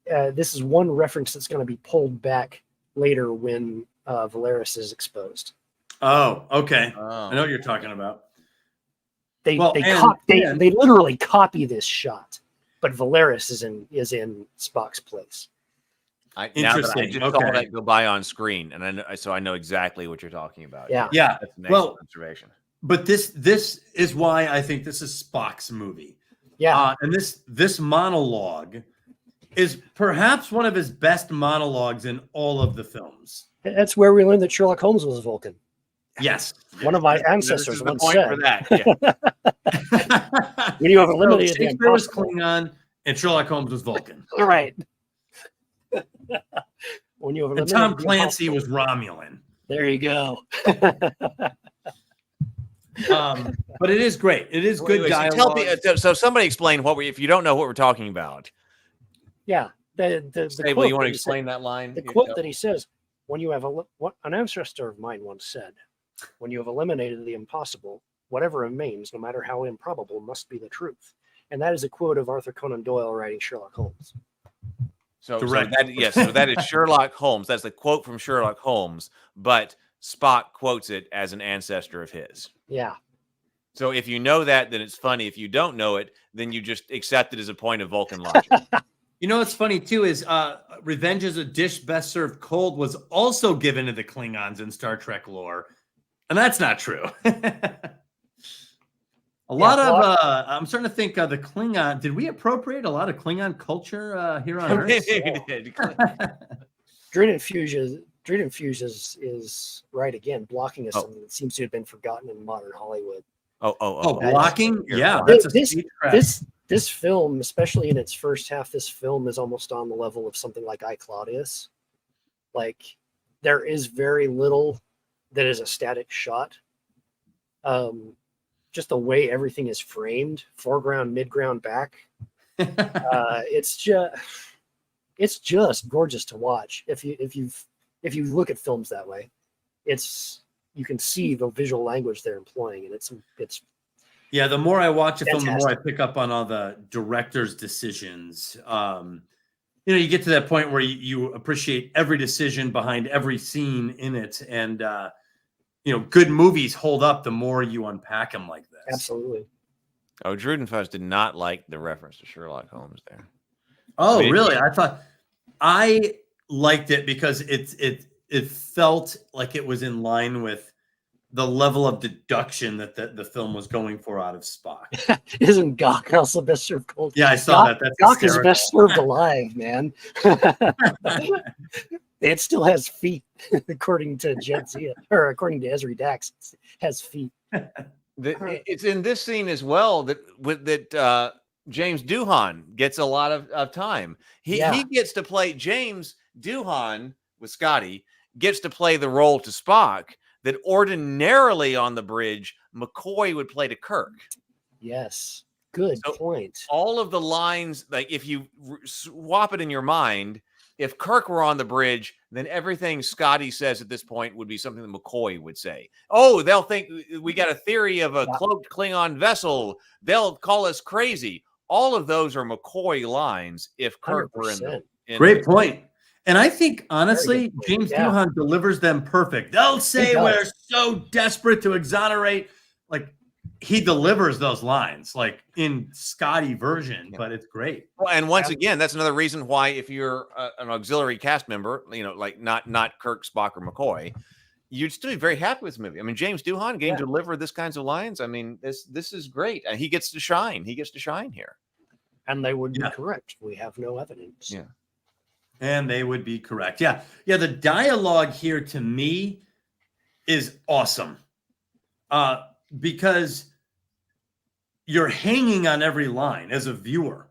[SPEAKER 7] This is one reference that's going to be pulled back later when Valeris is exposed.
[SPEAKER 5] Oh, okay. I know what you're talking about.
[SPEAKER 7] They literally copy this shot, but Valeris is in Spock's place.
[SPEAKER 6] Interesting. I just saw that go by on screen, and I know exactly what you're talking about.
[SPEAKER 7] Yeah.
[SPEAKER 6] That's an excellent observation.
[SPEAKER 5] But this is why I think this is Spock's movie.
[SPEAKER 7] Yeah.
[SPEAKER 5] And this monologue is perhaps one of his best monologues in all of the films.
[SPEAKER 7] That's where we learned that Sherlock Holmes was a Vulcan.
[SPEAKER 5] Yes.
[SPEAKER 7] One of my ancestors once
[SPEAKER 6] point
[SPEAKER 7] said.
[SPEAKER 6] for that. Yeah.
[SPEAKER 7] When you have eliminated the
[SPEAKER 5] Shakespeare was
[SPEAKER 7] impossible.
[SPEAKER 5] Klingon and Sherlock Holmes was Vulcan.
[SPEAKER 7] All right. When you have
[SPEAKER 5] And
[SPEAKER 7] eliminated
[SPEAKER 5] Tom
[SPEAKER 7] the
[SPEAKER 5] Clancy
[SPEAKER 7] impossible.
[SPEAKER 5] was Romulan.
[SPEAKER 7] There you go.
[SPEAKER 5] But it is great. It is good dialogue.
[SPEAKER 6] So somebody explain if you don't know what we're talking about.
[SPEAKER 7] Yeah. The
[SPEAKER 6] Stable,
[SPEAKER 7] quote
[SPEAKER 6] you want to
[SPEAKER 7] that he
[SPEAKER 6] explain
[SPEAKER 7] said,
[SPEAKER 6] that line?
[SPEAKER 7] the quote that he says, when you have what an ancestor of mine once said, when you have eliminated the impossible, whatever remains, no matter how improbable, must be the truth. And that is a quote of Arthur Conan Doyle writing Sherlock Holmes.
[SPEAKER 6] So that is Sherlock Holmes. That's a quote from Sherlock Holmes, but Spock quotes it as an ancestor of his.
[SPEAKER 7] Yeah.
[SPEAKER 6] So if you know that, then it's funny. If you don't know it, then you just accept it as a point of Vulcan logic.
[SPEAKER 5] You know what's funny too is revenge is a dish best served cold was also given to the Klingons in Star Trek lore, and that's not true. I'm starting to think the Klingon. Did we appropriate a lot of Klingon culture here on Earth?
[SPEAKER 7] Dread Fuse is right again, blocking us, and it seems to have been forgotten in modern Hollywood.
[SPEAKER 5] Blocking? Yeah,
[SPEAKER 7] This this film, especially in its first half, this film is almost on the level of something like I, Claudius. Like, there is very little that is a static shot. Just the way everything is framed, foreground, midground, back. It's just gorgeous to watch. If you look at films that way, you can see the visual language they're employing, and it's
[SPEAKER 5] yeah. The more I watch a film, the more I
[SPEAKER 7] fantastic.
[SPEAKER 5] pick up on all the director's decisions. You get to that point where you appreciate every decision behind every scene in it, and good movies hold up the more you unpack them like this.
[SPEAKER 7] Absolutely.
[SPEAKER 6] Oh, Drudenfuss did not like the reference to Sherlock Holmes there.
[SPEAKER 5] Oh, really? I liked it because it felt like it was in line with the level of deduction that the film was going for out of Spock.
[SPEAKER 7] Isn't Gok also best served cold?
[SPEAKER 5] Yeah, I saw that. That's
[SPEAKER 7] Gok is
[SPEAKER 5] hysterical.
[SPEAKER 7] best served alive, man. It still has feet, according to Jadzia, or according to Ezri Dax, it has feet.
[SPEAKER 6] It's in this scene as well that James Doohan gets a lot of time. He gets to play James Doohan with Scotty gets to play the role to Spock that ordinarily on the bridge McCoy would play to Kirk.
[SPEAKER 7] Yes, good point.
[SPEAKER 6] All of the lines, like if you swap it in your mind, if Kirk were on the bridge, then everything Scotty says at this point would be something that McCoy would say. Oh, they'll think we got a theory of a cloaked Klingon vessel. They'll call us crazy. All of those are McCoy lines if Kirk were in them.
[SPEAKER 5] Great point. And I think, honestly, James Doohan delivers them perfect. They'll say we're so desperate to exonerate. Like, he delivers those lines, like in Scotty version, but it's great.
[SPEAKER 6] Well, and once again, that's another reason why if you're an auxiliary cast member, like not Kirk, Spock, or McCoy, you'd still be very happy with the movie. I mean, James Doohan getting to deliver this kinds of lines. I mean, this is great. And he gets to shine. He gets to shine here.
[SPEAKER 7] And they would be correct. We have no evidence.
[SPEAKER 6] Yeah.
[SPEAKER 5] And they would be correct. Yeah. Yeah. The dialogue here to me is awesome. Because you're hanging on every line as a viewer.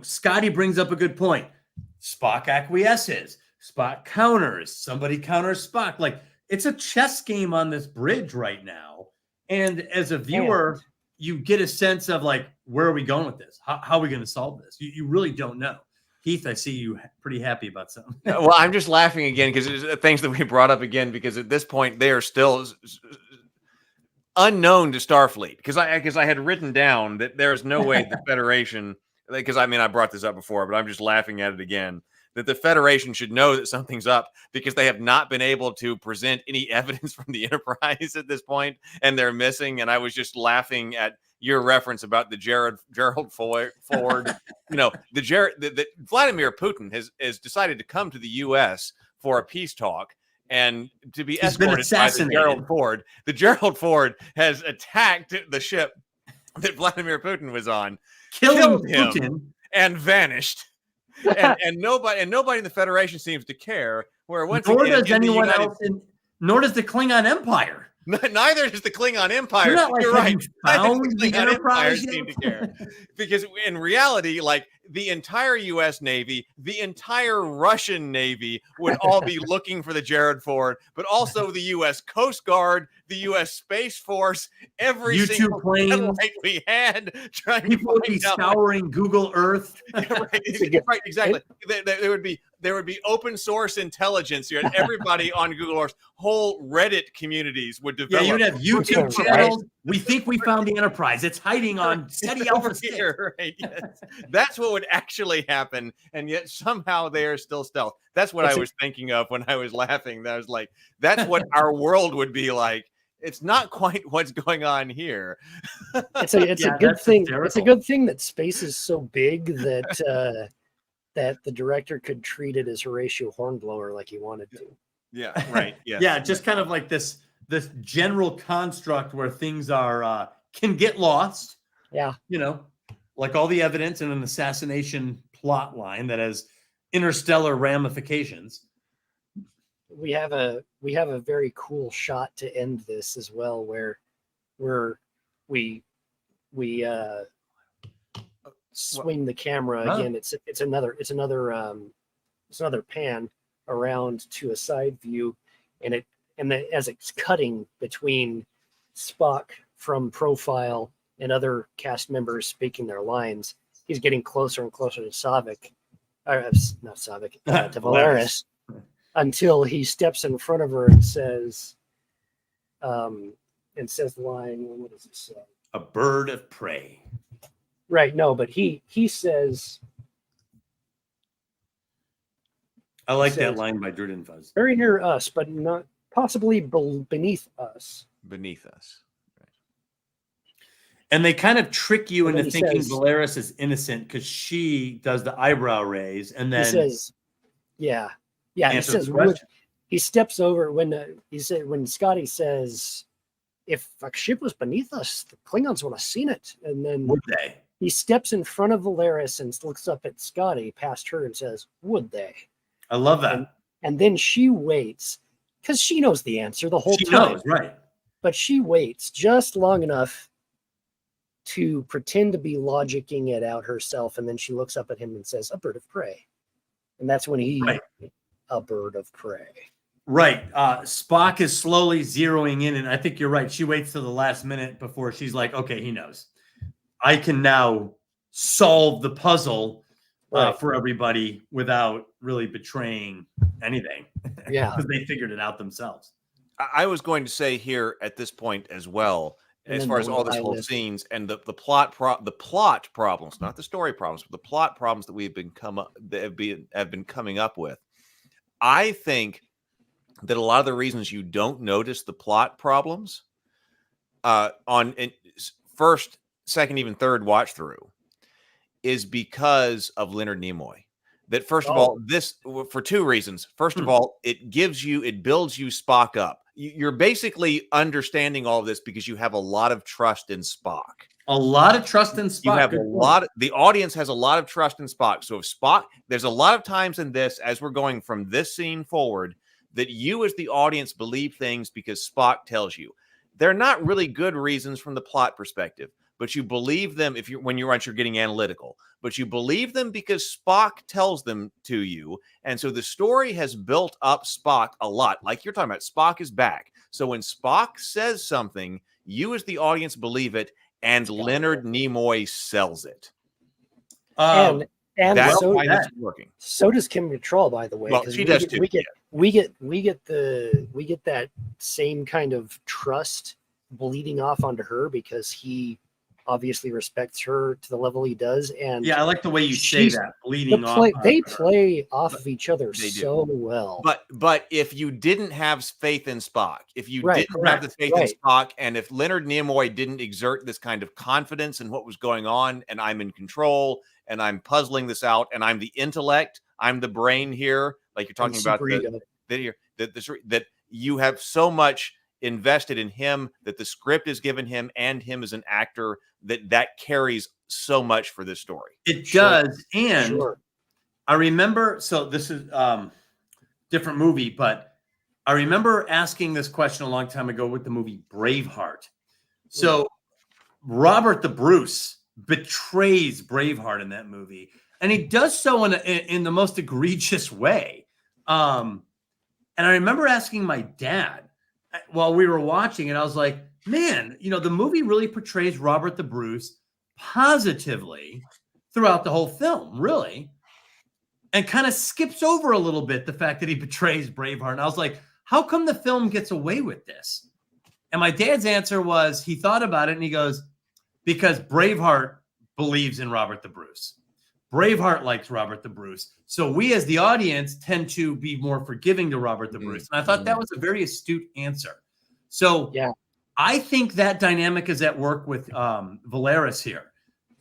[SPEAKER 5] Scotty brings up a good point. Spock acquiesces. Spock counters. Somebody counters Spock. Like, it's a chess game on this bridge right now. And as a viewer, you get a sense of like, where are we going with this? How are we going to solve this? You really don't know. Heath, I see you pretty happy about something.
[SPEAKER 6] Well, I'm just laughing again because it's things that we brought up again, because at this point they are still unknown to Starfleet, because I had written down that there's no way the Federation, because I mean I brought this up before, but I'm just laughing at it again, that the Federation should know that something's up because they have not been able to present any evidence from the Enterprise at this point, and they're missing. And I was just laughing at your reference about the Gerald Ford. The Vladimir Putin has decided to come to the U.S. for a peace talk and to be escorted by the Gerald Ford. The Gerald Ford has attacked the ship that Vladimir Putin was on, killed him, Putin, and vanished. and nobody in the Federation seems to care. Where
[SPEAKER 5] nor does anyone else, nor does the Klingon Empire.
[SPEAKER 6] Neither does the Klingon Empire. You're right. Neither does the Klingon Empire seem to care, because in reality, like the entire U.S. Navy, the entire Russian Navy would all be looking for the Gerald Ford, but also the U.S. Coast Guard, the U.S. Space Force, every single plane we had.
[SPEAKER 5] People would be scouring Google Earth.
[SPEAKER 6] Right, exactly. There would be open source intelligence here, and everybody on Google Earth, whole Reddit communities would develop.
[SPEAKER 5] Yeah, you'd have YouTube channels. We think we found the Enterprise. It's hiding on SETI Alpha
[SPEAKER 6] here. Right? Yes. That's what would actually happen, and yet somehow they are still stealth. That's what I was thinking of when I was laughing. I was like, that's what our world would be like. It's not quite what's going on here.
[SPEAKER 7] It's a good thing. Hysterical. It's a good thing that space is so big that that the director could treat it as Horatio Hornblower like he wanted to.
[SPEAKER 6] Yeah, right. Yeah,
[SPEAKER 5] yeah, just kind of like this general construct where things are can get lost.
[SPEAKER 7] Yeah,
[SPEAKER 5] like all the evidence in an assassination plot line that has interstellar ramifications.
[SPEAKER 7] We have a very cool shot to end this as well, where we swing the camera again. It's another pan around to a side view, and as it's cutting between Spock from profile and other cast members speaking their lines, he's getting closer and closer to Saavik, not Saavik, to Valeris, until he steps in front of her and says the line. What does it say?
[SPEAKER 5] A bird of prey.
[SPEAKER 7] Right. No, but he says.
[SPEAKER 5] I like that line by Jordan Fuzz.
[SPEAKER 7] Very near us, but not possibly beneath us.
[SPEAKER 6] Beneath us. Right.
[SPEAKER 5] And they kind of trick you into thinking Valeris is innocent because she does the eyebrow raise, and then
[SPEAKER 7] he says, "Yeah." He says, he steps over when Scotty says, "If a ship was beneath us, the Klingons would have seen it." And then
[SPEAKER 5] would they?
[SPEAKER 7] He steps in front of Valeris and looks up at Scotty past her and says, "Would they?"
[SPEAKER 5] I love that.
[SPEAKER 7] And then she waits because she knows the answer the whole time.
[SPEAKER 5] She knows, right?
[SPEAKER 7] But she waits just long enough to pretend to be logicking it out herself, and then she looks up at him and says, "A bird of prey," and that's when a bird of prey.
[SPEAKER 5] Right. Spock is slowly zeroing in, and I think you're right. She waits till the last minute before she's like, "Okay, he knows. I can now solve the puzzle." For everybody without really betraying anything.
[SPEAKER 7] Yeah.
[SPEAKER 5] Because they figured it out themselves.
[SPEAKER 6] I was going to say here at this point as well, as far as all this whole scenes and the plot problems, not the story problems, but the plot problems that have been coming up with. I think that a lot of the reasons you don't notice the plot problems on first, second, even third watch through is because of Leonard Nimoy. That first of all, this for two reasons. First of all, it builds you Spock up. You're basically understanding all of this because you have a lot of trust in Spock.
[SPEAKER 5] A lot of trust in Spock.
[SPEAKER 6] You have the audience has a lot of trust in Spock. So if Spock, there's a lot of times in this, as we're going from this scene forward, that you as the audience believe things because Spock tells you. They're not really good reasons from the plot perspective, but you believe them when you're getting analytical. But you believe them because Spock tells them to you. And so the story has built up Spock a lot. Like you're talking about, Spock is back. So when Spock says something, you as the audience believe it, and Leonard Nimoy sells it.
[SPEAKER 7] And
[SPEAKER 6] that's
[SPEAKER 7] so
[SPEAKER 6] why it's working.
[SPEAKER 7] So does Kim Cattrall, by the way.
[SPEAKER 6] Well, she does too.
[SPEAKER 7] We get that same kind of trust bleeding off onto her because he obviously respects her to the level he does. And
[SPEAKER 5] yeah, I like the way you say that, bleeding off.
[SPEAKER 7] They play off of each other so well.
[SPEAKER 6] But if you didn't have faith in Spock, if you didn't have the faith in Spock, and if Leonard Nimoy didn't exert this kind of confidence in what was going on, and I'm in control, and I'm puzzling this out, and I'm the intellect, I'm the brain here, like you're talking about that you have so much invested in him, that the script is given him, and him as an actor, that carries so much for this story.
[SPEAKER 5] It does. And I remember, so this is different movie, but I remember asking this question a long time ago with the movie Braveheart. So Robert the Bruce betrays Braveheart in that movie, and he does so in the most egregious way. And I remember asking my dad while we were watching it, I was like, man, the movie really portrays Robert the Bruce positively throughout the whole film, really, and kind of skips over a little bit the fact that he betrays Braveheart. And I was like, how come the film gets away with this? And my dad's answer was, he thought about it and he goes, because Braveheart believes in Robert the Bruce. Braveheart likes Robert the Bruce. So we as the audience tend to be more forgiving to Robert the Bruce. And I thought that was a very astute answer. So I think that dynamic is at work with Valeris here.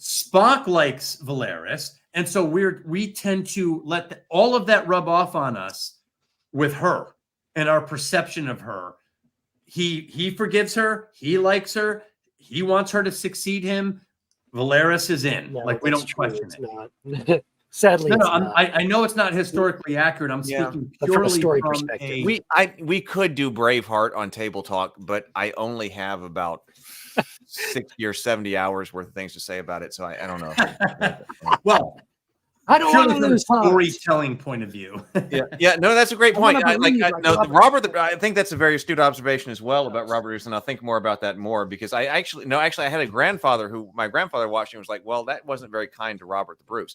[SPEAKER 5] Spock likes Valeris. And so we tend to let all of that rub off on us with her and our perception of her. He forgives her. He likes her. He wants her to succeed him. Valeris is in.
[SPEAKER 7] No,
[SPEAKER 5] we don't question
[SPEAKER 7] it. Not. Sadly,
[SPEAKER 5] no, I know it's not historically accurate. I'm speaking purely
[SPEAKER 7] from a story
[SPEAKER 5] from
[SPEAKER 7] perspective.
[SPEAKER 6] We could do Braveheart on Table Talk, but I only have about 60 or 70 hours worth of things to say about it. So I don't know.
[SPEAKER 5] Well,
[SPEAKER 7] I don't want to
[SPEAKER 5] from a
[SPEAKER 7] lose heart.
[SPEAKER 5] storytelling point of view.
[SPEAKER 6] Yeah, no, that's a great point.
[SPEAKER 7] wanna believe like Robert.
[SPEAKER 6] I think that's a very astute observation as well about Robert Bruce, and I'll think more about that more because I actually I had a grandfather who my grandfather watched and was like, well, that wasn't very kind to Robert the Bruce.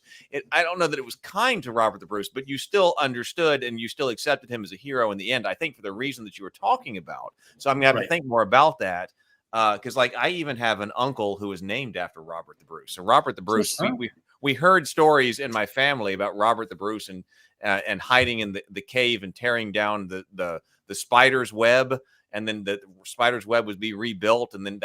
[SPEAKER 6] I don't know that it was kind to Robert the Bruce, but you still understood and you still accepted him as a hero in the end, I think, for the reason that you were talking about. So I'm going to have to think more about that. Because I even have an uncle who is named after Robert the Bruce. So Robert the Bruce, we heard stories in my family about Robert the Bruce and hiding in the cave and tearing down the spider's web, and then the spider's web would be rebuilt, and then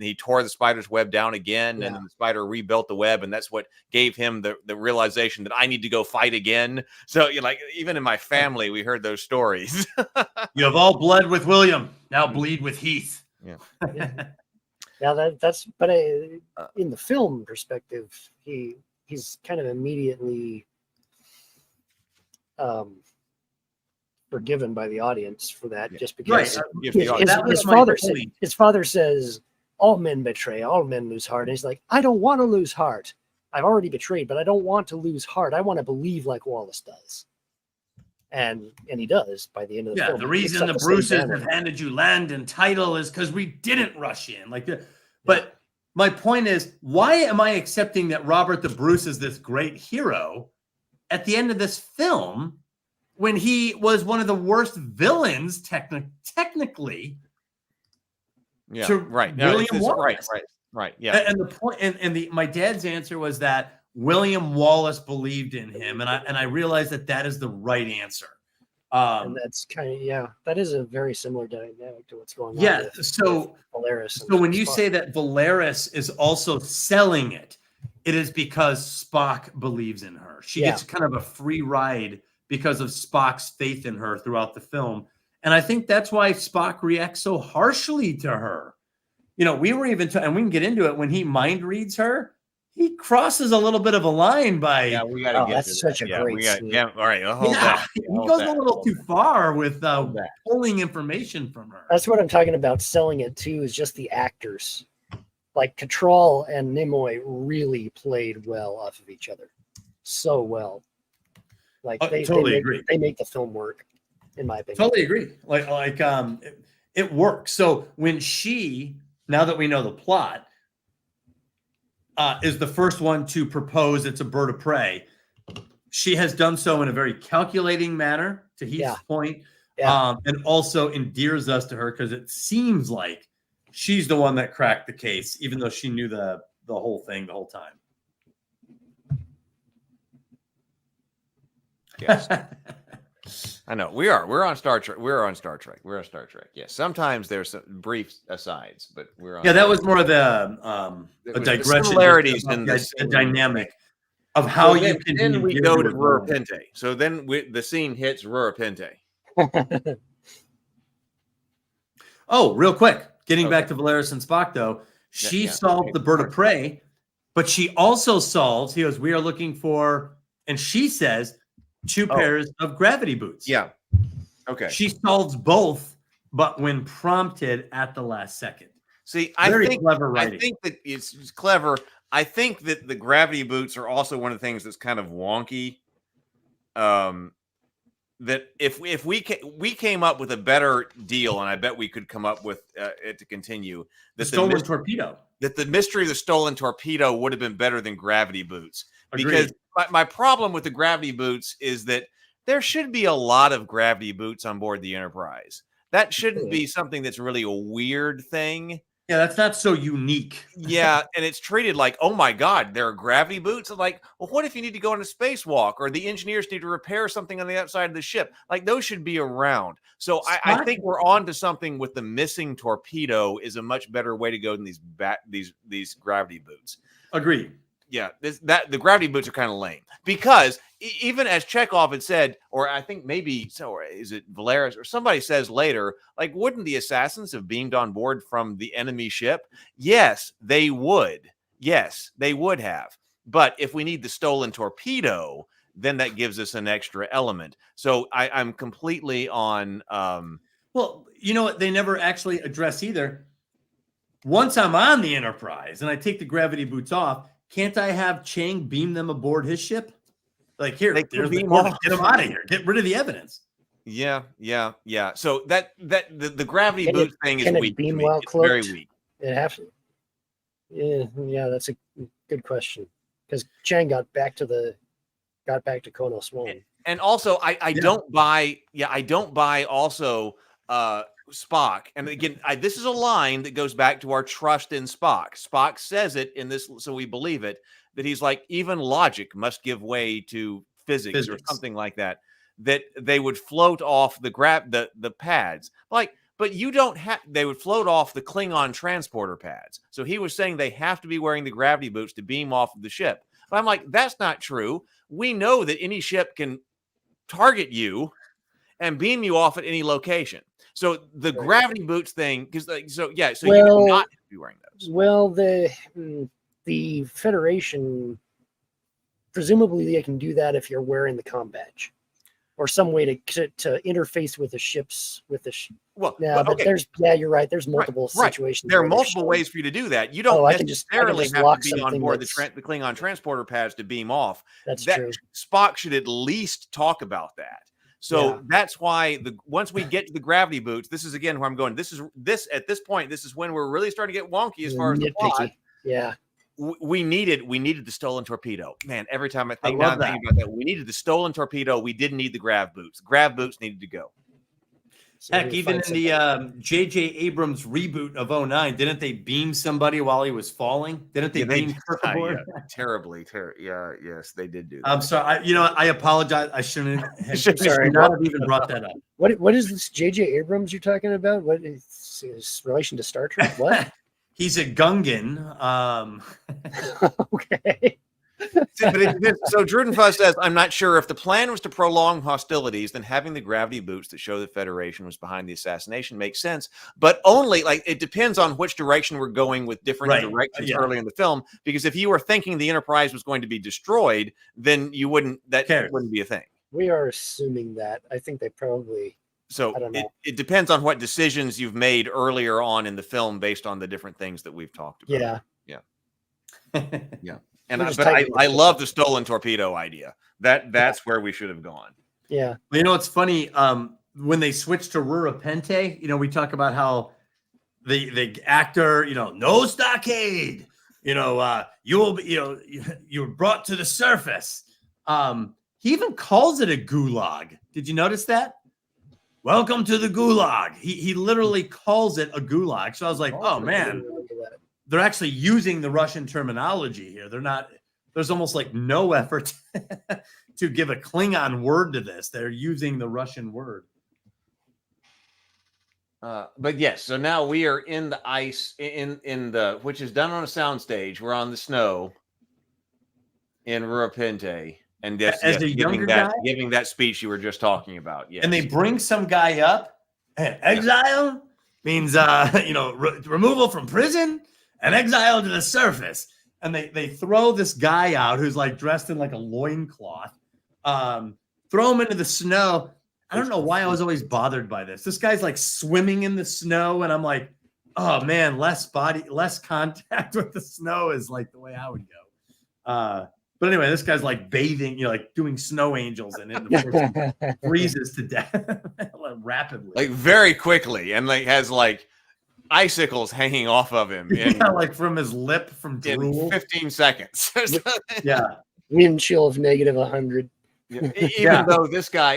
[SPEAKER 6] he tore the spider's web down again, and then the spider rebuilt the web, and that's what gave him the realization that I need to go fight again. So even in my family, we heard those stories.
[SPEAKER 5] You have all bled with William, now bleed with Heath.
[SPEAKER 7] Yeah. Yeah, that's but in the film perspective, he's kind of immediately forgiven by the audience for that, just because his father says all men betray, all men lose heart, and he's like, I don't want to lose heart. I've already betrayed, but I don't want to lose heart. I want to believe like Wallace does. And he does by the end of the film.
[SPEAKER 5] The reason the Bruces have handed you land and title is because we didn't rush in. But my point is, why am I accepting that Robert the Bruce is this great hero at the end of this film when he was one of the worst villains technically?
[SPEAKER 6] Yeah,
[SPEAKER 5] to
[SPEAKER 6] right.
[SPEAKER 5] William Wallace.
[SPEAKER 6] Right. Yeah.
[SPEAKER 5] And the point, and my dad's answer was that William Wallace believed in him, and I realized that is the right answer.
[SPEAKER 7] And that's kind of that is a very similar dynamic to what's going on.
[SPEAKER 5] Yeah.
[SPEAKER 7] With
[SPEAKER 5] Valeris.
[SPEAKER 7] So
[SPEAKER 5] when you say that Valeris is also selling it, it is because Spock believes in her. She gets kind of a free ride because of Spock's faith in her throughout the film, and I think that's why Spock reacts so harshly to her. We were even, and we can get into it, when he mind reads her, he crosses a a little bit of a line by.
[SPEAKER 6] Yeah, we got to get
[SPEAKER 7] that's such a great scene.
[SPEAKER 6] Yeah, all right.
[SPEAKER 5] He goes a little too far with pulling information from her.
[SPEAKER 7] That's what I'm talking about. Selling it too is just the actors. Like Cattrall and Nimoy really played well off of each other, so well.
[SPEAKER 5] Agree.
[SPEAKER 7] They make the film work, in my opinion.
[SPEAKER 5] Totally agree. It works. So when she, now that we know the plot, is the first one to propose it's a bird of prey, she has done so in a very calculating manner, to Heath's point, and also endears us to her because it seems like she's the one that cracked the case, even though she knew the whole thing the whole time.
[SPEAKER 6] Yes. I know we're on Star Trek. We're on Star Trek. Yes. Sometimes there's some brief asides, but we're on.
[SPEAKER 5] Yeah, that was more of a digression.
[SPEAKER 6] Similarities in
[SPEAKER 5] the dynamic of how you can.
[SPEAKER 6] Then we go to Rura Pente. So then the scene hits Rura Pente.
[SPEAKER 5] Oh, real quick, getting back to Valeris and Spock, though, she solved the bird of prey, but she also solves. He goes, "We are looking for," and she says, 2 pairs of gravity boots.
[SPEAKER 6] Yeah. Okay.
[SPEAKER 5] She solves both, but when prompted at the last second.
[SPEAKER 6] See,
[SPEAKER 5] Very clever writing.
[SPEAKER 6] I think that it's clever. I think that the gravity boots are also one of the things that's kind of wonky. That if we came up with a better deal, and I bet we could come up with it to continue.
[SPEAKER 5] The stolen torpedo.
[SPEAKER 6] That the mystery of the stolen torpedo would have been better than gravity boots.
[SPEAKER 5] Agreed.
[SPEAKER 6] Because my problem with the gravity boots is that there should be a lot of gravity boots on board the Enterprise. That shouldn't be something that's really a weird thing.
[SPEAKER 5] Yeah, that's not so unique.
[SPEAKER 6] Yeah, and it's treated like, oh my God, there are gravity boots. Like, well, what if you need to go on a spacewalk, or the engineers need to repair something on the outside of the ship? Like, those should be around. So I think we're on to something with the missing torpedo is a much better way to go than these gravity boots.
[SPEAKER 5] Agreed.
[SPEAKER 6] Yeah, the gravity boots are kind of lame because even as Chekhov had said, or I think maybe so, is it Valeris or somebody says later, like, wouldn't the assassins have beamed on board from the enemy ship? Yes, they would. Yes, they would have. But if we need the stolen torpedo, then that gives us an extra element. So I'm completely on.
[SPEAKER 5] Well, you know what? They never actually address either. once I'm on the Enterprise and I take the gravity boots off, can't I have Chang beam them aboard his ship? Like, here, there's the coordinates. Get them out of here. Get rid of the evidence.
[SPEAKER 6] Yeah. So the gravity boot thing is weak.
[SPEAKER 7] Beam
[SPEAKER 6] to me.
[SPEAKER 7] well
[SPEAKER 6] It's
[SPEAKER 7] cloaked?
[SPEAKER 6] very weak.
[SPEAKER 7] It has to. Yeah, that's a good question. Because Chang got back to Konos 1.
[SPEAKER 6] And also, I don't buy. Yeah, I don't buy also Spock. And again, this is a line that goes back to our trust in Spock. Spock says it in this, so we believe it. That he's like, even logic must give way to physics. Or something like that. That they would float off the pads. Like, but you don't have. They would float off the Klingon transporter pads. So he was saying they have to be wearing the gravity boots to beam off of the ship. But I'm like, that's not true. We know that any ship can target you and beam you off at any location. So the gravity boots thing, because so you do not have to be wearing those.
[SPEAKER 7] Well, the Federation, presumably they can do that if you're wearing the comm badge, or some way to interface with the ships
[SPEAKER 6] Well,
[SPEAKER 7] you're right. There's multiple situations.
[SPEAKER 6] There are multiple ways for you to do that. You don't necessarily have to be on board the Klingon transporter pads to beam off.
[SPEAKER 7] That's true.
[SPEAKER 6] Spock should at least talk about that. So that's why once we get to the gravity boots, this is again where I'm going. This at this point, this is when we're really starting to get wonky as far as the plot.
[SPEAKER 7] Yeah.
[SPEAKER 6] We needed the stolen torpedo. Man, every time I think about that, we needed the stolen torpedo. We didn't need the grav boots. Grav boots needed to go.
[SPEAKER 5] Heck, even in the J.J. Abrams reboot of 09, didn't they beam somebody while he was falling? Didn't they beam Kirk aboard?
[SPEAKER 6] Terribly. Yes, they did do that.
[SPEAKER 5] I'm sorry. I apologize. I shouldn't have even brought that up.
[SPEAKER 7] What is this J.J. Abrams you're talking about? What is his relation to Star Trek? What?
[SPEAKER 5] He's a Gungan.
[SPEAKER 7] Okay.
[SPEAKER 6] So Drudenfuss says, I'm not sure if the plan was to prolong hostilities, then having the gravity boots that show the Federation was behind the assassination makes sense. But only it depends on which direction we're going with different directions early in the film. Because if you were thinking the Enterprise was going to be destroyed, then wouldn't be a thing.
[SPEAKER 7] We are assuming that. I think they probably.
[SPEAKER 6] So it depends on what decisions you've made earlier on in the film based on the different things that we've talked about. Yeah. And I love the stolen torpedo idea. That's where we should have gone.
[SPEAKER 7] Yeah.
[SPEAKER 5] Well, it's funny. When they switched to Rura Pente, we talk about how the actor, no stockade. You will be, you're brought to the surface. He even calls it a gulag. Did you notice that? Welcome to the gulag. He literally calls it a gulag. So I was like, oh man, they're actually using the Russian terminology here. There's almost like no effort to give a Klingon word to this. They're using the Russian word.
[SPEAKER 6] But yes, so now we are in the ice which is done on a soundstage. We're on the snow in Rura Pente. And giving that speech you were just talking about. Yes.
[SPEAKER 5] And they bring some guy up. Exile means removal from prison and exile to the surface. And they throw this guy out who's like dressed in like a loincloth. Throw him into the snow. I don't know why I was always bothered by this. This guy's like swimming in the snow, and I'm like, oh man, less contact with the snow is like the way I would go. But anyway, this guy's like bathing, like doing snow angels, and it freezes to death rapidly,
[SPEAKER 6] like very quickly, and like has like icicles hanging off of him,
[SPEAKER 5] like from his lip from drool.
[SPEAKER 6] In 15 seconds.
[SPEAKER 7] Wind chill of -100.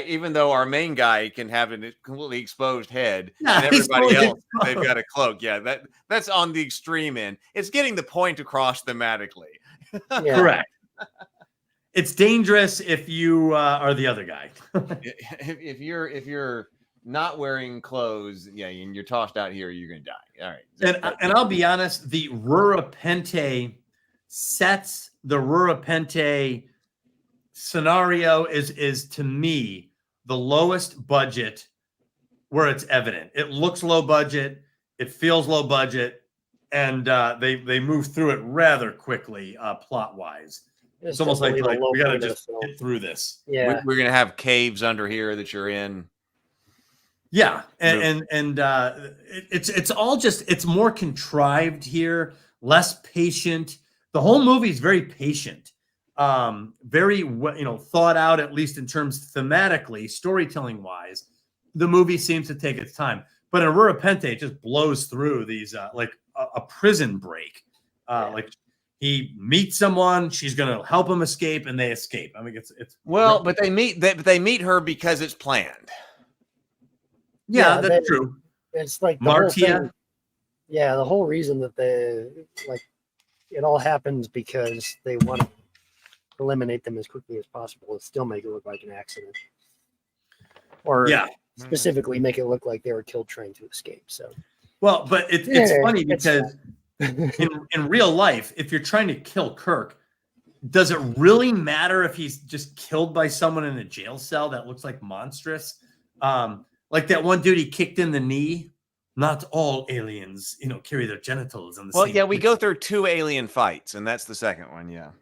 [SPEAKER 6] Even though our main guy can have a completely exposed head, and everybody else they've got a cloak. Yeah, that's on the extreme end. It's getting the point across thematically.
[SPEAKER 5] Correct. It's dangerous if you are the other guy.
[SPEAKER 6] if you're not wearing clothes, and you're tossed out here, you're gonna die. All right.
[SPEAKER 5] And I'll be honest, the Rura Pente sets the Rura Pente scenario is to me the lowest budget where it's evident. It looks low budget, it feels low budget, and they move through it rather quickly plot wise. It's almost like we got to just get through this.
[SPEAKER 7] Yeah,
[SPEAKER 6] we're gonna have caves under here that you're in.
[SPEAKER 5] Yeah, it's all just it's more contrived here, less patient. The whole movie is very patient, very thought out, at least in terms thematically, storytelling wise. The movie seems to take its time, but in Aurora Pente, it just blows through these like a prison break. Like he meets someone, she's gonna help him escape, and they escape. I mean, it's
[SPEAKER 6] well, but they meet her because it's planned.
[SPEAKER 5] Yeah, that's true.
[SPEAKER 7] It's like the whole thing. Yeah, the whole reason that it all happens because they want to eliminate them as quickly as possible and still make it look like an accident. Or specifically make it look like they were killed trying to escape. So
[SPEAKER 5] well, but it's funny because in real life, if you're trying to kill Kirk, does it really matter if he's just killed by someone in a jail cell that looks like monstrous? Like that one dude he kicked in the knee. Not all aliens, carry their genitals in the same.
[SPEAKER 6] Well, we go through 2 alien fights, and that's the second one.
[SPEAKER 5] Yeah.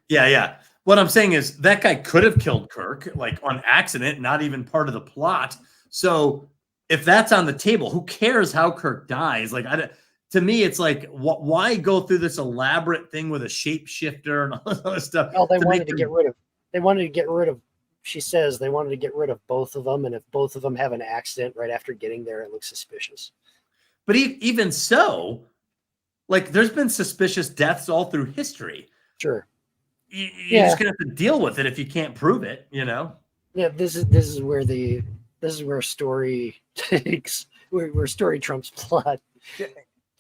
[SPEAKER 5] What I'm saying is that guy could have killed Kirk, like on accident, not even part of the plot. So if that's on the table, who cares how Kirk dies? Like, to me, it's like, why go through this elaborate thing with a shapeshifter and all this other stuff?
[SPEAKER 7] Well, they wanted to get rid of. She says they wanted to get rid of both of them, and if both of them have an accident right after getting there, it looks suspicious.
[SPEAKER 5] But even so, like, there's been suspicious deaths all through history.
[SPEAKER 7] Sure.
[SPEAKER 5] You're just gonna have to deal with it if you can't prove it,
[SPEAKER 7] Yeah, this is where story takes where story trumps plot.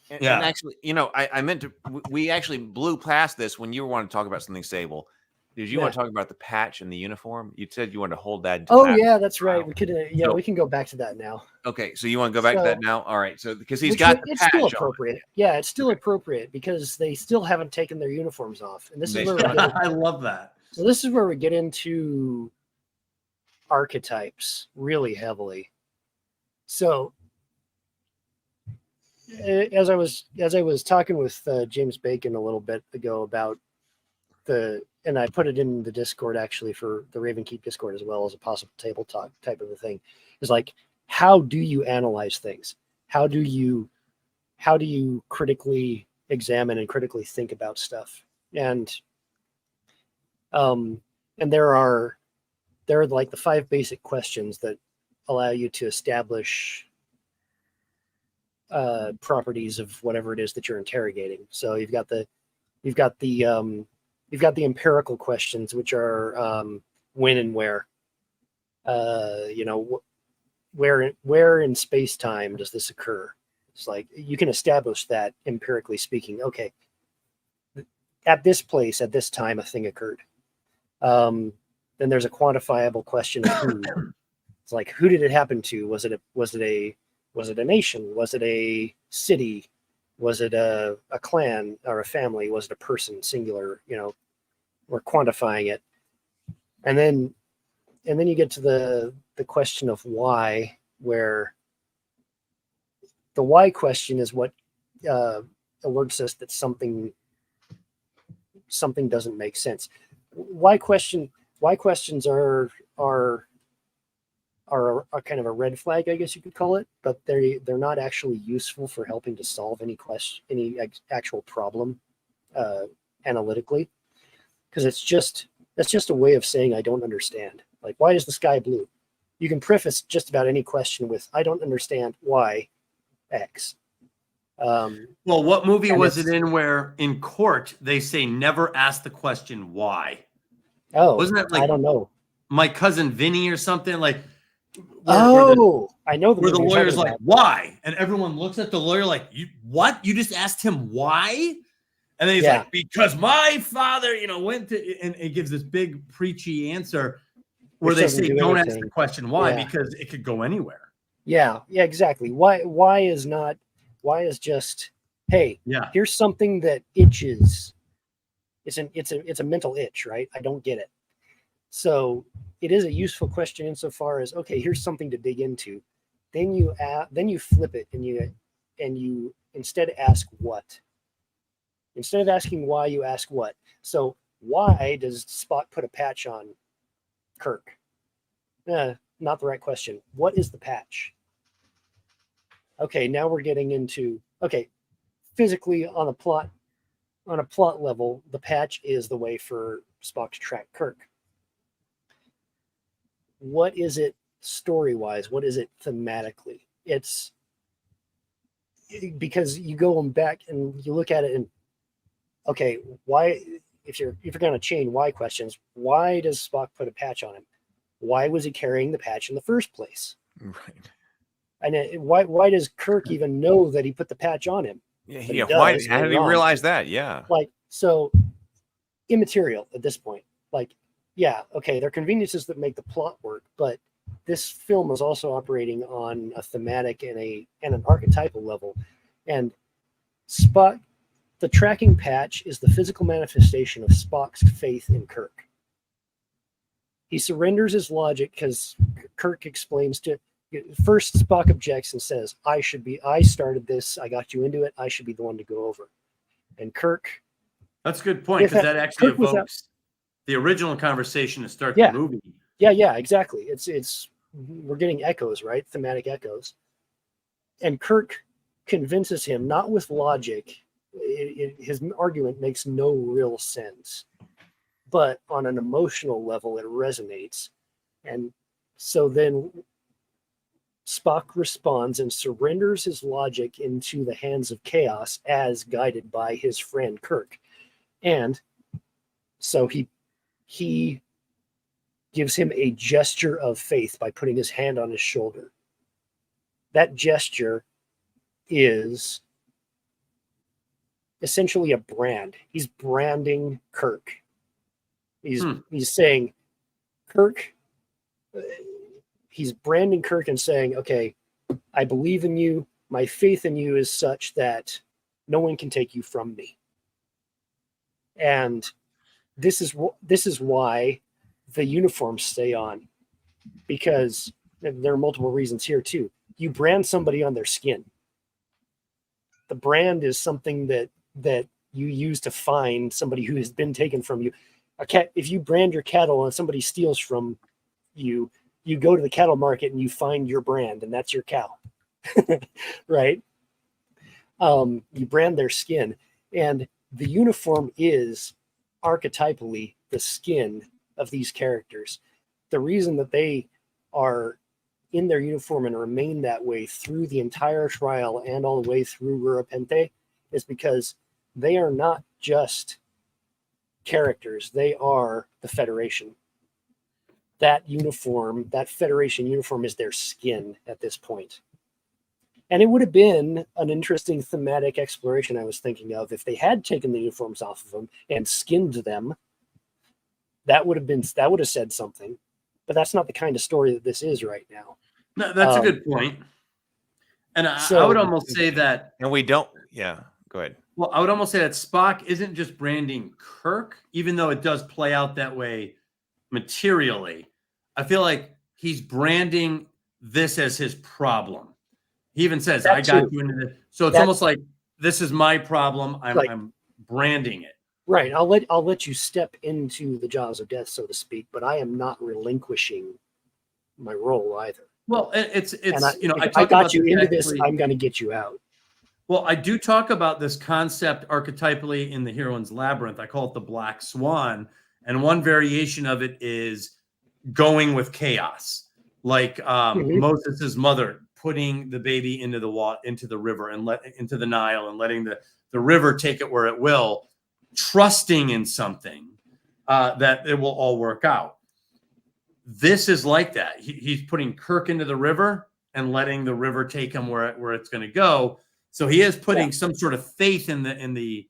[SPEAKER 6] And actually, I meant to. We actually blew past this when you wanted to talk about something Sable. Did you want to talk about the patch and the uniform? You said you wanted to hold that.
[SPEAKER 7] Yeah, that's right. We could. We can go back to that now.
[SPEAKER 6] Okay, so you want to go back to that now? All right. So because he's got the patch
[SPEAKER 7] still appropriate. Yeah, it's still appropriate because they still haven't taken their uniforms off, and this is where
[SPEAKER 5] I love that.
[SPEAKER 7] So this is where we get into archetypes really heavily. So as I was talking with James Bacon a little bit ago about and I put it in the Discord actually for the Raven Keep Discord as well as a possible table talk type of a thing, is like, how do you analyze things? How do you critically examine and critically think about stuff? And there are like the 5 basic questions that allow you to establish properties of whatever it is that you're interrogating. So you've got the empirical questions, which are when and where. Where in space time does this occur? It's like you can establish that empirically speaking. Okay, at this place, at this time, a thing occurred. Then there's a quantifiable question of who. It's like, who did it happen to? Was it a nation? Was it a city? Was it a clan or a family? Was it a person, singular? We're quantifying it, and then you get to the question of why, where the why question is what alerts us that something doesn't make sense. Why questions are a kind of a red flag, I guess you could call it, but they're not actually useful for helping to solve any actual problem analytically, because that's just a way of saying I don't understand. Like, why is the sky blue? You can preface just about any question with I don't understand why X.
[SPEAKER 5] Well, what movie was it in where in court they say never ask the question why?
[SPEAKER 7] Oh,
[SPEAKER 5] wasn't that like,
[SPEAKER 7] I don't know,
[SPEAKER 5] My Cousin Vinny or something like?
[SPEAKER 7] I know
[SPEAKER 5] where the lawyer's like, why? And everyone looks at the lawyer like, what? You just asked him why? And then he's like, because my father, went to, and it gives this big preachy answer where they say, don't ask the question why, because it could go anywhere.
[SPEAKER 7] Yeah, exactly. Why is just, hey, here's something that itches. It's a mental itch, right? I don't get it. So it is a useful question insofar as, okay, here's something to dig into. Then you flip it and you instead ask what. Instead of asking why, you ask what. So why does Spock put a patch on Kirk? Not the right question. What is the patch? okay, now we're getting into, okay, physically on a plot level, the patch is the way for Spock to track Kirk. What is it story-wise? What is it thematically? It's because you go back and you look at it and, okay, why, if you're going to chain why questions, why does Spock put a patch on him? Why was he carrying the patch in the first place?
[SPEAKER 6] Right.
[SPEAKER 7] And why does Kirk even know that he put the patch on him?
[SPEAKER 6] Yeah. Why? How did he realize that? Yeah.
[SPEAKER 7] Like, so immaterial at this point. Like, yeah, okay, there are conveniences that make the plot work, but this film is also operating on a thematic and an archetypal level. And Spock, the tracking patch is the physical manifestation of Spock's faith in Kirk. He surrenders his logic because Kirk explains to, first Spock objects and says, I started this, I got you into it, I should be the one to go over. And Kirk...
[SPEAKER 5] That's a good point, because that actually evokes the original conversation to start the movie.
[SPEAKER 7] Yeah, exactly. It's we're getting echoes, right? Thematic echoes. And Kirk convinces him, not with logic, his argument makes no real sense, but on an emotional level, it resonates. And so then Spock responds and surrenders his logic into the hands of chaos as guided by his friend Kirk. And so he gives him a gesture of faith by putting his hand on his shoulder. That gesture is essentially a brand. He's branding Kirk. He's saying, Kirk, he's branding Kirk and saying, okay, I believe in you. My faith in you is such that no one can take you from me. And this is why the uniforms stay on, because there are multiple reasons here too. You brand somebody on their skin. The brand is something that you use to find somebody who has been taken from you. If you brand your cattle and somebody steals from you, you go to the cattle market and you find your brand, and that's your cow, right? You brand their skin, and the uniform is archetypally the skin of these characters. The reason that they are in their uniform and remain that way through the entire trial and all the way through Rurapente is because they are not just characters, they are the Federation. That uniform, that Federation uniform, is their skin at this point. And it would have been an interesting thematic exploration I was thinking of if they had taken the uniforms off of them and skinned them. That would have said something. But that's not the kind of story that this is right now.
[SPEAKER 5] No, that's a good point. And I would almost say that...
[SPEAKER 6] And we don't... Yeah, go ahead.
[SPEAKER 5] Well, I would almost say that Spock isn't just branding Kirk, even though it does play out that way materially. I feel like he's branding this as his problem. He even says, I got you into this. So it's almost like, this is my problem. I'm branding it.
[SPEAKER 7] Right. I'll let you step into the jaws of death, so to speak, but I am not relinquishing my role either.
[SPEAKER 5] Well, it's
[SPEAKER 7] I got you into this, I'm going to get you out.
[SPEAKER 5] Well, I do talk about this concept archetypally in the Heroine's Labyrinth. I call it the Black Swan. And one variation of it is going with chaos. Like Moses' mother putting the baby into the river and into the Nile and letting the river take it where it will, trusting in something that it will all work out. This is like that. He's putting Kirk into the river and letting the river take him where it's going to go. So he is putting some sort of faith in the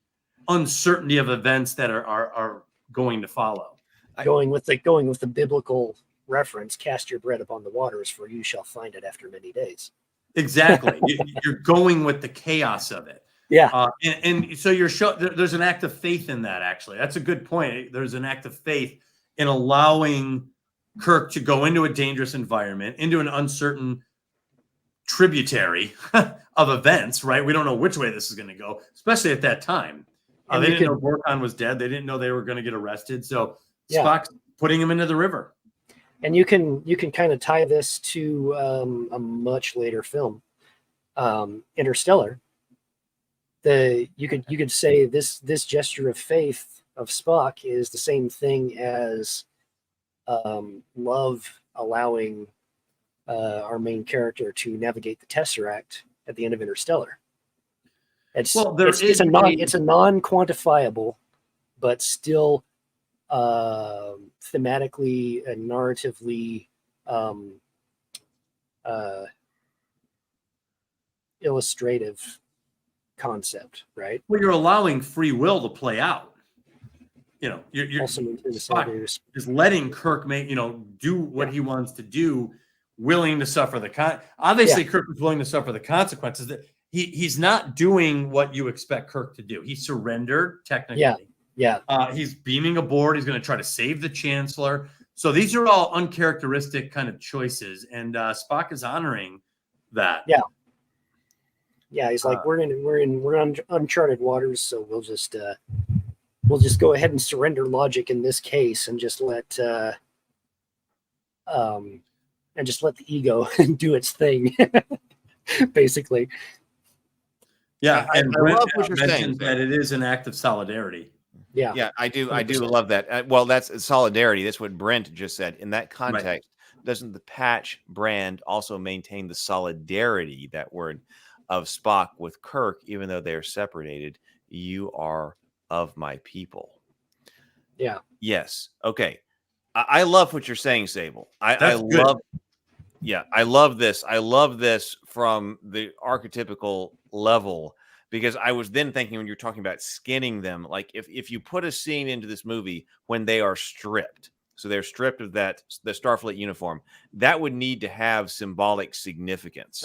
[SPEAKER 5] uncertainty of events that are going to follow.
[SPEAKER 7] Going with the biblical reference, cast your bread upon the waters, for you shall find it after many days.
[SPEAKER 5] Exactly. You're going with the chaos of it.
[SPEAKER 7] Yeah.
[SPEAKER 5] And so there's an act of faith in that, actually. That's a good point. There's an act of faith in allowing Kirk to go into a dangerous environment, into an uncertain tributary of events, right? We don't know which way this is going to go, especially at that time. They didn't know Burton was dead. They didn't know they were going to get arrested. So Spock's putting him into the river. And
[SPEAKER 7] you can kind of tie this to a much later film. Interstellar, you could say this gesture of faith of Spock is the same thing as love allowing our main character to navigate the Tesseract at the end of Interstellar. It's a non-quantifiable, but still thematically and narratively illustrative concept, right?
[SPEAKER 5] Well, you're allowing free will to play out. You're
[SPEAKER 7] Also
[SPEAKER 5] Spock is letting Kirk do what he wants to do, willing to suffer obviously Kirk is willing to suffer the consequences. That he's not doing what you expect Kirk to do. He surrendered technically.
[SPEAKER 7] Yeah.
[SPEAKER 5] He's beaming aboard. He's going to try to save the Chancellor. So these are all uncharacteristic kind of choices, and Spock is honoring that.
[SPEAKER 7] Yeah. Yeah, he's like, we're on uncharted waters, so we'll just go ahead and surrender logic in this case, and just let the ego do its thing, basically.
[SPEAKER 5] Yeah, and
[SPEAKER 6] I love what you're saying.
[SPEAKER 5] That it is an act of solidarity.
[SPEAKER 6] Yeah, I do love that. Well, that's solidarity. That's what Brent just said. In that context, doesn't the patch brand also maintain the solidarity, that word, of Spock with Kirk, even though they're separated? You are of my people.
[SPEAKER 7] Yeah.
[SPEAKER 6] Yes. Okay. I love what you're saying, Sable. I love this. I love this from the archetypical level, because I was then thinking, when you're talking about skinning them, like if you put a scene into this movie when they are stripped, so they're stripped of the Starfleet uniform, that would need to have symbolic significance.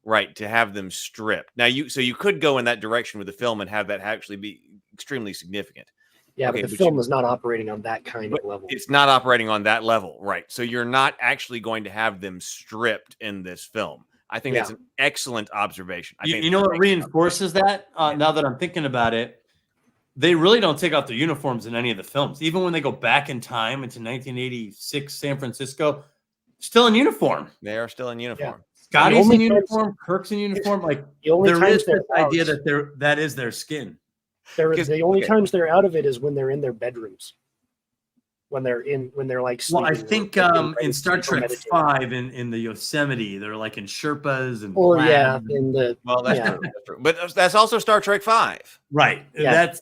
[SPEAKER 6] Right, to have them stripped. Now you could go in that direction with the film and have that actually be extremely significant.
[SPEAKER 7] Yeah, okay, but the film is not operating on that kind of level.
[SPEAKER 6] It's not operating on that level, right? So you're not actually going to have them stripped in this film. I think that's an excellent observation.
[SPEAKER 5] You know what reinforces that? Now that I'm thinking about it, they really don't take off their uniforms in any of the films. Even when they go back in time into 1986 San Francisco, still in uniform.
[SPEAKER 6] They are still in uniform.
[SPEAKER 5] Yeah. Scotty's in uniform, Kirk's in uniform. Like, there is this idea that that is their skin.
[SPEAKER 7] The only times they're out of it is when they're in their bedrooms. When they're like sleeping.
[SPEAKER 5] Well, I think in Star Trek 5 in the Yosemite, they're like in Sherpas and
[SPEAKER 6] that's true. But that's also Star Trek 5.
[SPEAKER 5] Right. Yeah. That's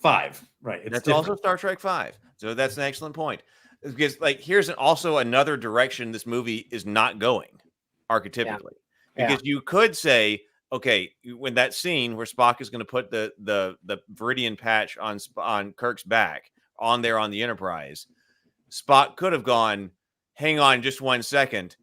[SPEAKER 5] 5. Right.
[SPEAKER 6] That's also Star Trek 5. So that's an excellent point. Because here's also another direction this movie is not going archetypically. Because you could say, okay, when that scene where Spock is going to put the Viridian patch on Kirk's back on there on the Enterprise, Spock could have gone, hang on just 1 second,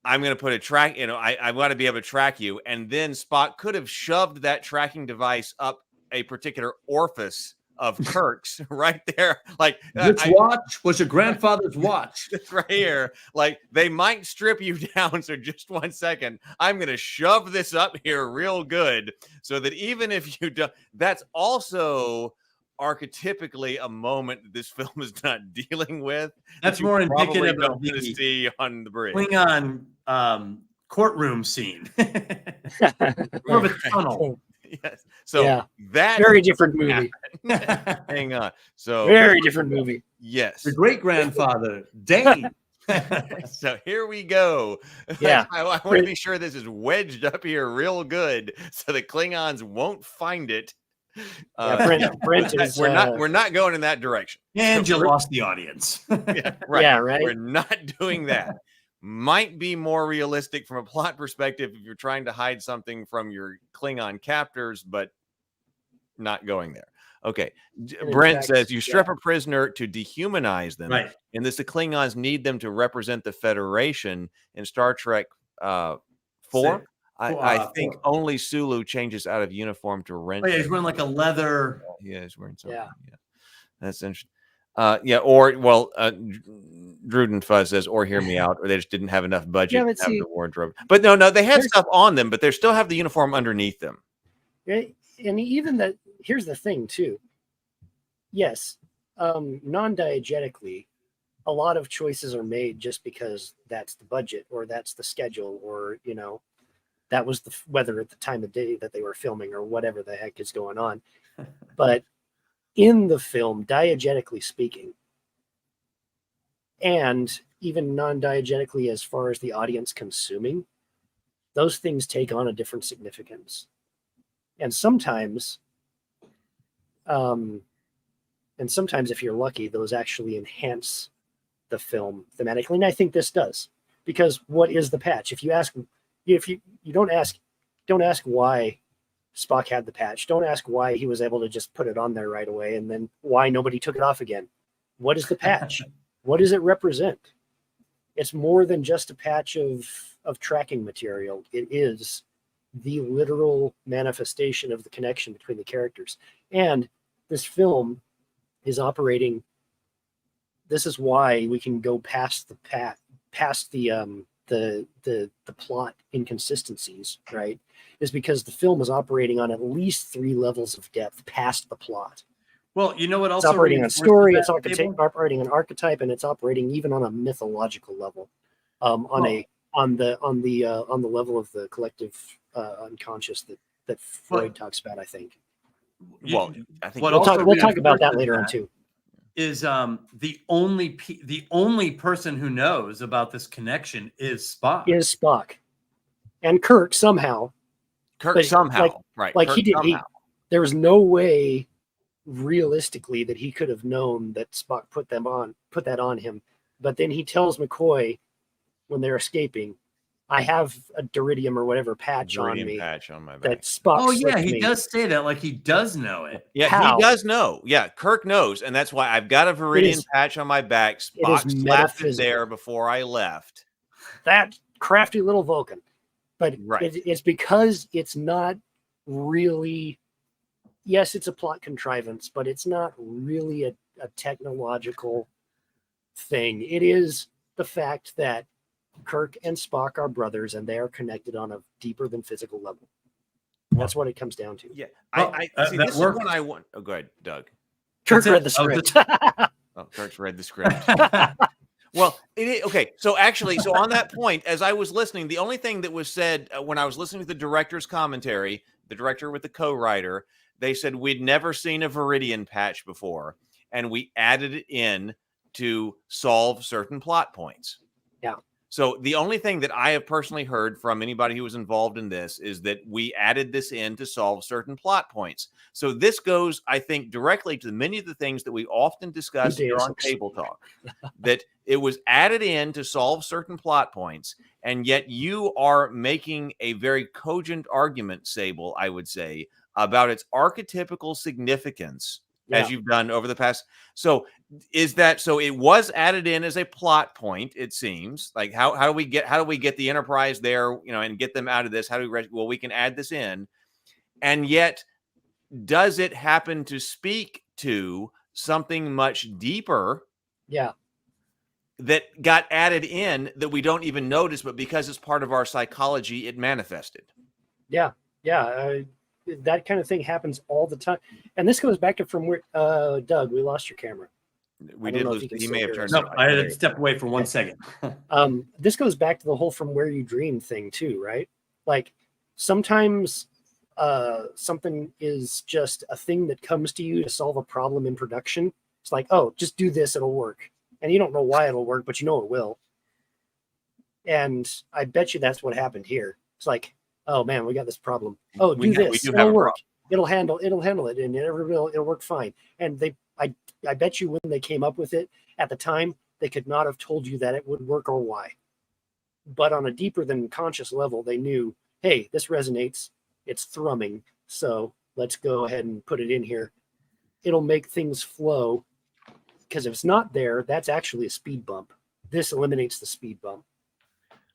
[SPEAKER 6] I'm going to put a track, I want to be able to track you. And then Spock could have shoved that tracking device up a particular orifice of Kirk's right there. Like,
[SPEAKER 5] this watch was your grandfather's watch.
[SPEAKER 6] It's right here. Like, they might strip you down. So just 1 second, I'm going to shove this up here real good, so that even if you don't, that's also archetypically a moment that this film is not dealing with.
[SPEAKER 5] That's more indicative of
[SPEAKER 6] the see on the bridge.
[SPEAKER 5] Klingon courtroom scene. More of a tunnel.
[SPEAKER 6] Yes. So that
[SPEAKER 7] very different movie.
[SPEAKER 6] Hang on. So
[SPEAKER 7] very different movie.
[SPEAKER 6] Yes.
[SPEAKER 5] The great grandfather, Dane.
[SPEAKER 6] So here we go.
[SPEAKER 7] Yeah.
[SPEAKER 6] I want to be sure this is wedged up here real good, so the Klingons won't find it.
[SPEAKER 7] Brent is,
[SPEAKER 6] we're not going in that direction.
[SPEAKER 5] And you lost the audience.
[SPEAKER 6] Right.
[SPEAKER 7] Yeah, right.
[SPEAKER 6] We're not doing that. Might be more realistic from a plot perspective if you're trying to hide something from your Klingon captors, but not going there. Okay. Brent says you strip a prisoner to dehumanize them.
[SPEAKER 5] Right.
[SPEAKER 6] And this, the Klingons need them to represent the Federation. In Star Trek 4, I think only Sulu changes out of uniform to rent.
[SPEAKER 5] Oh, yeah, he's wearing like a leather.
[SPEAKER 6] Yeah, he's wearing something.
[SPEAKER 7] Yeah.
[SPEAKER 6] That's interesting. Druden Fuzz says, or hear me out, or they just didn't have enough budget to have the wardrobe. But no, they had stuff on them, but they still have the uniform underneath them.
[SPEAKER 7] And even that, here's the thing too. Yes, non-diegetically, a lot of choices are made just because that's the budget or that's the schedule, or that was the weather at the time of day that they were filming or whatever the heck is going on. But in the film, diegetically speaking, and even non-diegetically as far as the audience consuming, those things take on a different significance. And sometimes if you're lucky, those actually enhance the film thematically. And I think this does, because what is the patch? If you don't ask why Spock had the patch, don't ask why he was able to just put it on there right away, and then why nobody took it off again. What is the patch? What does it represent? It's more than just a patch of tracking material. It is the literal manifestation of the connection between the characters. And this film is operating. This is why we can go past the plot inconsistencies, right? Is because the film is operating on at least 3 levels of depth past the plot.
[SPEAKER 5] Well, you know what else?
[SPEAKER 7] It's operating on story, it's operating on archetype, and it's operating even on a mythological level, on the level of the collective unconscious that Freud talks about. I think.
[SPEAKER 6] Well, I think
[SPEAKER 7] we'll talk about that later on too.
[SPEAKER 5] Is the only person who knows about this connection is Spock.
[SPEAKER 7] And Kirk somehow.
[SPEAKER 6] Right?
[SPEAKER 7] Like
[SPEAKER 6] Kirk
[SPEAKER 7] he did.
[SPEAKER 6] somehow.
[SPEAKER 7] There was no way, realistically, that he could have known that Spock put that on him. But then he tells McCoy when they're escaping, "I have a Duridium or whatever patch on me."
[SPEAKER 6] Patch on my back.
[SPEAKER 7] That Spock.
[SPEAKER 5] Oh yeah, he does say that. Like he does know it.
[SPEAKER 6] Yeah,
[SPEAKER 7] How?
[SPEAKER 6] he does know. Yeah, Kirk knows, and that's why I've got a Viridian patch on my back. Spock slapped it there before I left.
[SPEAKER 7] That crafty little Vulcan. But
[SPEAKER 6] right.
[SPEAKER 7] It's because it's not really. Yes, it's a plot contrivance, but it's not really a technological thing. It is the fact that Kirk and Spock are brothers, and they are connected on a deeper than physical level. That's what it comes down to.
[SPEAKER 6] Yeah, I see. This is what I want. Oh, go ahead, Doug.
[SPEAKER 7] Kirk read the script.
[SPEAKER 6] Kirk's read the script. Well, okay. So on that point, as I was listening, the only thing that was said when I was listening to the director's commentary, the director with the co-writer, they said we'd never seen a Viridian patch before, and we added it in to solve certain plot points.
[SPEAKER 7] Yeah.
[SPEAKER 6] So the only thing that I have personally heard from anybody who was involved in this is that we added this in to solve certain plot points. So this goes, I think, directly to many of the things that we often discuss here on Table Talk, that it was added in to solve certain plot points, and yet you are making a very cogent argument, Sable, I would say, about its archetypical significance. Yeah. As you've done over the past. So is that so? It was added in as a plot point. It seems like how do we get the Enterprise there, and get them out of this? How do we can add this in, and yet does it happen to speak to something much deeper?
[SPEAKER 7] Yeah,
[SPEAKER 6] that got added in that we don't even notice, but because it's part of our psychology, it manifested.
[SPEAKER 7] Yeah. That kind of thing happens all the time. And this goes back to from where, Doug, we lost your camera.
[SPEAKER 6] We did lose. He may have turned.
[SPEAKER 5] No, I had to step away for 1 second.
[SPEAKER 7] This goes back to the whole from where you dream thing too, right? Like sometimes something is just a thing that comes to you to solve a problem in production. It's like, oh, just do this, it'll work. And you don't know why it'll work, but you know it will. And I bet you that's what happened here. It's like, oh man, we got this problem. Oh, this. It'll work. It'll handle it, and it'll work fine. And I bet you when they came up with it at the time, they could not have told you that it would work or why. But on a deeper than conscious level, they knew, hey, this resonates. It's thrumming. So let's go ahead and put it in here. It'll make things flow. Because if it's not there, that's actually a speed bump. This eliminates the speed bump.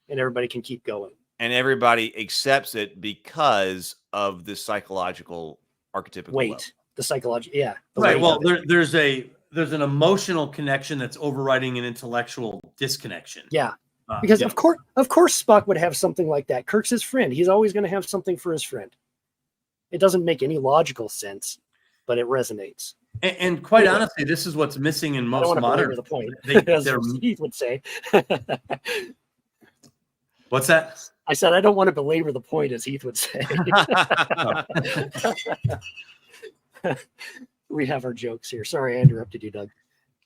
[SPEAKER 7] And everybody can keep going.
[SPEAKER 6] And everybody accepts it because of the psychological archetypical level.
[SPEAKER 7] The psychological, yeah.
[SPEAKER 5] Right. Well, there's an emotional connection that's overriding an intellectual disconnection.
[SPEAKER 7] Yeah. Because of course Spock would have something like that. Kirk's his friend. He's always going to have something for his friend. It doesn't make any logical sense, but it resonates.
[SPEAKER 5] And quite honestly, this is what's missing in most modern.
[SPEAKER 7] The point, as Heath would say.
[SPEAKER 5] What's that?
[SPEAKER 7] I said I don't want to belabor the point, as Heath would say. We have our jokes here. Sorry, I interrupted you, Doug.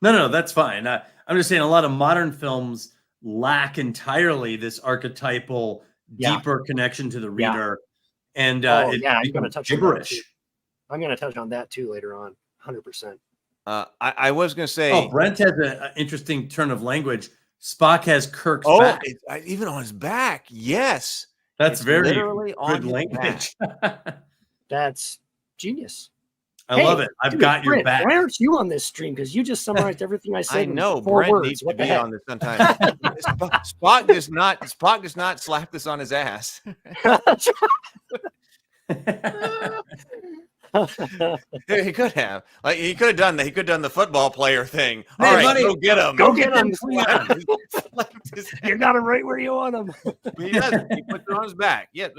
[SPEAKER 5] No, that's fine. I'm just saying a lot of modern films lack entirely this archetypal, deeper connection to the reader. And
[SPEAKER 7] I'm going to touch
[SPEAKER 5] gibberish.
[SPEAKER 7] on that too. I'm going to touch on that too later on, 100%.
[SPEAKER 6] I was going to say.
[SPEAKER 5] Oh, Brent has an interesting turn of language. Spock has Kirk's back.
[SPEAKER 6] Even on his back. Yes.
[SPEAKER 5] That's very
[SPEAKER 6] literally
[SPEAKER 5] good language.
[SPEAKER 7] That's genius.
[SPEAKER 5] I love it. I've got your
[SPEAKER 7] Brent,
[SPEAKER 5] back.
[SPEAKER 7] Why aren't you on this stream? Because you just summarized everything I said.
[SPEAKER 6] I know.
[SPEAKER 7] In 4
[SPEAKER 6] Brent
[SPEAKER 7] words.
[SPEAKER 6] needs
[SPEAKER 7] What
[SPEAKER 6] to
[SPEAKER 7] the
[SPEAKER 6] be
[SPEAKER 7] heck?
[SPEAKER 6] on this sometimes. Spock does not slap this on his ass. He could have. Like he could have done that. He could have done the football player thing. All right,
[SPEAKER 5] buddy,
[SPEAKER 6] go get him.
[SPEAKER 7] Go get him.
[SPEAKER 6] You
[SPEAKER 7] got him right where you want him.
[SPEAKER 6] He does. He puts it on his back. Yes.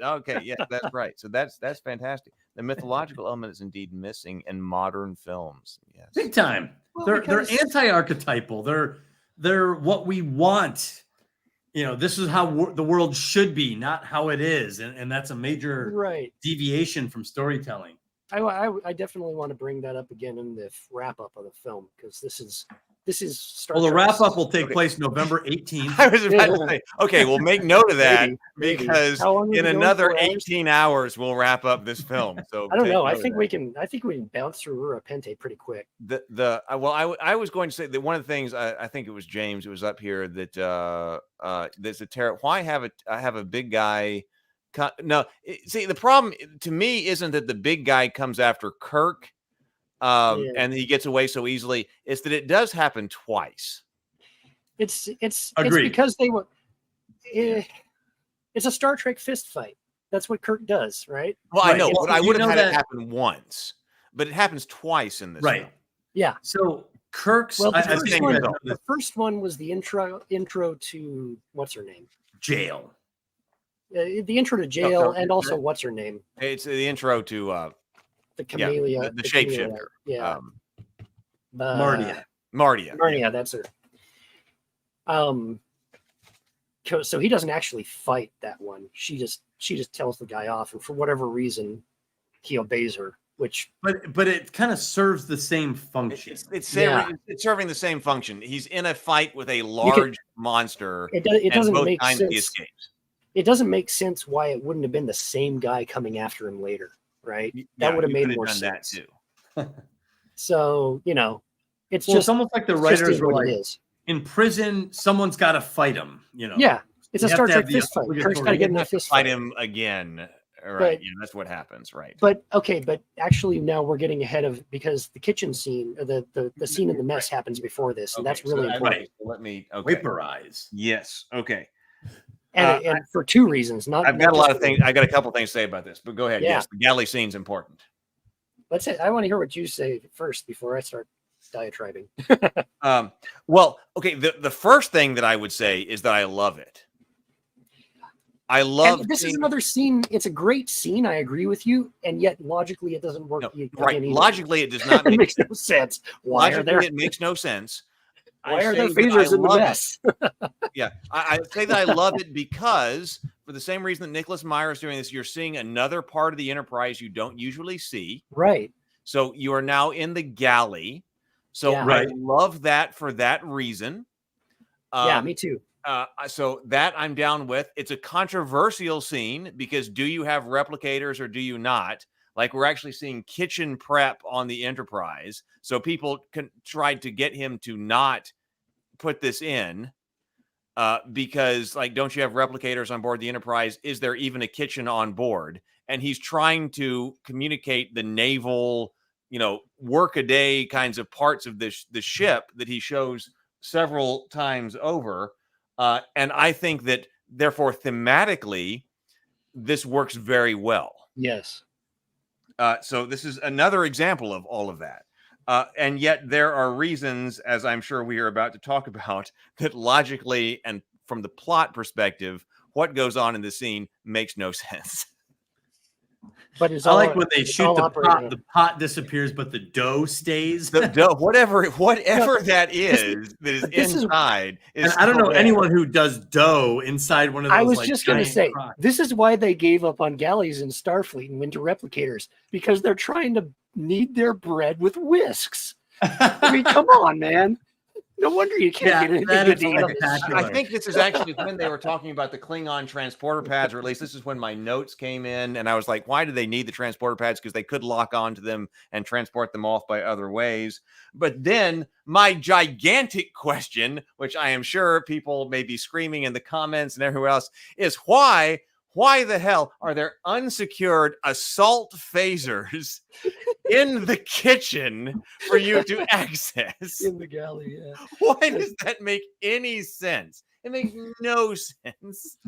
[SPEAKER 6] Okay. Yes, that's right. So that's fantastic. The mythological element is indeed missing in modern films. Yes.
[SPEAKER 5] Big time.
[SPEAKER 7] Well,
[SPEAKER 5] they're anti-archetypal. They're what we want. This is how the world should be, not how it is, and that's a major deviation from storytelling.
[SPEAKER 7] I definitely want to bring that up again in the wrap up of the film, because this is Star
[SPEAKER 5] Well, the
[SPEAKER 7] Trek.
[SPEAKER 5] wrap up will take place November 18th.
[SPEAKER 6] I was about to say, okay, we'll make note of that
[SPEAKER 7] Maybe.
[SPEAKER 6] because
[SPEAKER 7] How long are
[SPEAKER 6] in
[SPEAKER 7] we going
[SPEAKER 6] another
[SPEAKER 7] for, Alex?
[SPEAKER 6] 18 hours we'll wrap up this film. So
[SPEAKER 7] I don't know.
[SPEAKER 6] take
[SPEAKER 7] I
[SPEAKER 6] note of
[SPEAKER 7] think
[SPEAKER 6] that.
[SPEAKER 7] we can bounce through Rura Pente pretty quick.
[SPEAKER 6] I was going to say that one of the things I think it was James who was up here that there's a terror. Why have a big guy? See, the problem to me isn't that the big guy comes after Kirk. And he gets away so easily. It's that it does happen twice.
[SPEAKER 7] It's because they were. It's a Star Trek fist fight. That's what Kirk does, right?
[SPEAKER 6] Well, I know,
[SPEAKER 7] It's-
[SPEAKER 6] but I would have had it happen once. But it happens twice in this.
[SPEAKER 5] Right.
[SPEAKER 6] Film.
[SPEAKER 7] Yeah.
[SPEAKER 5] So Kirk's.
[SPEAKER 7] Well,
[SPEAKER 5] the
[SPEAKER 7] the first one was the intro to what's her name?
[SPEAKER 5] Jail.
[SPEAKER 7] The intro to jail, and also what's her name?
[SPEAKER 6] It's the intro to
[SPEAKER 7] the Camellia,
[SPEAKER 6] the shapeshifter.
[SPEAKER 7] Yeah.
[SPEAKER 5] Mardia.
[SPEAKER 7] Mardia, that's her. So he doesn't actually fight that one. She just tells the guy off, and for whatever reason, he obeys her. Which,
[SPEAKER 5] but it kind of serves the same function.
[SPEAKER 6] It's serving the same function. He's in a fight with a large monster.
[SPEAKER 7] It doesn't
[SPEAKER 6] both
[SPEAKER 7] make
[SPEAKER 6] times
[SPEAKER 7] sense.
[SPEAKER 6] he escapes.
[SPEAKER 7] It doesn't make sense why it wouldn't have been the same guy coming after him later, right? That would have made more sense.
[SPEAKER 6] That too.
[SPEAKER 7] So it's
[SPEAKER 5] it's almost like the writers were like,
[SPEAKER 7] is.
[SPEAKER 5] In prison, someone's got to fight him.
[SPEAKER 7] Yeah, it's a Star Trek fist fight. Kirk's got to get in a fist
[SPEAKER 6] fight
[SPEAKER 7] fight.
[SPEAKER 6] him again. Right, that's what happens, right?
[SPEAKER 7] But actually now we're getting ahead of, because the kitchen scene, the scene in the mess happens before this, and that's really important.
[SPEAKER 6] Let me
[SPEAKER 5] vaporize.
[SPEAKER 6] Yes. Okay.
[SPEAKER 7] And for two reasons.
[SPEAKER 6] I've got a lot of things. I got a couple things to say about this, but go ahead.
[SPEAKER 7] Yeah.
[SPEAKER 6] Yes, the galley scene's important.
[SPEAKER 7] Let's say I want to hear what you say first before I start diatribing.
[SPEAKER 6] Well, okay. The first thing that I would say is that I love it. I love
[SPEAKER 7] this is another scene. It's a great scene. I agree with you, and yet logically it doesn't work.
[SPEAKER 6] Right. Logically, it does not.
[SPEAKER 7] It makes no sense. Why
[SPEAKER 6] logically,
[SPEAKER 7] are there?
[SPEAKER 6] It makes no sense.
[SPEAKER 7] Why are there phasers in the mess?
[SPEAKER 6] Yeah, I say that I love it because, for the same reason that Nicholas Meyer is doing this, you're seeing another part of the Enterprise you don't usually see.
[SPEAKER 7] Right.
[SPEAKER 6] So you are now in the galley. So I love that for that reason.
[SPEAKER 7] Yeah, me too.
[SPEAKER 6] So that I'm down with. It's a controversial scene because do you have replicators or do you not? Like we're actually seeing kitchen prep on the Enterprise. So people tried to get him to not put this in because like, don't you have replicators on board the Enterprise? Is there even a kitchen on board? And he's trying to communicate the naval, work a day kinds of parts of the ship that he shows several times over. And I think that, therefore, thematically, this works very well.
[SPEAKER 7] Yes.
[SPEAKER 6] So this is another example of all of that. And yet there are reasons, as I'm sure we are about to talk about, that logically and from the plot perspective, what goes on in the scene makes no sense.
[SPEAKER 7] But it's
[SPEAKER 5] I
[SPEAKER 7] all,
[SPEAKER 5] like when they
[SPEAKER 7] it's
[SPEAKER 5] shoot
[SPEAKER 7] all
[SPEAKER 5] the
[SPEAKER 7] operating
[SPEAKER 5] pot.
[SPEAKER 7] on-
[SPEAKER 5] The pot disappears, but the dough stays.
[SPEAKER 6] The dough, whatever that is
[SPEAKER 7] this is-
[SPEAKER 6] inside is.
[SPEAKER 5] And I don't know
[SPEAKER 6] still there.
[SPEAKER 5] anyone who does dough inside one of those.
[SPEAKER 7] I was
[SPEAKER 5] like,
[SPEAKER 7] just going to
[SPEAKER 5] giant
[SPEAKER 7] say,
[SPEAKER 5] crocks.
[SPEAKER 7] this is why they gave up on galleys in Starfleet and went to replicators, because they're trying to knead their bread with whisks. I mean, come on, man. No wonder you can't get anything
[SPEAKER 5] that
[SPEAKER 7] good
[SPEAKER 5] is
[SPEAKER 7] to eat on this.
[SPEAKER 5] spectacular.
[SPEAKER 6] I think this is actually when they were talking about the Klingon transporter pads, or at least this is when my notes came in, and I was like, why do they need the transporter pads? Because they could lock onto them and transport them off by other ways. But then my gigantic question, which I am sure people may be screaming in the comments and everywhere else, is why the hell are there unsecured assault phasers in the kitchen for you to access?
[SPEAKER 7] In the galley, yeah.
[SPEAKER 6] Why does that make any sense? It makes no sense.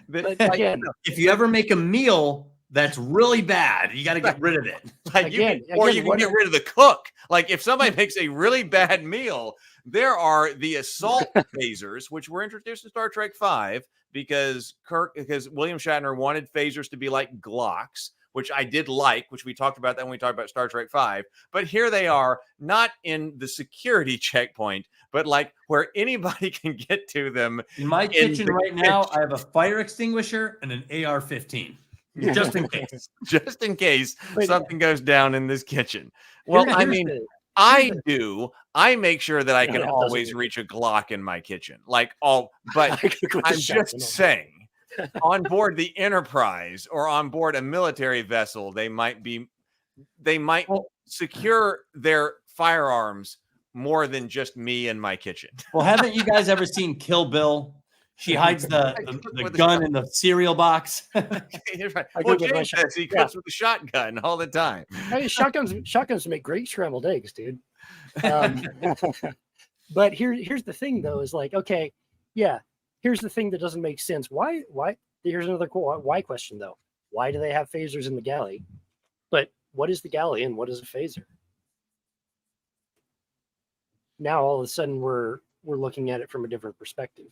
[SPEAKER 7] But
[SPEAKER 6] Like,
[SPEAKER 7] again,
[SPEAKER 5] If you ever make a meal that's really bad, you got to get rid of it.
[SPEAKER 6] like you
[SPEAKER 7] again,
[SPEAKER 6] can, or
[SPEAKER 7] again,
[SPEAKER 6] you can
[SPEAKER 7] what
[SPEAKER 6] get
[SPEAKER 7] if-
[SPEAKER 6] rid of the cook. Like if somebody makes a really bad meal, there are the assault phasers, which were introduced in Star Trek V because William Shatner wanted phasers to be like Glocks, which I did like, which we talked about that when we talked about Star Trek V. But here they are, not in the security checkpoint, but like where anybody can get to them.
[SPEAKER 5] In my kitchen
[SPEAKER 6] the
[SPEAKER 5] right now, I have a fire extinguisher and an AR-15, just in case.
[SPEAKER 6] Just in case
[SPEAKER 7] But-
[SPEAKER 6] something goes down in this kitchen. Well, I mean, I make sure that I
[SPEAKER 7] Yeah,
[SPEAKER 6] can
[SPEAKER 7] that
[SPEAKER 6] always
[SPEAKER 7] doesn't-
[SPEAKER 6] reach a Glock in my kitchen. But I'm just saying, on board the Enterprise or on board a military vessel, they might secure their firearms more than just me and my kitchen.
[SPEAKER 5] Well, haven't you guys ever seen Kill Bill? She hides the
[SPEAKER 6] With the
[SPEAKER 5] gun
[SPEAKER 6] shot-
[SPEAKER 5] in the cereal box.
[SPEAKER 6] You're right.
[SPEAKER 7] I
[SPEAKER 6] Well,
[SPEAKER 7] go get my
[SPEAKER 6] James
[SPEAKER 7] shot-
[SPEAKER 6] says he
[SPEAKER 7] yeah.
[SPEAKER 6] cooks with a shotgun all the time.
[SPEAKER 7] Hey, shotguns make great scrambled eggs, dude. But here's the thing, though, is like, okay, yeah, here's the thing that doesn't make sense. Why? Here's another cool why question, though. Why do they have phasers in the galley? But what is the galley and what is a phaser? Now all of a sudden we're looking at it from a different perspective.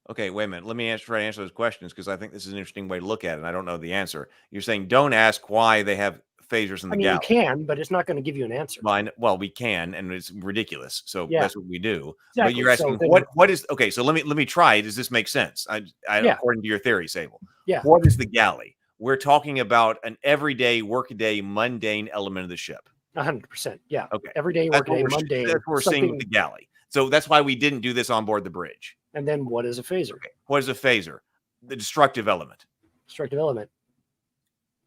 [SPEAKER 6] Okay, wait a minute. Let me try to answer those questions because I think this is an interesting way to look at it. And I don't know the answer. You're saying don't ask why they have phasers in the
[SPEAKER 7] I mean,
[SPEAKER 6] galley.
[SPEAKER 7] you can, but it's not going to give you an answer.
[SPEAKER 6] Well, we can, and it's ridiculous. So
[SPEAKER 7] Yeah.
[SPEAKER 6] that's what we do.
[SPEAKER 7] Exactly.
[SPEAKER 6] But you're asking
[SPEAKER 7] So then-
[SPEAKER 6] what is okay? So let me try. Does this make sense?
[SPEAKER 7] Yeah.
[SPEAKER 6] According to your theory, Sable.
[SPEAKER 7] Yeah.
[SPEAKER 6] What is the galley? We're talking about an everyday, workaday, mundane element of the ship.
[SPEAKER 7] 100%. Yeah.
[SPEAKER 6] Okay.
[SPEAKER 7] Every day,
[SPEAKER 6] That's
[SPEAKER 7] work
[SPEAKER 6] what
[SPEAKER 7] day,
[SPEAKER 6] we're,
[SPEAKER 7] Monday.
[SPEAKER 6] that's what we're seeing with the galley. So that's why we didn't do this on board the bridge.
[SPEAKER 7] And then what is a phaser?
[SPEAKER 6] Okay. What is a phaser? The destructive element.
[SPEAKER 7] Destructive element.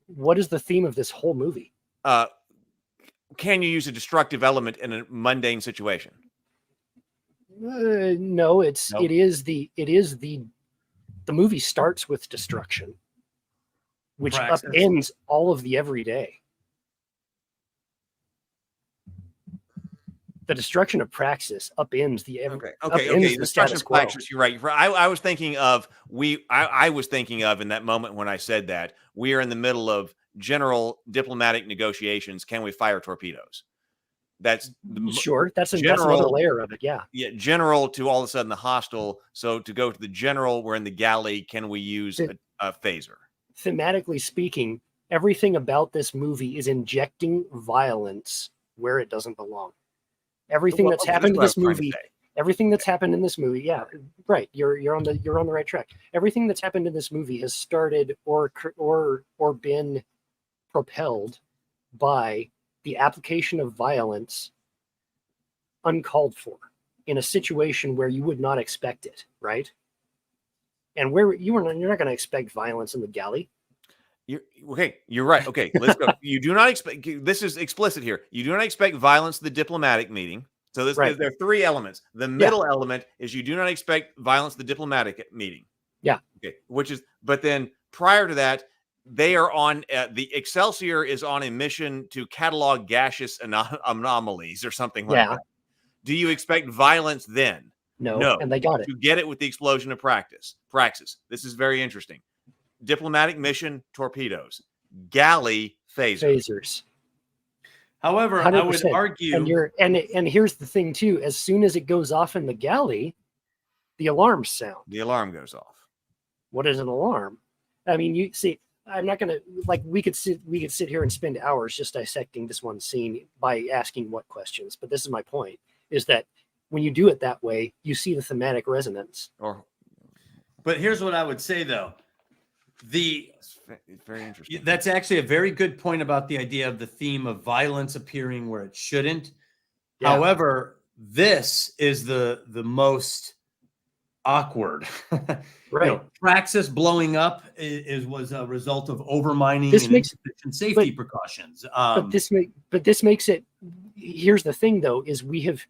[SPEAKER 7] What is the theme of this whole movie?
[SPEAKER 6] Can you use a destructive element in a mundane situation?
[SPEAKER 7] No, it is the movie starts with destruction, which
[SPEAKER 5] Praxis.
[SPEAKER 7] upends all of the everyday. The destruction of Praxis upends the
[SPEAKER 6] Okay.
[SPEAKER 7] upends
[SPEAKER 6] The destruction of Praxis. You're right. I was thinking of I was thinking of in that moment when I said that we are in the middle of general diplomatic negotiations. Can we fire torpedoes? That's
[SPEAKER 7] Sure, that's another
[SPEAKER 6] general
[SPEAKER 7] layer of it. Yeah.
[SPEAKER 6] Yeah, general to all of a sudden the hostile. So to go to the general, we're in the galley. Can we use a phaser?
[SPEAKER 7] Thematically speaking, everything about this movie is injecting violence where it doesn't belong. Everything that's happened in this movie, everything that's happened in this movie, yeah, right. You're on the right track. Everything that's happened in this movie has started or been propelled by the application of violence uncalled for in a situation where you would not expect it, right? And where you're not going to expect violence in the galley.
[SPEAKER 6] You're right. Okay, let's go. You do not expect. This is explicit here. You do not expect violence at the diplomatic meeting. So there are three elements. The middle element is you do not expect violence at the diplomatic meeting.
[SPEAKER 7] Yeah.
[SPEAKER 6] Okay. But then prior to that, they are on the Excelsior is on a mission to catalog gaseous anomalies or something like that. Do you expect violence then?
[SPEAKER 7] No. And they got it.
[SPEAKER 6] You get it with the explosion of Praxis. This is very interesting. Diplomatic mission, torpedoes. Galley, phasers.
[SPEAKER 5] However, 100%. I would argue,
[SPEAKER 7] and here's the thing too: as soon as it goes off in the galley, the alarms sound.
[SPEAKER 6] The alarm goes off.
[SPEAKER 7] What is an alarm? I mean, you see, I'm not gonna like we could sit here and spend hours just dissecting this one scene by asking what questions. But this is my point: is that when you do it that way, you see the thematic resonance.
[SPEAKER 5] But here's what I would say, though.
[SPEAKER 6] It's very interesting.
[SPEAKER 5] That's actually a very good point about the idea of the theme of violence appearing where it shouldn't. Yeah. However, this is the most awkward.
[SPEAKER 7] Right.
[SPEAKER 5] Praxis blowing up was a result of overmining and insufficient safety precautions.
[SPEAKER 7] But this makes it. Here's the thing, though: is we have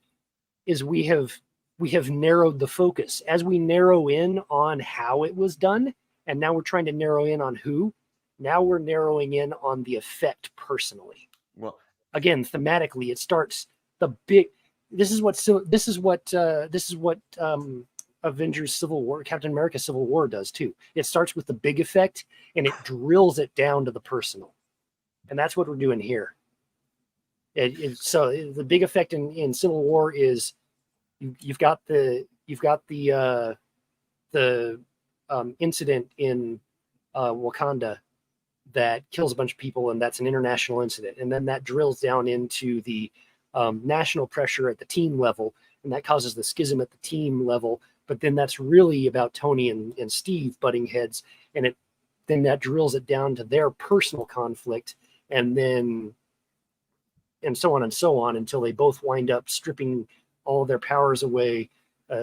[SPEAKER 7] narrowed the focus as we narrow in on how it was done, and now we're trying to narrow in on who. Now we're narrowing in on the effect personally.
[SPEAKER 6] Well,
[SPEAKER 7] again, thematically, it starts the big. This is what Avengers Civil War, Captain America Civil War does too. It starts with the big effect and it drills it down to the personal, and that's what we're doing here. So the big effect in Civil War is you've got the incident in Wakanda that kills a bunch of people, and that's an international incident, and then that drills down into the national pressure at the team level, and that causes the schism at the team level. But then that's really about Tony and Steve butting heads, and then that drills it down to their personal conflict, and so on and so on until they both wind up stripping all of their powers away,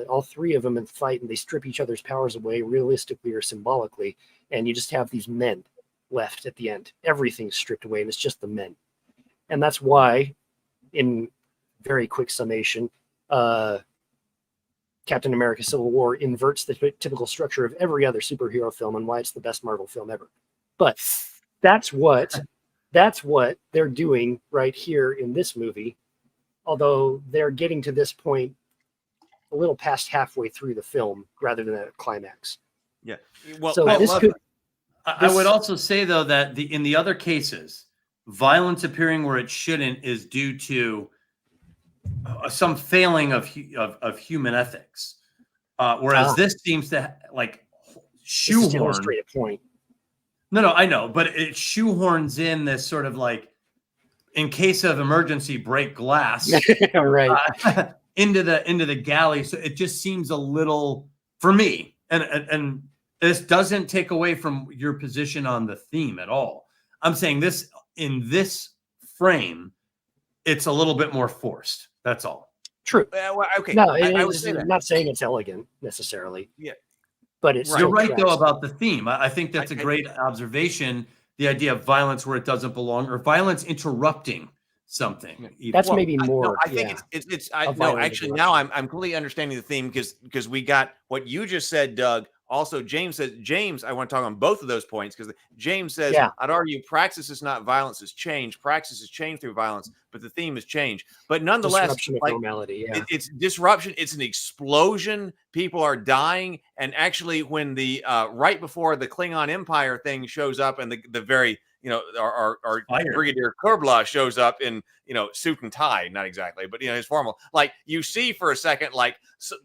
[SPEAKER 7] all three of them in fight, and they strip each other's powers away realistically or symbolically, and you just have these men left at the end. Everything's stripped away, and it's just the men. And that's why, in very quick summation, Captain America Civil War inverts the typical structure of every other superhero film and why it's the best Marvel film ever. But that's what they're doing right here in this movie, although they're getting to this point a little past halfway through the film rather than at a climax.
[SPEAKER 6] Yeah. Well,
[SPEAKER 7] so
[SPEAKER 5] I would also say, though, that in the other cases, violence appearing where it shouldn't is due to some failing of human ethics, whereas this seems to shoehorn.
[SPEAKER 7] Straight a point.
[SPEAKER 5] No, I know, but it shoehorns in this sort of in case of emergency, break glass,
[SPEAKER 7] right,
[SPEAKER 5] into the galley. So it just seems a little, for me, and this doesn't take away from your position on the theme at all. I'm saying this in this frame, it's a little bit more forced. That's all.
[SPEAKER 7] True.
[SPEAKER 6] Well, okay.
[SPEAKER 7] No,
[SPEAKER 6] I'm
[SPEAKER 7] not saying it's elegant necessarily.
[SPEAKER 6] Yeah.
[SPEAKER 7] But it's
[SPEAKER 5] You're right, though, about the theme. I think that's a great observation. The idea of violence where it doesn't belong, or violence interrupting something.
[SPEAKER 7] That's maybe more.
[SPEAKER 6] I think it's actually now I'm completely understanding the theme because we got what you just said, Doug. Also, James says, I want to talk on both of those points because James says, I'd argue praxis is not violence, it's change. Praxis is change through violence, but the theme is change. But nonetheless,
[SPEAKER 7] disruption of normality,
[SPEAKER 6] it's disruption. It's an explosion. People are dying. And actually, when the right before the Klingon Empire thing shows up and the very, our Brigadier Kurbla shows up in, suit and tie, not exactly, but, his formal, you see for a second,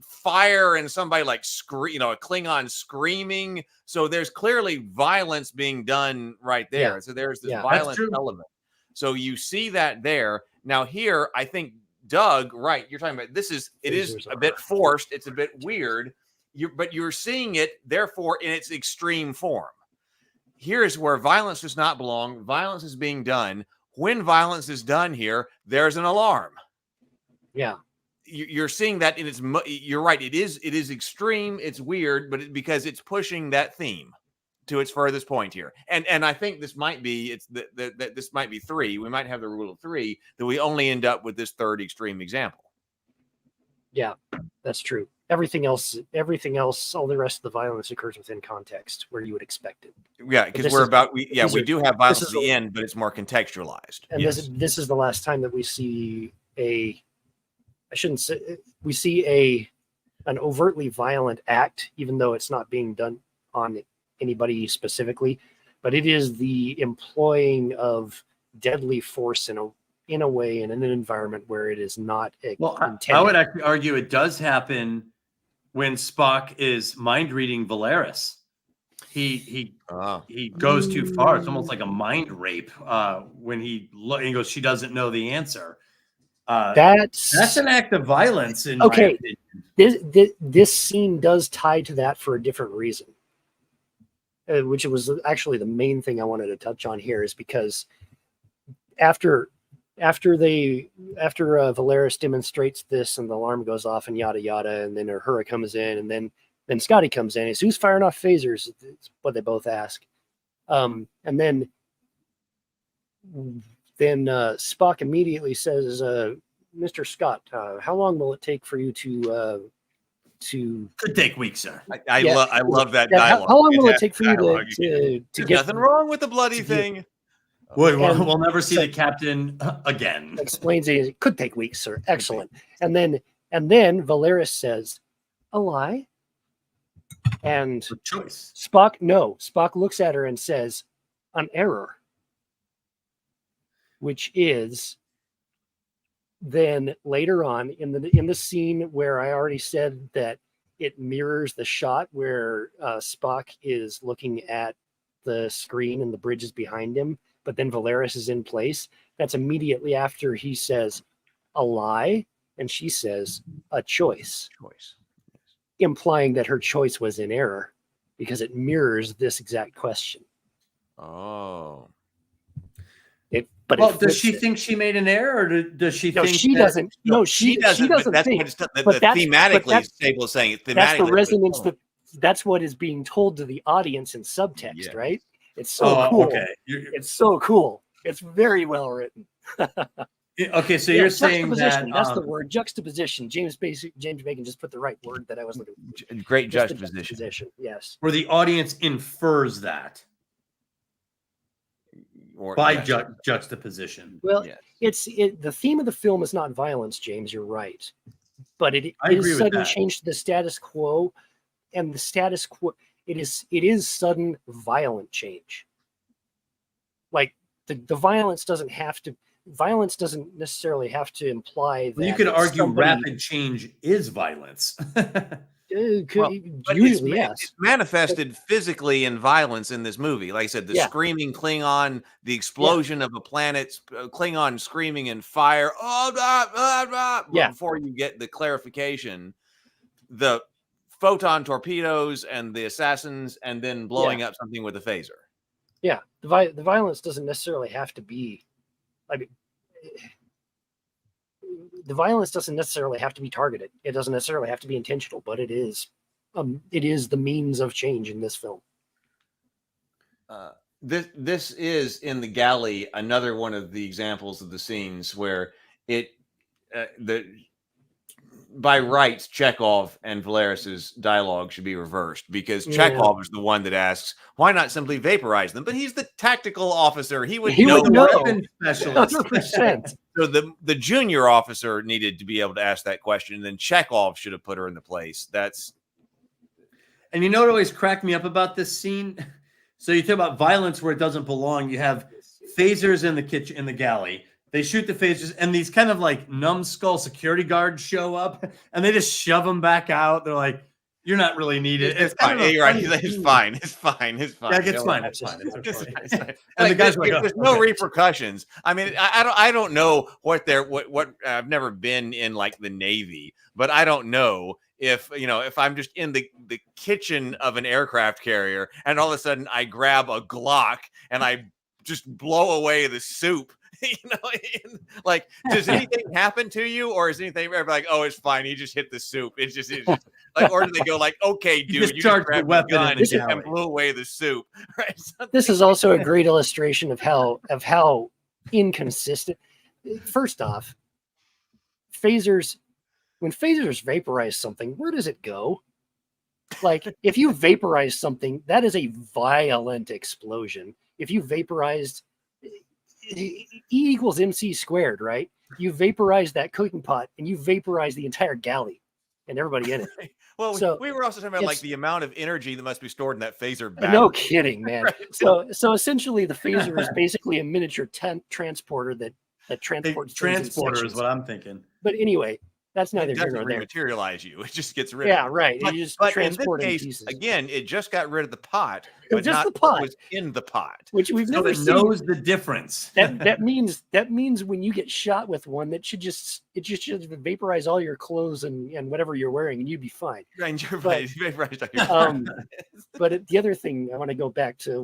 [SPEAKER 6] fire and somebody a Klingon screaming. So there's clearly violence being done right there. Yeah. So there's this violent element. So you see that there. Now here, I think Doug, right. You're talking about it is a bit forced. It's a bit weird, but you're seeing it therefore in its extreme form. Here's where violence does not belong. Violence is being done. When violence is done here, there's an alarm.
[SPEAKER 7] Yeah.
[SPEAKER 6] You're seeing that in its, you're right. It is extreme. It's weird, but because it's pushing that theme to its furthest point here. And I think this might be, this might be 3. We might have the rule of 3 that we only end up with this third extreme example.
[SPEAKER 7] Yeah, that's true. Everything else, all the rest of the violence occurs within context where you would expect it.
[SPEAKER 6] Yeah, because we do have violence at the end, but it's more contextualized.
[SPEAKER 7] And this is the last time that we see we see an overtly violent act, even though it's not being done on anybody specifically, but it is the employing of deadly force in a way in an environment where it is not intended.
[SPEAKER 5] I would actually argue it does happen when Spock is mind reading Valeris. he goes too far. It's almost like a mind rape when he goes, she doesn't know the answer. That's an act of violence. In my opinion.
[SPEAKER 7] This scene does tie to that for a different reason, which was actually the main thing I wanted to touch on here, is because after Valeris demonstrates this and the alarm goes off and yada yada, and then Uhura comes in, and then Scotty comes in. Who's firing off phasers? It's what they both ask. And then Spock immediately says, "Mr. Scott, how long will it take for you to?"
[SPEAKER 5] Could take weeks, sir.
[SPEAKER 6] I love that dialogue.
[SPEAKER 7] How long will it take for you to get?
[SPEAKER 6] Nothing wrong with the bloody thing.
[SPEAKER 5] We'll never see the captain again.
[SPEAKER 7] Explains it could take weeks, sir. Excellent. And then Valeris says, "A lie." And
[SPEAKER 5] choice.
[SPEAKER 7] Spock looks at her and says, "An error," which is then later on in the scene where I already said that it mirrors the shot where Spock is looking at the screen and the bridge is behind him, but then Valeris is in place. That's immediately after he says "a lie," and she says "a choice." Implying that her choice was in error because it mirrors this exact question.
[SPEAKER 6] Oh.
[SPEAKER 5] Does she think she made an error, or does she think
[SPEAKER 7] she doesn't? No, she doesn't.
[SPEAKER 6] That's
[SPEAKER 7] think.
[SPEAKER 6] what thematically Sable is saying.
[SPEAKER 7] That's the resonance. That's what is being told to the audience in subtext, right? It's so cool. Okay. It's so cool. It's very well written.
[SPEAKER 5] Okay, so you're saying that
[SPEAKER 7] that's the word, juxtaposition. James Bacon just put the right word that I was looking for.
[SPEAKER 6] Great juxtaposition.
[SPEAKER 7] Yes.
[SPEAKER 5] Where the audience infers that juxtaposition.
[SPEAKER 7] Well, the theme of the film is not violence, James. You're right, but it is sudden change to the status quo, and the status quo. It is sudden violent change. Like the violence doesn't have to. Violence doesn't necessarily have to imply that
[SPEAKER 5] you could argue rapid change is violence.
[SPEAKER 7] Usually, yes.
[SPEAKER 6] It's manifested physically in violence in this movie. Like I said, the screaming Klingon, the explosion of a planet, Klingon screaming in fire. Before you get the clarification, the photon torpedoes and the assassins, and then blowing up something with a phaser.
[SPEAKER 7] Yeah, the violence doesn't necessarily have to be. I mean, the violence doesn't necessarily have to be targeted. It doesn't necessarily have to be intentional, but it is the means of change in this film.
[SPEAKER 6] This is in the galley another one of the examples of the scenes where by rights, Chekhov and Valeris's dialogue should be reversed, because Chekhov is the one that asks, why not simply vaporize them? But he's the tactical officer. He would know.
[SPEAKER 5] Specialist.
[SPEAKER 7] 100%.
[SPEAKER 6] So the junior officer needed to be able to ask that question, and then Chekhov should have put her in the place.
[SPEAKER 5] And you know what always cracked me up about this scene? So you talk about violence where it doesn't belong. You have phasers in the kitchen, in the galley. They shoot the phasers, and these kind of like numbskull security guards show up, and they just shove them back out. They're like, "You're not really needed."
[SPEAKER 6] It's fine. You're right. It's fine. It's fine.
[SPEAKER 5] Yeah, it's fine. It's fine. It's fine.
[SPEAKER 6] And the guys like, there's no repercussions. I mean, I don't know what I've never been in like the Navy, but I don't know if I'm just in the kitchen of an aircraft carrier and all of a sudden I grab a Glock and I just blow away the soup. Like, does anything happen to you, or is anything ever like, oh, it's fine, he just hit the soup? It's just like, or do they go like, okay, dude, you just grabbed the gun and blew away the soup, right?
[SPEAKER 7] This is also a great illustration of how inconsistent. First off, phasers, when phasers vaporize something, where does it go? Like, if you vaporize something, that is a violent explosion. If you vaporized, E equals MC squared, right? You vaporize that cooking pot and you vaporize the entire galley and everybody in it.
[SPEAKER 6] Well, so we were also talking about like the amount of energy that must be stored in that phaser battery.
[SPEAKER 7] No kidding, man. Right. So essentially the phaser is basically a miniature transporter that transports.
[SPEAKER 5] Transporter is what I'm thinking.
[SPEAKER 7] But anyway, That's neither
[SPEAKER 6] It
[SPEAKER 7] here
[SPEAKER 6] doesn't
[SPEAKER 7] nor there.
[SPEAKER 6] rematerialize you. It just gets rid
[SPEAKER 7] Yeah,
[SPEAKER 6] of it.
[SPEAKER 7] right.
[SPEAKER 6] But,
[SPEAKER 7] You just
[SPEAKER 6] but in this
[SPEAKER 7] transport in
[SPEAKER 6] case,
[SPEAKER 7] pieces.
[SPEAKER 6] again, it just got rid of the pot,
[SPEAKER 7] It was
[SPEAKER 6] but
[SPEAKER 7] just
[SPEAKER 6] not
[SPEAKER 7] the pot.
[SPEAKER 6] what was in the pot.
[SPEAKER 7] Which we've
[SPEAKER 5] So
[SPEAKER 7] never
[SPEAKER 5] it
[SPEAKER 7] seen.
[SPEAKER 5] knows the difference.
[SPEAKER 7] That means when you get shot with one, it should vaporize all your clothes and whatever you're wearing, and you'd be fine.
[SPEAKER 6] And you're
[SPEAKER 7] But-
[SPEAKER 6] right.
[SPEAKER 7] But the other thing, I want to go back to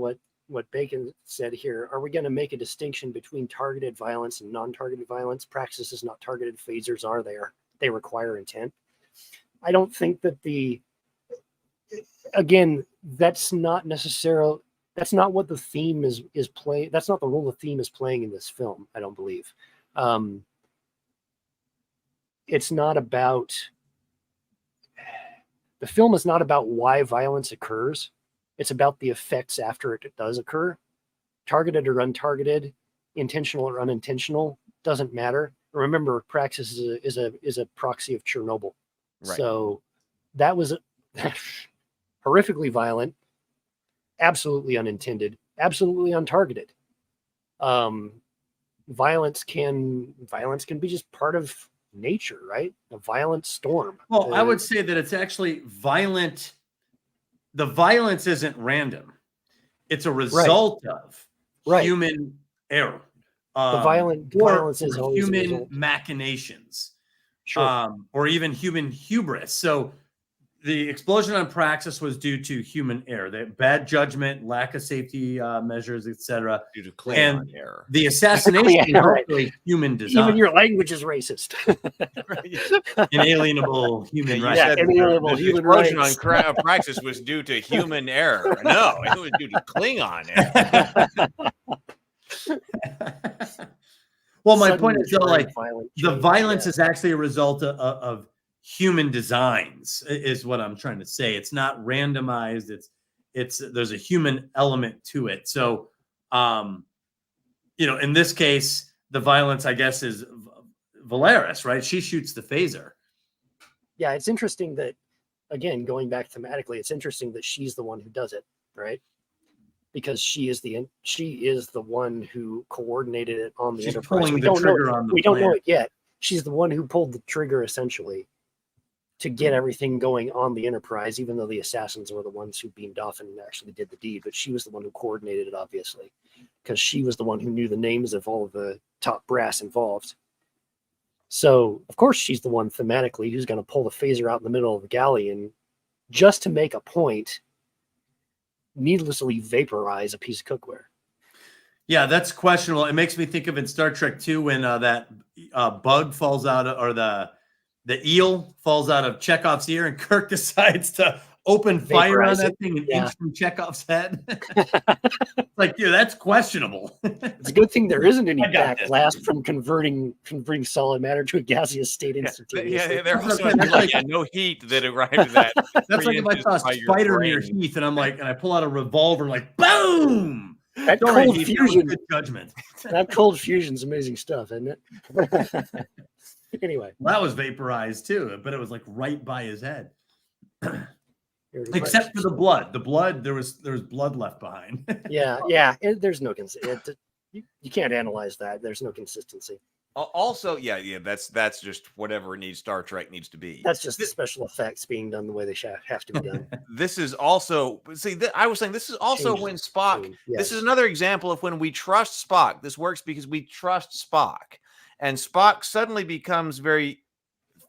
[SPEAKER 7] what Bacon said here. Are we going to make a distinction between targeted violence and non-targeted violence? Praxis is not targeted. Phasers are there. They require intent. I don't think that that's not what the theme is playing. That's not the role the theme is playing in this film, I don't believe. It's not about, the film is not about why violence occurs. It's about the effects after it does occur. Targeted or untargeted, intentional or unintentional, doesn't matter. Remember, Praxis is a proxy of Chernobyl.
[SPEAKER 6] Right.
[SPEAKER 7] So that was horrifically violent, absolutely unintended, absolutely untargeted. Violence can be just part of nature, right? A violent storm.
[SPEAKER 5] Well, I would say that it's actually violent. The violence isn't random. It's a result of human error.
[SPEAKER 7] Violence is always a
[SPEAKER 5] human
[SPEAKER 7] result.
[SPEAKER 5] machinations,
[SPEAKER 7] Sure.
[SPEAKER 5] or even human hubris. So the explosion on Praxis was due to human error, the bad judgment, lack of safety measures, etc.
[SPEAKER 6] Due to Klingon error.
[SPEAKER 5] The assassination
[SPEAKER 7] Yeah,
[SPEAKER 5] is
[SPEAKER 7] right.
[SPEAKER 5] also human design.
[SPEAKER 7] Even your language is racist.
[SPEAKER 5] Inalienable human rights.
[SPEAKER 7] Yeah, inalienable
[SPEAKER 6] the
[SPEAKER 7] human
[SPEAKER 6] explosion
[SPEAKER 7] rights.
[SPEAKER 6] on Praxis was due to human error. No, it was due to Klingon error.
[SPEAKER 5] Well, my
[SPEAKER 7] Sudden,
[SPEAKER 5] point is, though, like
[SPEAKER 7] violent
[SPEAKER 5] the
[SPEAKER 7] change,
[SPEAKER 5] violence
[SPEAKER 7] yeah.
[SPEAKER 5] is actually a result of human designs, is what I'm trying to say. It's not randomized. It's there's a human element to it. So, in this case, the violence, I guess, is Valeris, right? She shoots the phaser.
[SPEAKER 7] Yeah, it's interesting that, again, going back thematically, it's interesting that she's the one who does it, right? Because she is the one who coordinated it on the
[SPEAKER 5] She's
[SPEAKER 7] Enterprise.
[SPEAKER 5] pulling
[SPEAKER 7] We
[SPEAKER 5] the
[SPEAKER 7] don't know
[SPEAKER 5] trigger
[SPEAKER 7] it.
[SPEAKER 5] on the
[SPEAKER 7] We don't know
[SPEAKER 5] planet.
[SPEAKER 7] it yet. She's the one who pulled the trigger, essentially, to get everything going on the Enterprise, even though the assassins were the ones who beamed off and actually did the deed. But she was the one who coordinated it, obviously, because she was the one who knew the names of all of the top brass involved. So, of course, she's the one thematically who's going to pull the phaser out in the middle of the galley and, just to make a point, needlessly vaporize a piece of cookware.
[SPEAKER 5] Yeah, that's questionable. It makes me think of in Star Trek 2 when that bug falls out, or the eel falls out of Chekhov's ear, and Kirk decides to open fire on
[SPEAKER 7] Vaporize
[SPEAKER 5] that
[SPEAKER 7] it.
[SPEAKER 5] thing an
[SPEAKER 7] Yeah.
[SPEAKER 5] inch from Chekhov's head. Like, dude, that's questionable.
[SPEAKER 7] It's a good thing there isn't any
[SPEAKER 5] I got this.
[SPEAKER 7] backlash from converting solid matter to a gaseous state instantaneously.
[SPEAKER 6] Yeah, there also
[SPEAKER 5] That's
[SPEAKER 6] was
[SPEAKER 5] like-
[SPEAKER 6] no heat that arrived at that.
[SPEAKER 5] That's like if I saw a spider near Heath, and I pull out a revolver, and like, boom!
[SPEAKER 7] That
[SPEAKER 5] Sorry,
[SPEAKER 7] cold
[SPEAKER 5] Heath, that was
[SPEAKER 7] fusion,
[SPEAKER 5] good judgment.
[SPEAKER 7] that cold fusion's amazing stuff, isn't it? Anyway,
[SPEAKER 5] Well, that was vaporized too, but it was like right by his head.
[SPEAKER 7] here's
[SPEAKER 5] Except for the blood. The blood, there was blood left behind.
[SPEAKER 7] yeah. There's no consistency. You can't analyze that. There's no consistency.
[SPEAKER 6] Also, yeah, that's just whatever Star Trek needs to be.
[SPEAKER 7] That's just the special effects being done the way they have to be done.
[SPEAKER 6] This is also I was saying this is also
[SPEAKER 7] Changes
[SPEAKER 6] when
[SPEAKER 7] the
[SPEAKER 6] Spock.
[SPEAKER 7] tune,
[SPEAKER 6] This
[SPEAKER 7] yes.
[SPEAKER 6] is another example of when we trust Spock. This works because we trust Spock, and Spock suddenly becomes very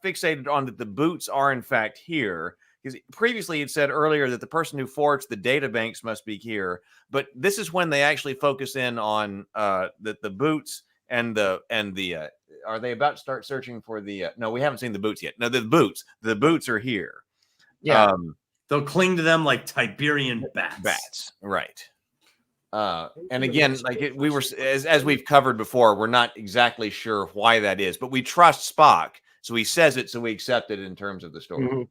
[SPEAKER 6] fixated on that the boots are in fact here. Because previously it said earlier that the person who forged the data banks must be here, but this is when they actually focus in on the boots. And the are they about to start searching for the no, we haven't seen the boots yet. No, the boots are here.
[SPEAKER 7] Yeah.
[SPEAKER 5] They'll cling to them like Tiberian bats.
[SPEAKER 6] Right. And again, like we were as we've covered before, we're not exactly sure why that is, but we trust Spock, so he says it, so we accept it in terms of the story.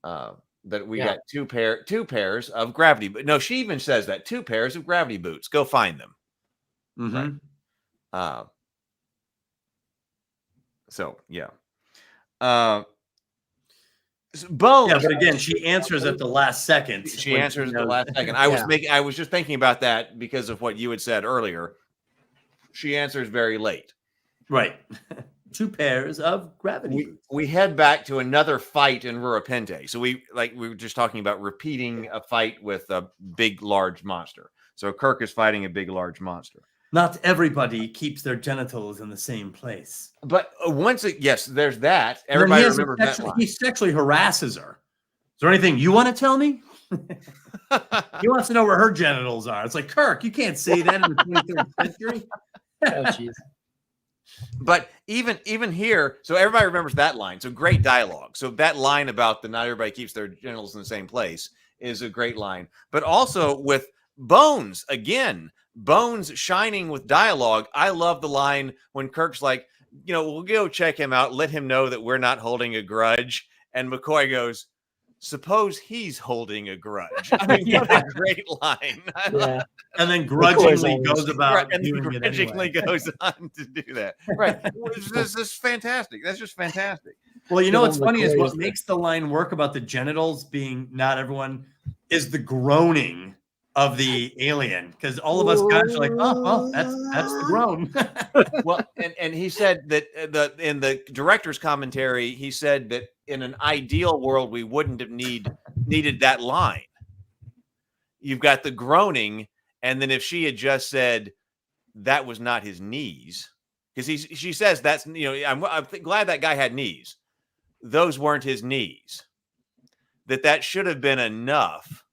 [SPEAKER 6] That we got two pairs of gravity, but no, she even says that 2 pairs of gravity boots. Go find them. Right. So yeah. Bones.
[SPEAKER 5] Yeah, but again, she answers at the last second.
[SPEAKER 6] She answers at the last second. I was just thinking about that because of what you had said earlier. She answers very late.
[SPEAKER 5] Right. 2 pairs of gravity boots.
[SPEAKER 6] We head back to another fight in Rurapente. So we were just talking about repeating a fight with a big, large monster. So Kirk is fighting a big, large monster.
[SPEAKER 5] Not everybody keeps their genitals in the same place.
[SPEAKER 6] But yes, there's that. Everybody remembers that line.
[SPEAKER 5] He sexually harasses her. Is there anything you want to tell me? He wants to know where her genitals are. It's like, Kirk, you can't say that in the 23rd century.
[SPEAKER 7] Oh, jeez.
[SPEAKER 6] But even here, so everybody remembers that line. So great dialogue. So that line about the not everybody keeps their genitals in the same place is a great line. But also with Bones, again, Bones shining with dialogue. I love the line when Kirk's like, we'll go check him out, let him know that we're not holding a grudge. And McCoy goes, suppose he's holding a grudge. I mean, what a great line.
[SPEAKER 7] Yeah.
[SPEAKER 5] And then grudgingly goes about
[SPEAKER 6] and
[SPEAKER 5] doing
[SPEAKER 6] grudgingly
[SPEAKER 5] it anyway.
[SPEAKER 6] goes on to do that. Right. This is fantastic. That's just fantastic.
[SPEAKER 5] Well, what's funny is what makes the line work about the genitals being not everyone is the groaning of the alien, because all of us guys are like, oh, well, that's the groan.
[SPEAKER 6] Well, and he said that in the director's commentary, he said that in an ideal world, we wouldn't have needed that line. You've got the groaning, and then if she had just said that was not his knees, because she says that's I'm glad that guy had knees. Those weren't his knees. That should have been enough.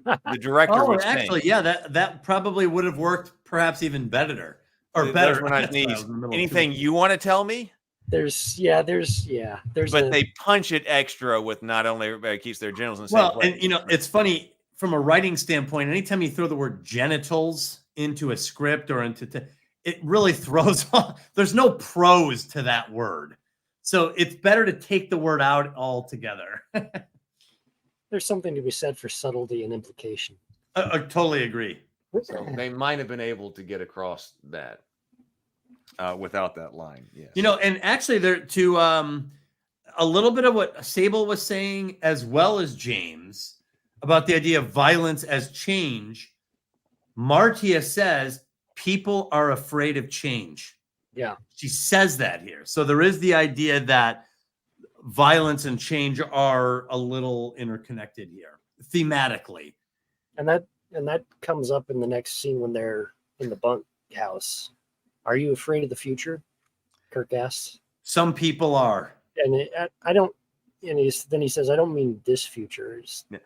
[SPEAKER 6] The director was
[SPEAKER 5] actually,
[SPEAKER 6] saying.
[SPEAKER 5] yeah, that probably would have worked perhaps even better. Or better.
[SPEAKER 6] Not knees. Anything you want to tell me?
[SPEAKER 7] There's
[SPEAKER 6] but they punch it extra with not only everybody keeps their genitals in the same place.
[SPEAKER 5] And it's funny from a writing standpoint, anytime you throw the word genitals into a script or it really throws off. There's no prose to that word. So it's better to take the word out altogether.
[SPEAKER 7] There's something to be said for subtlety and implication.
[SPEAKER 5] I totally agree.
[SPEAKER 6] So they might have been able to get across that without that line. Yes.
[SPEAKER 5] And actually there to a little bit of what Sable was saying, as well as James, about the idea of violence as change. Martia says people are afraid of change.
[SPEAKER 7] Yeah.
[SPEAKER 5] She says that here. So there is the idea that violence and change are a little interconnected here thematically.
[SPEAKER 7] And that comes up in the next scene when they're in the bunkhouse. Are you afraid of the future? Kirk asks.
[SPEAKER 5] Some people are.
[SPEAKER 7] And I don't, and then he says, I don't mean this future.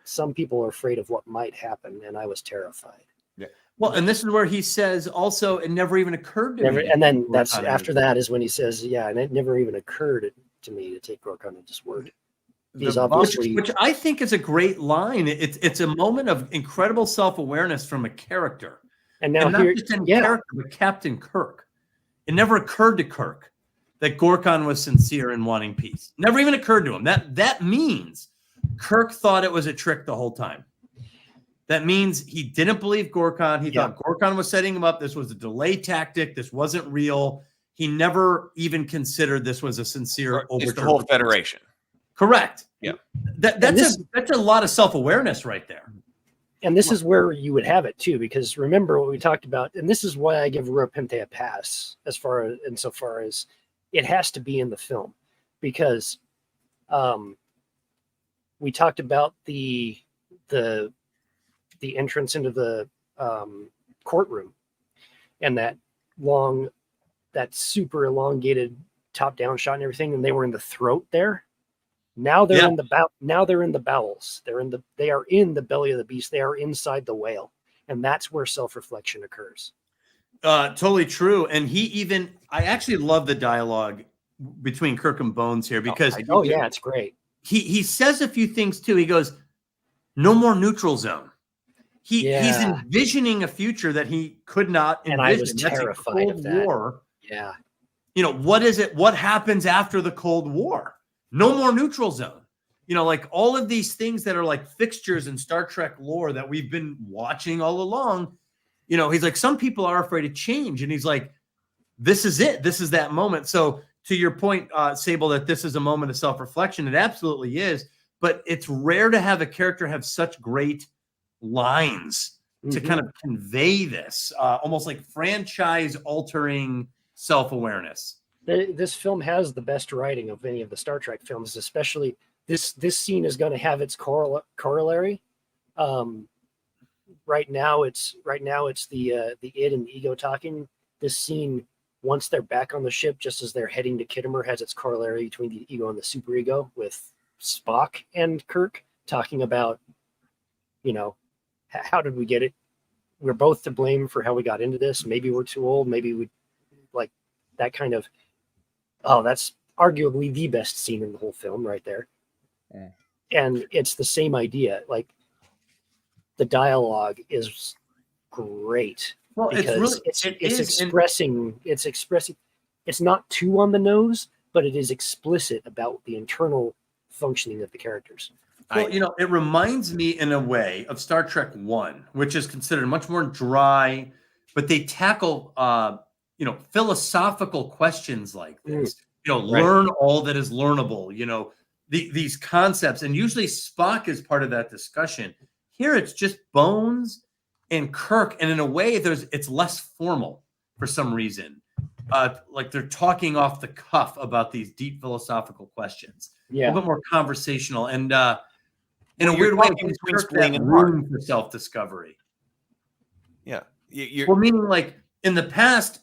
[SPEAKER 7] Some people are afraid of what might happen, and I was terrified.
[SPEAKER 6] Yeah.
[SPEAKER 5] Well, and this is where he says also, it never even occurred to me.
[SPEAKER 7] And then that's after that is when he says, yeah, and it never even occurred to me to take Gorkon at his word.
[SPEAKER 5] Which I think is a great line. It's a moment of incredible self-awareness from a character.
[SPEAKER 7] And now
[SPEAKER 5] not just in character, but Captain Kirk. It never occurred to Kirk that Gorkon was sincere in wanting peace. Never even occurred to him. That means Kirk thought it was a trick the whole time. That means he didn't believe Gorkon. He thought Gorkon was setting him up. This was a delay tactic. This wasn't real. He never even considered this was a sincere overture.
[SPEAKER 6] It's the whole Federation.
[SPEAKER 5] Correct.
[SPEAKER 6] Yeah.
[SPEAKER 5] That's a lot of self-awareness right there.
[SPEAKER 7] And this is where you would have it too, because remember what we talked about, and this is why I give Rurapente a pass insofar as it has to be in the film, because we talked about the entrance into the courtroom and that super elongated top-down shot and everything, and they were in the throat there. Now they're in the bowels. They are in the belly of the beast. They are inside the whale, and that's where self-reflection occurs.
[SPEAKER 5] Totally true. And I actually love the dialogue between Kirk and Bones here because
[SPEAKER 7] it's great.
[SPEAKER 5] He says a few things too. He goes, "No more neutral zone." He's envisioning a future that he could not envision.
[SPEAKER 7] And I was terrified of that.
[SPEAKER 5] War.
[SPEAKER 7] Yeah.
[SPEAKER 5] What is it? What happens after the Cold War? No more neutral zone. Like all of these things that are like fixtures in Star Trek lore that we've been watching all along. He's like, some people are afraid of change. And he's like, this is it. This is that moment. So to your point, Sable, that this is a moment of self-reflection, it absolutely is. But it's rare to have a character have such great lines to kind of convey this, almost like franchise-altering self-awareness.
[SPEAKER 7] This film has the best writing of any of the Star Trek films, especially this scene is going to have its corollary. Right now it's the id and the ego talking. This scene, once they're back on the ship, just as they're heading to Kittimer, has its corollary between the ego and the superego, with Spock and Kirk talking about, how did we get it? We're both to blame for how we got into this. Maybe we're too old. Maybe we like that kind of. Oh, that's arguably the best scene in the whole film right there. Yeah. And it's the same idea. Like, the dialogue is great.
[SPEAKER 5] Well,
[SPEAKER 7] because it's expressing, it's not too on the nose, but it is explicit about the internal functioning of the characters.
[SPEAKER 5] Well, it reminds me in a way of Star Trek 1, which is considered much more dry, but they tackle philosophical questions like this. Learn all that is learnable, these concepts. And usually Spock is part of that discussion. Here it's just Bones and Kirk. And in a way, it's less formal for some reason. Like they're talking off the cuff about these deep philosophical questions. Yeah. A little bit more conversational. And in a weird way, between spleen and room for self-discovery.
[SPEAKER 6] Yeah.
[SPEAKER 5] Meaning like in the past,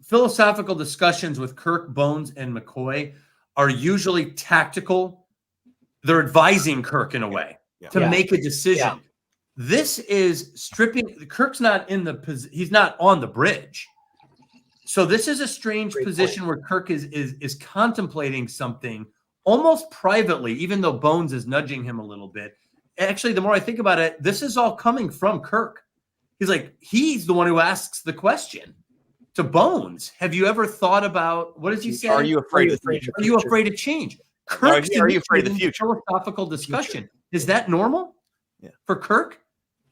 [SPEAKER 5] philosophical discussions with Kirk, Bones, and McCoy are usually tactical. They're advising Kirk in a way to make a decision. Yeah. This is stripping. Kirk's not he's not on the bridge. So this is a strange position where Kirk is contemplating something almost privately, even though Bones is nudging him a little bit. Actually, the more I think about it, this is all coming from Kirk. He's the one who asks the question to Bones. Have you ever thought about, what does he say?
[SPEAKER 6] Are you afraid of change?
[SPEAKER 5] Are you afraid of change?
[SPEAKER 6] Kirk, are you afraid of the future?
[SPEAKER 5] Philosophical discussion. Is that normal for Kirk?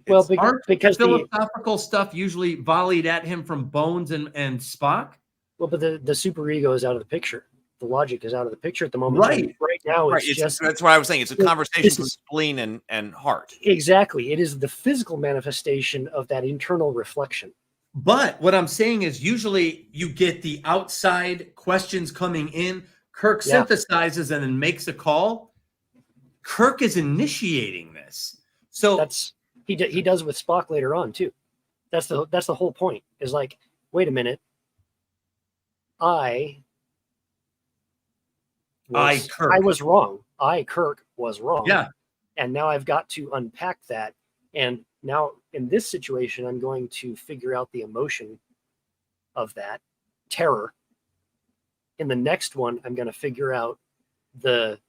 [SPEAKER 7] Well, because
[SPEAKER 5] philosophical stuff usually volleyed at him from Bones and Spock.
[SPEAKER 7] Well, but the superego is out of the picture. The logic is out of the picture at the moment.
[SPEAKER 5] Right.
[SPEAKER 7] Right now,
[SPEAKER 6] that's what I was saying. It's a conversation between spleen and heart.
[SPEAKER 7] Exactly. It is the physical manifestation of that internal reflection.
[SPEAKER 5] But what I'm saying is usually you get the outside questions coming in. Kirk synthesizes and then makes a call. Kirk is initiating this. So
[SPEAKER 7] he does with Spock later on too. That's the whole point. Is like, wait a minute. I was wrong. Kirk was wrong.
[SPEAKER 5] Yeah.
[SPEAKER 7] And now I've got to unpack that. And now in this situation, I'm going to figure out the emotion of that terror. In the next one, I'm going to figure out the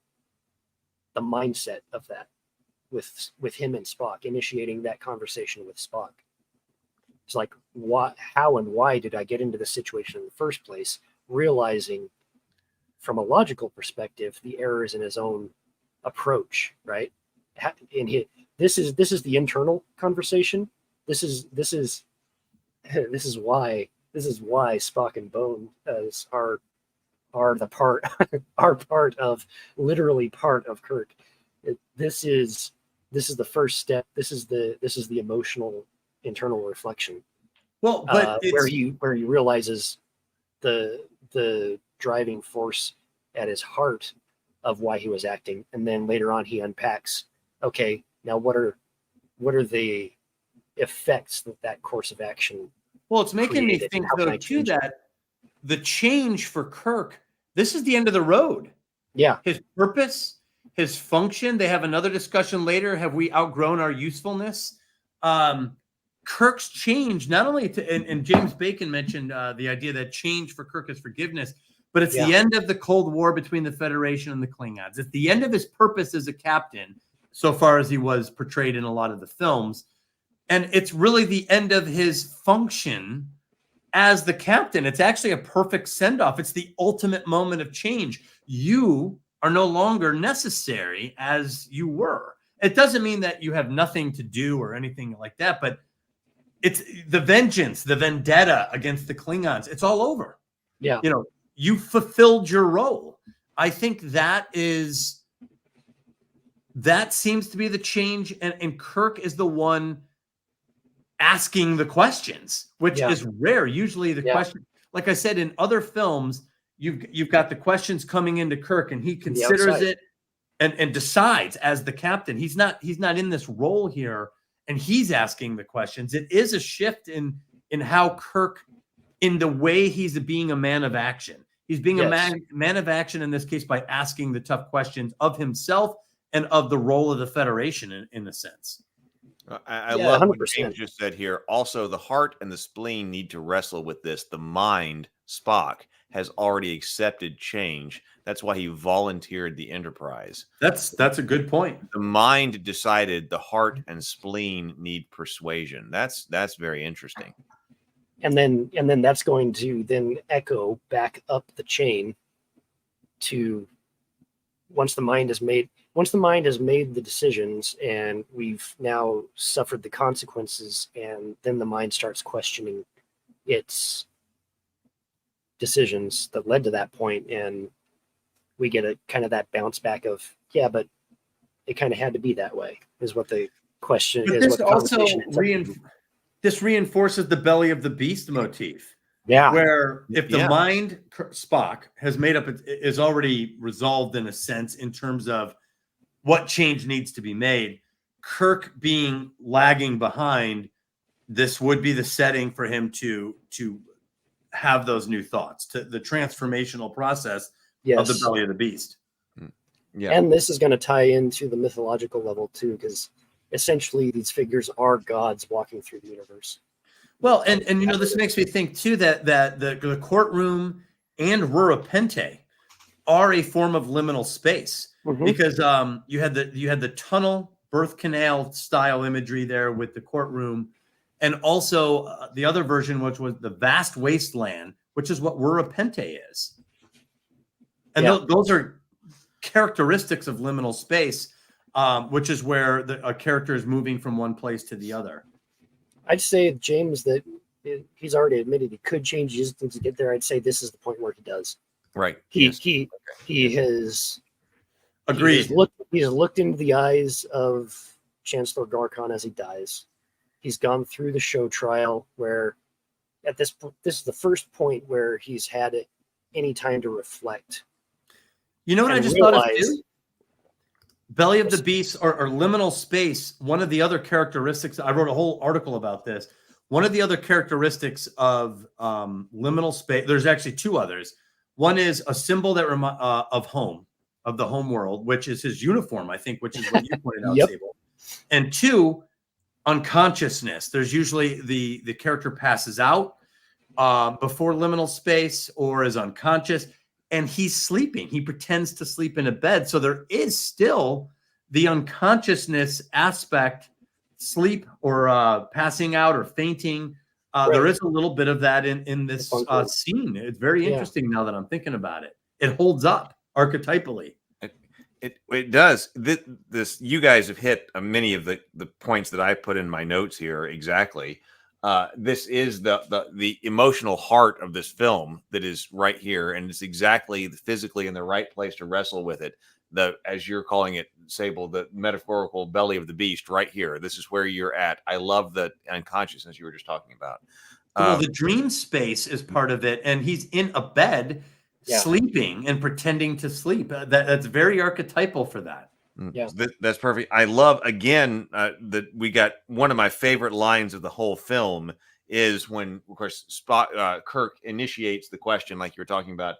[SPEAKER 7] mindset of that with him and Spock, initiating that conversation with Spock. It's like, how and why did I get into this situation in the first place? Realizing from a logical perspective, the error is in his own approach, right? This is the internal conversation. This is why Spock and Bones are part of Kirk. This is the first step. This is the emotional internal reflection.
[SPEAKER 5] Well, but
[SPEAKER 7] where he realizes the driving force at his heart of why he was acting, and then later on he unpacks. Okay, now what are the effects that course of action?
[SPEAKER 5] Well, it's making me think though too that the change for Kirk, this is the end of the road.
[SPEAKER 7] Yeah,
[SPEAKER 5] his purpose, his function. They have another discussion later. Have we outgrown our usefulness? Kirk's change, not only and James Bacon mentioned the idea that change for Kirk is forgiveness, but it's the end of the Cold War between the Federation and the Klingons. It's the end of his purpose as a captain, so far as he was portrayed in a lot of the films. And it's really the end of his function as the captain. It's actually a perfect send-off. It's the ultimate moment of change. You are no longer necessary as you were. It doesn't mean that you have nothing to do or anything like that, but it's the vengeance, the vendetta against the Klingons. It's all over.
[SPEAKER 7] Yeah.
[SPEAKER 5] You fulfilled your role. I think that seems to be the change. And Kirk is the one asking the questions, which is rare. Usually the question, like I said, in other films, you've got the questions coming into Kirk, and he considers it and decides as the captain. He's not in this role here, and he's asking the questions. It is a shift in how Kirk, in the way he's being a man of action. He's being a man of action in this case by asking the tough questions of himself and of the role of the Federation in a sense.
[SPEAKER 6] I love 100%. What James just said here. Also, the heart and the spleen need to wrestle with this. The mind, Spock, has already accepted change. That's why he volunteered the Enterprise.
[SPEAKER 5] That's a good point.
[SPEAKER 6] The mind decided the heart and spleen need persuasion. That's very interesting.
[SPEAKER 7] And then that's going to then echo back up the chain to once the mind has made the decisions and we've now suffered the consequences, and then the mind starts questioning its decisions that led to that point, and we get a kind of that bounce back of, yeah, but it kind of had to be that way, is what the question
[SPEAKER 5] but
[SPEAKER 7] is.
[SPEAKER 5] This
[SPEAKER 7] what the
[SPEAKER 5] also this reinforces the belly of the beast motif.
[SPEAKER 7] Yeah.
[SPEAKER 5] Where if the mind, Spock, has made up, is already resolved in a sense in terms of what change needs to be made, Kirk being lagging behind, this would be the setting for him to have those new thoughts, to the transformational process of the belly of the beast.
[SPEAKER 7] Yeah. And this is going to tie into the mythological level too, because essentially these figures are gods walking through the universe.
[SPEAKER 5] Well, and this makes me think too that the courtroom and Rura Penthe are a form of liminal space, because you had the tunnel birth canal style imagery there with the courtroom, and also the other version, which was the vast wasteland, which is what Rura Penthe is, and those are characteristics of liminal space, which is where a character is moving from one place to the other.
[SPEAKER 7] I'd say, James, that he's already admitted he could change his things to get there. I'd say this is the point where he does.
[SPEAKER 6] Right.
[SPEAKER 7] He has
[SPEAKER 5] agreed.
[SPEAKER 7] He has looked into the eyes of Chancellor Garkon as he dies. He's gone through the show trial where at this is the first point where he's had any time to reflect.
[SPEAKER 5] You know what I just thought of too? Belly of the Beast or liminal space, one of the other characteristics, I wrote a whole article about this. One of the other characteristics of liminal space, there's actually two others. One is a symbol that of home, of the home world, which is his uniform, I think, which is what you pointed out, Sable. And two, unconsciousness. There's usually the character passes out before liminal space or is unconscious. And he's sleeping. He pretends to sleep in a bed. So there is still the unconsciousness aspect, sleep or passing out or fainting. There is a little bit of that in this scene. It's very interesting now that I'm thinking about it. It holds up archetypally.
[SPEAKER 6] It does. This you guys have hit many of the points that I put in my notes here exactly. This is the emotional heart of this film that is right here, and it's exactly physically in the right place to wrestle with it. As you're calling it, Sable, the metaphorical belly of the beast right here. This is where you're at. I love the unconsciousness you were just talking about.
[SPEAKER 5] Well, the dream space is part of it, and he's in a bed sleeping and pretending to sleep. That's very archetypal for that.
[SPEAKER 6] Yeah, that's perfect. I love again that we got one of my favorite lines of the whole film is when, of course, Kirk initiates the question, like you were talking about.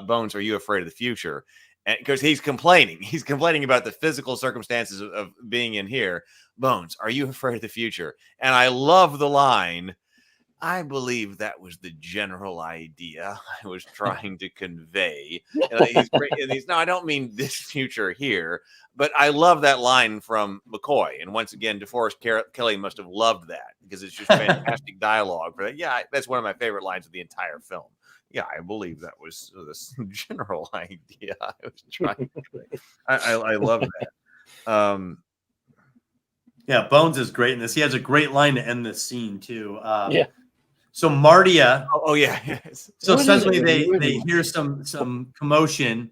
[SPEAKER 6] Bones, are you afraid of the future? And because he's complaining about the physical circumstances of being in here. Bones, are you afraid of the future? And I love the line. I believe that was the general idea I was trying to convey. And he's great. And no, I don't mean this future here, but I love that line from McCoy. And once again, DeForest Kelley must have loved that because it's just fantastic dialogue for that. Yeah, that's one of my favorite lines of the entire film. Yeah, I believe that was this general idea I was trying to convey. I love that.
[SPEAKER 5] Yeah, Bones is great in this. He has a great line to end this scene too. So Martia.
[SPEAKER 6] Oh yeah. Yes.
[SPEAKER 5] So suddenly they hear some commotion,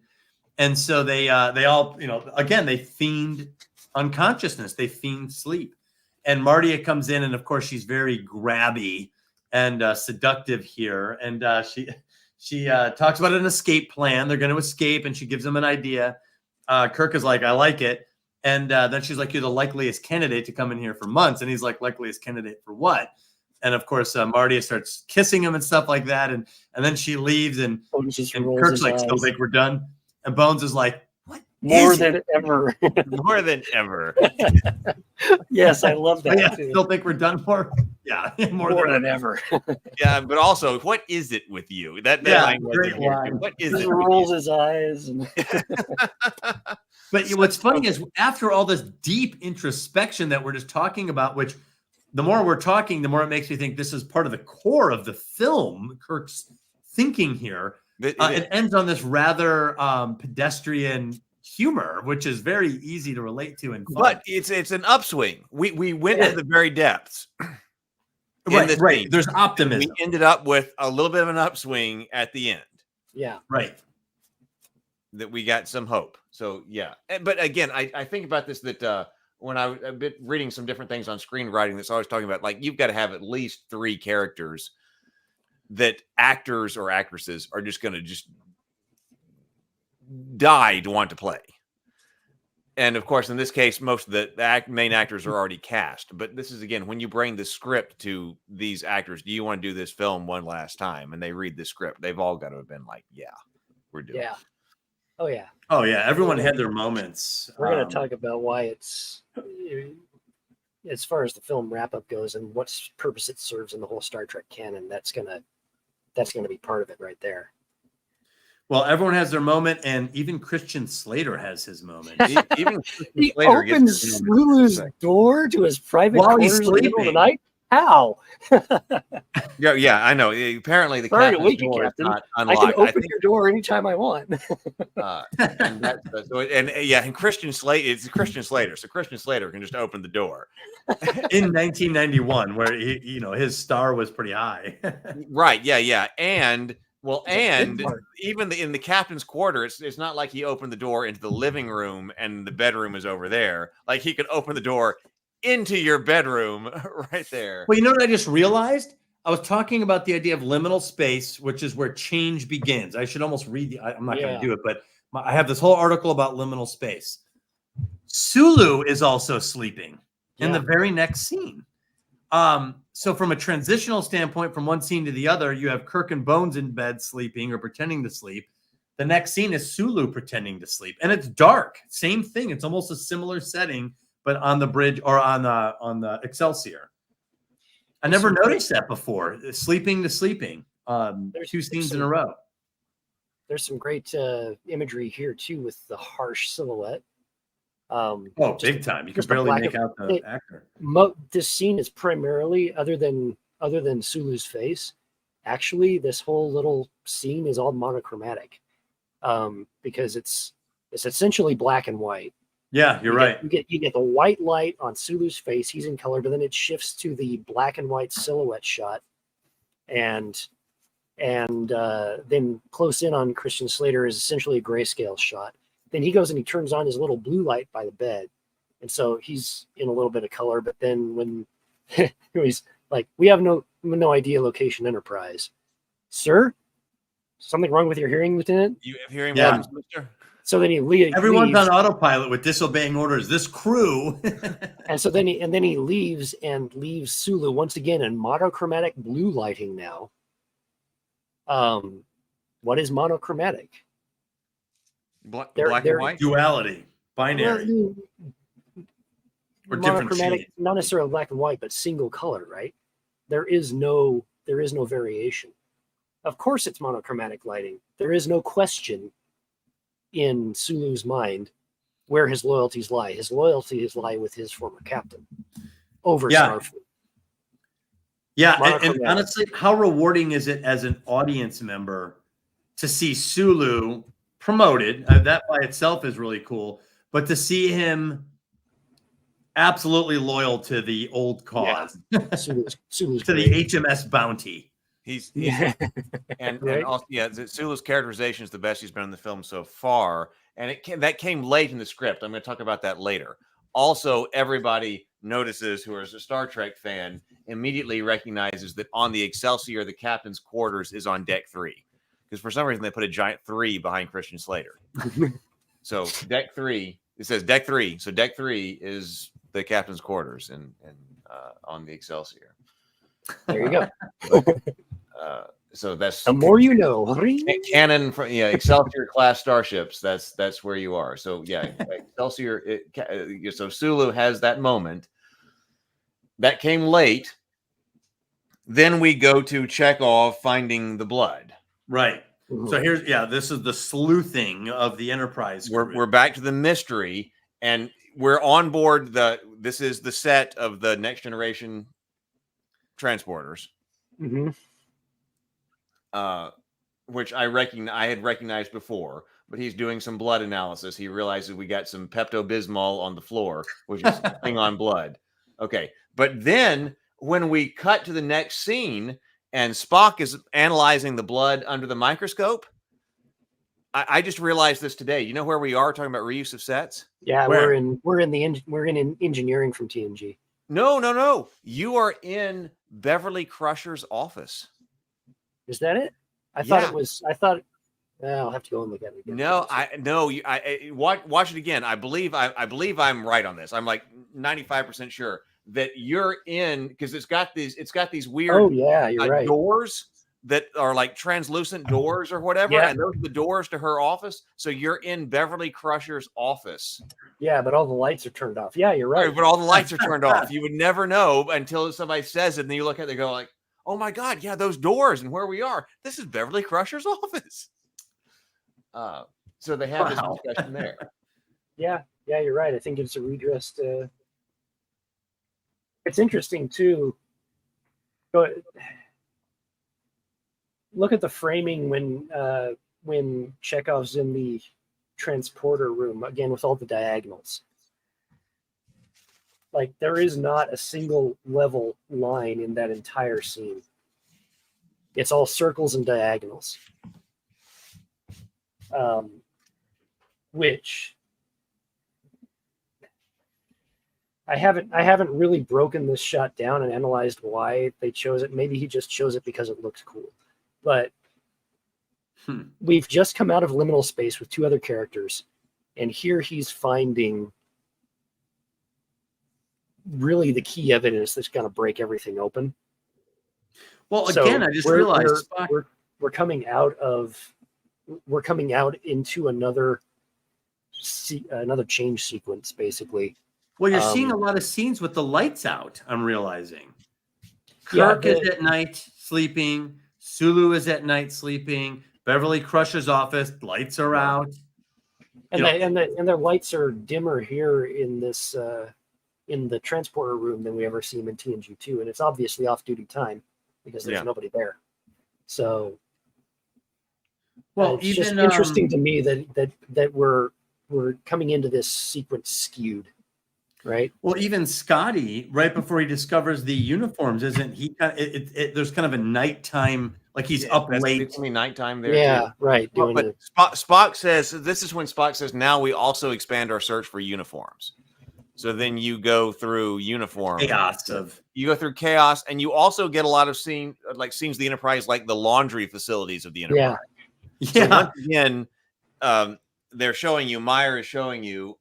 [SPEAKER 5] and so they all again they fiend unconsciousness. They fiend sleep, and Martia comes in, and of course she's very grabby and seductive here, and She talks about an escape plan. They're going to escape, and she gives him an idea. Kirk is like, I like it. And then she's like, you're the likeliest candidate to come in here for months. And he's like, likeliest candidate for what? And of course, Marty starts kissing him and stuff like that. And then she leaves, and Kirk's like, still think we're done? And Bones is like, what?
[SPEAKER 7] More than ever.
[SPEAKER 6] More than ever.
[SPEAKER 7] Yes, I love that.
[SPEAKER 5] Yeah,
[SPEAKER 7] too.
[SPEAKER 5] still think we're done for? Yeah,
[SPEAKER 7] more than ever.
[SPEAKER 6] Yeah, but also, what is it with you? That line
[SPEAKER 5] great line.
[SPEAKER 6] What is
[SPEAKER 7] He
[SPEAKER 6] it?
[SPEAKER 7] rolls his eyes. And
[SPEAKER 5] But what's funny is after all this deep introspection that we're just talking about, which the more we're talking, the more it makes me think this is part of the core of the film, Kirk's thinking here. It ends on this rather pedestrian humor, which is very easy to relate to and fun.
[SPEAKER 6] But it's an upswing. We went to the very depths.
[SPEAKER 5] Right. There's optimism.
[SPEAKER 6] We ended up with a little bit of an upswing at the end.
[SPEAKER 7] yeah.
[SPEAKER 5] Right.
[SPEAKER 6] That we got some hope. So yeah. But again, I think about this that when I've been reading some different things on screenwriting, that's always talking about like you've got to have at least 3 characters that actors or actresses are just going to just die to want to play. And of course, in this case, most of the main actors are already cast. But this is, again, when you bring the script to these actors, do you want to do this film one last time? And they read the script. They've all got to have been like, yeah, we're doing
[SPEAKER 7] Yeah. Oh, yeah.
[SPEAKER 5] Oh, yeah. Everyone had their moments.
[SPEAKER 7] We're going to talk about why it's, as far as the film wrap up goes and what purpose it serves in the whole Star Trek canon. That's going to be part of it right there.
[SPEAKER 5] Well, everyone has their moment, and even Christian Slater has his moment.
[SPEAKER 6] Even
[SPEAKER 7] He
[SPEAKER 6] Slater
[SPEAKER 7] opens
[SPEAKER 6] gets
[SPEAKER 7] Lulu's door to his private
[SPEAKER 5] While
[SPEAKER 7] quarters
[SPEAKER 5] he's
[SPEAKER 7] in the middle of the
[SPEAKER 5] sleeping.
[SPEAKER 7] night. How?
[SPEAKER 6] yeah, I know. Apparently, the
[SPEAKER 7] Sorry to
[SPEAKER 6] captain's
[SPEAKER 7] wake you,
[SPEAKER 6] door is
[SPEAKER 7] Captain.
[SPEAKER 6] not
[SPEAKER 7] I
[SPEAKER 6] unlocked.
[SPEAKER 7] can open your door anytime I want.
[SPEAKER 6] And Christian Slater. It's Christian Slater, so Christian Slater can just open the door.
[SPEAKER 5] In 1991, where his star was pretty high.
[SPEAKER 6] Right? Yeah. And
[SPEAKER 7] big part.
[SPEAKER 6] even in the captain's quarter, it's not like he opened the door into the living room and the bedroom is over there. Like he could open the door into your bedroom right there.
[SPEAKER 5] Well, you know what I just realized? I was talking about the idea of liminal space, which is where change begins. I should almost read I'm not going to do it, but I have this whole article about liminal space. Sulu is also sleeping in the very next scene. So from a transitional standpoint, from one scene to the other, you have Kirk and Bones in bed sleeping or pretending to sleep. The next scene is Sulu pretending to sleep, and it's dark. Same thing. It's almost a similar setting, but on the bridge or on the Excelsior. I never noticed that before. Sleeping to sleeping. 2 scenes in a row.
[SPEAKER 7] There's some great imagery here too with the harsh silhouette.
[SPEAKER 5] Big time! You can
[SPEAKER 7] just a
[SPEAKER 5] barely
[SPEAKER 7] black
[SPEAKER 5] make
[SPEAKER 7] and-
[SPEAKER 5] out the actor.
[SPEAKER 7] This scene is primarily, other than Sulu's face, actually this whole little scene is all monochromatic, because it's essentially black and white.
[SPEAKER 5] Yeah, you're right.
[SPEAKER 7] You get the white light on Sulu's face; he's in color, but then it shifts to the black and white silhouette shot, and then close in on Christian Slater is essentially a grayscale shot. Then he goes and he turns on his little blue light by the bed. And so he's in a little bit of color. But then when he's like, we have no idea location Enterprise. Sir, something wrong with your hearing, Lieutenant?
[SPEAKER 6] You have hearing
[SPEAKER 5] problems,
[SPEAKER 6] mister?
[SPEAKER 7] So then
[SPEAKER 5] Everyone's
[SPEAKER 7] leaves,
[SPEAKER 5] on autopilot with disobeying orders. This crew.
[SPEAKER 7] and so then he leaves Sulu once again in monochromatic blue lighting now. What is monochromatic?
[SPEAKER 6] Black
[SPEAKER 7] They're-
[SPEAKER 6] and white?
[SPEAKER 5] Duality. Binary. Or different
[SPEAKER 7] monochromatic,
[SPEAKER 5] shades.
[SPEAKER 7] not necessarily black and white, but single color, right? There is no variation. Of course it's monochromatic lighting. There is no question in Sulu's mind where his loyalties lie. His loyalties lie with his former captain over Starfleet.
[SPEAKER 5] Yeah, and
[SPEAKER 7] Monochromatic.
[SPEAKER 5] honestly, how rewarding is it as an audience member to see Sulu promoted? That by itself is really cool. But to see him absolutely loyal to the old cause,
[SPEAKER 7] Sulu's
[SPEAKER 5] to the HMS Bounty.
[SPEAKER 6] He's
[SPEAKER 7] Right?
[SPEAKER 6] and also Sulu's characterization is the best he's been in the film so far, and that came late in the script. I'm going to talk about that later. Also, everybody notices who is a Star Trek fan immediately recognizes that on the Excelsior, the captain's quarters is on deck 3. because for some reason they put a giant 3 behind Christian Slater. So deck 3, it says deck 3. So deck 3 is the captain's quarters and on the Excelsior.
[SPEAKER 7] There you go.
[SPEAKER 6] So that's
[SPEAKER 7] The more you know.
[SPEAKER 6] Cannon from Excelsior class starships. That's where you are. So yeah, Excelsior. So Sulu has that moment. That came late. Then we go to Chekhov finding the blood.
[SPEAKER 5] Right. So this is the sleuthing of the Enterprise.
[SPEAKER 6] We're back to the mystery, and we're on board this is the set of the Next Generation transporters.
[SPEAKER 7] Mm-hmm.
[SPEAKER 6] Which I had recognized before, but he's doing some blood analysis. He realizes we got some Pepto-Bismol on the floor, which is Klingon blood. Okay. But then when we cut to the next scene and Spock is analyzing the blood under the microscope, I just realized this today. You know where we are talking about reuse of sets?
[SPEAKER 7] Yeah, we're in engineering from TNG.
[SPEAKER 6] No. You are in Beverly Crusher's office.
[SPEAKER 7] Is that it? I thought it was. I'll have to go and look at it again.
[SPEAKER 6] Watch it again. I believe I'm right on this. I'm like 95% sure that you're in, because it's got these weird
[SPEAKER 7] you're right.
[SPEAKER 6] doors that are like translucent doors or whatever, and those are the doors to her office. So you're in Beverly Crusher's office.
[SPEAKER 7] Yeah, but all the lights are turned off. Yeah, you're right.
[SPEAKER 6] But all the lights are turned off. You would never know until somebody says it, and then you look at it and go like, oh my God, yeah, those doors and where we are. This is Beverly Crusher's office. So they have this discussion there.
[SPEAKER 7] Yeah, you're right. I think it's a redressed. It's interesting too. Look at the framing when Chekhov's in the transporter room again with all the diagonals. Like there is not a single level line in that entire scene. It's all circles and diagonals. Which I haven't really broken this shot down and analyzed why they chose it. Maybe he just chose it because it looks cool. But we've just come out of liminal space with 2 other characters, and here he's finding really the key evidence that's going to break everything open.
[SPEAKER 5] Well, again, I just realized
[SPEAKER 7] we're coming out into another change sequence, basically.
[SPEAKER 5] Well, you're seeing a lot of scenes with the lights out, I'm realizing. Kirk is at night sleeping. Sulu is at night sleeping. Beverly Crusher's office, lights are out.
[SPEAKER 7] And their lights are dimmer here in this in the transporter room than we ever see them in TNG2, and it's obviously off-duty time because there's nobody there. So, it's just interesting to me that we're coming into this sequence skewed, right?
[SPEAKER 5] Well, even Scotty, right before he discovers the uniforms, isn't he? There's kind of a nighttime, like he's up late.
[SPEAKER 6] It's only nighttime there.
[SPEAKER 7] Yeah,
[SPEAKER 6] too.
[SPEAKER 7] right.
[SPEAKER 6] But Spock says this is when Spock says now we also expand our search for uniforms. So then you go through uniform
[SPEAKER 5] chaos
[SPEAKER 6] you go through chaos, and you also get a lot of scenes of the Enterprise, like the laundry facilities of the Enterprise.
[SPEAKER 5] Yeah.
[SPEAKER 6] So once again, they're showing you, Meyer is showing you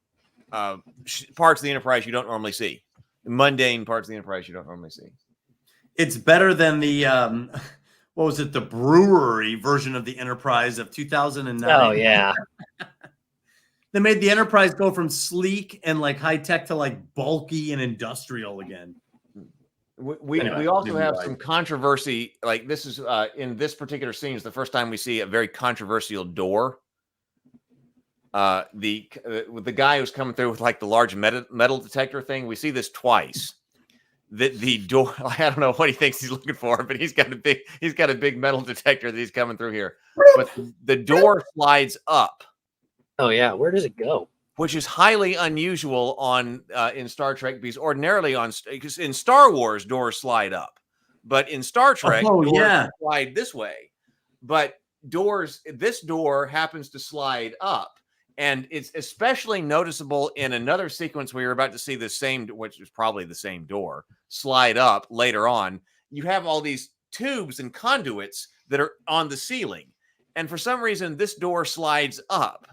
[SPEAKER 6] parts of the Enterprise you don't normally see, mundane parts of the Enterprise you don't normally see.
[SPEAKER 5] It's better than the what was it, the brewery version of the Enterprise of 2009.
[SPEAKER 7] Oh yeah.
[SPEAKER 5] They made the Enterprise go from sleek and like high tech to like bulky and industrial again.
[SPEAKER 6] We also have some controversy. Like this is in this particular scene is the first time we see a very controversial door. The guy who's coming through with like the large metal detector thing. We see this twice. The door. I don't know what he thinks he's looking for, but he's got a big metal detector that he's coming through here. But the door slides up.
[SPEAKER 7] Oh yeah, where does it go?
[SPEAKER 6] Which is highly unusual in Star Trek, because ordinarily because in Star Wars doors slide up, but in Star Trek doors slide this way. But this door happens to slide up, and it's especially noticeable in another sequence where you're about to see the same, which is probably the same door, slide up later on. You have all these tubes and conduits that are on the ceiling. And for some reason, this door slides up.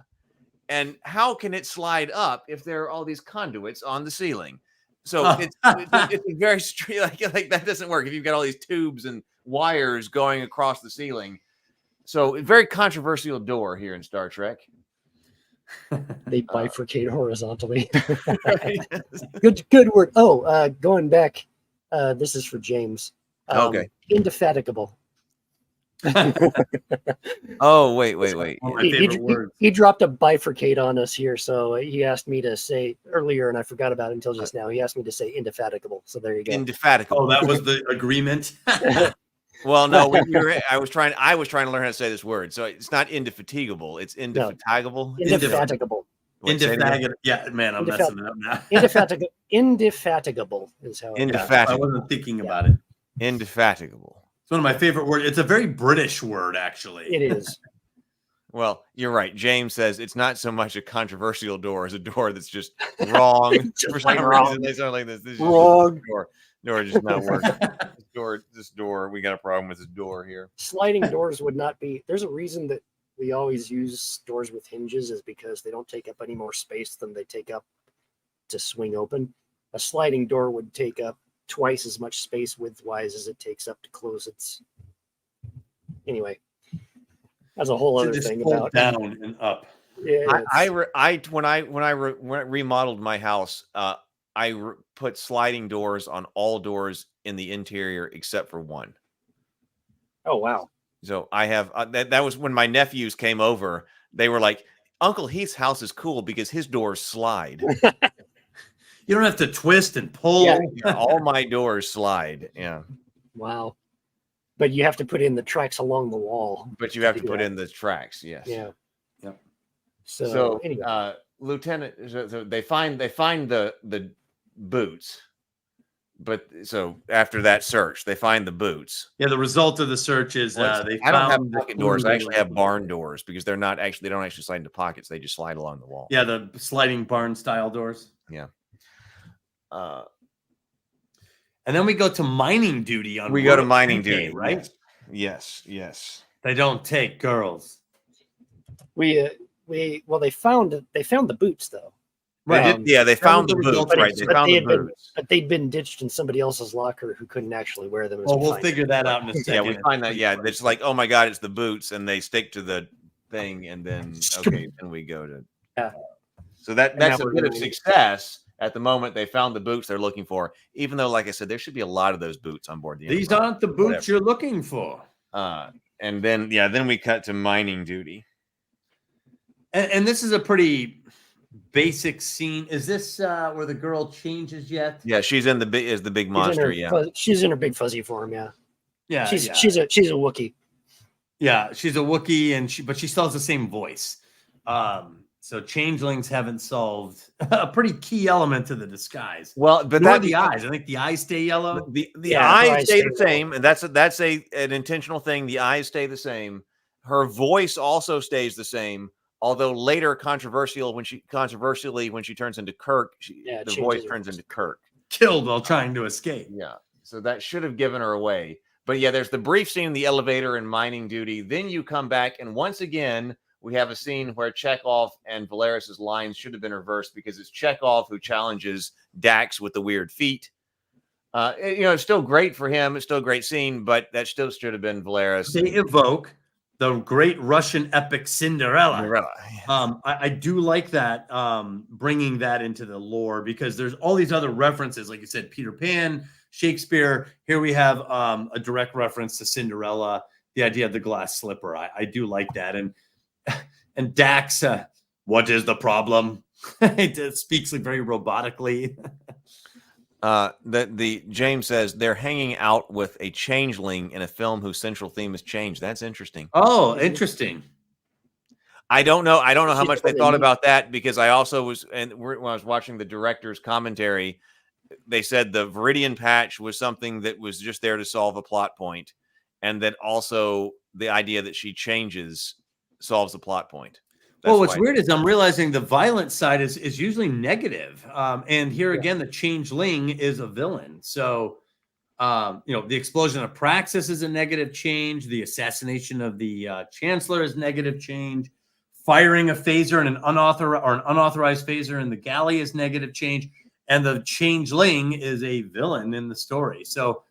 [SPEAKER 6] And how can it slide up if there are all these conduits on the ceiling? So it's a very straight, like that doesn't work if you've got all these tubes and wires going across the ceiling. So a very controversial door here in Star Trek.
[SPEAKER 7] They bifurcate horizontally. Good word. Oh, going back, this is for James.
[SPEAKER 6] Okay.
[SPEAKER 7] Indefatigable.
[SPEAKER 6] Oh, wait.
[SPEAKER 5] One of my favorite words.
[SPEAKER 7] He dropped a bifurcate on us here, so he asked me to say earlier, and I forgot about it until just now. He asked me to say indefatigable. So there you go.
[SPEAKER 6] Indefatigable.
[SPEAKER 5] Oh, that was the agreement.
[SPEAKER 6] Well, no, I was trying to learn how to say this word. So it's not indefatigable. It's indefatigable.
[SPEAKER 7] Indefatigable.
[SPEAKER 5] Indefatigable. Yeah, man, I'm messing it up now.
[SPEAKER 7] Indefatigable is how.
[SPEAKER 5] I wasn't thinking about it.
[SPEAKER 6] Indefatigable.
[SPEAKER 5] It's one of my favorite words. It's a very British word, actually.
[SPEAKER 7] It is.
[SPEAKER 6] Well, you're right. James says it's not so much a controversial door as a door that's just wrong. For some reason, they sound like this. This is
[SPEAKER 7] Wrong.
[SPEAKER 6] Door just not working. This door, we got a problem with this door here.
[SPEAKER 7] Sliding doors would not be. There's a reason that we always use doors with hinges is because they don't take up any more space than they take up to swing open. A sliding door would take up twice as much space width-wise as it takes up to close its. Anyway, that's a whole other thing about
[SPEAKER 5] down and up.
[SPEAKER 7] Yeah,
[SPEAKER 6] when I remodeled my house, I put sliding doors on all doors in the interior except for one.
[SPEAKER 7] Oh wow!
[SPEAKER 6] So I have that was when my nephews came over. They were like, "Uncle Heath's house is cool because his doors slide."
[SPEAKER 5] You don't have to twist and pull.
[SPEAKER 6] Yeah, all my doors slide. Yeah.
[SPEAKER 7] Wow. But you have to put in the tracks along the wall.
[SPEAKER 6] But you have to put in the tracks. Yes.
[SPEAKER 7] Yeah.
[SPEAKER 5] Yep.
[SPEAKER 6] So
[SPEAKER 7] anyway.
[SPEAKER 6] Lieutenant, so they find the boots. But so after that search, they find the boots.
[SPEAKER 5] Yeah, the result of the search is
[SPEAKER 6] I don't have pocket doors. I actually have barn doors because they don't actually slide into pockets. They just slide along the wall.
[SPEAKER 5] Yeah, the sliding barn style doors.
[SPEAKER 6] Yeah.
[SPEAKER 5] And then we go to mining duty on.
[SPEAKER 6] We go to mining duty,
[SPEAKER 5] right?
[SPEAKER 6] Yes.
[SPEAKER 5] They don't take girls.
[SPEAKER 7] They found the boots though.
[SPEAKER 6] Right. They found the boots. Right. They found the boots.
[SPEAKER 7] But they'd been ditched in somebody else's locker who couldn't actually wear them.
[SPEAKER 5] Well, we'll figure that out in a second.
[SPEAKER 6] Yeah, we find that. Yeah, it's like, oh my God, it's the boots, and they stick to the thing, and then then we go to.
[SPEAKER 7] Yeah.
[SPEAKER 6] So that's a bit of success. At the moment, they found the boots they're looking for. Even though, like I said, there should be a lot of those boots on board the
[SPEAKER 5] These aren't the boots you're looking for.
[SPEAKER 6] And then we cut to mining duty.
[SPEAKER 5] And this is a pretty basic scene. Is this where the girl changes yet?
[SPEAKER 6] Yeah, she's in the big monster.
[SPEAKER 7] She's in her big fuzzy form.
[SPEAKER 5] Yeah.
[SPEAKER 7] She's a Wookiee.
[SPEAKER 5] Yeah, she's a Wookiee, but she still has the same voice. So changelings haven't solved a pretty key element to the disguise.
[SPEAKER 6] Well, but
[SPEAKER 5] the eyes. I think the eyes stay yellow.
[SPEAKER 6] The eyes stay the same, and that's an intentional thing. The eyes stay the same. Her voice also stays the same. Although later, controversially, when she turns into Kirk, the voice turns into Kirk.
[SPEAKER 5] Killed while trying to escape.
[SPEAKER 6] Yeah, so that should have given her away. But yeah, there's the brief scene in the elevator and mining duty. Then you come back, and once again, we have a scene where Chekhov and Valeris's lines should have been reversed because it's Chekhov who challenges Dax with the weird feet. It's still great for him. It's still a great scene, but that still should have been Valeris.
[SPEAKER 5] They evoke the great Russian epic Cinderella. I do like that, bringing that into the lore because there's all these other references, like you said, Peter Pan, Shakespeare. Here we have a direct reference to Cinderella, the idea of the glass slipper. I do like that. And Dax, what is the problem? It speaks like very robotically.
[SPEAKER 6] The James says they're hanging out with a changeling in a film whose central theme is change. That's interesting.
[SPEAKER 5] Oh, interesting.
[SPEAKER 6] I don't know how much they thought about that because I also was, and when I was watching the director's commentary, they said the Viridian patch was something that was just there to solve a plot point, and that also the idea that she changes solves the plot point.
[SPEAKER 5] Well, what's weird is I'm realizing the violent side is usually negative. And here again, the changeling is a villain. So The explosion of Praxis is a negative change. The assassination of the Chancellor is negative change. Firing a phaser and an unauthorized phaser in the galley is negative change. And the changeling is a villain in the story. So,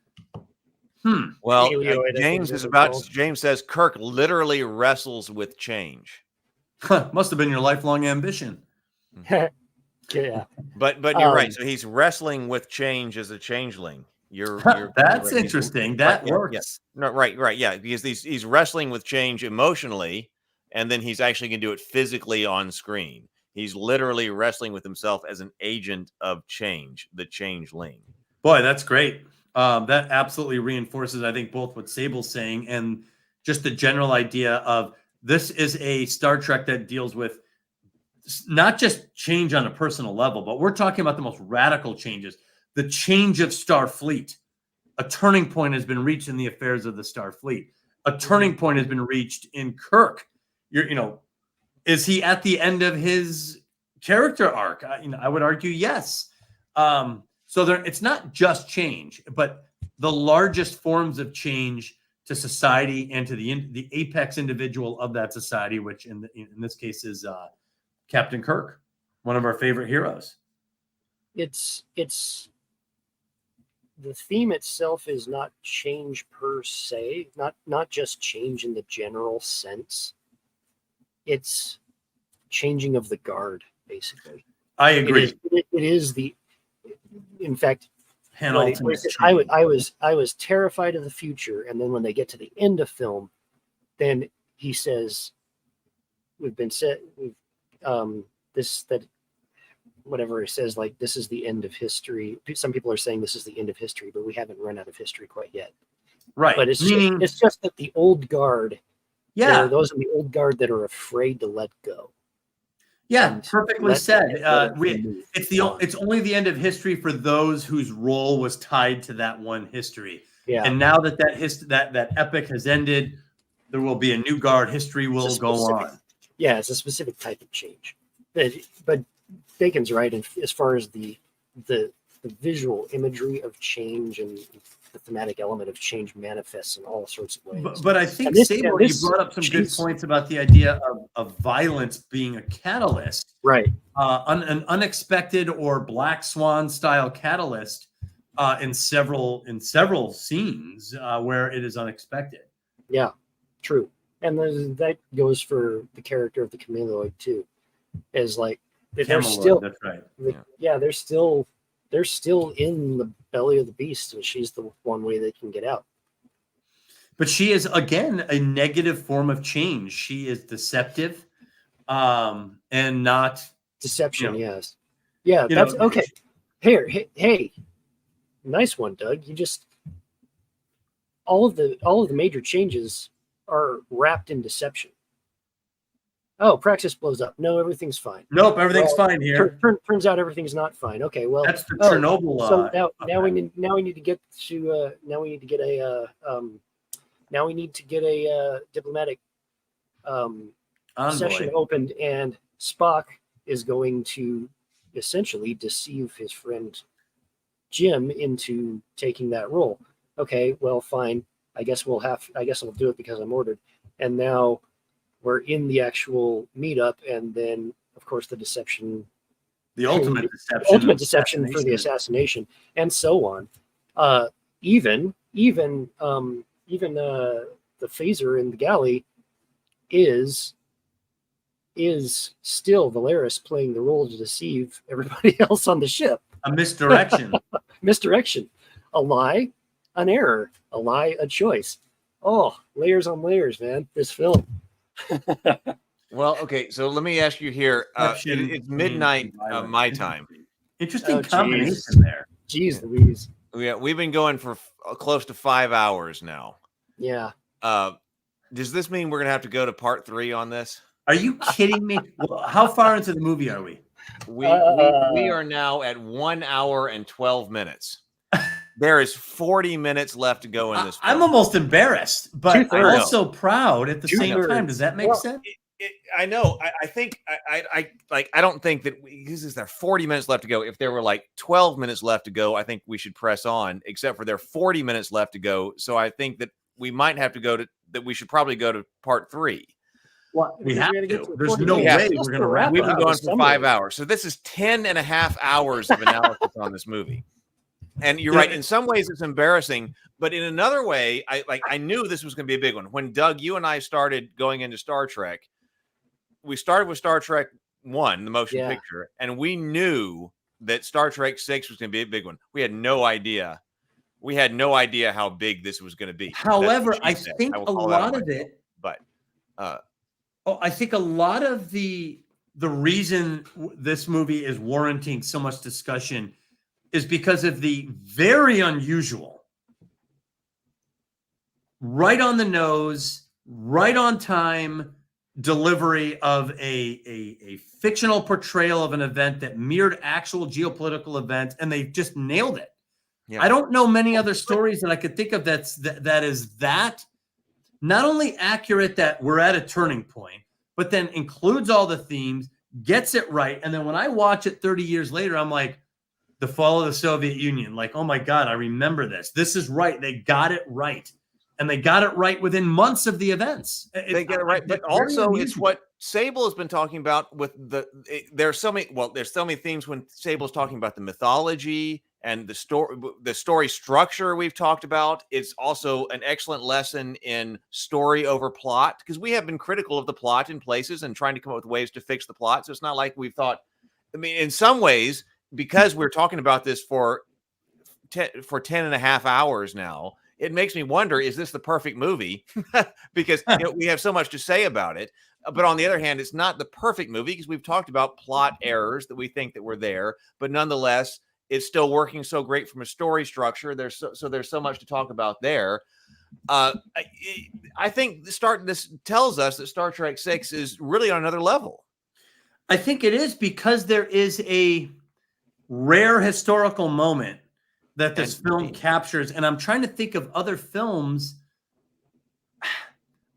[SPEAKER 6] Well,
[SPEAKER 7] Alien,
[SPEAKER 6] James says Kirk literally wrestles with change.
[SPEAKER 5] must have been your lifelong ambition.
[SPEAKER 7] Yeah.
[SPEAKER 6] But you're right. So he's wrestling with change as a changeling.
[SPEAKER 5] That's
[SPEAKER 6] right.
[SPEAKER 5] interesting. That works.
[SPEAKER 6] Yeah. No, right. Yeah, because he's wrestling with change emotionally, and then he's actually going to do it physically on screen. He's literally wrestling with himself as an agent of change, the changeling.
[SPEAKER 5] Boy, that's great. That absolutely reinforces, I think, both what Sable's saying and just the general idea of this is a Star Trek that deals with not just change on a personal level, but we're talking about the most radical changes. The change of Starfleet. A turning point has been reached in the affairs of the Starfleet. A turning point has been reached in Kirk. Is he at the end of his character arc? I would argue yes. So it's not just change, but the largest forms of change to society and to the apex individual of that society, which in this case is Captain Kirk, one of our favorite heroes.
[SPEAKER 7] It's the theme itself is not change per se, not just change in the general sense. It's changing of the guard, basically.
[SPEAKER 5] I agree.
[SPEAKER 7] It is in fact,
[SPEAKER 5] I
[SPEAKER 7] was terrified of the future, and then when they get to the end of film, then he says, whatever he says, like, this is the end of history. Some people are saying this is the end of history, but we haven't run out of history quite yet.
[SPEAKER 5] Right.
[SPEAKER 7] But it's just that the old guard, there are those in the old guard that are afraid to let go.
[SPEAKER 5] Yeah, perfectly said. It's only the end of history for those whose role was tied to that one history.
[SPEAKER 7] Yeah.
[SPEAKER 5] And now that epic has ended, there will be a new guard. History will go on.
[SPEAKER 7] Yeah, it's a specific type of change. But Bacon's right as far as the visual imagery of change and the thematic element of change manifests in all sorts of ways.
[SPEAKER 5] But I think, Sable, you brought up some good points about the idea of violence being a catalyst.
[SPEAKER 7] Right.
[SPEAKER 5] An unexpected or black swan style catalyst in several scenes where it is unexpected.
[SPEAKER 7] Yeah, true. And that goes for the character of the Chameleoid too. Is like they're still,
[SPEAKER 5] that's right.
[SPEAKER 7] They're still in the belly of the beast, and she's the one way they can get out.
[SPEAKER 5] But she is, again, a negative form of change. She is deceptive, and not
[SPEAKER 7] deception. Yes, yeah, that's okay. Hey, nice one, Doug. You just all of the major changes are wrapped in deception. Oh, Praxis blows up. No, everything's fine.
[SPEAKER 5] Nope, everything's fine here.
[SPEAKER 7] Turns out everything's not fine. Okay, well,
[SPEAKER 5] that's the Chernobyl.
[SPEAKER 7] So now we need to get a diplomatic session opened, and Spock is going to essentially deceive his friend Jim into taking that role. Okay, well, fine. I guess I'll do it because I'm ordered. And now we're in the actual meetup, and then, of course, the deception,
[SPEAKER 5] the ultimate
[SPEAKER 7] deception for the assassination, and so on. Even the phaser in the galley is still Valeris playing the role to deceive everybody else on the ship.
[SPEAKER 5] A misdirection.
[SPEAKER 7] Misdirection. A lie, an error. A lie, a choice. Oh, layers on layers, man. This film.
[SPEAKER 6] Well, okay, so let me ask you here. It's midnight my time.
[SPEAKER 5] Interesting combination there.
[SPEAKER 7] Jeez Louise.
[SPEAKER 6] Yeah, we've been going for close to 5 hours now.
[SPEAKER 7] Yeah.
[SPEAKER 6] Does this mean we're going to have to go to part 3 on this?
[SPEAKER 5] Are you kidding me? Well, how far into the movie are we?
[SPEAKER 6] We are now at 1 hour and 12 minutes. There is 40 minutes left to go in this film.
[SPEAKER 5] I'm almost embarrassed, but I'm also proud at the same time. Does that make sense?
[SPEAKER 6] I know. I think I don't think that this is there 40 minutes left to go. If there were like 12 minutes left to go, I think we should press on, except for there are 40 minutes left to go. So I think that we might have to we should probably go to part 3.
[SPEAKER 5] Well, we have to. There's no
[SPEAKER 6] way
[SPEAKER 5] we're going to wrap it
[SPEAKER 6] We've been
[SPEAKER 5] up.
[SPEAKER 6] going for 5 hours. So this is 10 and a half hours of analysis on this movie. And you're right. In some ways, it's embarrassing. But in another way, I knew this was going to be a big one. When Doug, you and I started going into Star Trek, we started with Star Trek 1, the motion picture, and we knew that Star Trek 6 was going to be a big one. We had no idea. We had no idea how big this was going to be.
[SPEAKER 5] However, I think a lot of it,
[SPEAKER 6] but
[SPEAKER 5] I think a lot of the reason this movie is warranting so much discussion is because of the very unusual, right on the nose, right on time delivery of a fictional portrayal of an event that mirrored actual geopolitical events, and they just nailed it. Yeah. I don't know many other stories that I could think of that is not only accurate that we're at a turning point, but then includes all the themes, gets it right. And then when I watch it 30 years later, I'm like, the fall of the Soviet Union, like, oh my God, I remember this. This is right. They got it right. And they got it right within months of the events.
[SPEAKER 6] They get it right. But also it's what Sable has been talking about with there's so many themes when Sable's talking about the mythology and the story structure we've talked about. It's also an excellent lesson in story over plot, because we have been critical of the plot in places and trying to come up with ways to fix the plot. So it's not like we've thought, I mean, in some ways, because we're talking about this for 10 and a half hours now, it makes me wonder, is this the perfect movie? Because we have so much to say about it. But on the other hand, it's not the perfect movie because we've talked about plot errors that we think that were there. But nonetheless, it's still working so great from a story structure. There's so much to talk about there. I think this tells us that Star Trek 6 is really on another level.
[SPEAKER 5] I think it is, because there is a rare historical moment that this film captures. And I'm trying to think of other films.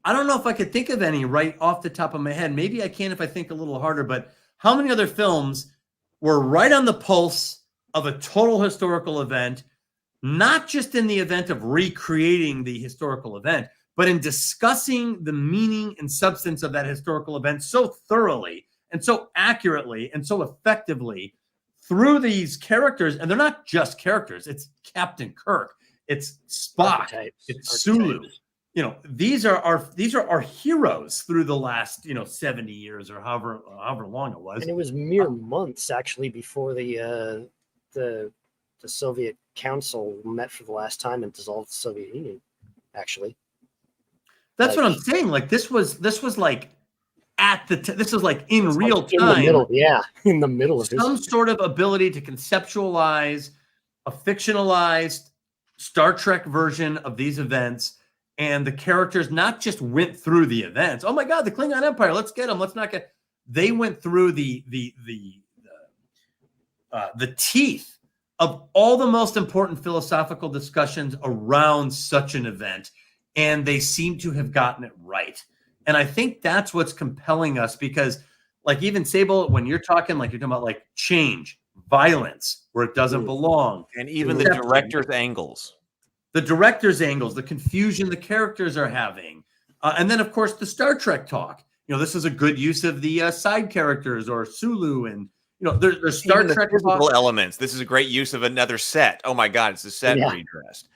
[SPEAKER 5] I don't know if I could think of any right off the top of my head. Maybe I can if I think a little harder, but how many other films were right on the pulse of a total historical event, not just in the event of recreating the historical event, but in discussing the meaning and substance of that historical event so thoroughly and so accurately and so effectively through these characters. And they're not just characters. It's Captain Kirk. It's Spock. It's Sulu. These are our heroes through the last, 70 years or however long it was.
[SPEAKER 7] And it was mere months actually before the Soviet Council met for the last time and dissolved the Soviet Union. Actually,
[SPEAKER 5] that's what I'm saying. Like this was like this was like in real time.
[SPEAKER 7] In the middle, in the middle of
[SPEAKER 5] some sort of ability to conceptualize a fictionalized Star Trek version of these events, and the characters not just went through the events. Oh my God, the Klingon Empire! Let's get them. Let's not get. They went through the teeth of all the most important philosophical discussions around such an event, and they seem to have gotten it right. And I think that's what's compelling us, because like even Sable, when you're talking about like change, violence where it doesn't belong.
[SPEAKER 6] And even the director's angles.
[SPEAKER 5] The confusion the characters are having. And then of course the Star Trek talk. This is a good use of the side characters or Sulu, and there's Star Trek
[SPEAKER 6] physical elements. This is a great use of another set. Oh my God, it's a set redressed.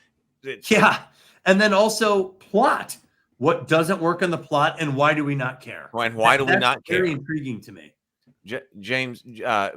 [SPEAKER 5] And then also plot. What doesn't work in the plot, and why do we not care?
[SPEAKER 6] And why do we not care?
[SPEAKER 5] Very intriguing to me.
[SPEAKER 6] James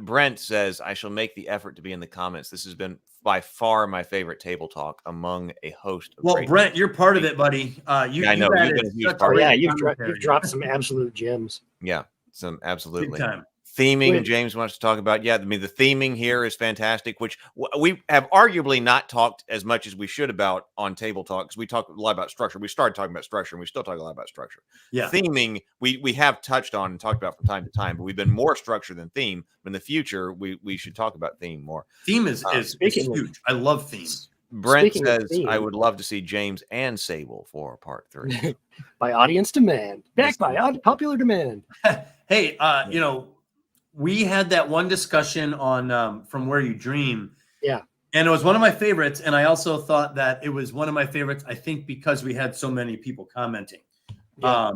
[SPEAKER 6] Brent says, I shall make the effort to be in the comments. This has been by far my favorite table talk among a host of
[SPEAKER 5] great Brent, you're part of it, buddy.
[SPEAKER 6] I know.
[SPEAKER 7] You've dropped some absolute gems.
[SPEAKER 6] Yeah, some absolutely.
[SPEAKER 5] Big time.
[SPEAKER 6] Theming, James wants to talk about. Yeah, I mean, the theming here is fantastic, which we have arguably not talked as much as we should about on Table Talk, because we talk a lot about structure. We started talking about structure, and we still talk a lot about structure.
[SPEAKER 5] Yeah.
[SPEAKER 6] Theming, we have touched on and talked about from time to time, but we've been more structure than theme. But in the future, we should talk about theme more.
[SPEAKER 5] Theme is huge. I love themes.
[SPEAKER 6] Brent
[SPEAKER 7] Speaking of
[SPEAKER 6] says,
[SPEAKER 7] theme-
[SPEAKER 6] I would love to see James and Sable for part 3.
[SPEAKER 7] by audience demand, backed by popular demand.
[SPEAKER 5] Hey, you know, we had that one discussion on From Where You Dream.
[SPEAKER 7] Yeah.
[SPEAKER 5] And it was one of my favorites. And I also thought that it was one of my favorites, I think, because we had so many people commenting.
[SPEAKER 7] Yeah.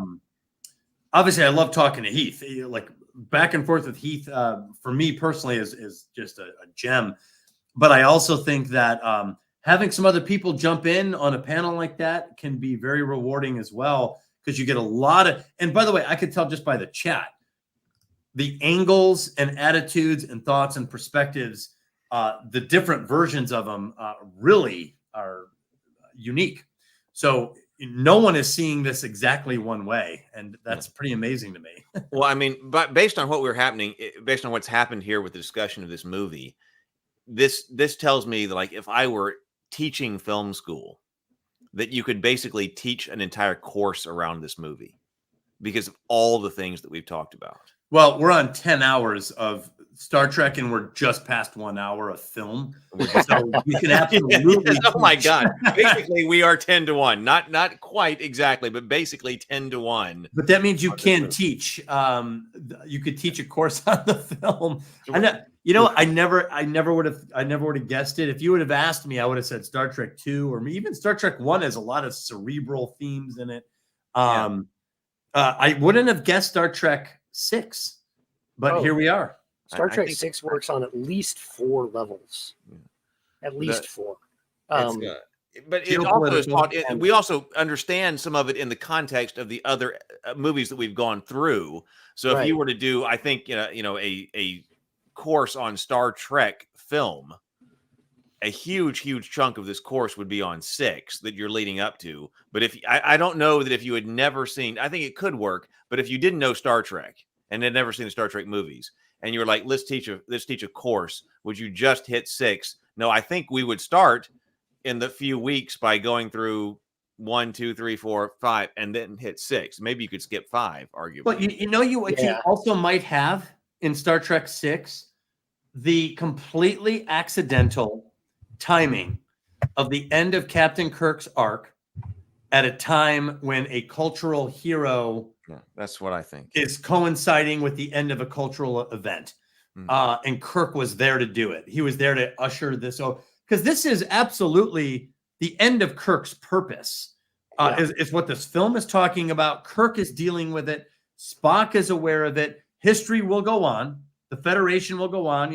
[SPEAKER 5] Obviously, I love talking to Heath. Like back and forth with Heath, for me personally, is just a gem. But I also think that having some other people jump in on a panel like that can be very rewarding as well, because you get a lot of, and by the way, I could tell just by the chat, the angles and attitudes and thoughts and perspectives, the different versions of them really are unique. So no one is seeing this exactly one way, and that's pretty amazing to me.
[SPEAKER 6] Well, I mean, but based on based on what's happened here with the discussion of this movie, this tells me that, like, if I were teaching film school, that you could basically teach an entire course around this movie because of all the things that we've talked about.
[SPEAKER 5] Well, we're on 10 hours of Star Trek, and we're just past 1 hour of film. So we can absolutely.
[SPEAKER 6] Oh my God! Basically, we are 10 to 1. Not quite exactly, but basically 10 to 1.
[SPEAKER 5] But that means you can teach. You could teach a course on the film. I never would have guessed it. If you would have asked me, I would have said Star Trek 2, or even Star Trek 1 has a lot of cerebral themes in it. I wouldn't have guessed Star Trek 6, but here we are.
[SPEAKER 7] Star Trek 6 works on at least 4 levels. At least 4.
[SPEAKER 6] But it also is taught, we also understand some of it in the context of the other movies that we've gone through. So if you were to do, I think, a course on Star Trek film, a huge chunk of this course would be on 6 that you're leading up to. But if I don't know that if you had never seen, I think it could work. But if you didn't know Star Trek and had never seen the Star Trek movies, and you were like, let's teach a course, would you just hit 6? No, I think we would start in the few weeks by going through 1, 2, 3, 4, 5, and then hit 6. Maybe you could skip 5, arguably.
[SPEAKER 5] But you also might have in Star Trek 6 the completely accidental timing of the end of Captain Kirk's arc at a time when a cultural hero,
[SPEAKER 6] that's what I think,
[SPEAKER 5] is coinciding with the end of a cultural event. And Kirk was there to do it. He was there to usher this over, because this is absolutely the end of Kirk's purpose. Is what this film is talking about. Kirk is dealing with it. Spock is aware of it. History will go on. The Federation will go on.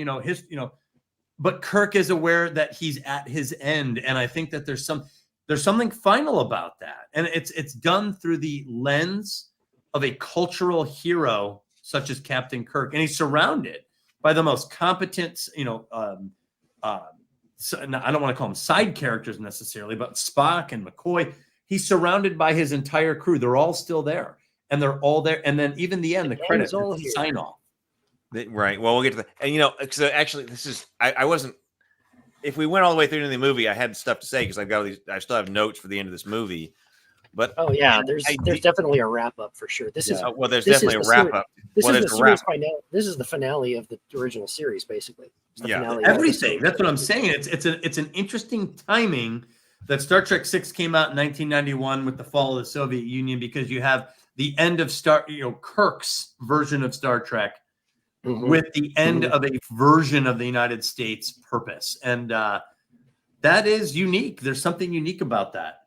[SPEAKER 5] But Kirk is aware that he's at his end, and I think that there's something final about that, and it's done through the lens of a cultural hero such as Captain Kirk, and he's surrounded by the most competent, so I don't want to call them side characters necessarily, but Spock and McCoy. He's surrounded by his entire crew. They're all still there, and they're all there. And then even the end, the credits, sign off.
[SPEAKER 6] Right. Well, we'll get to that. And so actually, this is I wasn't. If we went all the way through the movie, I had stuff to say because I've got all these. I still have notes for the end of this movie. But
[SPEAKER 7] there's definitely a wrap up for sure. There's
[SPEAKER 6] definitely a wrap up.
[SPEAKER 7] This is the finale of the original series, basically.
[SPEAKER 5] Everything. That's what I'm saying. It's an interesting timing that Star Trek 6 came out in 1991 with the fall of the Soviet Union, because you have the end of Kirk's version of Star Trek with the end of a version of the United States purpose, and that is unique. There's something unique about that.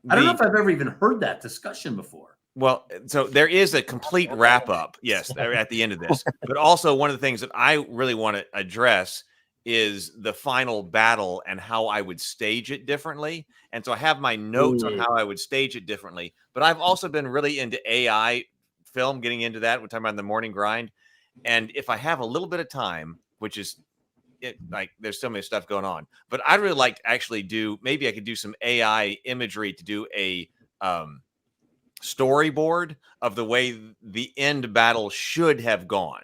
[SPEAKER 5] I don't know if I've ever even heard that discussion before.
[SPEAKER 6] Well, so there is a complete wrap up, yes, at the end of this. But also one of the things that I really want to address is the final battle and how I would stage it differently. And so I have my notes on how I would stage it differently. But I've also been really into AI film, getting into that. We're talking about The Morning Grind. And if I have a little bit of time, which is there's so many stuff going on, but I'd really like to actually maybe I could do some AI imagery to do a storyboard of the way the end battle should have gone,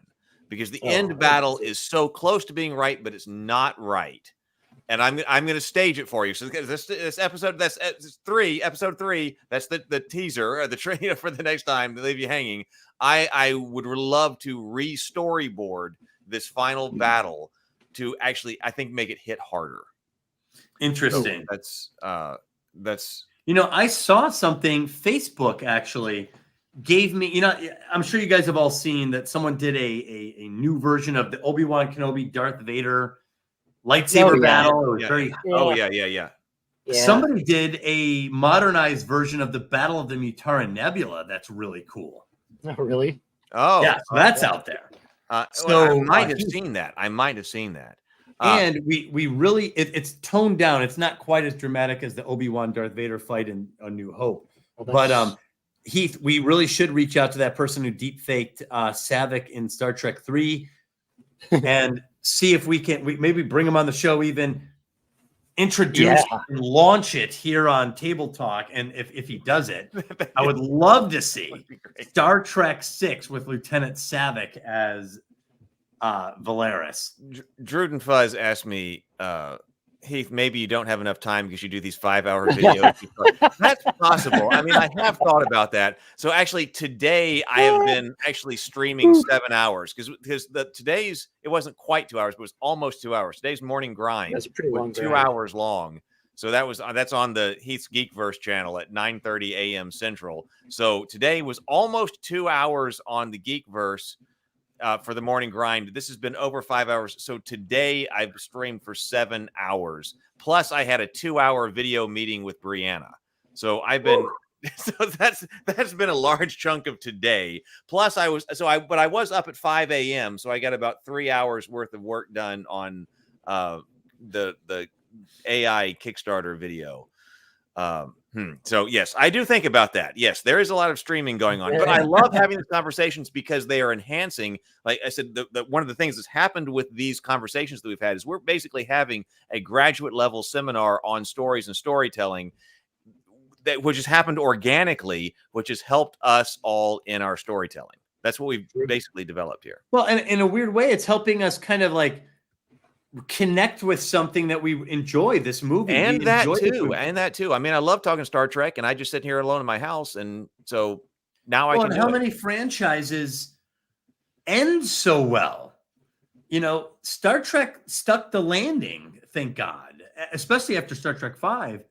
[SPEAKER 6] because the end battle is so close to being right, but it's not right. And I'm going to stage it for you. So this episode, that's episode 3. That's the teaser, or the trailer for the next time to leave you hanging. I would love to re-storyboard this final battle to actually, I think, make it hit harder.
[SPEAKER 5] Interesting.
[SPEAKER 6] That's
[SPEAKER 5] I saw something. Facebook actually gave me. I'm sure you guys have all seen that someone did a new version of the Obi-Wan Kenobi Darth Vader lightsaber battle. It was very.
[SPEAKER 6] Oh yeah.
[SPEAKER 5] Somebody did a modernized version of the Battle of the Mutara Nebula. That's really cool.
[SPEAKER 7] Oh, really?
[SPEAKER 6] Oh,
[SPEAKER 5] yeah, so that's out there.
[SPEAKER 6] So I might have seen that.
[SPEAKER 5] And we really it's toned down. It's not quite as dramatic as the Obi-Wan Darth Vader fight in A New Hope. But Heath, we really should reach out to that person who deep faked Savick in Star Trek 3 and see if we can maybe bring him on the show, even introduce and launch it here on Table Talk. And if he does it, I would love to see Star Trek 6 with Lieutenant Savick as Valeris.
[SPEAKER 6] Druden Fuzz asked me, Heath, maybe you don't have enough time because you do these 5-hour videos. That's possible. I mean, I have thought about that. So actually today I have been actually streaming 7 hours because today's, it wasn't quite 2 hours, but it was almost 2 hours. Today's morning grind.
[SPEAKER 7] That's a pretty long
[SPEAKER 6] 2 hours long. So that's on the Heath's Geekverse channel at 9:30 a.m. Central. So today was almost 2 hours on the Geekverse. For the morning grind. This has been over 5 hours. So today I've streamed for 7 hours. Plus I had a 2-hour video meeting with Brianna. So I've been, so that's been a large chunk of today. Plus I was up at 5 a.m. So I got about 3 hours worth of work done on the AI Kickstarter video. So yes, I do think about that. Yes, there is a lot of streaming going on, but I love having these conversations because they are enhancing. Like I said, one of the things that's happened with these conversations that we've had is we're basically having a graduate level seminar on stories and storytelling which has happened organically, which has helped us all in our storytelling. That's what we've basically developed here.
[SPEAKER 5] Well, and in a weird way, it's helping us kind of like connect with something that we enjoy, this movie.
[SPEAKER 6] And that too. I mean, I love talking Star Trek, and I just sit here alone in my house. And so now I can do
[SPEAKER 5] how many franchises end so well? Star Trek stuck the landing, thank God, especially after Star Trek 5.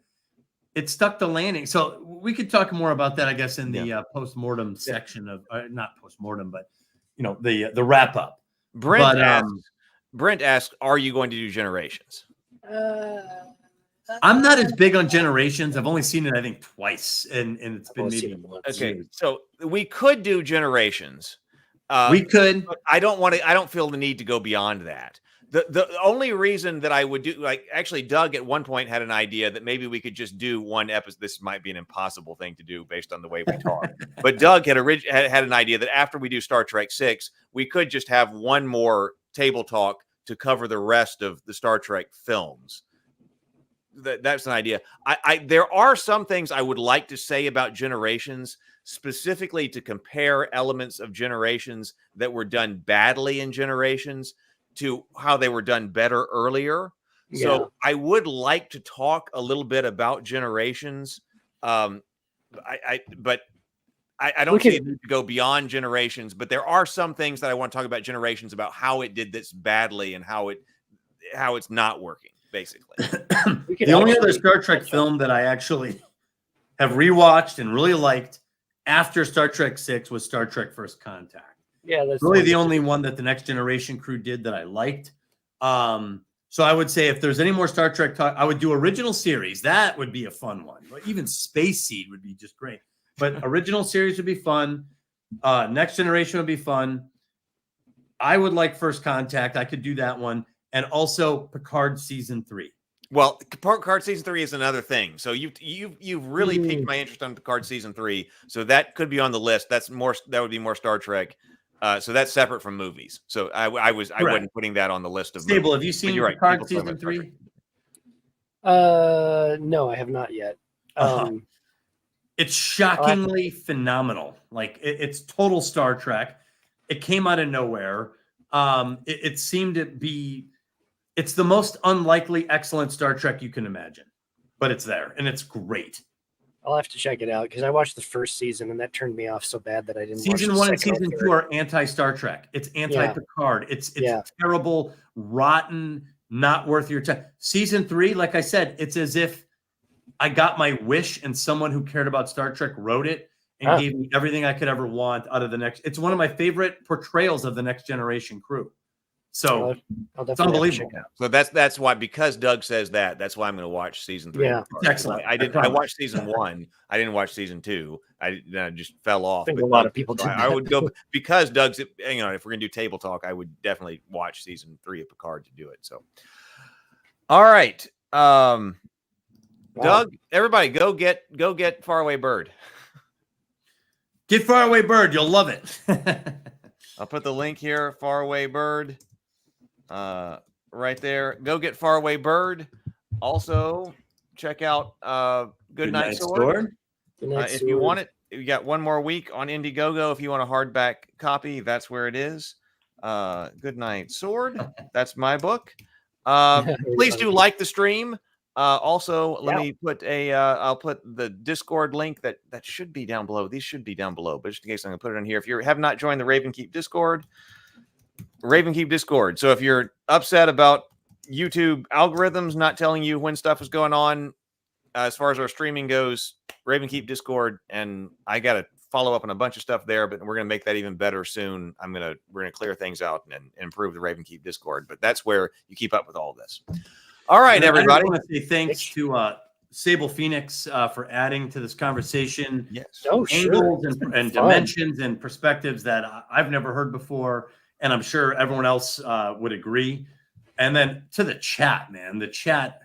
[SPEAKER 5] It stuck the landing. So we could talk more about that, I guess, in the post-mortem section of, not post-mortem, but, the wrap-up.
[SPEAKER 6] Brent asks, are you going to do Generations?
[SPEAKER 5] I'm not as big on Generations. I've only seen it, I think, twice, and it's been maybe
[SPEAKER 6] okay. So we could do Generations.
[SPEAKER 5] We could.
[SPEAKER 6] I don't feel the need to go beyond that. The only reason that I would do, actually, Doug at one point had an idea that maybe we could just do one episode. This might be an impossible thing to do based on the way we talk. But Doug had an idea that after we do Star Trek 6, we could just have one more table talk to cover the rest of the Star Trek films. That's an idea. There are some things I would like to say about Generations, specifically to compare elements of Generations that were done badly in Generations to how they were done better earlier. Yeah. So I would like to talk a little bit about Generations. I don't see it to go beyond Generations, but there are some things that I want to talk about Generations, about how it did this badly and how it's not working, basically.
[SPEAKER 5] The only other Star Trek film that I actually have rewatched and really liked after Star Trek 6 was Star Trek First Contact.
[SPEAKER 7] Yeah, that's
[SPEAKER 5] really the only one that the Next Generation crew did that I liked. So I would say if there's any more Star Trek talk, I would do original series. That would be a fun one. Even Space Seed would be just great. But original series would be fun. Next Generation would be fun. I would like First Contact. I could do that one. And also Picard Season 3.
[SPEAKER 6] Well, Picard Season 3 is another thing. So you've really piqued my interest on Picard Season 3. So that could be on the list. That would be more Star Trek. So that's separate from movies. So I wasn't putting that on the list of
[SPEAKER 5] Stable,
[SPEAKER 6] movies.
[SPEAKER 5] have you seen Picard Season 3?
[SPEAKER 7] No, I have not yet.
[SPEAKER 5] It's shockingly phenomenal. Like it's total Star Trek. It came out of nowhere. It seemed to be. It's the most unlikely excellent Star Trek you can imagine, but it's there and it's great.
[SPEAKER 7] I'll have to check it out because I watched the first season and that turned me off so bad that I didn't.
[SPEAKER 5] Season 1 and Season 2 are anti-Star Trek. It's anti-Picard. It's terrible, rotten, not worth your time. Season 3, like I said, it's as if I got my wish and someone who cared about Star Trek wrote it and gave me everything I could ever want out of the next. It's one of my favorite portrayals of the Next Generation crew. So it's unbelievable.
[SPEAKER 6] So that's why, because Doug says that, that's why I'm going to watch season 3.
[SPEAKER 7] Yeah,
[SPEAKER 5] excellent.
[SPEAKER 6] I watched season 1. I didn't watch season 2. I just fell off.
[SPEAKER 7] I think a lot of people did.
[SPEAKER 6] I would go because Doug's. If we're going to do table talk, I would definitely watch season 3 of Picard to do it. So, all right, Doug, everybody, go get Faraway Bird.
[SPEAKER 5] Get Faraway Bird. You'll love it.
[SPEAKER 6] I'll put the link here. Faraway Bird. Right there. Go get Faraway Bird. Also, check out Good Night Sword. If you want it, you got one more week on Indiegogo. If you want a hardback copy, that's where it is. Good Night Sword. That's my book. Please do like the stream. Also, let me put I'll put the Discord link that should be down below. These should be down below, but just in case, I'm going to put it in here. If you have not joined the Ravenkeep Discord, so if you're upset about YouTube algorithms not telling you when stuff is going on, as far as our streaming goes, Ravenkeep Discord, and I got to follow up on a bunch of stuff there, but we're going to make that even better soon. We're going to clear things out and improve the Ravenkeep Discord, but that's where you keep up with all of this. All right, everybody.
[SPEAKER 5] I want to say thanks to Sable Phoenix for adding to this conversation.
[SPEAKER 6] Yes.
[SPEAKER 5] Angles and dimensions and perspectives that I've never heard before, and I'm sure everyone else would agree. And then to the chat, man. The chat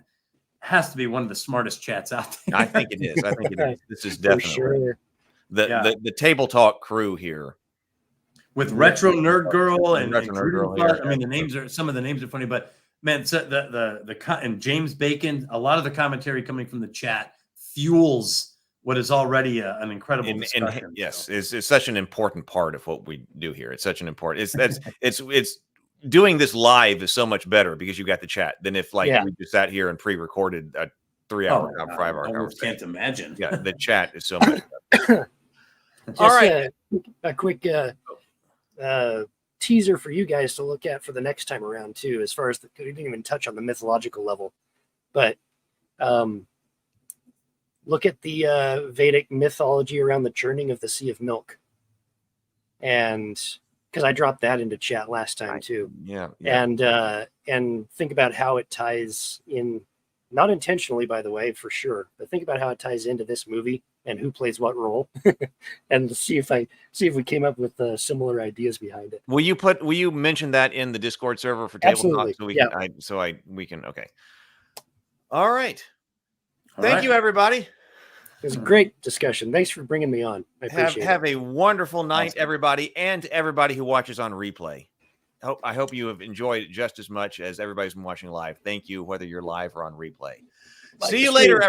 [SPEAKER 5] has to be one of the smartest chats out there.
[SPEAKER 6] I think it is. This is definitely the Table Talk crew here.
[SPEAKER 5] With Retro Nerd Girl and
[SPEAKER 6] Retro Nerd Girl.
[SPEAKER 5] I mean, some of the names are funny, but man, so and James Bacon, a lot of the commentary coming from the chat fuels what is already an incredible discussion.
[SPEAKER 6] Yes, it's such an important part of what we do here. It's such an important. It's doing this live is so much better because you got the chat than if we just sat here and pre-recorded a 3-hour, 5-hour conversation.
[SPEAKER 5] I can't imagine.
[SPEAKER 6] Yeah, the chat is so much better.
[SPEAKER 7] All right, a quick teaser for you guys to look at for the next time around too, as far as we didn't even touch on the mythological level, but look at the Vedic mythology around the churning of the Sea of Milk, and because I dropped that into chat last time too. And think about how it ties in, not intentionally, by the way, for sure, but think about how it ties into this movie and who plays what role, and see if we came up with similar ideas behind it.
[SPEAKER 6] Will you mention that in the Discord server for Table Talk so we can okay. All right. Thank you, everybody.
[SPEAKER 7] It was a great discussion. Thanks for bringing me on. I appreciate it.
[SPEAKER 6] Have a wonderful night, everybody, and everybody who watches on replay. I hope you have enjoyed it just as much as everybody's been watching live. Thank you, whether you're live or on replay. See you later, everybody.